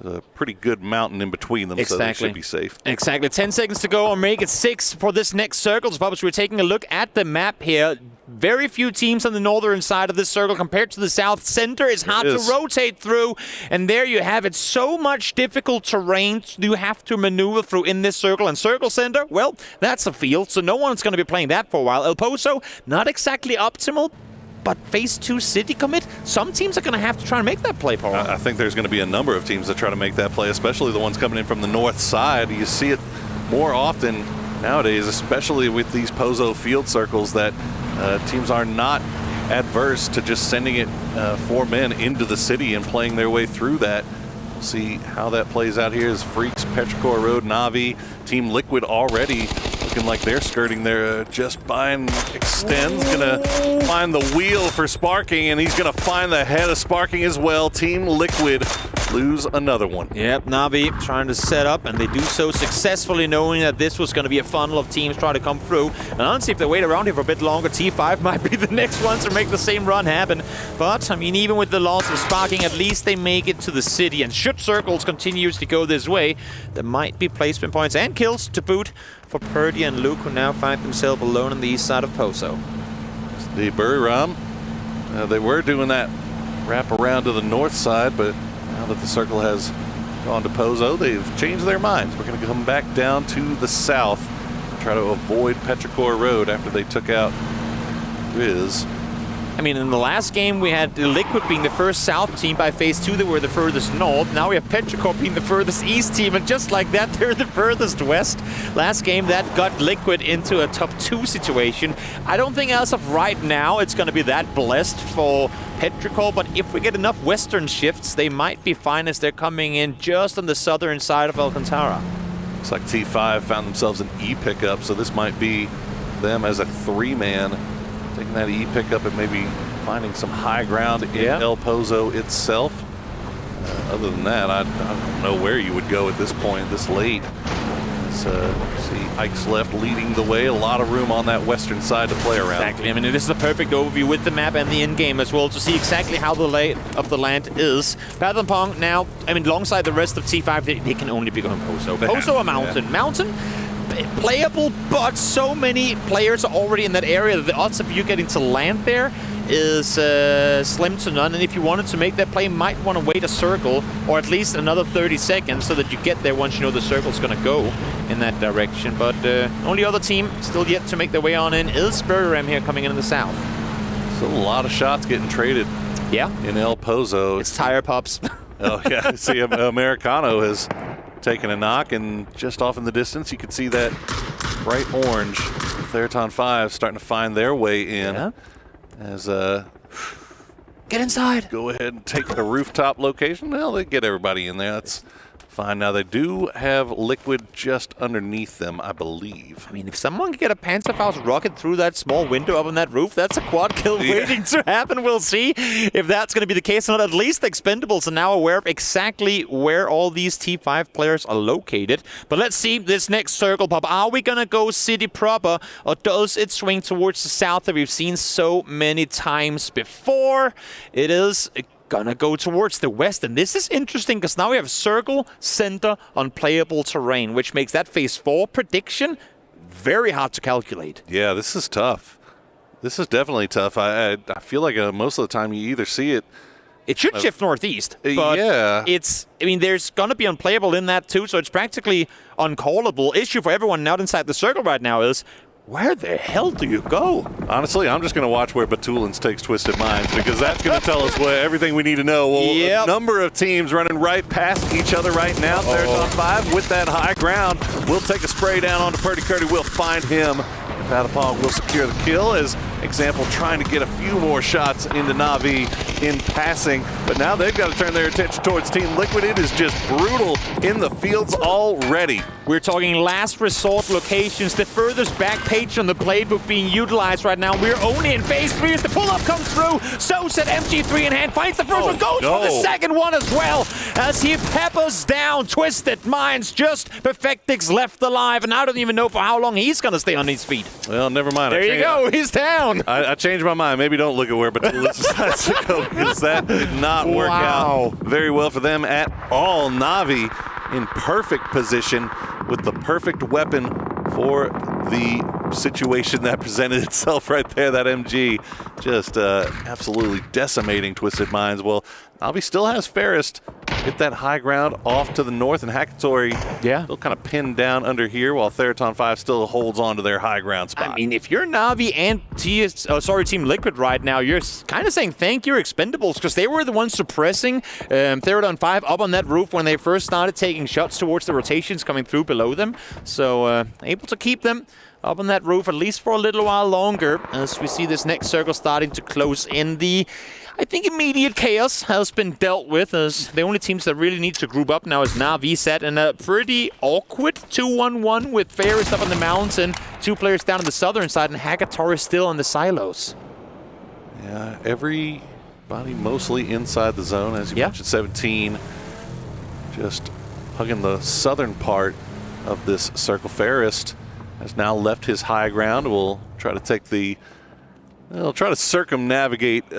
G: a pretty good mountain in between them, so they should be safe.
P: Exactly. 10 seconds to go, or make it 6 for this next circle. So, we're taking a look at the map here. Very few teams on the northern side of this circle compared to the south. Center is hard to rotate through, and there you have it. So much difficult terrain you have to maneuver through in this circle. And circle center, well, that's a field, so no one's going to be playing that for a while. El Pozo, not exactly optimal, but phase 2 city commit, some teams are going to have to try and make that play for them.
G: I think there's going to be a number of teams that try to make that play, especially the ones coming in from the north side. You see it more often nowadays, especially with these Pozo field circles, that teams are not adverse to just sending it 4 men into the city and playing their way through that. See how that plays out here as Freaks, Petrichor Road, Na'Vi, Team Liquid already looking like they're skirting their just buying extends. Gonna find the wheel for Sparking, and he's gonna find the head of Sparking as well. Team Liquid lose another one.
P: Yep, Na'Vi trying to set up, and they do so successfully, knowing that this was going to be a funnel of teams trying to come through. And honestly, if they wait around here for a bit longer, T5 might be the next ones to make the same run happen. But, I mean, even with the loss of Sparking, at least they make it to the city. And should Circles continues to go this way, there might be placement points and kills to boot for Purdy and Luke, who now find themselves alone on the east side of Poso.
G: The Buriram, they were doing that wrap around to the north side, but now that the circle has gone to Poso, they've changed their minds. We're going to come back down to the south, try to avoid Petrichor Road after they took out Riz.
P: I mean, in the last game, we had Liquid being the first south team by phase 2. They were the furthest north. Now we have Petrichor being the furthest east team, and just like that, they're the furthest west. Last game, that got Liquid into a top 2 situation. I don't think as of right now it's going to be that blessed for Petrichor, but if we get enough western shifts, they might be fine as they're coming in just on the southern side of Alcantara.
G: Looks like T5 found themselves an E pickup, so this might be them as a 3-man. Taking that E pickup and maybe finding some high ground in El Poso itself. Other than that, I don't know where you would go at this point, this late. See Ike's left leading the way. A lot of room on that western side to play around.
P: Exactly. I mean, this is a perfect overview with the map and the in-game as well to see exactly how the lay of the land is. Pathapong now, I mean, alongside the rest of T5, they can only be going Poso. Poso or Mountain. Yeah. Mountain, playable, but so many players are already in that area that the odds of you getting to land there is slim to none. And if you wanted to make that play, you might want to wait a circle or at least another 30 seconds so that you get there once you know the circle's going to go in that direction. But only other team still yet to make their way on in is Buriram here coming in the south.
G: So a lot of shots getting traded.
P: Yeah.
G: In El Poso.
P: It's tire pops.
G: Oh yeah. See, Americano has taken a knock, and just off in the distance you can see that bright orange Theraton 5 starting to find their way in.
P: Yeah.
G: As
P: get inside.
G: Go ahead and take the rooftop location. Well, they get everybody in there. That's fine. Now they do have Liquid just underneath them, I believe.
P: I mean, if someone can get a Panzerfaust rocket through that small window up on that roof, that's a quad kill waiting to happen. We'll see if that's going to be the case or not. At least the Expendables are now aware of exactly where all these T5 players are located. But let's see this next circle pop. Are we going to go city proper, or does it swing towards the south that we've seen so many times before? It is gonna go towards the west, and this is interesting because now we have circle, center, unplayable terrain, which makes that phase 4 prediction very hard to calculate.
G: Yeah, this is tough. This is definitely tough. I feel like most of the time you either see it.
P: It should shift northeast, but
G: yeah.
P: I mean, there's gonna be unplayable in that too, so it's practically uncallable. Issue for everyone not inside the circle right now is, where the hell do you go?
G: Honestly, I'm just going to watch where Batulins takes Twisted Minds, because that's going to tell us everything we need to know. Well, a number of teams running right past each other right now. Theraton 5 with that high ground. We'll take a spray down onto Purdy Curdy. We'll find him. Pathapong will secure the kill, as Example trying to get a few more shots into Na'Vi in passing. But now they've got to turn their attention towards Team Liquid. It is just brutal in the fields already.
P: We're talking last resort locations, the furthest back page on the playbook being utilized right now. We're only in phase 3 as the pull-up comes through. So said MG3 in hand, finds the first one, goes for the second one as well, as he peppers down Twisted Minds. Just Perfectix left alive, and I don't even know for how long he's going to stay on his feet.
G: Well, never mind.
P: There you go, he's down.
G: I changed my mind. Maybe don't look at where Batulins decides to go, because that did not work out very well for them at all. Na'Vi in perfect position with the perfect weapon for the situation that presented itself right there. That MG just absolutely decimating Twisted Minds. Well, Na'Vi still has Fairest. Get that high ground off to the north, and Hackatory still kind of pinned down under here, while Theraton 5 still holds on to their high ground spot.
P: I mean, if you're Na'Vi and Team Liquid right now, you're kind of saying thank you Expendables, because they were the ones suppressing Theraton 5 up on that roof when they first started taking shots towards the rotations coming through below them. So able to keep them up on that roof, at least for a little while longer, as we see this next circle starting to close in. I think immediate chaos has been dealt with, as the only teams that really need to group up now is Na'Vi set in a pretty awkward 2-1-1 with Ferris up on the mountain, 2 players down on the southern side, and Hagator still on the silos.
G: Yeah, everybody mostly inside the zone, as you mentioned. 17 just hugging the southern part of this circle. Ferris has now left his high ground. We'll try to take They'll try to circumvent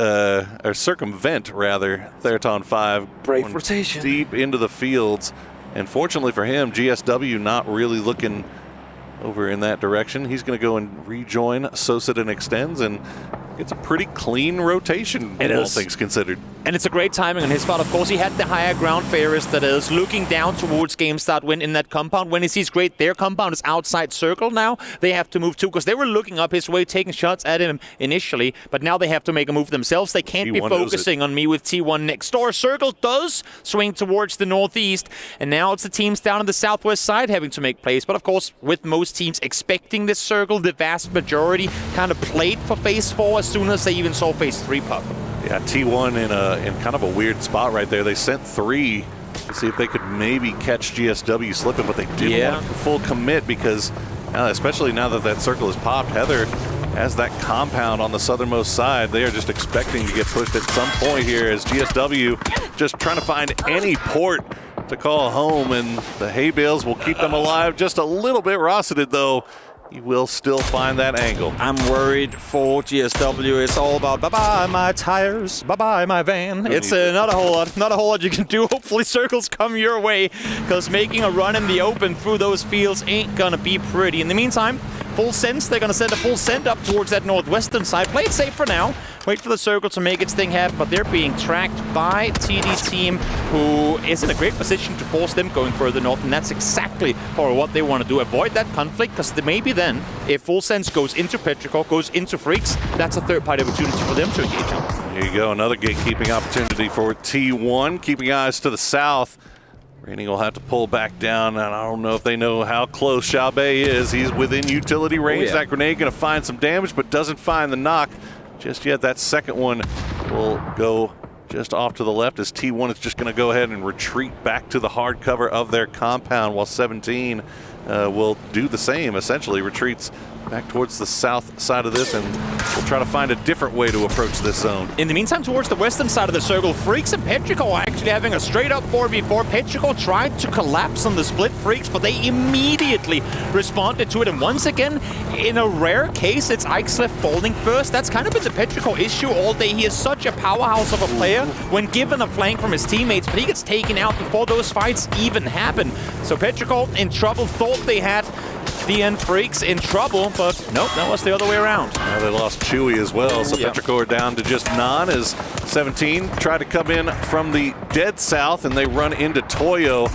G: rather. Theraton 5
C: brave rotation
G: deep into the fields, and fortunately for him, GSW not really looking over in that direction. He's going to go and rejoin Sosit Extends, and it's a pretty clean rotation, all things considered.
P: And it's a great timing on his part. Of course, he had the higher ground Ferris that is looking down towards GameStart Win in that compound. When he sees great, their compound is outside circle now. They have to move too, because they were looking up his way, taking shots at him initially, but now they have to make a move themselves. They can't be focusing on me with T1 next door. Circle does swing towards the northeast, and now it's the teams down on the southwest side having to make plays. But of course, with most teams expecting this circle, the vast majority kind of played for Phase 4 as soon as they even saw Phase 3 pop.
G: Yeah, T1 in kind of a weird spot right there. They sent 3 to see if they could maybe catch GSW slipping, but they didn't want full commit, because especially now that circle is popped, Heather has that compound on the southernmost side. They are just expecting to get pushed at some point here, as GSW just trying to find any port to call home, and the hay bales will keep them alive just a little bit. Rossiter, though, he will still find that angle.
D: I'm worried for GSW. It's all about bye-bye my tires, bye-bye my van. It's not a whole lot you can do. Hopefully circles come your way, because making a run in the open through those fields ain't gonna be pretty. In the meantime, full sense, they're gonna send a full send up towards that northwestern side. Play it safe for now. Wait for the circle to make its thing happen, but they're being tracked by TD Team, who is in a great position to force them going further north, and that's exactly what they want to do. Avoid that conflict, because maybe then, if Full Sense goes into Petrichor, goes into Freaks, that's a third-party opportunity for them to engage on.
G: There you go, another gatekeeping opportunity for T1. Keeping eyes to the south. Raining will have to pull back down, and I don't know if they know how close Xiaobei is. He's within utility range. That grenade going to find some damage, but doesn't find the knock just yet. That second one will go just off to the left, as T1 is just going to go ahead and retreat back to the hard cover of their compound, while 17 will do the same, essentially retreats back towards the south side of this, and we'll try to find a different way to approach this zone.
P: In the meantime, towards the western side of the circle, Freaks and Petrichor are actually having a straight-up 4v4. Petrichor tried to collapse on the split Freaks, but they immediately responded to it. And once again, in a rare case, it's Ixlef falling first. That's kind of been the Petrichor issue all day. He is such a powerhouse of a player when given a flank from his teammates, but he gets taken out before those fights even happen. So Petrichor in trouble, thought they had the end Freaks in trouble, but nope, that was the other way around.
G: Now they lost Chewy as well, so Petrichor down to just Non, as 17 tried to come in from the dead south, and they run into Toyo.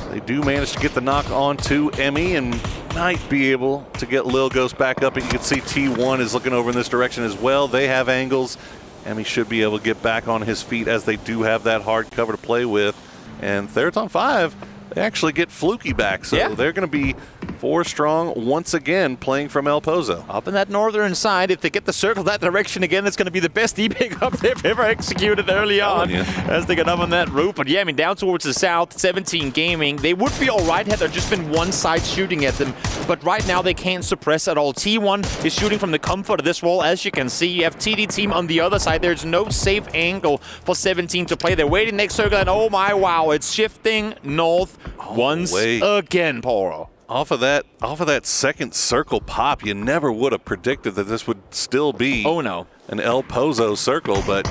G: They do manage to get the knock onto Emmy, and might be able to get Lil Ghost back up, and you can see T1 is looking over in this direction as well. They have angles. Emmy should be able to get back on his feet, as they do have that hard cover to play with. And Theraton 5, they actually get Fluky back, so they're going to be 4 strong once again, playing from El Pozo.
P: Up in that northern side, if they get the circle that direction again, it's going to be the best E-pick up they've ever executed early on as they get up on that roof. But yeah, I mean, down towards the south, 17 Gaming, they would be all right had there just been one side shooting at them. But right now, they can't suppress at all. T1 is shooting from the comfort of this wall. As you can see, you have TD Team on the other side. There's no safe angle for 17 to play. They're waiting next circle, and oh my wow, it's shifting north once again, Poro.
G: Off of that second circle pop, you never would have predicted that this would still be an El Pozo circle, but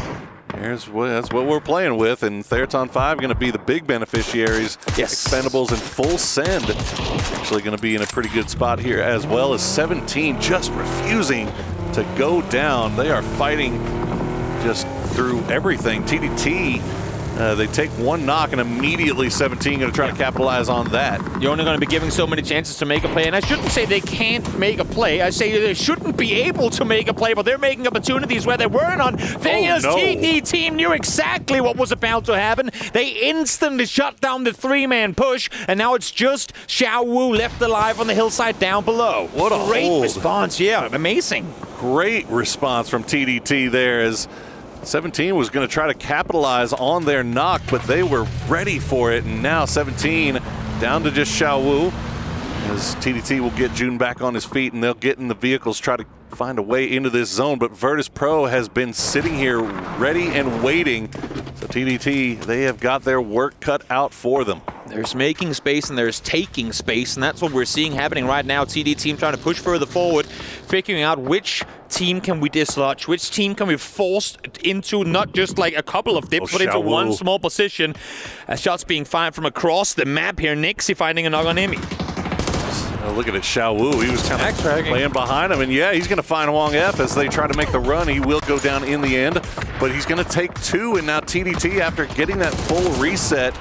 G: that's what we're playing with, and Theraton 5 going to be the big beneficiaries. Expendables and Full Send actually going to be in a pretty good spot here, as well as 17 just refusing to go down. They are fighting just through everything. TDT They take one knock, and immediately 17 going to try to capitalize on that.
P: You're only going to be giving so many chances to make a play, and I shouldn't say they can't make a play. I say they shouldn't be able to make a play, but they're making opportunities where they weren't on. Thing is, TD team knew exactly what was about to happen. They instantly shut down the three-man push, and now it's just Xiao Wu left alive on the hillside down below.
G: What a
P: great response, yeah, amazing.
G: Great response from TDT there, as 17 was going to try to capitalize on their knock, but they were ready for it, and now 17 down to just Xiao Wu, as TDT will get June back on his feet, and they'll get in the vehicles, try to find a way into this zone, but Virtus Pro has been sitting here ready and waiting. So TDT, they have got their work cut out for them.
P: There's making space and there's taking space, and that's what we're seeing happening right now. TD team trying to push further forward, figuring out which team can we dislodge, which team can we force into not just like a couple of dips, but into one small position. Shots being fired from across the map here. Nixie finding a knock on him.
G: Look at it, Xiao Wu. He was kind of playing behind him, and yeah, he's going to find Wong F as they try to make the run. He will go down in the end, but he's going to take two, and now TDT, after getting that full reset,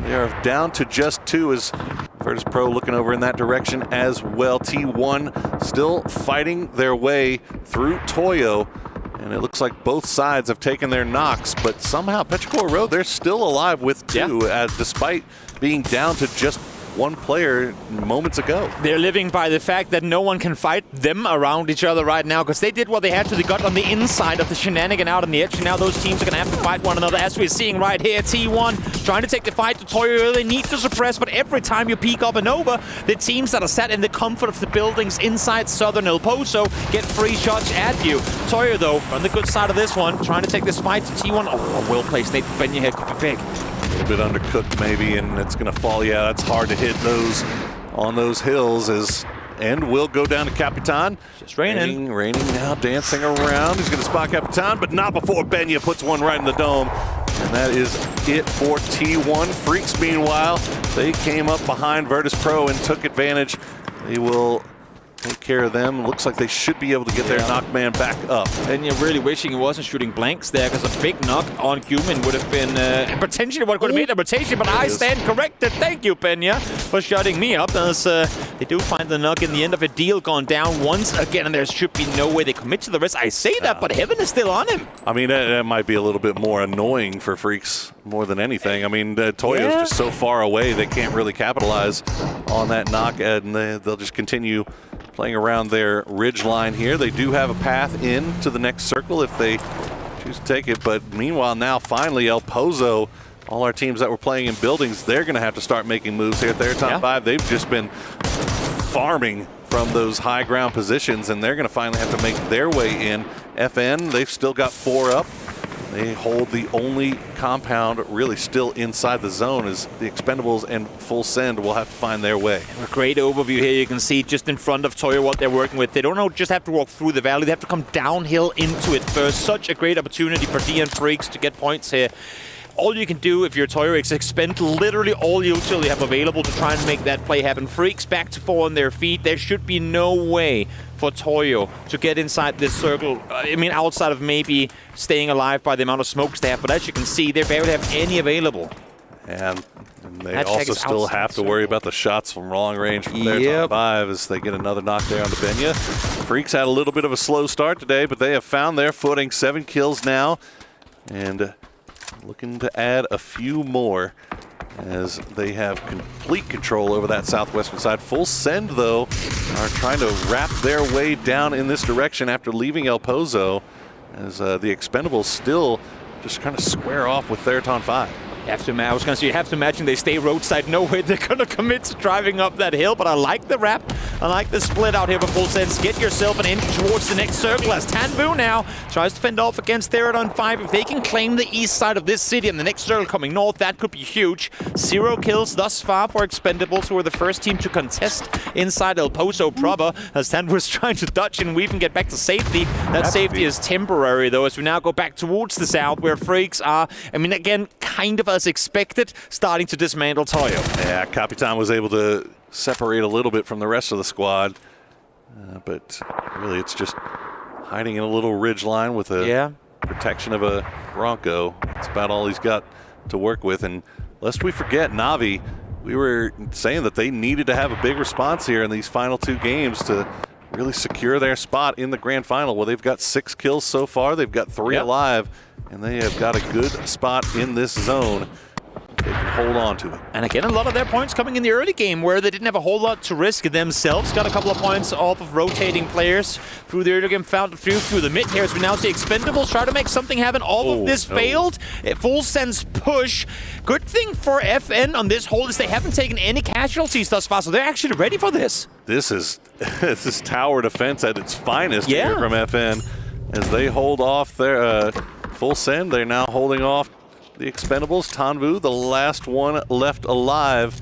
G: they are down to just two, as Virtus Pro looking over in that direction as well. T1 still fighting their way through Toyo, and it looks like both sides have taken their knocks, but somehow Petrichor Road, they're still alive with two, despite being down to just one player moments ago.
P: They're living by the fact that no one can fight them around each other right now, because they did what they had to. They got on the inside of the shenanigan out on the edge, and now those teams are going to have to fight one another, as we're seeing right here. T1 trying to take the fight to Toyo. They need to suppress, but every time you peek up and over, the teams that are sat in the comfort of the buildings inside Southern El Poso get free shots at you. Toyo, though, on the good side of this one, trying to take this fight to T1. Oh, well placed. Nate Benya here could be big.
G: A little bit undercooked maybe, and it's going to fall. Yeah, it's hard to hit those on those hills, and will go down to Capitan.
P: Just raining
G: now, dancing around. He's going to spot Capitan, but not before Benya puts one right in the dome. And that is it for T1. Freaks, meanwhile, they came up behind Virtus Pro and took advantage. They will take care of them. Looks like they should be able to get their knockman back up.
P: And you're really wishing he wasn't shooting blanks there, because a big knock on Cumin would have been potentially what could have made the rotation, but I stand corrected. Thank you, Pena, for shutting me up, as they do find the knock in the end of a deal gone down once again, and there should be no way they commit to the rest. I say that, but Heaven is still on him.
G: I mean, that might be a little bit more annoying for Freaks more than anything. I mean, Toyo's just so far away, they can't really capitalize on that knock, and they'll just continue playing around their ridge line here. They do have a path in to the next circle if they choose to take it, but meanwhile now finally El Poso, all our teams that were playing in buildings, they're going to have to start making moves here at their top five. They've just been farming from those high ground positions, and they're going to finally have to make their way in. FN, they've still got 4 up. They hold the only compound really still inside the zone, as the Expendables and Full Send will have to find their way.
P: A great overview here. You can see just in front of Toyo what they're working with. They don't just have to walk through the valley. They have to come downhill into it first. Such a great opportunity for DN Freaks to get points here. All you can do if you're Toyo is expend literally all you utility have available to try and make that play happen. Freaks back to 4 on their feet. There should be no way for Toyo to get inside this circle. I mean, outside of maybe staying alive by the amount of smokes they have, but as you can see, they barely have any available.
G: And they also still have to worry about the shots from long range from their top 5 as they get another knock there on the Benya. Freaks had a little bit of a slow start today, but they have found their footing. 7 kills now, and looking to add a few more as they have complete control over that southwestern side. Full Send, though, are trying to wrap their way down in this direction after leaving El Poso, as the Expendables still just kind of square off with Theraton 5.
P: I was going to say, you have to imagine they stay roadside. No way they're going to commit to driving up that hill, but I like the wrap. I like the split out here for Full Sense. Get yourself an inch towards the next circle, as Tanbu now tries to fend off against Theraton 5. If they can claim the east side of this city and the next circle coming north, that could be huge. 0 kills thus far for Expendables, who are the first team to contest inside El Poso proper, as Tanbu is trying to dodge and weave and get back to safety. That safety is temporary, though, as we now go back towards the south, where Freaks are, I mean, again, kind of as expected, starting to dismantle Toyo.
G: Yeah, Capitan was able to separate a little bit from the rest of the squad, but really it's just hiding in a little ridge line with a protection of a Bronco. That's about all he's got to work with. And lest we forget, Na'Vi, we were saying that they needed to have a big response here in these final 2 games to really secure their spot in the grand final. Well, they've got 6 kills so far. They've got 3 alive, and they have got a good spot in this zone. They can hold on to it.
P: And again, a lot of their points coming in the early game where they didn't have a whole lot to risk themselves. Got a couple of points off of rotating players through the early game, found through the mid here as we now see Expendables try to make something happen. All of this failed. A full sense push. Good thing for FN on this hold is they haven't taken any casualties thus far, so they're actually ready for this.
G: This is tower defense at its finest here from FN as they hold off their full send. They're now holding off the Expendables. Tanvu, the last one left alive,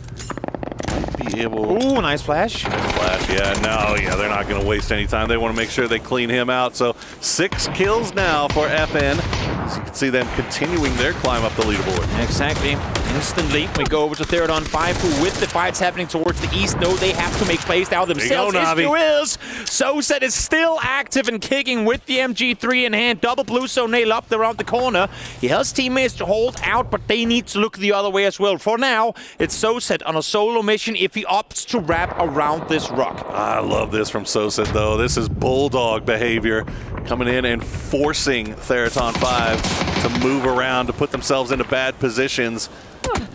G: might be able...
P: Ooh, nice flash.
G: Nice flash, they're not going to waste any time. They want to make sure they clean him out. So 6 kills now for FN. As you can see them continuing their climb up the leaderboard.
P: Exactly. Instantly, we go over to third on 5, who with the fights happening towards the east, know they have to make plays now themselves. Issue is, Soset is still active and kicking with the MG3 in hand. Double blue so nail up around the corner. He has teammates to hold out, but they need to look the other way as well. For now, it's Soset on a solo mission if he opts to wrap around this rock.
G: I love this from Soset, though. This is bulldog behavior, coming in and forcing Theraton 5 to move around, to put themselves into bad positions.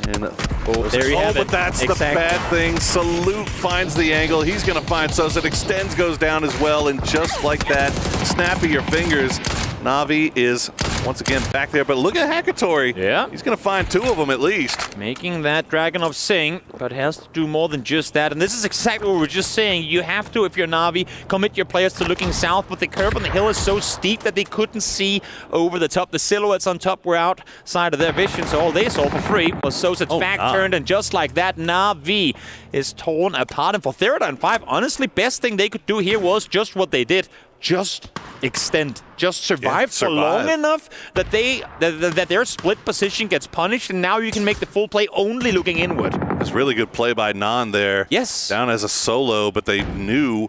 G: And
P: there you have it.
G: But that's the bad thing. Salute finds the angle. He's going to find Soset. Extends goes down as well, and just like that, snap of your fingers, Na'Vi is once again back there. But look at Hakatori.
P: Yeah.
G: He's going to find 2 of them at least.
P: Making that Dragon of Sing, but has to do more than just that. And this is exactly what we were just saying. You have to, if you're Na'Vi, commit your players to looking south, but the curve on the hill is so steep that they couldn't see over the top. The silhouettes on top were outside of their vision, so all they saw for free was Soset's back turned, and just like that, Na'Vi is torn apart. And for Theraton 5, honestly, best thing they could do here was just what they did. Just extend, just survive for long enough that that their split position gets punished, and now you can make the full play only looking inward.
G: It's really good play by Nan there.
P: Yes.
G: Down as a solo, but they knew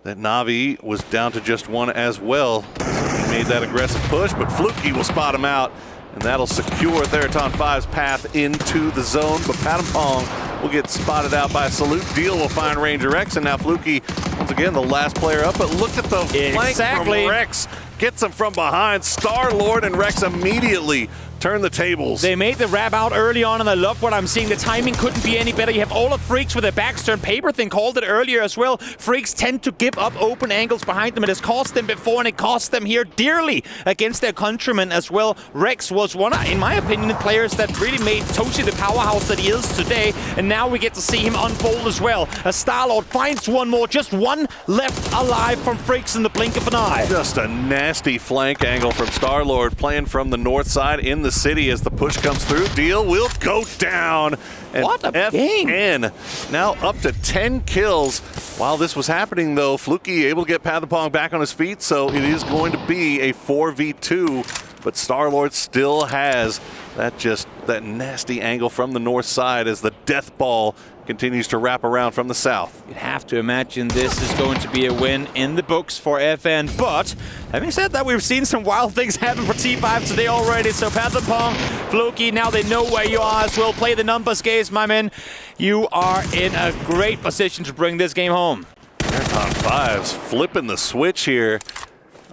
G: that Na'Vi was down to just 1 as well. So he made that aggressive push, but Fluky will spot him out, and that'll secure Theraton 5's path into the zone. But Patampong will get spotted out by Salute. Deal will find Ranger X, and now Fluky, once again, the last player up. But look at the flank from Rex. Gets him from behind. Star-Lord and Rex immediately turn the tables.
P: They made the wrap out early on, and I love what I'm seeing. The timing couldn't be any better. You have all of Freaks with their backs turned. Paperthing called it earlier as well. Freaks tend to give up open angles behind them. It has cost them before, and it cost them here dearly against their countrymen as well. Rex was one, in my opinion, the players that really made Toshi the powerhouse that he is today, and now we get to see him unfold as well. A Star-Lord finds one more, just 1 left alive from Freaks in the blink of an eye.
G: Just a nasty flank angle from Star-Lord, playing from the north side in the city as the push comes through. Deal will go down. And
P: what a
G: FN now up to 10 kills. While this was happening, though, Fluky able to get Patampong back on his feet, so it is going to be a 4v2. But Star-Lord still has that nasty angle from the north side as the death ball continues to wrap around from the south.
P: You'd have to imagine this is going to be a win in the books for FN. But having said that, we've seen some wild things happen for T5 today already. So Patampong, Fluky, now they know where you are as well. Play the numbers, guys, my men. You are in a great position to bring this game home.
G: Marathon 5's flipping the switch here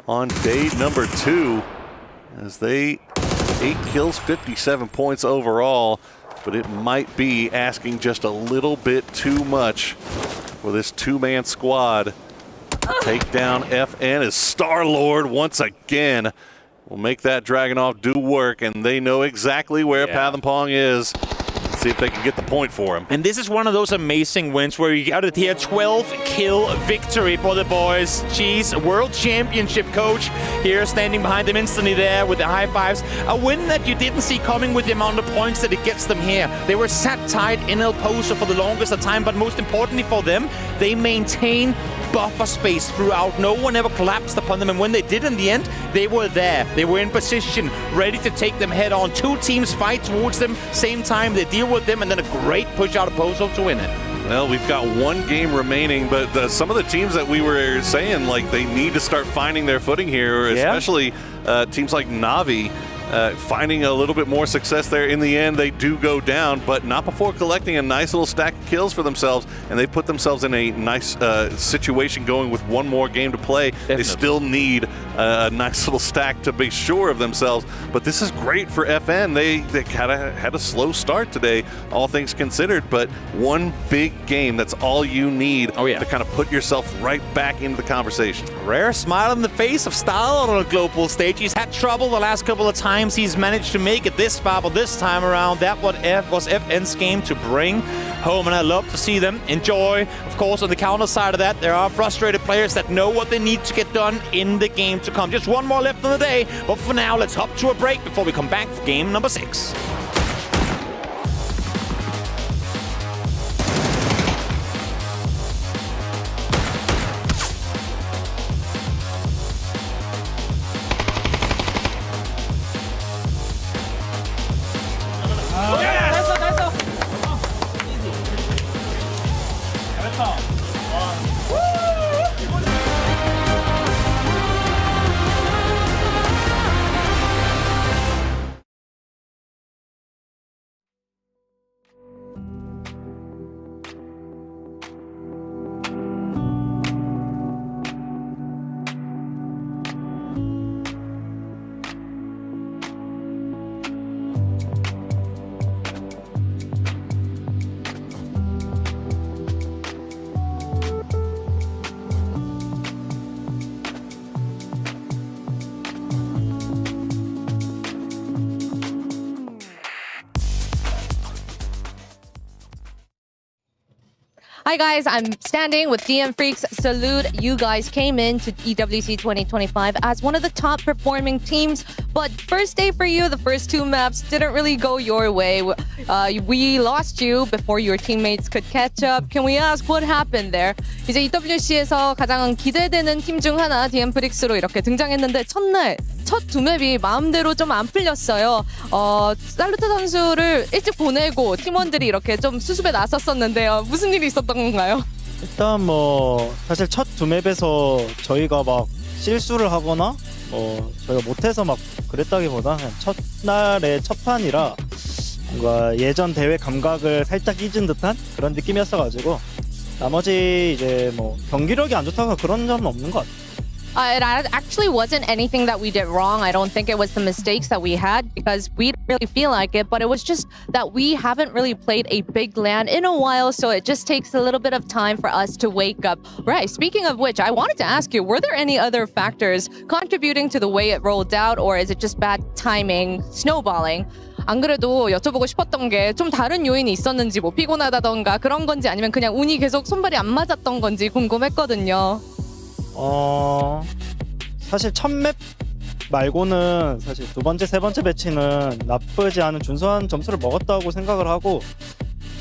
G: on day number 2 as they 8 kills, 57 points overall. But it might be asking just a little bit too much for this 2-man squad. Take down FN as Star-Lord once again will make that Dragunov do work, and they know exactly where Patampong is. Let's see if they can get the point for him.
P: And this is one of those amazing wins where you got it here, 12-kill victory for the boys. Jeez, World Championship coach here standing behind them instantly there with the high fives. A win that you didn't see coming with the amount of points that it gets them here. They were sat tight in El Poso for the longest of time, but most importantly for them, they maintain buffer space throughout. No one ever collapsed upon them, and when they did in the end, they were there. They were in position, ready to take them head on. 2 teams fight towards them, same time they deal with them, and then a great push out of Poso to win it.
G: Well, we've got 1 game remaining, but some of the teams that we were saying, like, they need to start finding their footing here, especially teams like Na'Vi. finding a little bit more success there. In the end, they do go down, but not before collecting a nice little stack of kills for themselves, and they put themselves in a nice situation going with one more game to play. Definitely. They still need a nice little stack to be sure of themselves, but this is great for FN. They kind of had a slow start today, all things considered, but one big game, that's all you need to kind of put yourself right back into the conversation.
E: Rare smile on the face of Style on a global stage. He's had trouble the last couple of times. He's managed to make it this far, but this time around, that was FN's game to bring home, and I love to see them enjoy. Of course, on the counter side of that, there are frustrated players that know what they need to get done in the game to come. Just one more left in the day, but for now, let's hop to a break before we come back for game number 6.
F: Hi guys, I'm standing with DM Freaks. Salute, you guys came in to EWC 2025 as one of the top performing teams, but first day for you, the first 2 maps didn't really go your way. We lost you before your teammates could catch up. Can we ask what happened there? 이제 EWC에서 가장 기대되는 팀 중 하나 DM Freaks로 이렇게 등장했는데 첫날 첫 2맵이 마음대로 좀 안 풀렸어요. 살루트 선수를 일찍 보내고 팀원들이 이렇게 좀 수습에 나섰었는데요. 무슨 일이 있었던 건가요?
T: 일단 뭐 사실 첫 2맵에서 저희가 막 실수를 하거나 저희가 못해서 막 그랬다기보다 그냥 첫날의 첫 판이라 뭔가 예전 대회 감각을 살짝 잊은 듯한 그런 느낌이었어가지고 나머지 이제 뭐 경기력이 안 좋다가 그런 점은 없는 것 같아요.
F: It actually wasn't anything that we did wrong. I don't think it was the mistakes that we had because we didn't really feel like it, but it was just that we haven't really played a big LAN in a while, so it just takes a little bit of time for us to wake up. Right, speaking of which, I wanted to ask you, were there any other factors contributing to the way it rolled out, or is it just bad timing, snowballing? 안 그래도 여쭤보고 싶었던 게 좀 다른 요인이 있었는지 뭐 피곤하다던가 그런 건지 아니면 그냥 운이 계속 손발이 안 맞았던 건지 궁금했거든요.
T: 사실 첫 맵 말고는 사실 두 번째, 세 번째 배치는 나쁘지 않은 준수한 점수를 먹었다고 생각을 하고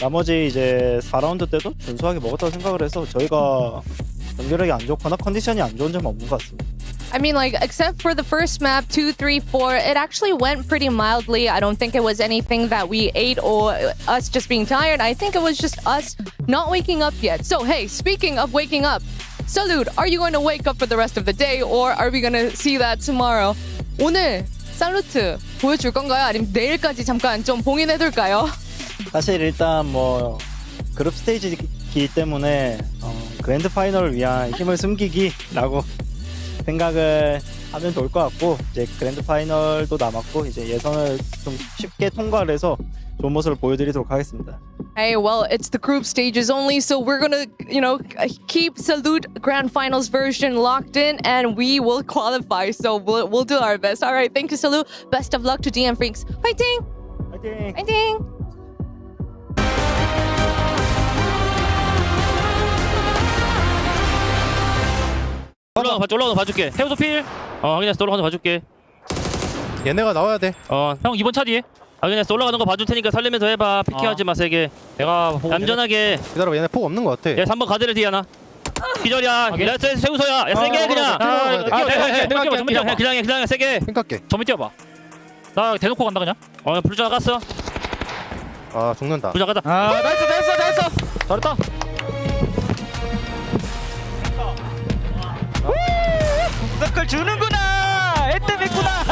T: 나머지 이제 4라운드 때도 준수하게 먹었다고 생각을 해서 저희가 경기력이 안 좋거나 컨디션이 안 좋은 점은 없는 것 같습니다.
F: I mean, like, except for the first map, 2, 3, 4, it actually went pretty mildly. I don't think it was anything that we ate or us just being tired. I think it was just us not waking up yet. So, hey, speaking of waking up, Salute, are you going to wake up for the rest of the day or are we going to see that tomorrow? 오늘 살루트 보여줄 건가요? 아니면 내일까지 잠깐 좀 봉인해둘까요?
T: 사실 일단 뭐 그룹 스테이지이기 때문에 그랜드 파이널을 위한 힘을 숨기기라고 생각을 하면 좋을 것 같고 이제 그랜드 파이널도 남았고 이제 예선을 좀 쉽게 통과를 해서 좋은 모습을 보여드리도록 하겠습니다.
F: Hey, well, it's the group stages only, so we're gonna, keep Salute Grand Finals version locked in, and we will qualify. So we'll do our best. All right, thank you, Salute. Best of luck to DM Freaks. Fighting!
T: Fighting!
F: Fighting!
U: 올라가는 거 봐줄게. 태우소 필. 확인했어. 올라가는 거 봐줄게.
X: 얘네가 나와야 돼.
U: 형 2번 차 뒤에. 확인했어. 올라가는 거 봐줄 테니까 살리면서 해봐. 피키하지 마 세게.
X: 내가
U: 얌전하게.
X: 기다려. 얘네 폭 없는 거 같아.
U: 얘 3번 가드를 뒤에 하나. 기절이야. 세우소야. 야 세게 그냥. 그냥 해 세게.
X: 핑깎게.
U: 점이 뛰어봐. 나 대놓고 간다 그냥. 불자 갔어.
X: 죽는다.
U: 불자 가자.
X: 나이스.
U: 잘했다.
V: 무조건 주는구나. 애때했구나.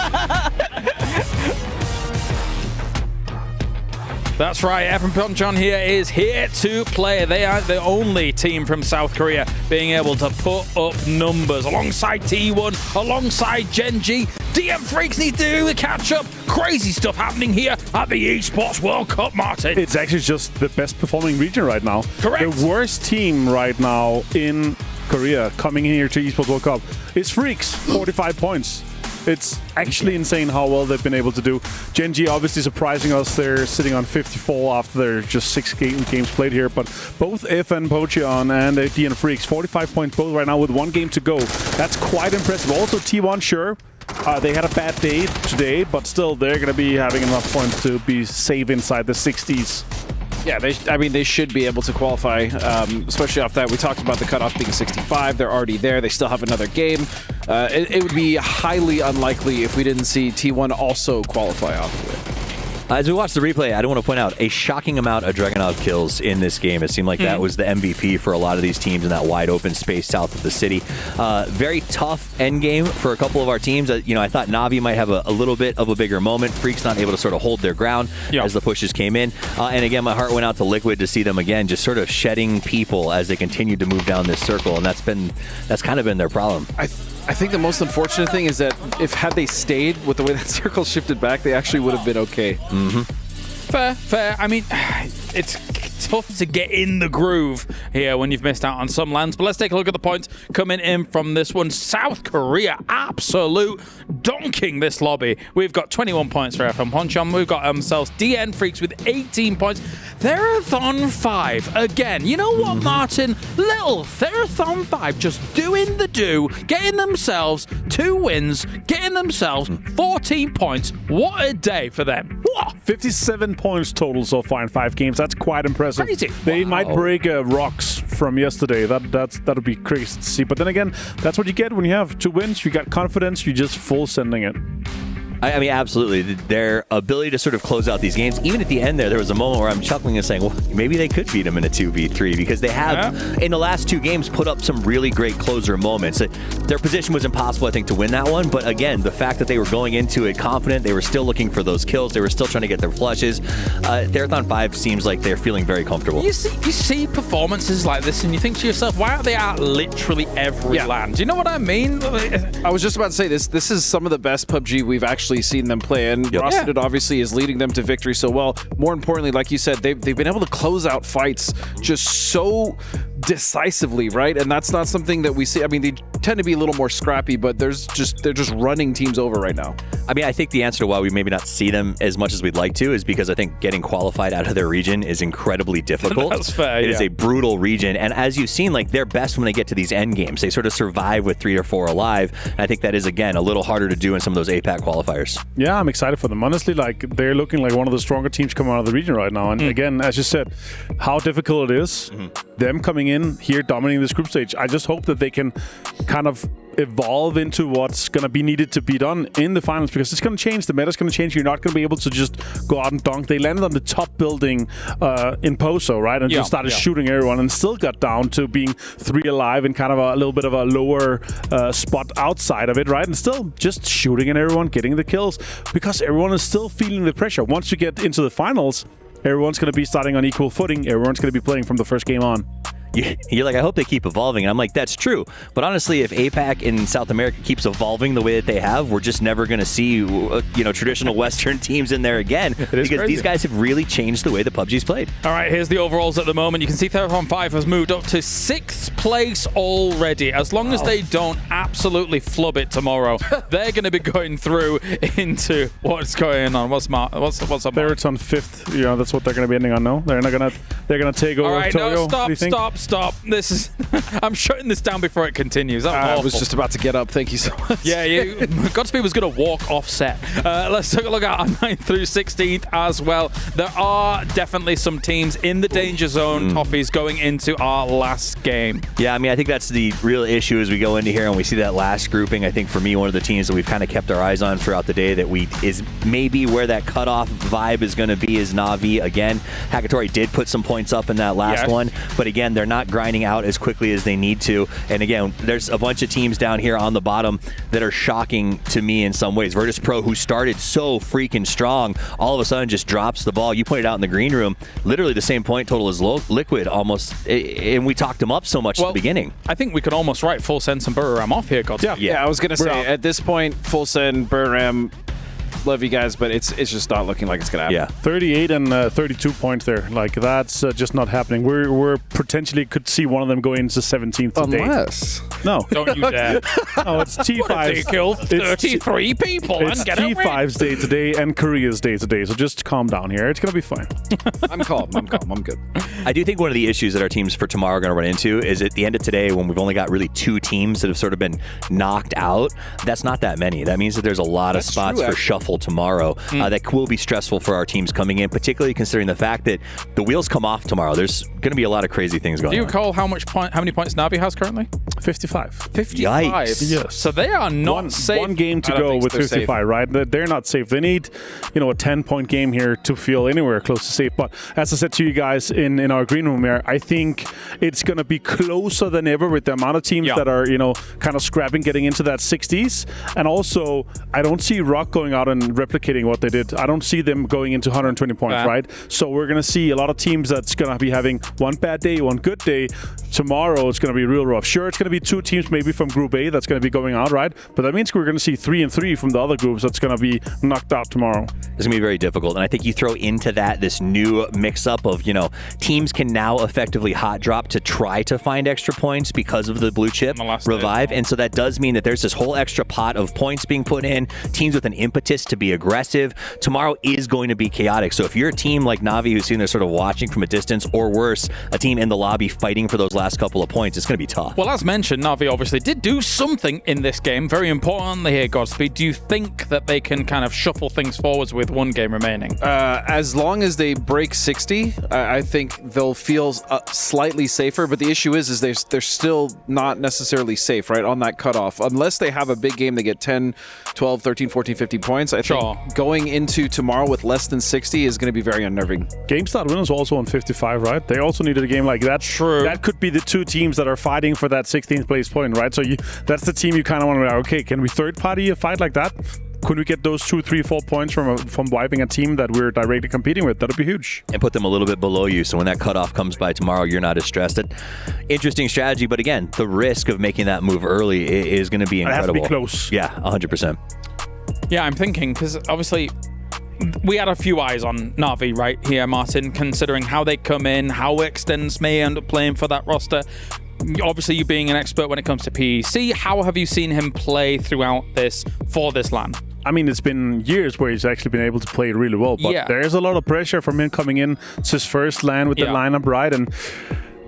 D: That's right, Evan Pyeongchon here is here to play. They are the only team from South Korea being able to put up numbers alongside T1, alongside Gen.G. DM Freaks need to do the catch-up. Crazy stuff happening here at the Esports World Cup, Martin.
A: It's actually just the best performing region right now.
D: Correct.
A: The worst team right now in Korea coming in here to Esports World Cup is Freaks, 45 points. It's actually insane how well they've been able to do. Gen.G obviously surprising us. They're sitting on 54 after their just 6 games played here. But both FN Pocheon and DN Freaks, 45 points both right now with 1 game to go. That's quite impressive. Also T1, sure. They had a bad day today, but still they're going to be having enough points to be safe inside the 60s.
C: Yeah, they should be able to qualify, especially off that. We talked about the cutoff being 65. They're already there. They still have another game. It would be highly unlikely if we didn't see T1 also qualify off of it.
B: As we watch the replay, I do want to point out a shocking amount of Dragunov kills in this game. It seemed like that was the MVP for a lot of these teams in that wide open space south of the city. Very tough end game for a couple of our teams. I thought Na'Vi might have a little bit of a bigger moment. Freaks not able to sort of hold their ground as the pushes came in. And again, my heart went out to Liquid to see them again just sort of shedding people as they continued to move down this circle, and that's kind of been their problem.
C: I think the most unfortunate thing is that had they stayed with the way that circle shifted back, they actually would have been okay.
B: Mm-hmm.
D: Fair. I mean, it's tough to get in the groove here when you've missed out on some lands. But let's take a look at the points coming in from this one. South Korea, absolute donking this lobby. We've got 21 points for FM Honchon. We've got themselves DN Freaks with 18 points. Therathon 5. Again, you know what, Martin? Little Therathon 5 just doing the do, getting themselves 2 wins, getting themselves 14 points. What a day for them. What?
A: 57 points total so far in 5 games. That's quite impressive.
D: Crazy.
A: They might break Rocks from yesterday. That'll be crazy to see. But then again, that's what you get when you have 2 wins. You got confidence. You just full sending it.
B: I mean, absolutely. Their ability to sort of close out these games, even at the end there was a moment where I'm chuckling and saying, well, maybe they could beat them in a 2v3 because they have, in the last 2 games, put up some really great closer moments. Their position was impossible, I think, to win that one. But again, the fact that they were going into it confident, they were still looking for those kills, they were still trying to get their flushes. Therathon 5 seems like they're feeling very comfortable.
D: You see performances like this and you think to yourself, why are they at literally every land? Do you know what I mean?
C: I was just about to say this is some of the best PUBG we've actually seen them play, and Rosted obviously is leading them to victory so well. More importantly, like you said, they've been able to close out fights just so decisively, right? And that's not something that we see. I mean, they tend to be a little more scrappy, but they're just running teams over right now.
B: I mean, I think the answer to why we maybe not see them as much as we'd like to is because I think getting qualified out of their region is incredibly difficult.
D: That's fair.
B: It is a brutal region, and as you've seen, like, they're best when they get to these end games. They sort of survive with 3 or 4 alive, and I think that is, again, a little harder to do in some of those APAC qualifiers.
A: Yeah, I'm excited for them. Honestly, like, they're looking like one of the stronger teams coming out of the region right now. And again, as you said, how difficult it is, them coming in here, dominating this group stage. I just hope that they can kind of evolve into what's going to be needed to be done in the finals, because it's going to change. The meta's going to change. You're not going to be able to just go out and dunk. They landed on the top building in Poso, right? And just started shooting everyone and still got down to being 3 alive in kind of a little bit of a lower spot outside of it, right? And still just shooting at everyone, getting the kills, because everyone is still feeling the pressure. Once you get into the finals, everyone's going to be starting on equal footing. Everyone's going to be playing from the first game on.
B: You're like, I hope they keep evolving. And I'm like, that's true. But honestly, if APAC in South America keeps evolving the way that they have, we're just never going to see, traditional Western teams in there again. Because
D: crazy.
B: These guys have really changed the way the PUBG's played.
D: All right, here's the overalls at the moment. You can see Therathon 5 has moved up to 6th place already. As long as they don't absolutely flub it tomorrow, they're going to be going through into what's going on. What's up?
A: Therathon 5th. Yeah, that's what they're going to be ending on. No, they're going to take over.
D: All right,
A: Toyo.
D: No, stop. This is. I'm shutting this down before it continues.
C: I was just about to get up. Thank you so much.
D: Yeah, Godspeed was going to walk off set. Let's take a look at our 9th through 16th as well. There are definitely some teams in the danger zone, Toffees, going into our last game.
B: Yeah, I mean, I think that's the real issue as we go into here and we see that last grouping. I think for me, one of the teams that we've kind of kept our eyes on throughout the day that is maybe where that cutoff vibe is going to be is Na'Vi. Again, Hakatori did put some points up in that last one, but again, they're not grinding out as quickly quickly as they need to. And again, there's a bunch of teams down here on the bottom that are shocking to me in some ways. Virtus Pro, who started so freaking strong, all of a sudden just drops the ball. You pointed out in the green room, literally the same point total as Liquid almost, and we talked them up so much at the beginning.
D: I think we could almost write Full Sense and Buriram off here, God.
C: Yeah, I was going to say, at this point, Full Send, Buriram, love you guys, but it's just not looking like it's going to happen.
B: Yeah,
A: 38 and 32 points there. Like, that's just not happening. We're potentially could see one of them going into 17th today.
C: Unless.
A: No.
D: Don't you dare.
A: No, it's T5.
D: They killed 33 people
A: It's
D: and get away.
A: T5's day today and Korea's day today. So just calm down here. It's going to be fine.
C: I'm calm. I'm good.
B: I do think one of the issues that our teams for tomorrow are going to run into is at the end of today, when we've only got really 2 teams that have sort of been knocked out, that's not that many. That means that there's a lot of spots for shuffle tomorrow that will be stressful for our teams coming in, particularly considering the fact that the wheels come off tomorrow. There's going to be a lot of crazy things going on.
D: Do you recall how many points Navi has currently?
A: 55.
D: 55.
B: Yikes.
A: Yes.
D: So they are not safe.
A: One game to go with 55, safe. Right? They're not safe. They need, a 10-point game here to feel anywhere close to safe. But as I said to you guys in our green room here, I think it's going to be closer than ever with the amount of teams that are, kind of scrapping, getting into that 60s. And also, I don't see Rock going out and replicating what they did. I don't see them going into 120 points, right? So we're going to see a lot of teams that's going to be having one bad day, one good day. Tomorrow, it's going to be real rough. Sure, it's going to be 2 teams maybe from Group A that's going to be going out, right? But that means we're going to see 3 and 3 from the other groups that's going to be knocked out tomorrow.
B: It's going to be very difficult. And I think you throw into that this new mix-up of, teams can now effectively hot drop to try to find extra points because of the blue chip revive. And so that does mean that there's this whole extra pot of points being put in, teams with an impetus to be aggressive. Tomorrow is going to be chaotic. So if you're a team like Navi who's sitting there sort of watching from a distance, or worse, a team in the lobby fighting for those last couple of points, it's going to be tough.
D: Well, as mentioned, Navi obviously did do something in this game. Very importantly here, Godspeed. Do you think that they can kind of shuffle things forwards with one game remaining?
C: As long as they break 60, I think they'll feel slightly safer. But the issue is they're still not necessarily safe, right, on that cutoff. Unless they have a big game, they get 10, 12, 13, 14, 15 points. I think going into tomorrow with less than 60 is going to be very unnerving.
A: GameStart winners also on 55, right? They also needed a game like that.
D: True.
A: That could be the 2 teams that are fighting for that 16th place point, right? So that's the team you kind of want to be like, okay, can we third party a fight like that? Could we get those 2, 3, 4 points from wiping a team that we're directly competing with? That'd be huge.
B: And put them a little bit below you, so when that cutoff comes by tomorrow, you're not as stressed. Interesting strategy, but again, the risk of making that move early is going to be incredible.
A: It has to be close.
B: Yeah, 100%.
D: Yeah, I'm thinking, because obviously we had a few eyes on Navi right here, Martin, considering how they come in, how Extends may end up playing for that roster. Obviously, you being an expert when it comes to PEC, how have you seen him play throughout this for this LAN?
A: I mean, it's been years where he's actually been able to play really well, but there's a lot of pressure from him coming in. It's his first LAN with the lineup, right? And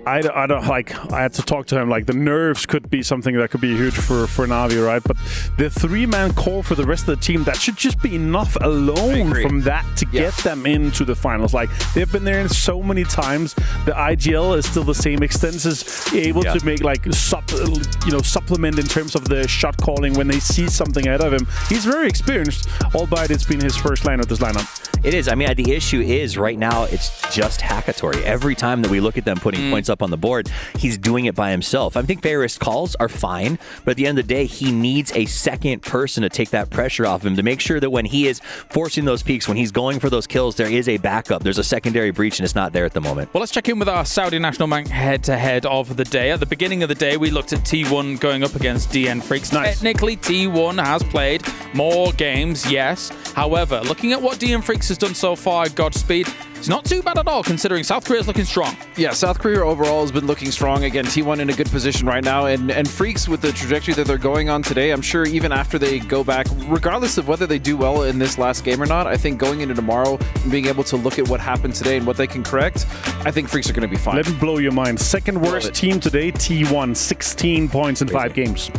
A: I don't I had to talk to him. Like, the nerves could be something that could be huge for Navi, right? But the 3-man core for the rest of the team, that should just be enough alone from that to get them into the finals. Like, they've been there so many times. The IGL is still the same. Extends is able to make like supplement in terms of the shot calling when they see something ahead of him. He's very experienced, albeit it's been his first LAN with this lineup.
B: It is. I mean, the issue is right now it's just Hackatory. Every time that we look at them putting points up on the board, he's doing it by himself. I think various calls are fine, but at the end of the day, he needs a second person to take that pressure off him, to make sure that when he is forcing those peaks, when he's going for those kills, there is a backup. There's a secondary breach, and it's not there at the moment.
D: Well, let's check in with our Saudi National Bank head-to-head of the day. At the beginning of the day, we looked at T1 going up against DN Freaks. Technically, T1 has played more games, yes. However, looking at what DN Freaks has done so far, Godspeed, it's not too bad at all, considering South Korea's looking strong.
C: Yeah, South Korea overall has been looking strong. Again, T1 in a good position right now. And Freaks, with the trajectory that they're going on today, I'm sure even after they go back, regardless of whether they do well in this last game or not, I think going into tomorrow and being able to look at what happened today and what they can correct, I think Freaks are going to be fine.
A: Let me blow your mind. Second worst team today, T1, 16 points in 5 games.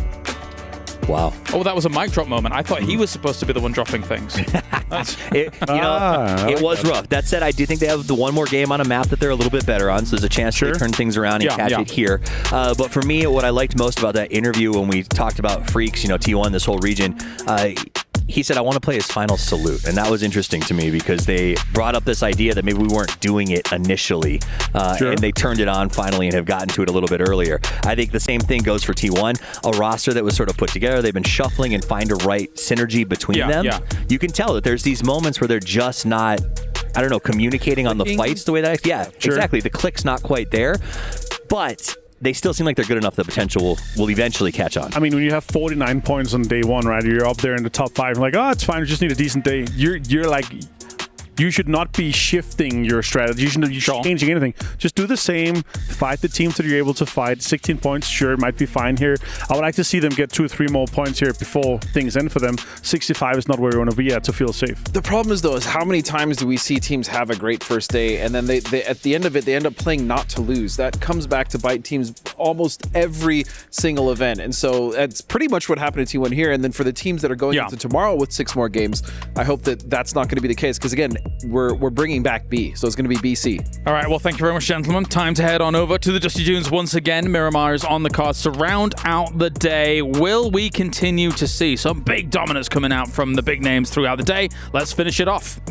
B: Wow.
D: Oh, that was a mic drop moment. I thought he was supposed to be the one dropping things.
B: It was rough. That said, I do think they have the one more game on a map that they're a little bit better on, so there's a chance to turn things around and catch it here. But for me, what I liked most about that interview when we talked about Freaks, T1, this whole region, he said, I want to play his final salute. And that was interesting to me because they brought up this idea that maybe we weren't doing it initially. And they turned it on finally and have gotten to it a little bit earlier. I think the same thing goes for T1, a roster that was sort of put together. They've been shuffling and find a right synergy between them. Yeah. You can tell that there's these moments where they're just not, I don't know, communicating on the fights the way that exactly. The click's not quite there. But they still seem like they're good enough that potential will eventually catch on.
A: I mean, when you have 49 points on day one, right? You're up there in the top 5. Like, oh, it's fine. We just need a decent day. You're like, you should not be shifting your strategy. You shouldn't be changing anything. Just do the same. Fight the teams that you're able to fight. 16 points, sure, might be fine here. I would like to see them get 2 or 3 more points here before things end for them. 65 is not where we want to be at to feel safe.
C: The problem is, though, is how many times do we see teams have a great first day and then they at the end of it, they end up playing not to lose. That comes back to bite teams almost every single event. And so that's pretty much what happened to T1 here. And then for the teams that are going into tomorrow with 6 more games, I hope that that's not going to be the case. Because, again, we're bringing back B, so it's going to be BC.
D: All right, well, thank you very much, gentlemen. Time to head on over to the Dusty Dunes once again. Miramar is on the cards to round out the day. Will we continue to see some big dominance coming out from the big names throughout the day? Let's finish it off.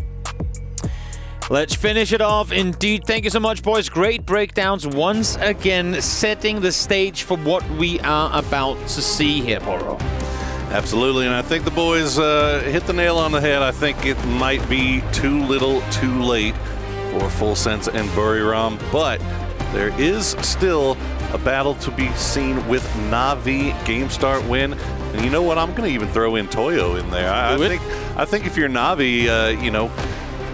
E: Let's finish it off. Indeed. Thank you so much, boys. Great breakdowns once again, setting the stage for what we are about to see here, Poro.
G: Absolutely, and I think the boys hit the nail on the head. I think it might be too little, too late for Full Sense and Buriram, but there is still a battle to be seen with Na'Vi. Game start win, and you know what? I'm going to even throw in Toyo in there. I think if you're Na'Vi,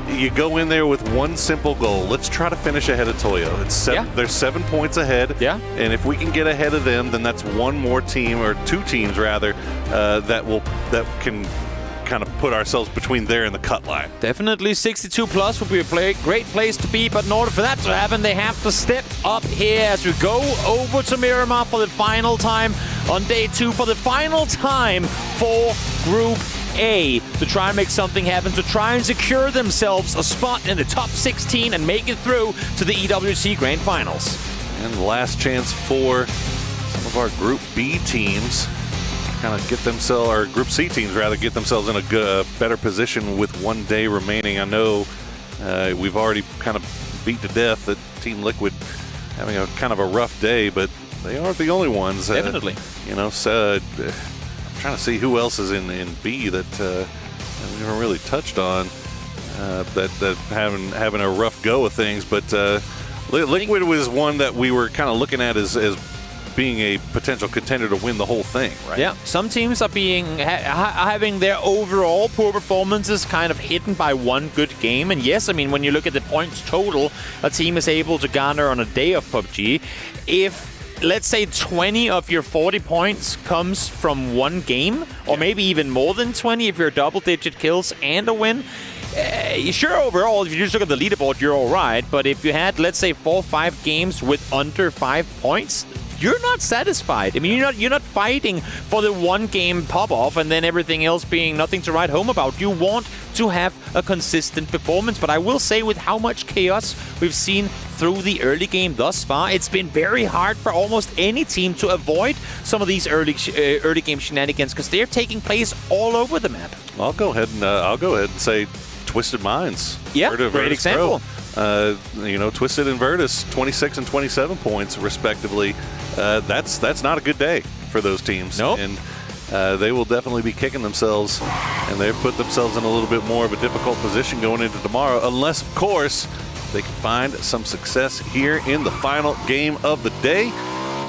G: you go in there with one simple goal. Let's try to finish ahead of Toyo. They're 7 points ahead. Yeah. And if we can get ahead of them, then that's one more team, or 2 teams rather, that can kind of put ourselves between there and the cut line.
E: Definitely 62 plus would be a great place to be, but in order for that to happen, they have to step up here as we go over to Miramar for the final time on day 2, for the final time for Group A, to try and make something happen, to try and secure themselves a spot in the top 16 and make it through to the EWC Grand Finals.
G: And the last chance for some of our Group B teams, kind of get themselves, or Group C teams rather, get themselves in a better position with 1 day remaining. I know we've already kind of beat to death that Team Liquid having a kind of a rough day, but they aren't the only ones.
E: Definitely.
G: I'm trying to see who else is in B that we haven't really touched on, that having a rough go of things. But Liquid was one that we were kind of looking at as being a potential contender to win the whole thing, right?
E: Yeah, some teams are having their overall poor performances kind of hidden by one good game. And yes, I mean, when you look at the points total a team is able to garner on a day of PUBG, if let's say 20 of your 40 points comes from one game, or maybe even more than 20 if you're double-digit kills and a win. Sure, overall, if you just look at the leaderboard, you're all right. But if you had, let's say, 4 or 5 games with under 5 points, you're not satisfied. I mean, you're not fighting for the one game pop-off and then everything else being nothing to write home about. You want to have a consistent performance. But I will say, with how much chaos we've seen through the early game thus far, it's been very hard for almost any team to avoid some of these early game shenanigans, because they're taking place all over the map.
G: I'll go ahead and say Twisted Minds.
E: Yeah, great example.
G: Twisted and Virtus, 26 and 27 points respectively. That's not a good day for those teams.
E: Nope.
G: And they will definitely be kicking themselves, and they've put themselves in a little bit more of a difficult position going into tomorrow, unless, of course, they can find some success here in the final game of the day.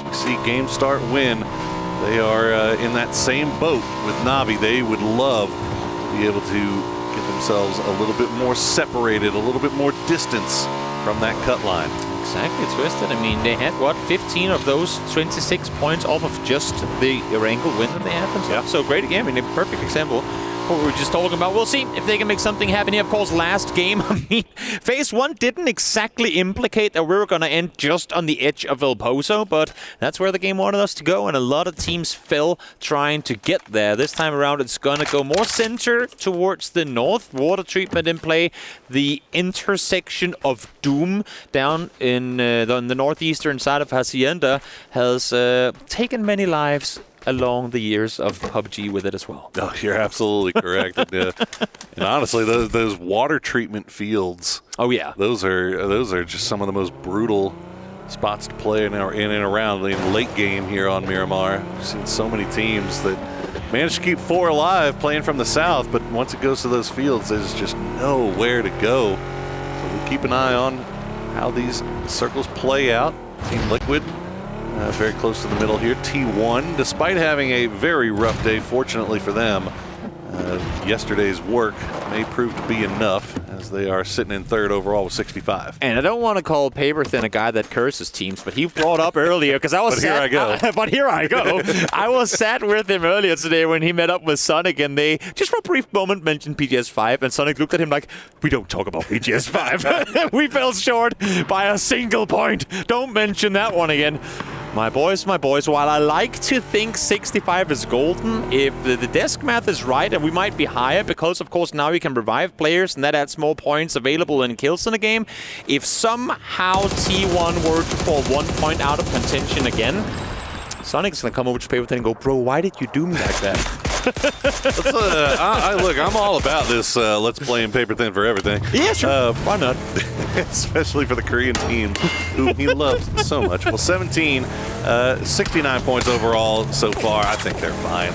G: We see Game Start win. They are in that same boat with Na'Vi. They would love to be able to get themselves a little bit more separated, a little bit more distance from that cut line.
E: Exactly, Twisted. I mean, they had, 15 of those 26 points off of just the Erangel win that they had themselves. Yeah. So great again. I mean, a perfect example of what we were just talking about. We'll see if they can make something happen here. Of course, last game, I mean, phase 1 didn't exactly implicate that we were going to end just on the edge of El Pozo, but that's where the game wanted us to go, and a lot of teams fell trying to get there. This time around, it's going to go more center towards the north. Water treatment in play. The intersection of Doom down in the northeastern side of Hacienda has taken many lives
P: along the years of PUBG with it as well.
G: No, you're absolutely correct. And honestly, those water treatment fields.
P: Oh yeah,
G: those are just some of the most brutal spots to play in and around the late game here on Miramar. I've seen so many teams that manage to keep 4 alive playing from the south, but once it goes to those fields, there's just nowhere to go. So we'll keep an eye on how these circles play out. Team Liquid very close to the middle here. T1, despite having a very rough day, fortunately for them, yesterday's work may prove to be enough, as they are sitting in 3rd overall with 65.
P: And I don't want to call Paper Thin a guy that curses teams, but he brought up earlier because I was
G: But here I go.
P: But here I go. I was sat with him earlier today when he met up with Sonic, and they just for a brief moment mentioned PGS 5, and Sonic looked at him like, "We don't talk about PGS 5. We fell short by a single point. Don't mention that one again." My boys, while I like to think 65 is golden, if the desk math is right, and we might be higher because, of course, now we can revive players and that adds more points available in kills in a game. If somehow T1 were to fall 1 point out of contention again, Sonic's going to come over to Paper and go, "Bro, why did you do me like that?"
G: Look, I'm all about this let's play in Paper Thin for everything.
P: Yeah, sure.
G: Why not? Especially for the Korean team, whom he loves so much. Well, 17, 69 points overall so far. I think they're fine.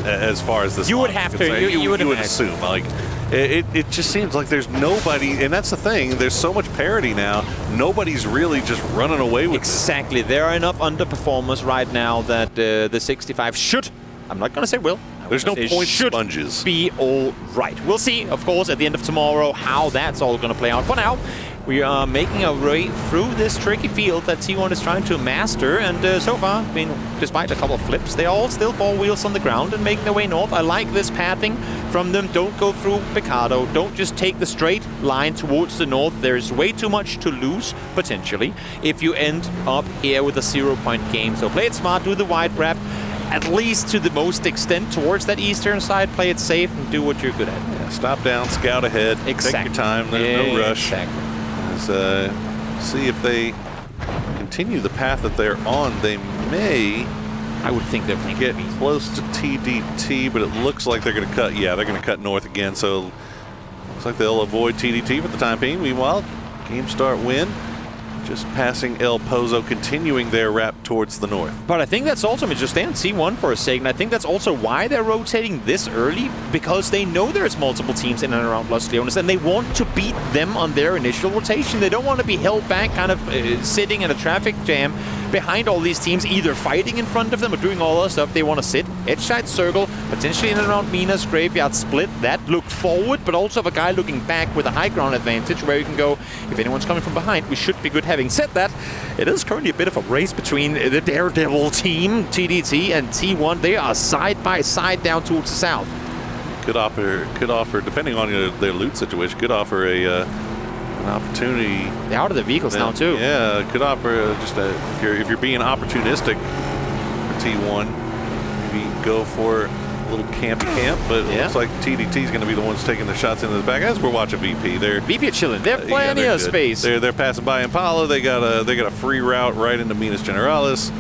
G: As far as this,
P: you would have to. You would
G: assume. Like, it just seems like there's nobody, and that's the thing. There's so much parity now. Nobody's really just running away with
P: Exactly. There are enough underperformers right now that the 65 should. I'm not going to say will.
G: There's no point sponges.
P: Be all right. We'll see, of course, at the end of tomorrow how that's all going to play out. For now, we are making our way through this tricky field that T1 is trying to master. And so far, I mean, despite a couple of flips, they all still 4 wheels on the ground and making their way north. I like this pathing from them. Don't go through Picado. Don't just take the straight line towards the north. There's way too much to lose, potentially, if you end up here with a 0-point game. So play it smart, do the wide wrap, at least to the most extent towards that eastern side. Play it safe and do what you're good at.
G: Yeah, stop down, scout ahead,
P: exactly.
G: Take your time, there's no rush.
P: Exactly.
G: See if they continue the path that they're on. They may,
P: I would think they're playing
G: get close to TDT, but it looks like they're going to cut. Yeah, they're going to cut north again, so looks like they'll avoid TDT for the time being. Meanwhile, game start win. Just passing El Pozo, continuing their wrap towards the north.
P: But I think that's also, I mean, just stay on C1 for a second. I think that's also why they're rotating this early, because they know there's multiple teams in and around Los Leones, and they want to beat them on their initial rotation. They don't want to be held back, kind of sitting in a traffic jam behind all these teams, either fighting in front of them or doing all that stuff. They want to sit, edge side circle, potentially in and around Mina's graveyard split. That looked forward, but also have a guy looking back with a high ground advantage where you can go, if anyone's coming from behind, we should be good. Having said that, it is currently a bit of a race between the Daredevil team, TDT, and T1. They are side by side down towards the south.
G: Could offer, depending on their loot situation, could offer an opportunity.
P: They're out of the vehicles now too.
G: Yeah, could offer if you're being opportunistic for T1, maybe go for a little campy camp, but it looks like TDT is going to be the ones taking the shots into the back. As we're watching VP,
P: VP chilling. They have plenty of space.
G: They're passing by Impala. They got a free route right into Minas Generalis.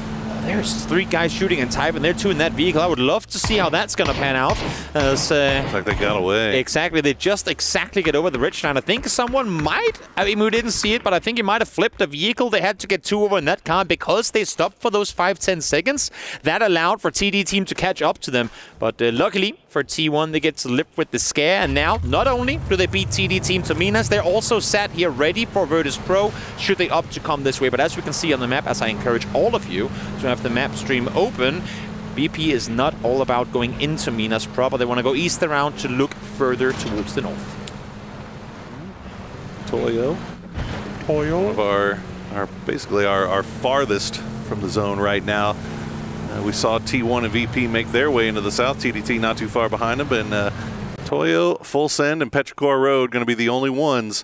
P: There's 3 guys shooting in type, and they're 2 in that vehicle. I would love to see how that's going to pan out.
G: Looks like they got away.
P: Exactly. They just exactly get over the ridge line. I think someone might, I mean, we didn't see it, but I think he might have flipped a vehicle. They had to get 2 over in that car because they stopped for those 5-10 seconds. That allowed for TD team to catch up to them. But luckily for T1, they get to live with the scare. And now, not only do they beat TD team to Minas, they're also sat here ready for Virtus Pro should they opt to come this way. But as we can see on the map, as I encourage all of you to have the map stream open, BP is not all about going into Minas proper. They want to go east around to look further towards the north.
G: Toyo. One of basically our farthest from the zone right now. We saw T1 and VP make their way into the south. TDT not too far behind them, and Toyo, Full Send, and Petrichor Road going to be the only ones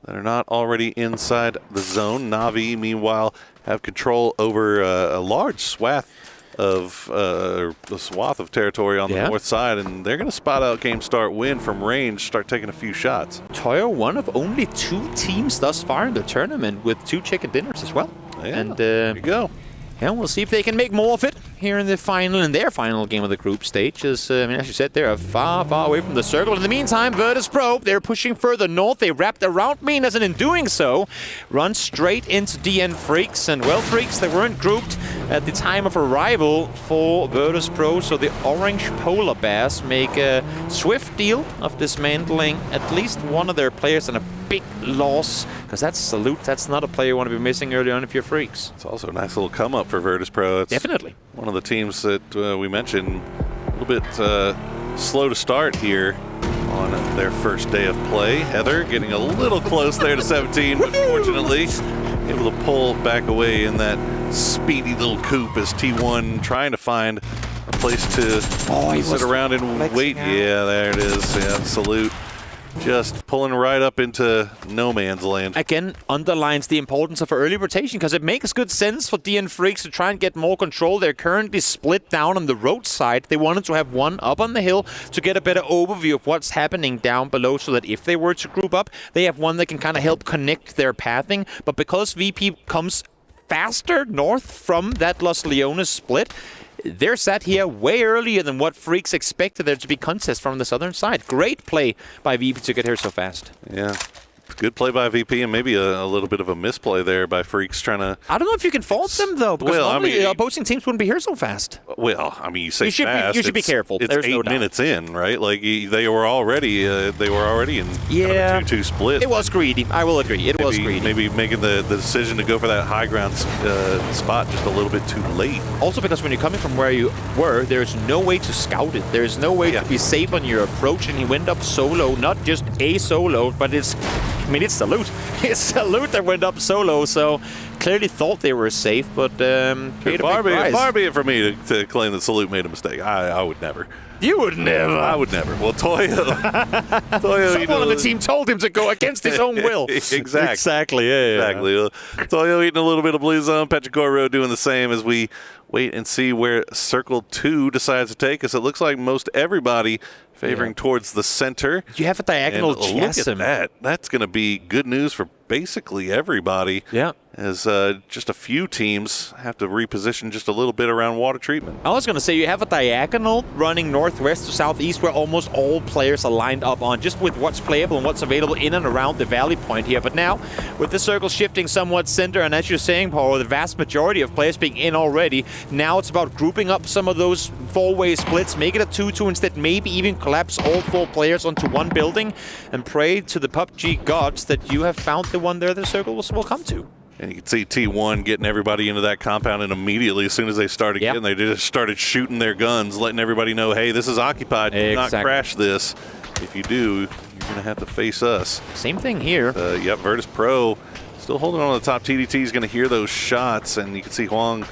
G: that are not already inside the zone. Na'Vi, meanwhile, have control over a large swath of territory on the north side, and they're going to spot out game start win from range, start taking a few shots.
P: Toyo, one of only 2 teams thus far in the tournament with 2 chicken dinners as well.
G: Yeah,
P: and
G: there you go.
P: Yeah, we'll see if they can make more of it here in their final game of the group stage. As you said, they're far, far away from the circle. In the meantime, Virtus Pro, they're pushing further north. They wrapped around Minas, and in doing so, run straight into DN Freaks. And, well, Freaks, they weren't grouped at the time of arrival for Virtus Pro, so the orange polar bears make a swift deal of dismantling at least one of their players, and a big loss, because that's Salute. That's not a player you want to be missing early on if you're Freaks.
G: It's also a nice little come up for Virtus Pro. It's
P: definitely
G: one of the teams that we mentioned a little bit slow to start here on their first day of play. Heather getting a little close there to 17, but fortunately able to pull back away in that speedy little coupe as T1 trying to find a place to sit around and wait. Yeah, there it is. Yeah, Salute. Just pulling right up into no man's land.
P: Again, underlines the importance of early rotation, because it makes good sense for DN Freaks to try and get more control. They're currently split down on the road side. They wanted to have one up on the hill to get a better overview of what's happening down below, so that if they were to group up, they have one that can kind of help connect their pathing. But because VP comes faster north from that Los Leones split, they're sat here way earlier than what Freaks expected there to be contest from the southern side. Great play by VP to get here so fast.
G: Yeah. Good play by VP, and maybe a little bit of a misplay there by Freaks trying to...
P: I don't know if you can fault them, though, because normally opposing teams wouldn't be here so fast.
G: Well, I mean, you say
P: fast. You should be careful.
G: It's
P: There's
G: 8
P: no doubt.
G: minutes in, right? Like, they were already in kind of a 2-2 split.
P: It was greedy. I will agree. It was greedy.
G: Maybe making the decision to go for that high ground spot just a little bit too late.
P: Also, because when you're coming from where you were, there's no way to scout it. There's no way to be safe on your approach, and he went up solo. Not just a solo, but it's Salute. It's Salute that went up solo, so clearly thought they were safe, but
G: far be it for me to claim that Salute made a mistake. I would never.
P: You would never.
G: I would never. Well, Toyo
P: someone on the team told him to go against his own will.
G: Exactly. Well, Toyo eating a little bit of blue zone. Petrichor Road doing the same as we wait and see where Circle 2 decides to take us. It looks like most everybody favoring towards the center.
P: You have a diagonal
G: look at that. That's going to be good news for basically everybody.
P: Yeah.
G: As just a few teams have to reposition just a little bit around water treatment.
P: I was going to say, you have a diagonal running northwest to southeast where almost all players are lined up on, just with what's playable and what's available in and around the valley point here. But now, with the circle shifting somewhat center, and as you're saying, Paul, the vast majority of players being in already, now it's about grouping up some of those four-way splits, make it a 2-2 instead, maybe even collapse all 4 players onto one building, and pray to the PUBG gods that you have found the one there the circle will come to.
G: And you can see T1 getting everybody into that compound, and immediately, as soon as they started getting, they just started shooting their guns, letting everybody know, hey, this is occupied. Do not crash this. If you do, you're going to have to face us.
P: Same thing here.
G: Virtus Pro still holding on to the top. TDT is going to hear those shots, and you can see Huang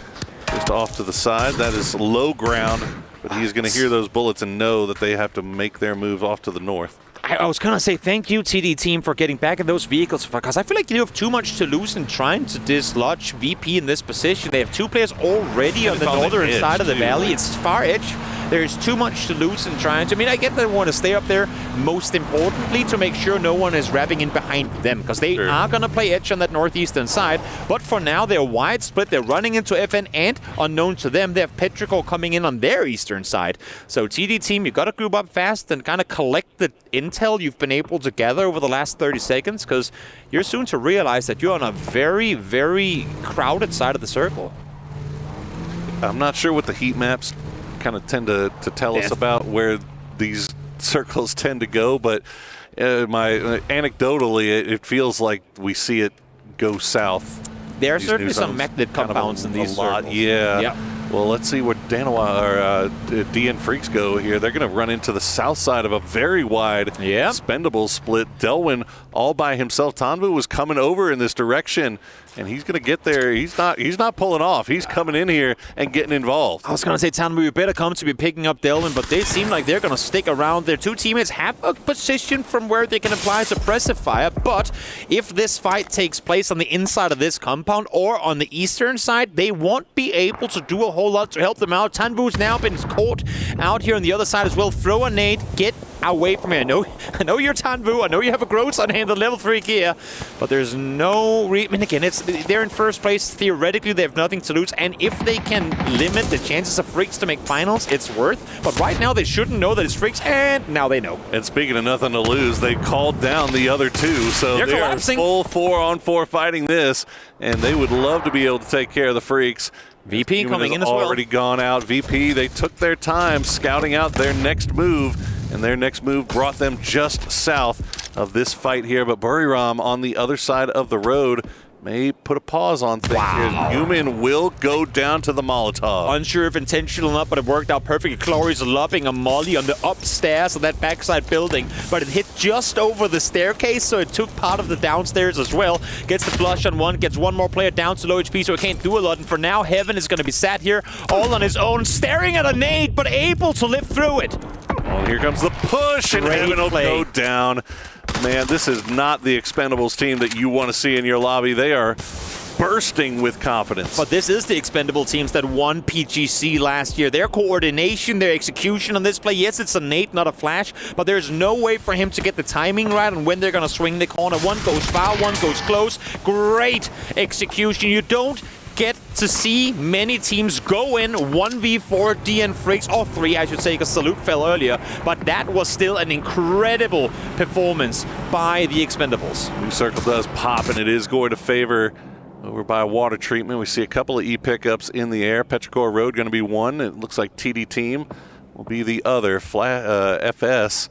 G: just off to the side. That is low ground, but he's going to hear those bullets and know that they have to make their move off to the north.
P: I was going to say thank you, TD team, for getting back in those vehicles, because I feel like you have too much to lose in trying to dislodge VP in this position. They have 2 players already on the northern side of the valley. It's far edge. There's too much to lose in trying to... I mean, I get that they want to stay up there, most importantly, to make sure no one is wrapping in behind them, because they are going to play edge on that northeastern side. But for now, they're wide split. They're running into FN, and unknown to them, they have Petrichor coming in on their eastern side. So TD team, you got to group up fast and kind of collect the intel you've been able to gather over the last 30 seconds, because you're soon to realize that you're on a very, very crowded side of the circle.
G: I'm not sure what the heat maps kind of tend to tell us about where these circles tend to go, but anecdotally, it feels like we see it go south.
P: There are certainly some magnet compounds in these circles.
G: Yeah. Well, let's see where DN Freaks go here. They're going to run into the south side of a very wide spendable split. Delwyn all by himself. Tanvu was coming over in this direction, and he's going to get there. He's not pulling off. He's coming in here and getting involved.
P: I was going to say, Tanvu, you better come to be picking up Delwyn, but they seem like they're going to stick around. Their 2 teammates have a position from where they can apply suppressive fire, but if this fight takes place on the inside of this compound or on the eastern side, they won't be able to do a whole lot to help them out. Tanvu's now been caught out here on the other side as well. Throw a nade, get
E: away from here. I know you're Tanvu. I know you have a Gross on hand, the level 3 gear, but there's no... again, they're in first place. Theoretically, they have nothing to lose, and if they can limit the chances of Freaks to make finals, it's worth. But right now, they shouldn't know that it's Freaks, and now they know.
G: And speaking of nothing to lose, they called down the other two, so they're
E: collapsing.
G: Full 4-on-4 fighting this, and they would love to be able to take care of the Freaks.
E: VP coming in as well.
G: Already gone out. VP, they took their time scouting out their next move, and their next move brought them just south of this fight here. But Buriram on the other side of the road may put a pause on things here. Human will go down to the Molotov.
E: Unsure if intentional or not, but it worked out perfectly. Chloe's lobbing a molly on the upstairs of that backside building, but it hit just over the staircase, so it took part of the downstairs as well. Gets the flush on one, gets one more player down to low HP, so it can't do a lot. And for now, Heaven is going to be sat here all on his own, staring at a nade, but able to live through it.
G: Oh, here comes the push, and Heaven will go down. Man, this is not the Expendables team that you want to see in your lobby. They are bursting with confidence.
E: But this is the Expendable teams that won PGC last year. Their coordination, their execution on this play, yes, it's a nade, not a flash, but there's no way for him to get the timing right on when they're going to swing the corner. One goes foul, one goes close. Great execution. You don't get to see many teams go in 1v4 DN Freaks, or 3 I should say, because Salute fell earlier, but that was still an incredible performance by the Expendables.
G: New circle does pop, and it is going to favor over by water treatment. We see a couple of E pickups in the air. Petrichor Road going to be one. It looks like TD Team will be the other. FS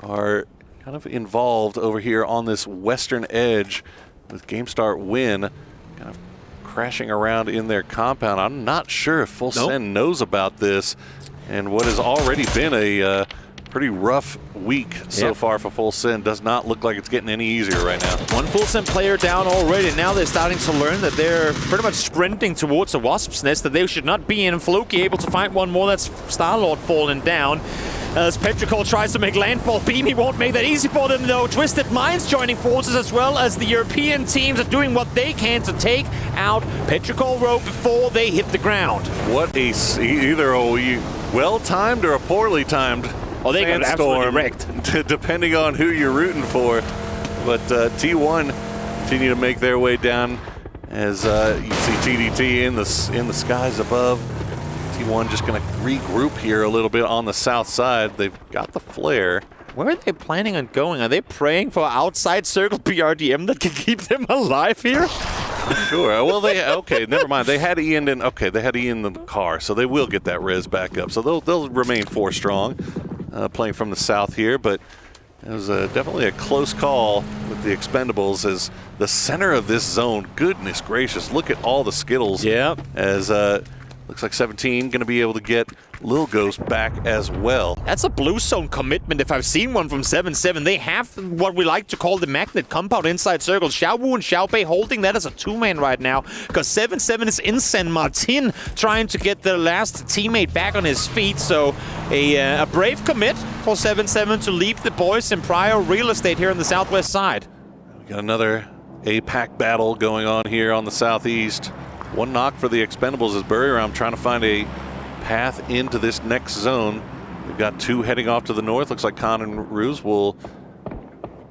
G: are kind of involved over here on this western edge with Game Start Win kind of crashing around in their compound. I'm not sure if Full Send knows about this and what has already been a pretty rough week so far for Full Send. Does not look like it's getting any easier right now.
E: One Full Send player down already. Now they're starting to learn that they're pretty much sprinting towards a Wasp's Nest that they should not be in. Floki able to find one more. That's Starlord falling down. As Petrichor tries to make landfall, Beamy won't make that easy for them though. Twisted Minds joining forces, as well as the European teams are doing what they can to take out Petrichor Road before they hit the ground.
G: What either a well-timed or a poorly timed sandstorm, depending on who you're rooting for. But T1 continue to make their way down as you see TDT in the skies above. T1 just going to regroup here a little bit on the south side. They've got the flare.
E: Where are they planning on going? Are they praying for outside circle BRDM that can keep them alive here?
G: Sure. Well, never mind. They had Ian in. Okay, they had Ian in the car, so they will get that res back up. So they'll remain 4 strong, playing from the south here. But it was definitely a close call with the Expendables as the center of this zone. Goodness gracious! Look at all the Skittles.
E: Yeah.
G: As looks like 17 going to be able to get Lil Ghost back as well.
E: That's a blue zone commitment if I've seen one from 7-7. They have what we like to call the magnet compound inside circle. Xiaowu and Xiaobei holding that as a 2-man right now, because 7-7 is in San Martin trying to get their last teammate back on his feet. So a brave commit for 7-7 to leave the boys in prior real estate here on the southwest side.
G: We got another APAC battle going on here on the southeast. One knock for the Expendables as Buriram trying to find a path into this next zone. We've got 2 heading off to the north. Looks like Khan and Ruse will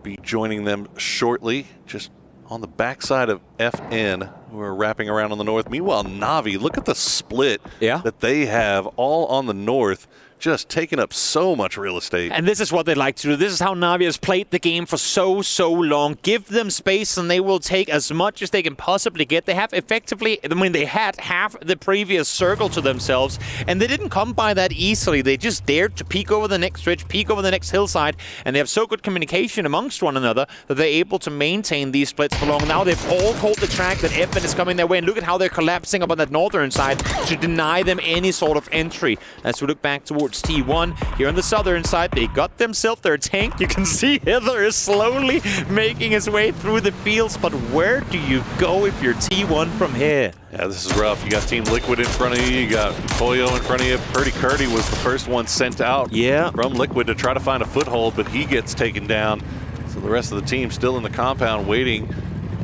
G: be joining them shortly, just on the backside of FN, who are wrapping around on the north. Meanwhile, Navi, look at the split that they have all on the north, just taking up so much real estate.
E: And this is what they like to do. This is how Navi has played the game for so long. Give them space and they will take as much as they can possibly get. They have effectively, they had half the previous circle to themselves, and they didn't come by that easily. They just dared to peek over the next ridge, peek over the next hillside, and they have so good communication amongst one another that they're able to maintain these splits for long. Now they've all called the track that FN is coming their way, and look at how they're collapsing up on that northern side to deny them any sort of entry. As we look back towards T1 here on the southern side, they got themselves their tank. You can see Hither is slowly making his way through the fields, but where do you go if you're T1 from here?
G: Yeah, this is rough. You got Team Liquid in front of you. You got Koyo in front of you. Purdy Curdy was the first one sent out from Liquid to try to find a foothold, but he gets taken down. So the rest of the team still in the compound waiting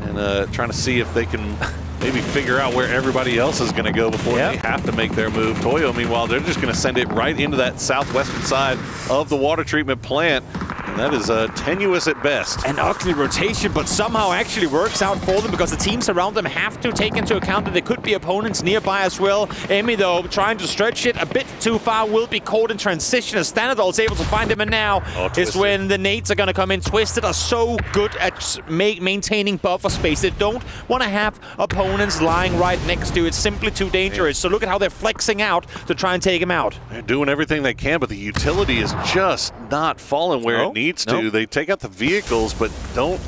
G: and trying to see if they can maybe figure out where everybody else is going to go before they have to make their move. Toyo, meanwhile, they're just going to send it right into that southwestern side of the water treatment plant. And that is tenuous at best.
E: An ugly rotation, but somehow actually works out for them because the teams around them have to take into account that there could be opponents nearby as well. Emmy, though, trying to stretch it a bit too far, will be caught in transition as Stanadol is able to find him, and now is when the nades are going to come in. Twisted are so good at maintaining buffer space. They don't want to have opponents lying right next to it. It's simply too dangerous. So look at how they're flexing out to try and take him out.
G: They're doing everything they can, but the utility is just not falling where it needs to. They take out the vehicles, but don't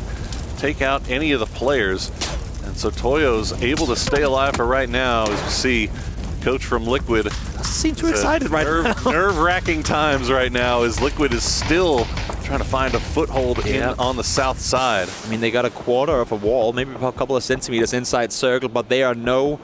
G: take out any of the players. And so Toyo's able to stay alive for right now, as you see. Coach from Liquid
E: doesn't seem too excited right now.
G: Nerve-wracking times right now as Liquid is still trying to find a foothold on the south side.
E: I mean, they got a quarter of a wall, maybe a couple of centimeters inside circle, but they know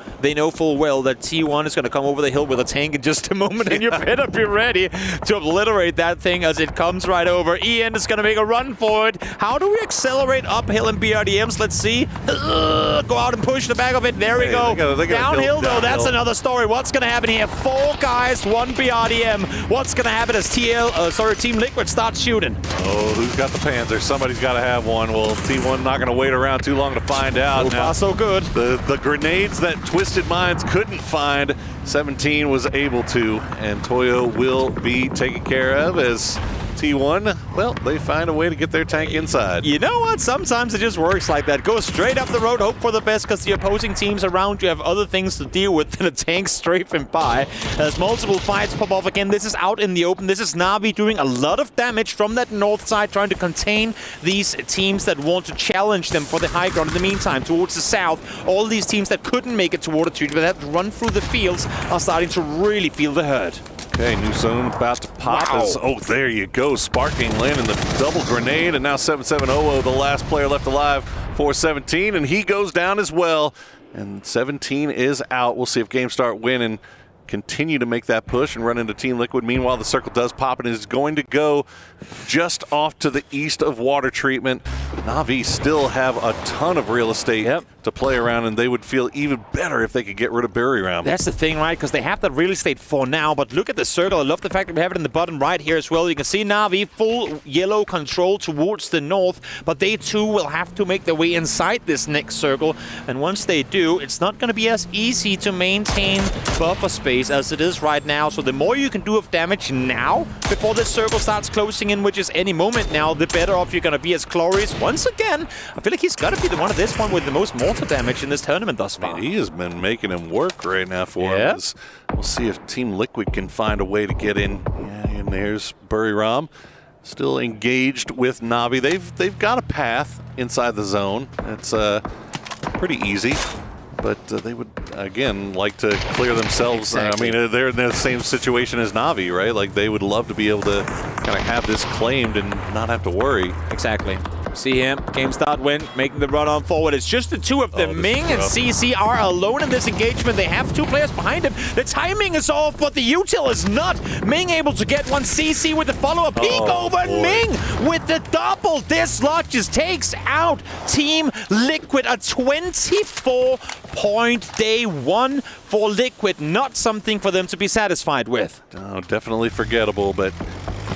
E: full well that T1 is going to come over the hill with a tank in just a moment, and you better be ready to obliterate that thing as it comes right over. EN is going to make a run for it. How do we accelerate uphill in BRDMs? Let's see. Go out and push the back of it. There we go. Downhill, though, that's another story. What's going to happen here? 4 guys, 1 BRDM. What's going to happen as Team Liquid starts shooting?
G: Oh, who's got the Panzer? Somebody's got to have one. Well, T1 not going to wait around too long to find out.
E: So far, so good.
G: The grenades that Twisted Minds couldn't find, 17 was able to, and Toyo will be taken care of as T1, well, they find a way to get their tank inside.
E: You know what? Sometimes it just works like that. Go straight up the road, hope for the best, because the opposing teams around you have other things to deal with than a tank strafing by. As multiple fights pop off again, this is out in the open. This is Na'Vi doing a lot of damage from that north side, trying to contain these teams that want to challenge them for the high ground. In the meantime, towards the south, all these teams that couldn't make it to water treatment, but had to run through the fields, are starting to really feel the hurt.
G: Okay, new zone about to pop. Oh, there you go. Sparking landing the double grenade, and now 7700, the last player left alive for 17, and he goes down as well. And 17 is out. We'll see if GameStart win and continue to make that push and run into Team Liquid. Meanwhile, the circle does pop and is going to go just off to the east of water treatment. Na'Vi still have a ton of real estate to play around, and they would feel even better if they could get rid of Bury Ram.
E: That's the thing, right? Because they have that real estate for now, but look at the circle. I love the fact that we have it in the bottom right here as well. You can see Na'Vi full yellow control towards the north, but they too will have to make their way inside this next circle, and once they do, it's not going to be as easy to maintain buffer space as it is right now. So the more you can do of damage now before this circle starts closing in, which is any moment now, the better off you're going to be as Glorious. Once again, I feel like he's got to be the one at this point with the most mortar damage in this tournament thus far.
G: I mean, he has been making him work right now for him. We'll see if Team Liquid can find a way to get in. Yeah, and there's Bury Ram still engaged with Na'Vi. They've got a path inside the zone. It's pretty easy. But they would, again, like to clear themselves.
E: Exactly.
G: I mean, they're in the same situation as Na'Vi, right? Like, they would love to be able to kind of have this claimed and not have to worry.
E: Exactly. See him, GameStart win, making the run on forward. It's just the two of them. Ming and CC are alone in this engagement. They have 2 players behind him. The timing is off, but the util is not. Ming able to get one. CC with the follow-up. Peek over, and Ming with the double. This lot just takes out Team Liquid. A 24-point day one for Liquid. Not something for them to be satisfied with.
G: No, definitely forgettable, but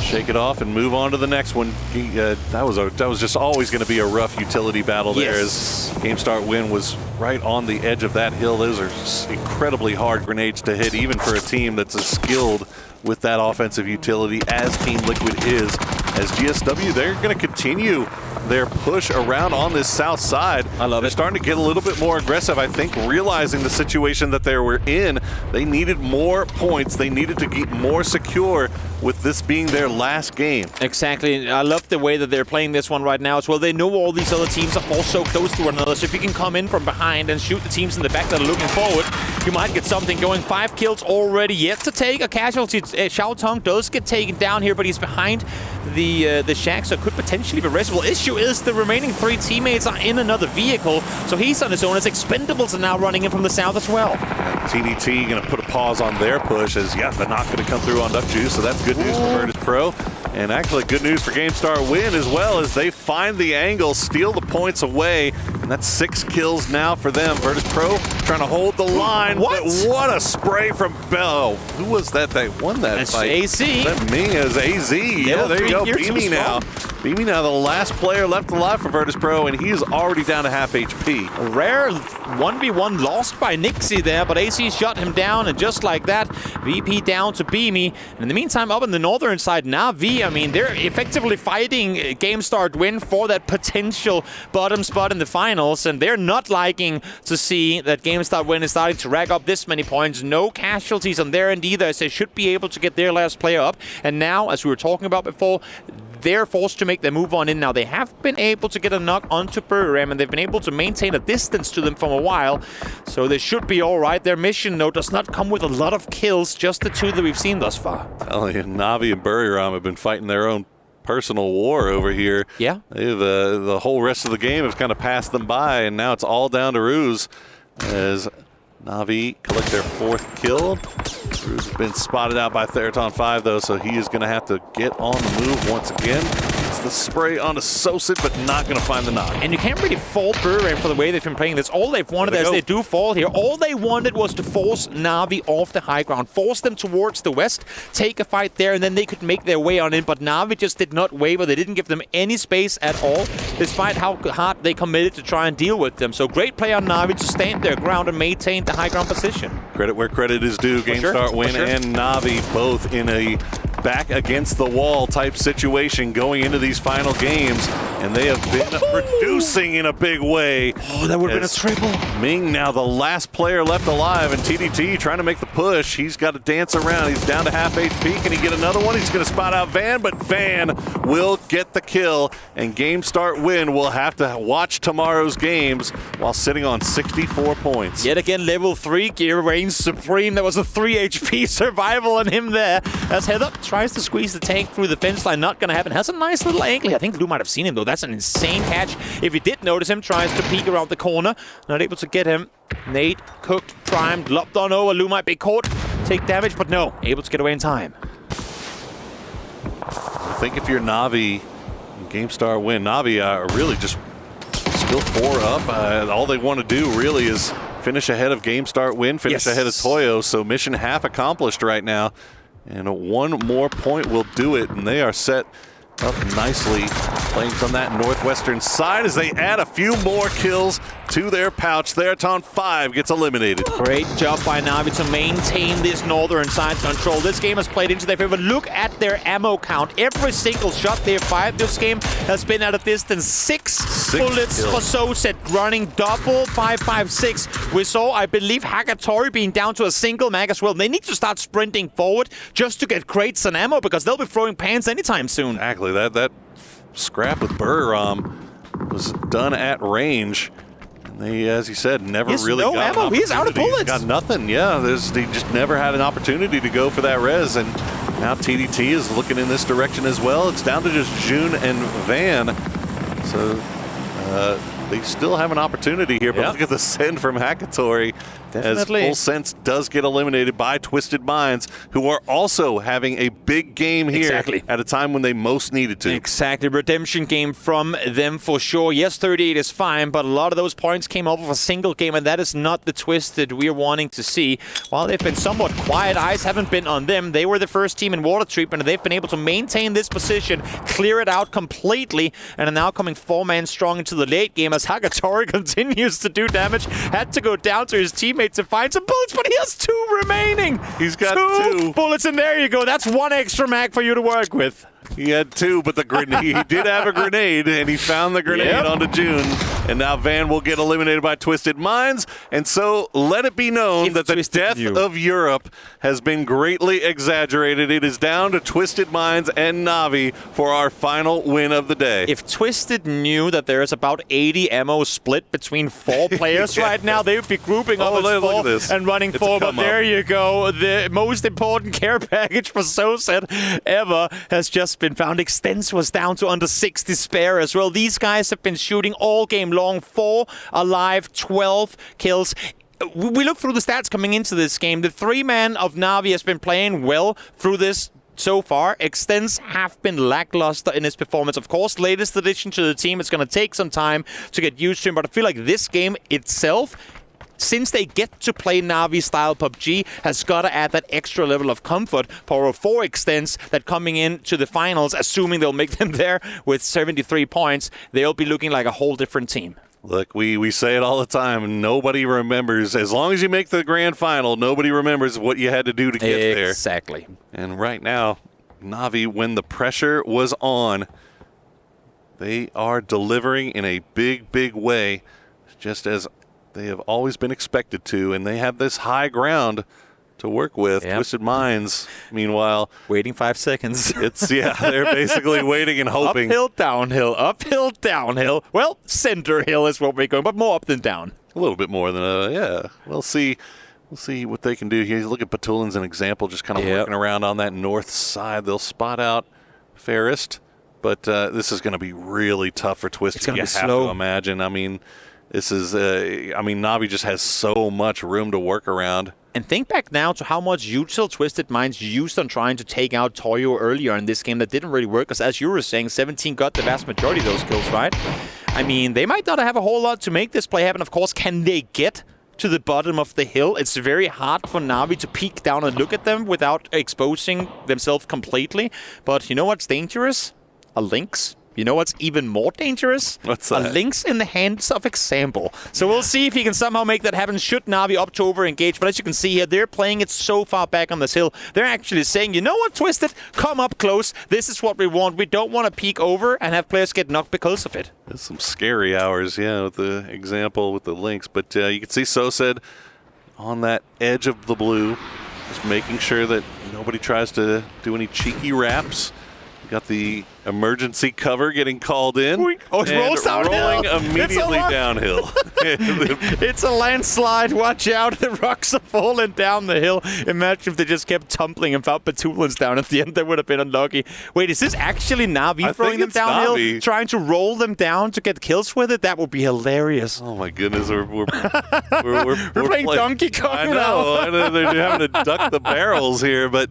G: shake it off and move on to the next one. That was just always going to be a rough utility battle there. As GameStart win was right on the edge of that hill. Those are incredibly hard grenades to hit, even for a team that's as skilled with that offensive utility as Team Liquid is. As GSW, they're going to continue their push around on this south side.
E: I love it.
G: They're starting to get a little bit more aggressive, I think, realizing the situation that they were in. They needed more points. They needed to get more secure with this being their last game.
E: Exactly. I love the way that they're playing this one right now as well. They know all these other teams are all so close to one another, so if you can come in from behind and shoot the teams in the back that are looking forward, you might get something going. 5 kills already yet to take a casualty. Xiao Tong does get taken down here, but he's behind the shack, so could potentially be restable. Issue is the remaining 3 teammates are in another vehicle, so he's on his own as Expendables are now running in from the south as well.
G: And TDT going to put a pause on their push as, they're not going to come through on Duck Juice, so that's good news for Virtus Pro. And actually good news for GameStar Win as well, as they find the angle, steal the points away. And that's 6 kills now for them. Virtus Pro trying to hold the line.
E: What?
G: But what a spray from Bell. Who was that won that
E: That's
G: fight?
E: AC.
G: That Ming is AZ. Yeah, there you go. Beamy now. Beamy now, the last player left alive for Virtus Pro, and he is already down to half HP.
E: A rare 1v1 lost by Nixie there, but AC shut him down, and just like that, VP down to Beamy. And in the meantime, up on the northern side, Na'Vi, I mean, they're effectively fighting Game Start Win for that potential bottom spot in the finals, and they're not liking to see that Game Start Win is starting to rack up this many points. No casualties on their end either, as they should be able to get their last player up. And now, as we were talking about before, they're forced to make their move on in now. They have been able to get a knock onto Buriram, and they've been able to maintain a distance to them from a while, so they should be all right. Their mission, though, does not come with a lot of kills, just the 2 that we've seen thus far.
G: Telling you, Na'Vi and Buriram have been fighting their own personal war over here.
E: Yeah.
G: The whole rest of the game has kind of passed them by, and now it's all down to Ruse as Na'Vi collect their 4th kill. Ruse has been spotted out by Theraton 5, though, so he is going to have to get on the move once again. It's the spray onto Sosit, but not going to find the knock.
E: And you can't really fault Buriram for the way they've been playing this. All they've wanted, as they do fall here, all they wanted was to force Na'Vi off the high ground, force them towards the west, take a fight there, and then they could make their way on in. But Na'Vi just did not waver. They didn't give them any space at all, despite how hard they committed to try and deal with them. So great play on Na'Vi to stand their ground and maintain the high ground position.
G: Credit where credit is due. Game Start Win and Na'Vi both in a back against the wall type situation going into these final games, and they have been producing in a big way.
E: Oh, that would have been a triple.
G: Ming now the last player left alive, and TDT trying to make the push. He's got to dance around. He's down to half HP. Can he get another one? He's going to spot out Van, but Van will get the kill, and Game Start Win will have to watch tomorrow's games while sitting on 64 points.
E: Yet again, level 3 gear reigns supreme. There was a 3 HP survival on him there as Heather tries to squeeze the tank through the fence line. Not going to happen. Has a nice little angle. I think Lou might have seen him, though. That's an insane catch. If he did notice him, tries to peek around the corner. Not able to get him. Nate, cooked, primed, lopped on over. Lou might be caught, take damage, but no. Able to get away in time.
G: I think if you're Na'Vi, Game Start Win, Na'Vi are really just still 4 up. All they want to do really is finish ahead of Game Start Win, finish ahead of Toyo. So mission half accomplished right now. And 1 more point will do it, and they are set up nicely, playing from that northwestern side as they add a few more kills to their pouch. Theraton 5 gets eliminated.
E: Great job by Na'Vi to maintain this northern side control. This game has played into their favor. Look at their ammo count. Every single shot they've fired this game has been at a distance. 6 bullets for Soset, running double 5.56. We saw, I believe, Hagatori being down to a single mag as well. They need to start sprinting forward just to get crates and ammo, because they'll be throwing pans anytime soon.
G: Exactly. That scrap with Buriram was done at range. And they, as you said, never really got
E: ammo. He's out of bullets.
G: Got nothing. Yeah, they just never had an opportunity to go for that res. And now TDT is looking in this direction as well. It's down to just June and Van. So they still have an opportunity here. But look at the send from Hagatori.
E: Definitely.
G: As Full Sense does get eliminated by Twisted Minds, who are also having a big game here at a time when they most needed to.
E: Exactly. Redemption game from them for sure. Yes, 38 is fine, but a lot of those points came off of a single game, and that is not the Twisted we're wanting to see. While they've been somewhat quiet, eyes haven't been on them. They were the first team in water treatment, and they've been able to maintain this position, clear it out completely, and are now coming 4-man strong into the late game as Hagatori continues to do damage. Had to go down to his teammate to find some bullets, but he has 2 remaining.
G: He's got 2
E: bullets, and there you go. That's 1 extra mag for you to work with.
G: He had 2, but the grenade, he did have a grenade, and he found the grenade onto June. And now Van will get eliminated by Twisted Minds. And so let it be known that the death of Europe has been greatly exaggerated. It is down to Twisted Minds and Na'Vi for our final win of the day.
E: If Twisted knew that there is about 80 ammo split between 4 players right now, they would be grouping up as 4 and running 4. But there you go. The most important care package for Soset ever has just been found. Extens was down to under 60 spare as well. These guys have been shooting all game long. 4 alive, 12 kills. We look through the stats coming into this game. The 3-man of Na'Vi has been playing well through this so far, Extens have been lackluster in his performance. Of course, latest addition to the team, it's going to take some time to get used to him, but I feel like this game itself, since they get to play Na'Vi-style PUBG, has got to add that extra level of comfort for Extens that coming into the finals, assuming they'll make them there with 73 points, they'll be looking like a whole different team.
G: Look, we say it all the time. Nobody remembers. As long as you make the grand final, nobody remembers what you had to do to get there.
E: Exactly.
G: And right now, Na'Vi, when the pressure was on, they are delivering in a big, big way, just as they have always been expected to. And they have this high ground to work with. Yep. Twisted Minds, meanwhile,
E: waiting 5 seconds.
G: They're basically waiting and hoping.
E: Uphill, downhill. Well, center hill is what we're going, but more up than down.
G: A little bit more than We'll see what they can do here. Look at Batulin's an example, just kind of working around on that north side. They'll spot out Fairest, but this is going to be really tough for Twisted.
E: It's going to be
G: slow. To imagine. I mean, this is. Na'Vi just has so much room to work around.
E: And think back now to how much util Twisted Minds used on trying to take out Toyo earlier in this game that didn't really work, because as you were saying, 17 got the vast majority of those kills, right? I mean, they might not have a whole lot to make this play happen. Of course, can they get to the bottom of the hill? It's very hard for Na'Vi to peek down and look at them without exposing themselves completely. But you know what's dangerous? A Lynx. You know what's even more dangerous?
G: What's that?
E: A Lynx in the hands of Example. So we'll see if he can somehow make that happen. Should Na'Vi opt to over-engage. But as you can see here, they're playing it so far back on this hill. They're actually saying, you know what, Twisted? Come up close. This is what we want. We don't want to peek over and have players get knocked because of it.
G: There's some scary hours, with the Example, with the Lynx. But you can see Sosed on that edge of the blue, just making sure that nobody tries to do any cheeky wraps. Got the emergency cover getting called in.
E: Oh, it rolls downhill.
G: Rolling immediately downhill.
E: It's a landslide. Watch out. The rocks are falling down the hill. Imagine if they just kept tumbling and found Batulins down at the end. They would have been unlucky. Wait, is this actually Na'Vi throwing them downhill?
G: Na'Vi.
E: Trying to roll them down to get kills with it? That would be hilarious.
G: Oh, my goodness. We're
E: playing Donkey Kong
G: I know. They're having to duck the barrels here, but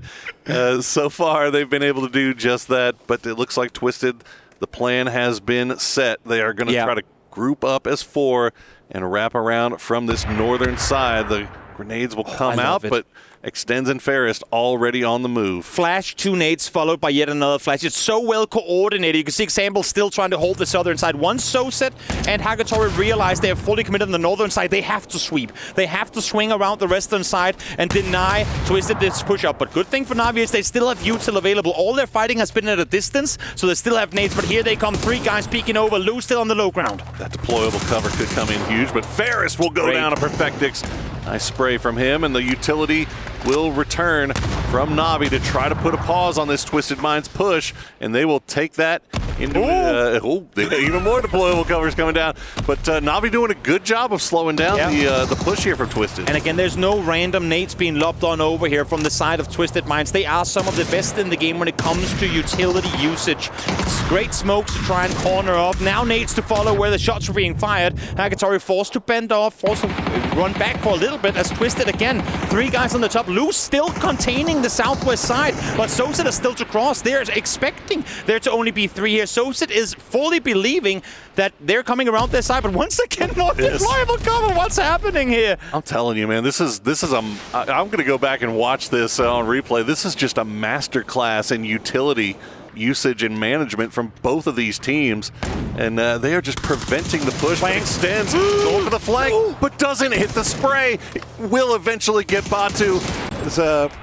G: so far they've been able to do just that. But it looks like Twisted, the plan has been set. They are going to try to group up as 4 and wrap around from this northern side. The grenades will come out, but Extens and Fairest already on the move.
E: Flash, 2 nades followed by yet another flash. It's so well coordinated. You can see Example still trying to hold the southern side. Once Soset and Hagatori realize they are fully committed on the northern side, they have to sweep. They have to swing around the western side and deny Twisted this push up. But good thing for Na'Vi is they still have util available. All their fighting has been at a distance, so they still have nades. But here they come, 3 guys peeking over. Lou still on the low ground.
G: That deployable cover could come in huge, but Fairest will go down to Perfectix. Nice spray from him, and the utility will return from Na'Vi to try to put a pause on this Twisted Minds push, and they will take that into even more deployable covers coming down. But Na'Vi doing a good job of slowing down the push here from Twisted.
E: And again, there's no random nades being lobbed on over here from the side of Twisted Minds. They are some of the best in the game when it comes to utility usage. It's great smokes to try and corner off. Now nades to follow where the shots were being fired. Hagatori forced to bend off, forced to run back for a little bit as Twisted again. 3 guys on the top. Lou still containing the southwest side, but Soset is still to cross. They're expecting there to only be 3 here. Soset is fully believing that they're coming around their side, but once again, more deployable cover. What's happening here?
G: I'm telling you, man, this is I'm going to go back and watch this on replay. This is just a masterclass in utility usage and management from both of these teams, and they are just preventing the push. Extends, going for the flank, but doesn't hit the spray. Will eventually get Batu.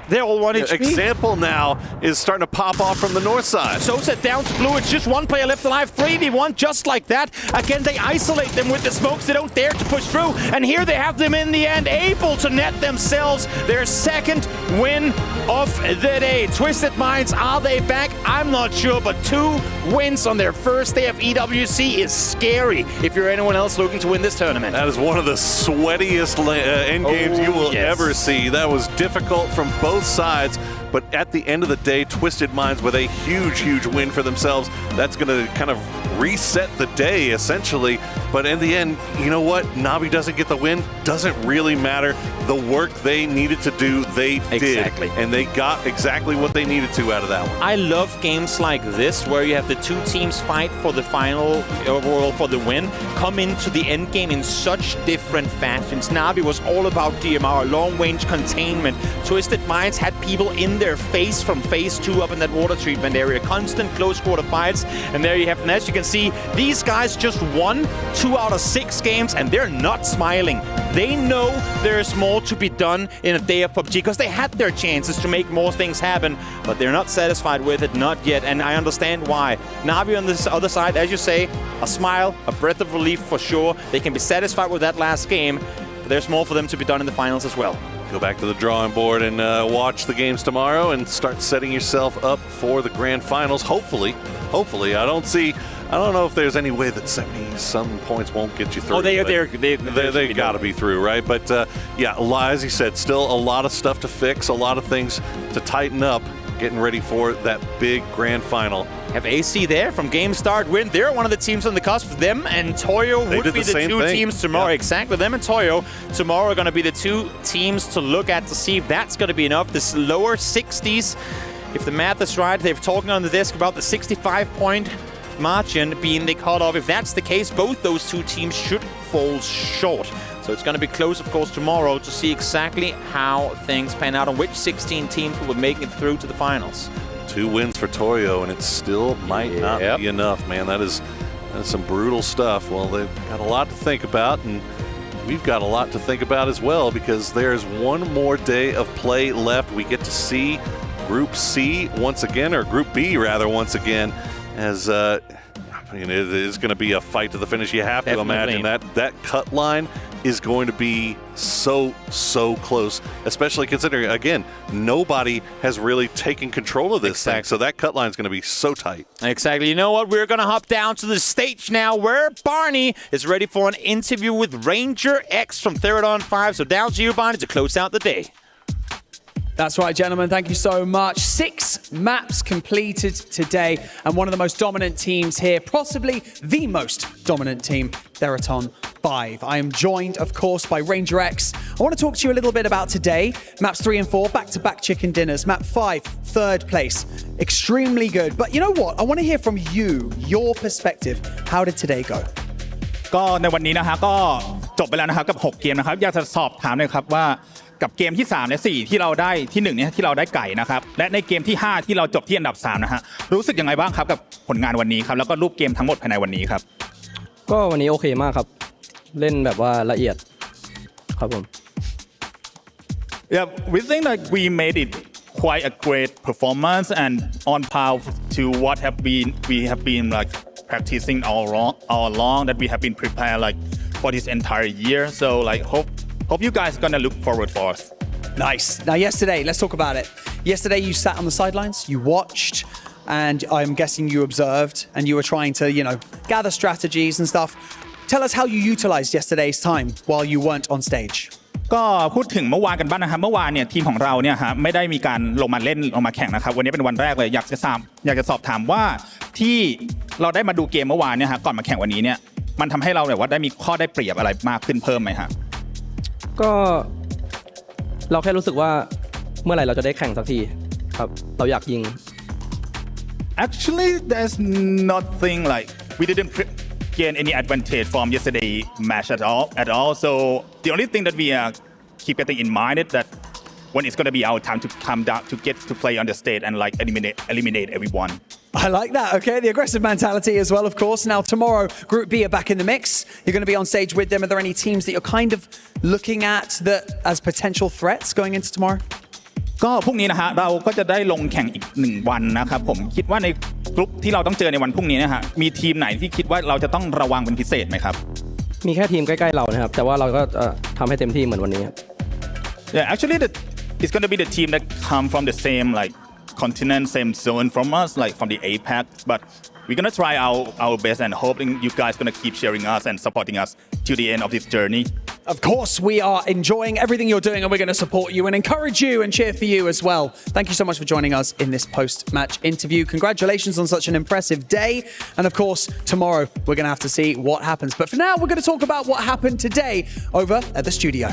E: They're all 1 HP.
G: Example now is starting to pop off from the north side.
E: Soset down to blue. It's just 1 player left alive. 3v1 just like that. Again, they isolate them with the smokes. They don't dare to push through. And here they have them in the end, able to net themselves their 2nd win of the day. Twisted Minds, are they back? I'm not sure, but 2 wins on their first day of EWC is scary if you're anyone else looking to win this tournament.
G: That is one of the sweatiest end games you will ever see. That was difficult from both sides, But at the end of the day, Twisted Minds with a huge win for themselves. That's going to kind of reset the day, essentially. But in the end, you know what? Navi doesn't get the win. Doesn't really matter. The work they needed to do, they did. And they got exactly what they needed to out of that one.
E: I love games like this where you have the two teams fight for the final overall for the win, come into the end game in such different fashions. Navi was all about DMR, long-range containment. Twisted Minds had people in their face from phase 2 up in that water treatment area. Constant close quarter fights. And there you have, and as you can see, these guys just won 2 out of 6 games and they're not smiling. They know there's more to be done in a day of PUBG because they had their chances to make more things happen, but they're not satisfied with it, not yet, and I understand why. Navi on this other side, as you say, a smile, a breath of relief for sure. They can be satisfied with that last game, but there's more for them to be done in the finals as well.
G: Go back to the drawing board and watch the games tomorrow and start setting yourself up for the grand finals. Hopefully. I don't know if there's any way that 70-some points won't get you through.
E: Oh, they
G: got to be through, right? But yeah, as he said, still a lot of stuff to fix, a lot of things to tighten up, getting ready for that big grand final.
E: Have AC there from game start win. They're one of the teams on the cusp. Them and Toyo would be the two teams tomorrow. Yeah. Exactly. Them and Toyo tomorrow are going to be the two teams to look at to see if that's going to be enough. This lower 60s, if the math is right, they've talking on the desk about the 65-point margin being the cutoff. If that's the case, both those two teams should fall short. So it's going to be close, of course, tomorrow to see exactly how things pan out and which 16 teams will be making it through to the finals.
G: 2 wins for Toyo, and it still might not be enough, man. That is some brutal stuff. Well, they've got a lot to think about, and we've got a lot to think about as well because there's one more day of play left. We get to see Group C once again, or Group B, rather, once again, as it is going to be a fight to the finish. You have to imagine that cut line is going to be so close, especially considering, again, nobody has really taken control of this thing. So that cut line is going to be so tight.
E: Exactly. You know what? We're going to hop down to the stage now where Barney is ready for an interview with Ranger X from Third on 5. So down to you, Barney, to close out the day.
I: That's right, gentlemen. Thank you so much. 6 maps completed today, and one of the most dominant teams here, possibly the most dominant team, Theraton 5. I am joined, of course, by Ranger X. I want to talk to you a little bit about today. Maps 3 and 4, back-to-back chicken dinners. Map 5, 3rd place. Extremely good. But you know what? I want to hear from you, your perspective. How did today go?
H: ก็ในวันนี้นะฮะก็จบไปแล้วนะครับกับ6เกมนะครับอยากจะสอบถามเลยครับว่ากับเกมที่3และ4ที่เราได้ที่1เนี่ยที่เราได้ไก่นะครับและในเกมที่5ที่เราจบที่อันดับ3นะฮะรู้สึกยังไงบ้างครับกับผลงานวันนี้ครับแล้วก็รูปเกมทั้งหมดภายในวันนี้ครับก็วันนี้โอเคมากครับเล่นแบบว่าละเอียดครับผม Yeah, we think that we made it quite a great performance and on par to what we have been like practicing all along that we have been prepared like for this entire year. So like hope you guys are gonna look forward for us.
I: Nice. Now yesterday, let's talk about it. Yesterday you sat on the sidelines, you watched, and I'm guessing you observed and you were trying to, gather strategies and stuff. Tell us how you utilized yesterday's time while you weren't on stage.
H: ก็พูดถึงเมื่อวานกันบ้างนะครับเมื่อวานเนี่ยทีมของเราเนี่ยฮะไม่ได้มีการลงมาเล่นลงมาแข่งนะครับวันนี้เป็นวันแรกเลยอยากจะสอบถามว่าที่เราได้มาดูเกมเมื่อวานเนี่ยฮะก่อนมาแข่งวันนี้เนี่ยมันทำให้เราแบบว่าได้มีข้อได้เปรียบอะไรมากขึ้นเพิ่มไหมฮะก็เราแค่รู้สึกว่าเมื่อไหร่เราจะได้แข่งสักทีครับเราอยากยิง Actually there's nothing like we didn't gain any advantage from yesterday match at all so the only thing that we keep getting in mind is that when it's going to be our time to come down to get to play on the stage and like eliminate everyone.
I: I like that. Okay, the aggressive mentality as well, of course. Now tomorrow, Group B are back in the mix. You're going to be on stage with them. Are there any teams that you're kind of looking at that as potential threats going into tomorrow?
H: ก็พรุ่งนี้นะฮะเราก็จะได้ลงแข่งอีก1วันนะครับผมคิดว่าในกลุ่มที่เราต้องเจอในวันพรุ่งนี้นะฮะมีทีมไหนที่คิดว่าเราจะต้องระวังเป็นพิเศษไหมครับมีแค่ทีมใกล้ๆเรานะครับแต่ว่าเราก็ทำให้เต็มที่เหมือนวันนี้ Yeah, actually it's going to be the team that come from the same like continent, same zone from us, like from the APAC. But we're going to try our best and hoping you guys going to keep cheering us and supporting us to the end of this journey.
I: Of course, we are enjoying everything you're doing, and we're going to support you and encourage you and cheer for you as well. Thank you so much for joining us in this post-match interview. Congratulations on such an impressive day. And of course, tomorrow we're going to have to see what happens. But for now, we're going to talk about what happened today over at the studio.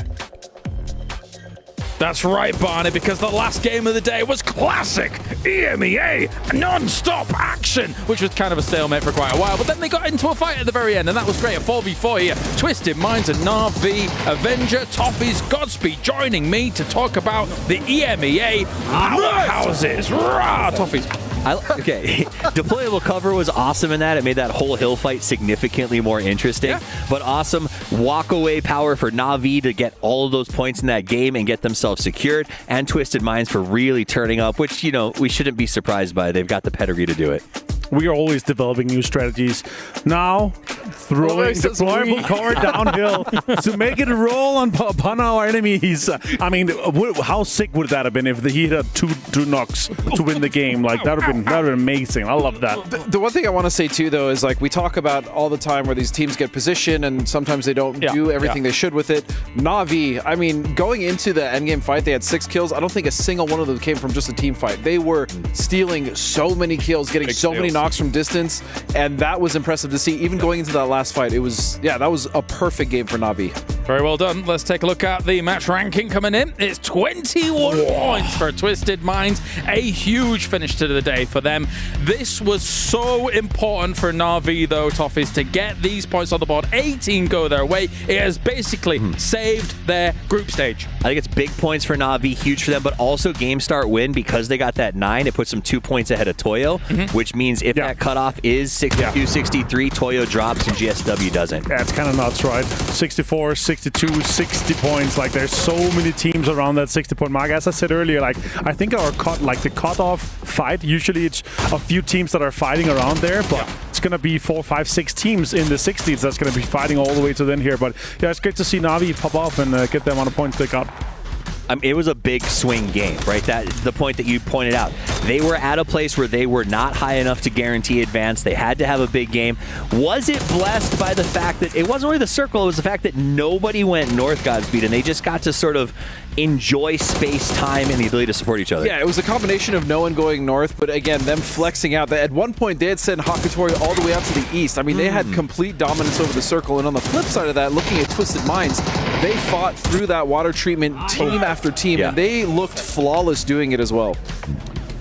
D: That's right, Barney, because the last game of the day was classic EMEA non-stop action, which was kind of a stalemate for quite a while, but then they got into a fight at the very end, and that was great. A 4v4 here. Twisted Minds and Na'Vi, Avenger, Toffees, Godspeed joining me to talk about the EMEA powerhouses. Rah, Toffees.
B: Okay, deployable cover was awesome in that. It made that whole hill fight significantly more interesting. But awesome walk-away power for Na'Vi to get all of those points in that game and get themselves secured. And Twisted Minds for really turning up, which, you know, we shouldn't be surprised by. They've got the pedigree to do it.
A: We are always developing new strategies. Now, throwing deployable cover downhill to make it roll upon our enemies. I mean, how sick would that have been if he had two knocks to win the game? Like, that would have been amazing. I love that.
C: The one thing I want to say, too, though, is like we talk about all the time where these teams get position and sometimes they don't do everything they should with it. Na'Vi, I mean, going into the endgame fight, they had 6 kills. I don't think a single one of them came from just a team fight. They were stealing so many kills, getting so many knocks from distance, and that was impressive to see. Even going into that last fight, it was, that was a perfect game for Na'Vi.
D: Very well done. Let's take a look at the match ranking coming in. It's 21 points for Twisted Minds. A huge finish to the day for them. This was so important for Na'Vi, though, Toffees, to get these points on the board. 18 go their way. It has basically saved their group stage.
B: I think it's big points for Na'Vi, huge for them, but also game start win because they got that 9. It puts them 2 points ahead of Toyo, which means if that cutoff is 62-63, Toyo drops and GSW doesn't.
A: Yeah, it's kind of nuts, right? 64, 62, 60 points. Like, there's so many teams around that 60-point mark. As I said earlier, like, I think our the cutoff fight, usually it's a few teams that are fighting around there, but it's going to be 4, 5, 6 teams in the 60s that's going to be fighting all the way to the end here. But yeah, it's great to see Na'Vi pop off and get them on a point they got.
B: It was a big swing game, right? The point that you pointed out. They were at a place where they were not high enough to guarantee advance. They had to have a big game. Was it blessed by the fact that it wasn't really the circle, it was the fact that nobody went north, Godspeed, and they just got to sort of enjoy space, time, and the ability to support each other?
C: Yeah, it was a combination of no one going north, but again, them flexing out. At one point, they had sent Hakutori all the way out to the east. I mean, they had complete dominance over the circle, and on the flip side of that, looking at Twisted Minds, they fought through that water treatment team after team, and they looked flawless doing it as well.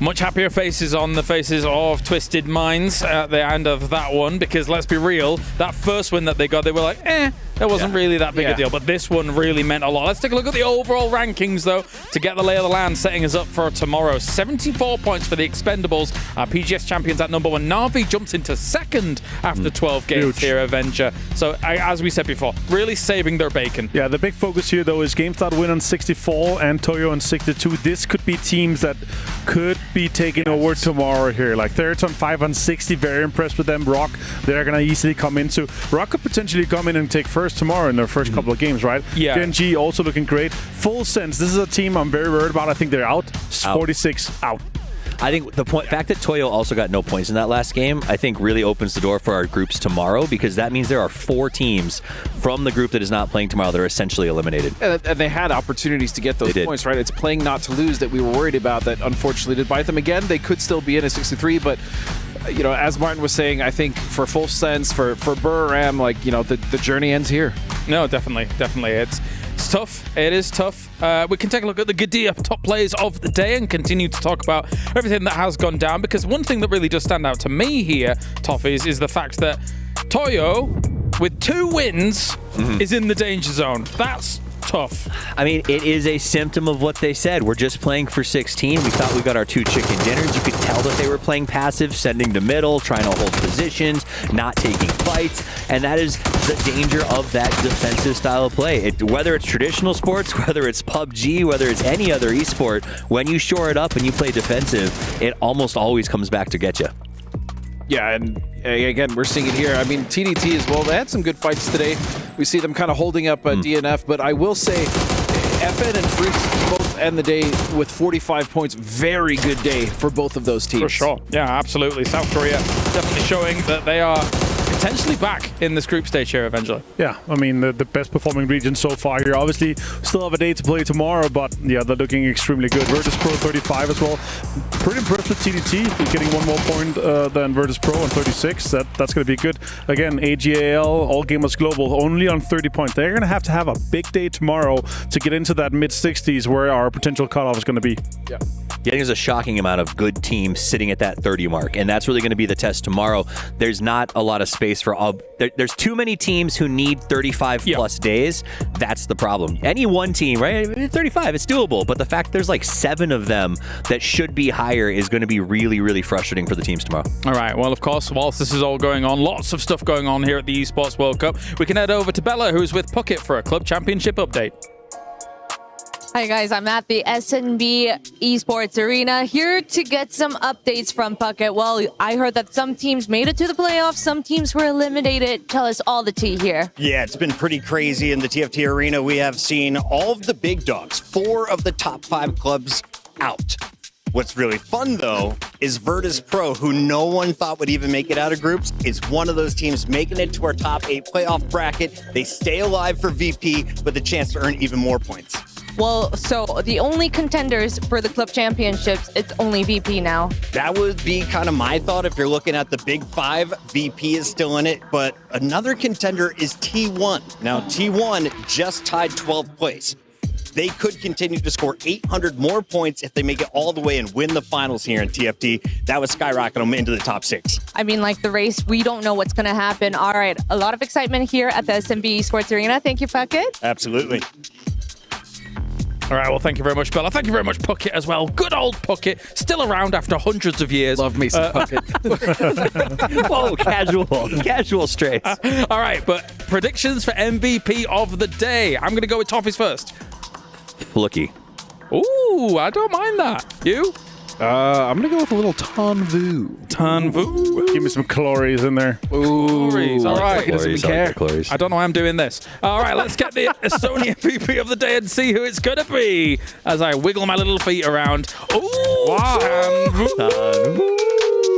D: Much happier faces on the faces of Twisted Minds at the end of that one, because let's be real, that first win that they got, they were like, that wasn't really that big a deal, but this one really meant a lot. Let's take a look at the overall rankings, though, to get the lay of the land, setting us up for tomorrow. 74 points for the Expendables, our PGS champions at number 1. Na'Vi jumps into second after 12 games here, Avenger. So, as we said before, really saving their bacon.
A: Yeah, the big focus here, though, is GameStart win on 64 and Toyo on 62. This could be teams that could be taking over tomorrow here. Like, Thirds on 5 on 60, very impressed with them. Rock, they're going to easily come into. Rock could potentially come in and take first tomorrow in their first couple of games, right?
D: Yeah.
A: Genji also looking great. Full Sense, this is a team I'm very worried about. I think they're out. 46 out.
B: I think the fact that Toyo also got no points in that last game, I think really opens the door for our groups tomorrow, because that means there are 4 teams from the group that is not playing tomorrow that are essentially eliminated.
C: And they had opportunities to get those points, right? It's playing not to lose that we were worried about that unfortunately did bite them again. They could still be in a 63, but you know, as Martin was saying, I think for Full Sense, for Burram, like, you know, the journey ends here.
D: No, definitely. It's tough. It is tough. We can take a look at the Gadia top players of the day and continue to talk about everything that has gone down, because one thing that really does stand out to me here, Toffees, is the fact that Toyo, with 2 wins, is in the danger zone. That's tough.
B: I mean, it is a symptom of what they said. We're just playing for 16. We thought we got our 2 chicken dinners. You could tell that they were playing passive, sending to middle, trying to hold positions, not taking fights, and that is the danger of that defensive style of play. Whether it's traditional sports, whether it's PUBG, whether it's any other esport, when you shore it up and you play defensive, it almost always comes back to get you.
C: Yeah, and again, we're seeing it here. I mean, TDT as well, they had some good fights today. We see them kind of holding up DNF, but I will say FN and Freaks both end the day with 45 points. Very good day for both of those teams.
D: For sure. Yeah, absolutely. South Korea definitely showing that they are potentially back in this group stage here eventually.
A: Yeah, I mean, the best performing region so far here. Obviously, still have a day to play tomorrow, but yeah, they're looking extremely good. Virtus Pro 35 as well. Pretty impressed with TDT, getting one more point than Virtus Pro on 36. That's going to be good. Again, AGAL, All Gamers Global, only on 30 points. They're going to have a big day tomorrow to get into that mid-60s where our potential cutoff is going to be.
B: Yeah. I think there's a shocking amount of good teams sitting at that 30 mark, and that's really going to be the test tomorrow. There's not a lot of space for all. There's too many teams who need 35 plus days. That's the problem. Any one team, right? 35, it's doable, but the fact there's like 7 of them that should be higher is going to be really, really frustrating for the teams tomorrow.
D: All right. Well, of course, whilst this is all going on, lots of stuff going on here at the Esports World Cup. We can head over to Bella, who's with Puckett for a club championship update.
F: Hi guys, I'm at the SNB Esports Arena here to get some updates from Puckett. Well, I heard that some teams made it to the playoffs, some teams were eliminated. Tell us all the tea here.
L: Yeah, it's been pretty crazy in the TFT Arena. We have seen all of the big dogs, 4 of the top 5 clubs out. What's really fun, though, is Virtus Pro, who no one thought would even make it out of groups, is one of those teams making it to our top 8 playoff bracket. They stay alive for VP with a chance to earn even more points.
F: Well, so the only contenders for the club championships, it's only VP now.
L: That would be kind of my thought if you're looking at the big 5. VP is still in it, but another contender is T1. Now, T1 just tied 12th place. They could continue to score 800 more points if they make it all the way and win the finals here in TFT. That would skyrocket them into the top 6.
F: I mean, like the race, we don't know what's going to happen. All right, a lot of excitement here at the SMB Esports Arena. Thank you, Puckett.
L: Absolutely.
D: All right, well, thank you very much, Bella. Thank you very much, Puckett, as well. Good old Puckett, still around after hundreds of years.
C: Love me some Puckett.
B: Whoa, casual straight.
D: All right, but predictions for MVP of the day. I'm going to go with Toffees first.
B: Fluky.
D: Ooh, I don't mind that. You?
C: I'm going to go with a little Tanvu.
D: Tanvu.
A: Give me some Clories in there.
D: Ooh, all right.
B: He doesn't even care.
D: I don't know why I'm doing this. All right, let's get the Estonian MVP of the day and see who it's going to be as I wiggle my little feet around. Ooh, wow. Tanvu.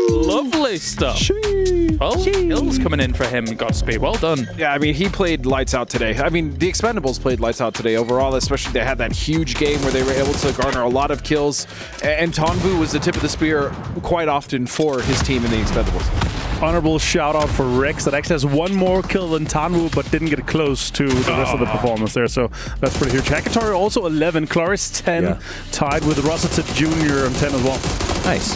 D: Lovely stuff. 12 kills coming in for him. Godspeed. Well done.
C: Yeah, I mean, he played lights out today. I mean, the Expendables played lights out today overall, especially they had that huge game where they were able to garner a lot of kills. And Tanvu was the tip of the spear quite often for his team in the Expendables.
A: Honorable shout out for Rex that actually has one more kill than Tanvu but didn't get close to the rest of the performance there. So that's pretty huge. Hakatari also 11. Cloris 10. Tied with Rossiter Jr. on 10 as well.
B: Nice.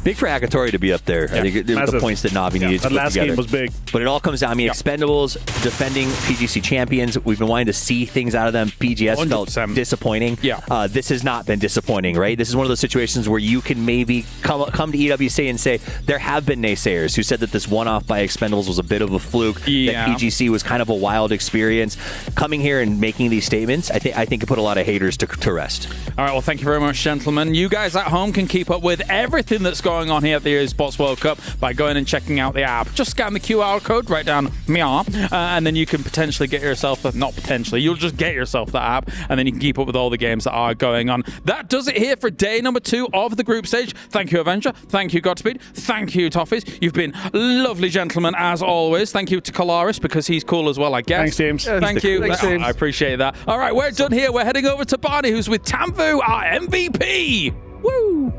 B: Big for Akatori to be up there. I think it was the points that Navi needed to put
A: last
B: together.
A: game was big.
B: But it all comes down. I mean, Expendables, defending PGC champions. We've been wanting to see things out of them. PGS 100%. Felt disappointing.
D: Yeah.
B: This has not been disappointing, right? This is one of those situations where you can maybe come to EWC and say, there have been naysayers who said that this one-off by Expendables was a bit of a fluke, that PGC was kind of a wild experience. Coming here and making these statements, I think it put a lot of haters to rest.
D: All right, well, thank you very much, gentlemen. You guys at home can keep up with everything that's going on here at the Esports World Cup by going and checking out the app. Just scan the QR code right down and then you can potentially get yourself, not potentially, you'll just get yourself that app, and then you can keep up with all the games that are going on. That does it here for day number 2 of the group stage. Thank you, Avenger. Thank you, Godspeed. Thank you, Toffees. You've been lovely gentlemen as always. Thank you to Kalaris because he's cool as well, I guess.
A: Thanks, James.
D: Thank you.
A: Thanks, James.
D: I appreciate that. All right, we're done here. We're heading over to Barney, who's with Tanvu, our MVP. Woo!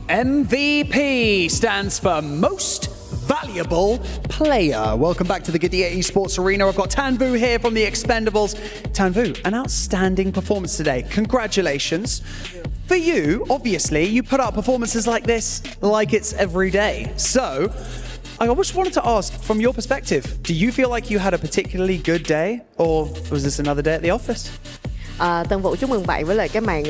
I: MVP stands for Most Valuable Player. Welcome back to the Gadia Esports Arena. I've got Tanvu here from the Expendables. Tanvu, an outstanding performance today. Congratulations. For you, obviously, you put out performances like this like it's every day. So, I just wanted to ask, from your perspective, do you feel like you had a particularly good day, or was this another day at the office?
Q: Tân Vũ chúc mừng bạn với lại cái màn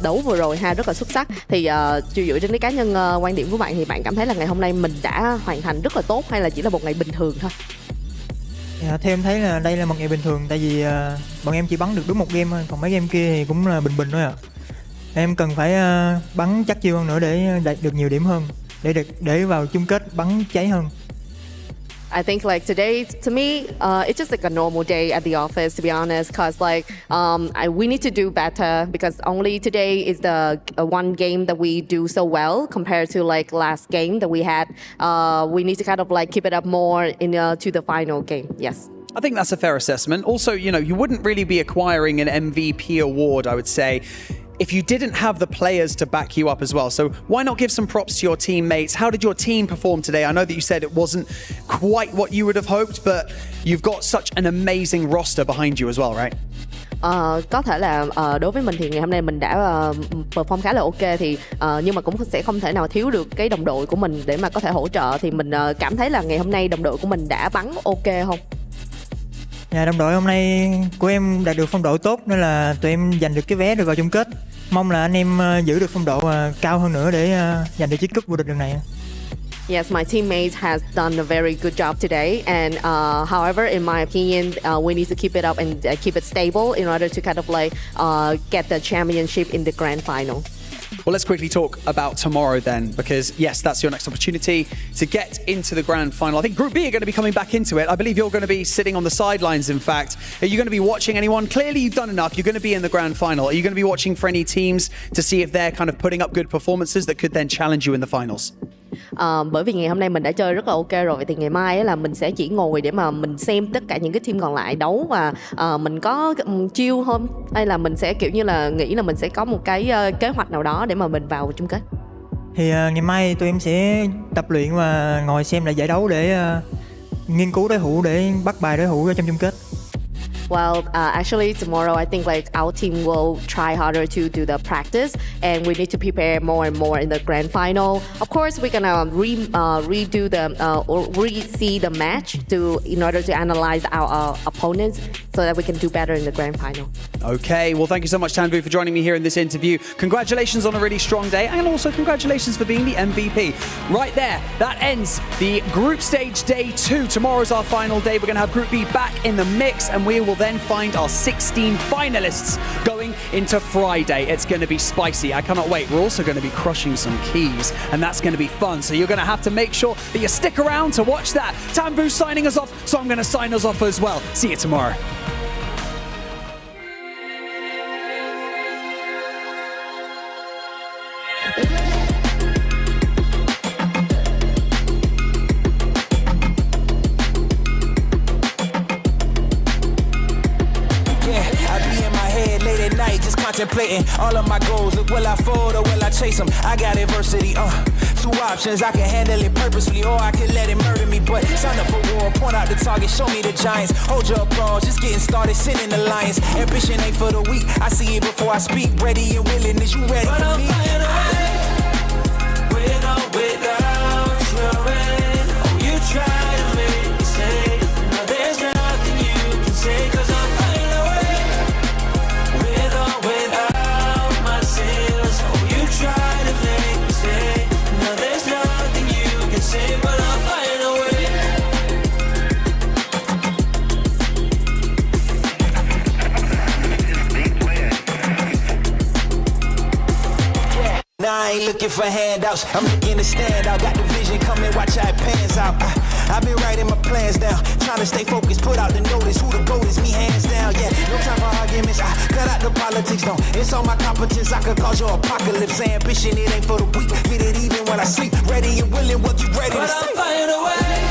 Q: đấu vừa rồi ha, rất là xuất sắc. Thì dựa trên cái cá nhân quan điểm của bạn thì bạn cảm thấy là ngày hôm nay mình đã hoàn thành rất là tốt hay là chỉ là một ngày bình thường thôi?
M: Theo em thấy là đây là một ngày bình thường, tại vì bọn em chỉ bắn được đúng một game thôi, còn mấy game kia thì cũng là bình thôi ạ. Em cần phải bắn chắc chiêu hơn nữa để đạt được nhiều điểm hơn, để vào chung kết bắn cháy hơn.
Q: I think like today, to me, it's just like a normal day at the office, to be honest, because like we need to do better because only today is the one game that we do so well compared to like last game that we had. We need to kind of like keep it up more to the final game. Yes.
I: I think that's a fair assessment. Also, you wouldn't really be acquiring an MVP award, I would say, if you didn't have the players to back you up as well. So why not give some props to your teammates? How did your team perform today? I know that you said it wasn't quite what you would have hoped, but you've got such an amazing roster behind you as well, right?
Q: Có thể là đối với mình thì ngày hôm nay mình đã perform khá là ok thì nhưng mà cũng sẽ không thể nào thiếu được cái đồng đội của mình để mà có thể hỗ trợ, thì mình cảm thấy là ngày hôm nay đồng đội của mình đã bắn ok không?
M: Dạ, đồng đội hôm nay của em đạt được phong độ tốt nên là tụi em giành được cái vé được vào chung kết. Mong là anh em giữ được phong độ cao hơn nữa để giành được chiếc cúp vô địch lần này.
Q: Yes, my teammates has done a very good job today, and however, in my opinion, we need to keep it up and keep it stable in order to kind of like get the championship in the grand final.
I: Well, let's quickly talk about tomorrow then, because yes, that's your next opportunity to get into the grand final. I think Group B are going to be coming back into it. I believe you're going to be sitting on the sidelines, in fact. Are you going to be watching anyone? Clearly you've done enough. You're going to be in the grand final. Are you going to be watching for any teams to see if they're kind of putting up good performances that could then challenge you in the finals?
Q: Bởi vì ngày hôm nay mình đã chơi rất là ok rồi thì ngày mai là mình sẽ chỉ ngồi để mà mình xem tất cả những cái team còn lại đấu và mình có chill hơn, hay là mình sẽ kiểu như là nghĩ là mình sẽ có một cái kế hoạch nào đó để mà mình vào chung kết.
M: Thì ngày mai tụi em sẽ tập luyện và ngồi xem lại giải đấu để nghiên cứu đối thủ để bắt bài đối thủ trong chung kết.
Q: Well, actually, tomorrow I think like our team will try harder to do the practice, and we need to prepare more and more in the grand final. Of course, we're gonna redo the or re-see the match in order to analyze our opponents so that we can do better in the grand final.
I: Okay, well, thank you so much, Tanvu, for joining me here in this interview. Congratulations on a really strong day, and also congratulations for being the MVP. Right there, that ends the group stage day 2. Tomorrow's our final day. We're going to have Group B back in the mix, and we will then find our 16 finalists going into Friday. It's going to be spicy. I cannot wait. We're also going to be crushing some keys, and that's going to be fun. So you're going to have to make sure that you stick around to watch that. Tanvu's signing us off, so I'm going to sign us off as well. See you tomorrow.
N: Contemplating all of my goals. Look, will I fold or will I chase them? I got adversity, two options. I can handle it purposefully or I can let it murder me. But sign up for war, point out the target, show me the giants. Hold your applause, just getting started, sending the lions. Ambition ain't for the weak, I see it before I speak. Ready and willing, is you ready for me? With or without your end. Oh, you try to make me say, no, there's nothing you can say, 'cause I'm flying away. With or without my sins. Oh, you try to make me say, no, there's nothing you can say, but I'm flying away. Now I ain't looking for handouts, I'm looking to stand out. Got the vision coming, watch how it pans out. I've been writing my plans down, trying to stay focused, put out the notice. Who the GOAT is, me hands down, yeah. No time for arguments, I cut out the politics, no. It's all my competence, I could cause your apocalypse. Ambition, it ain't for the weak, get it even when I sleep. Ready and willing, what you ready to say? But I'm flying away.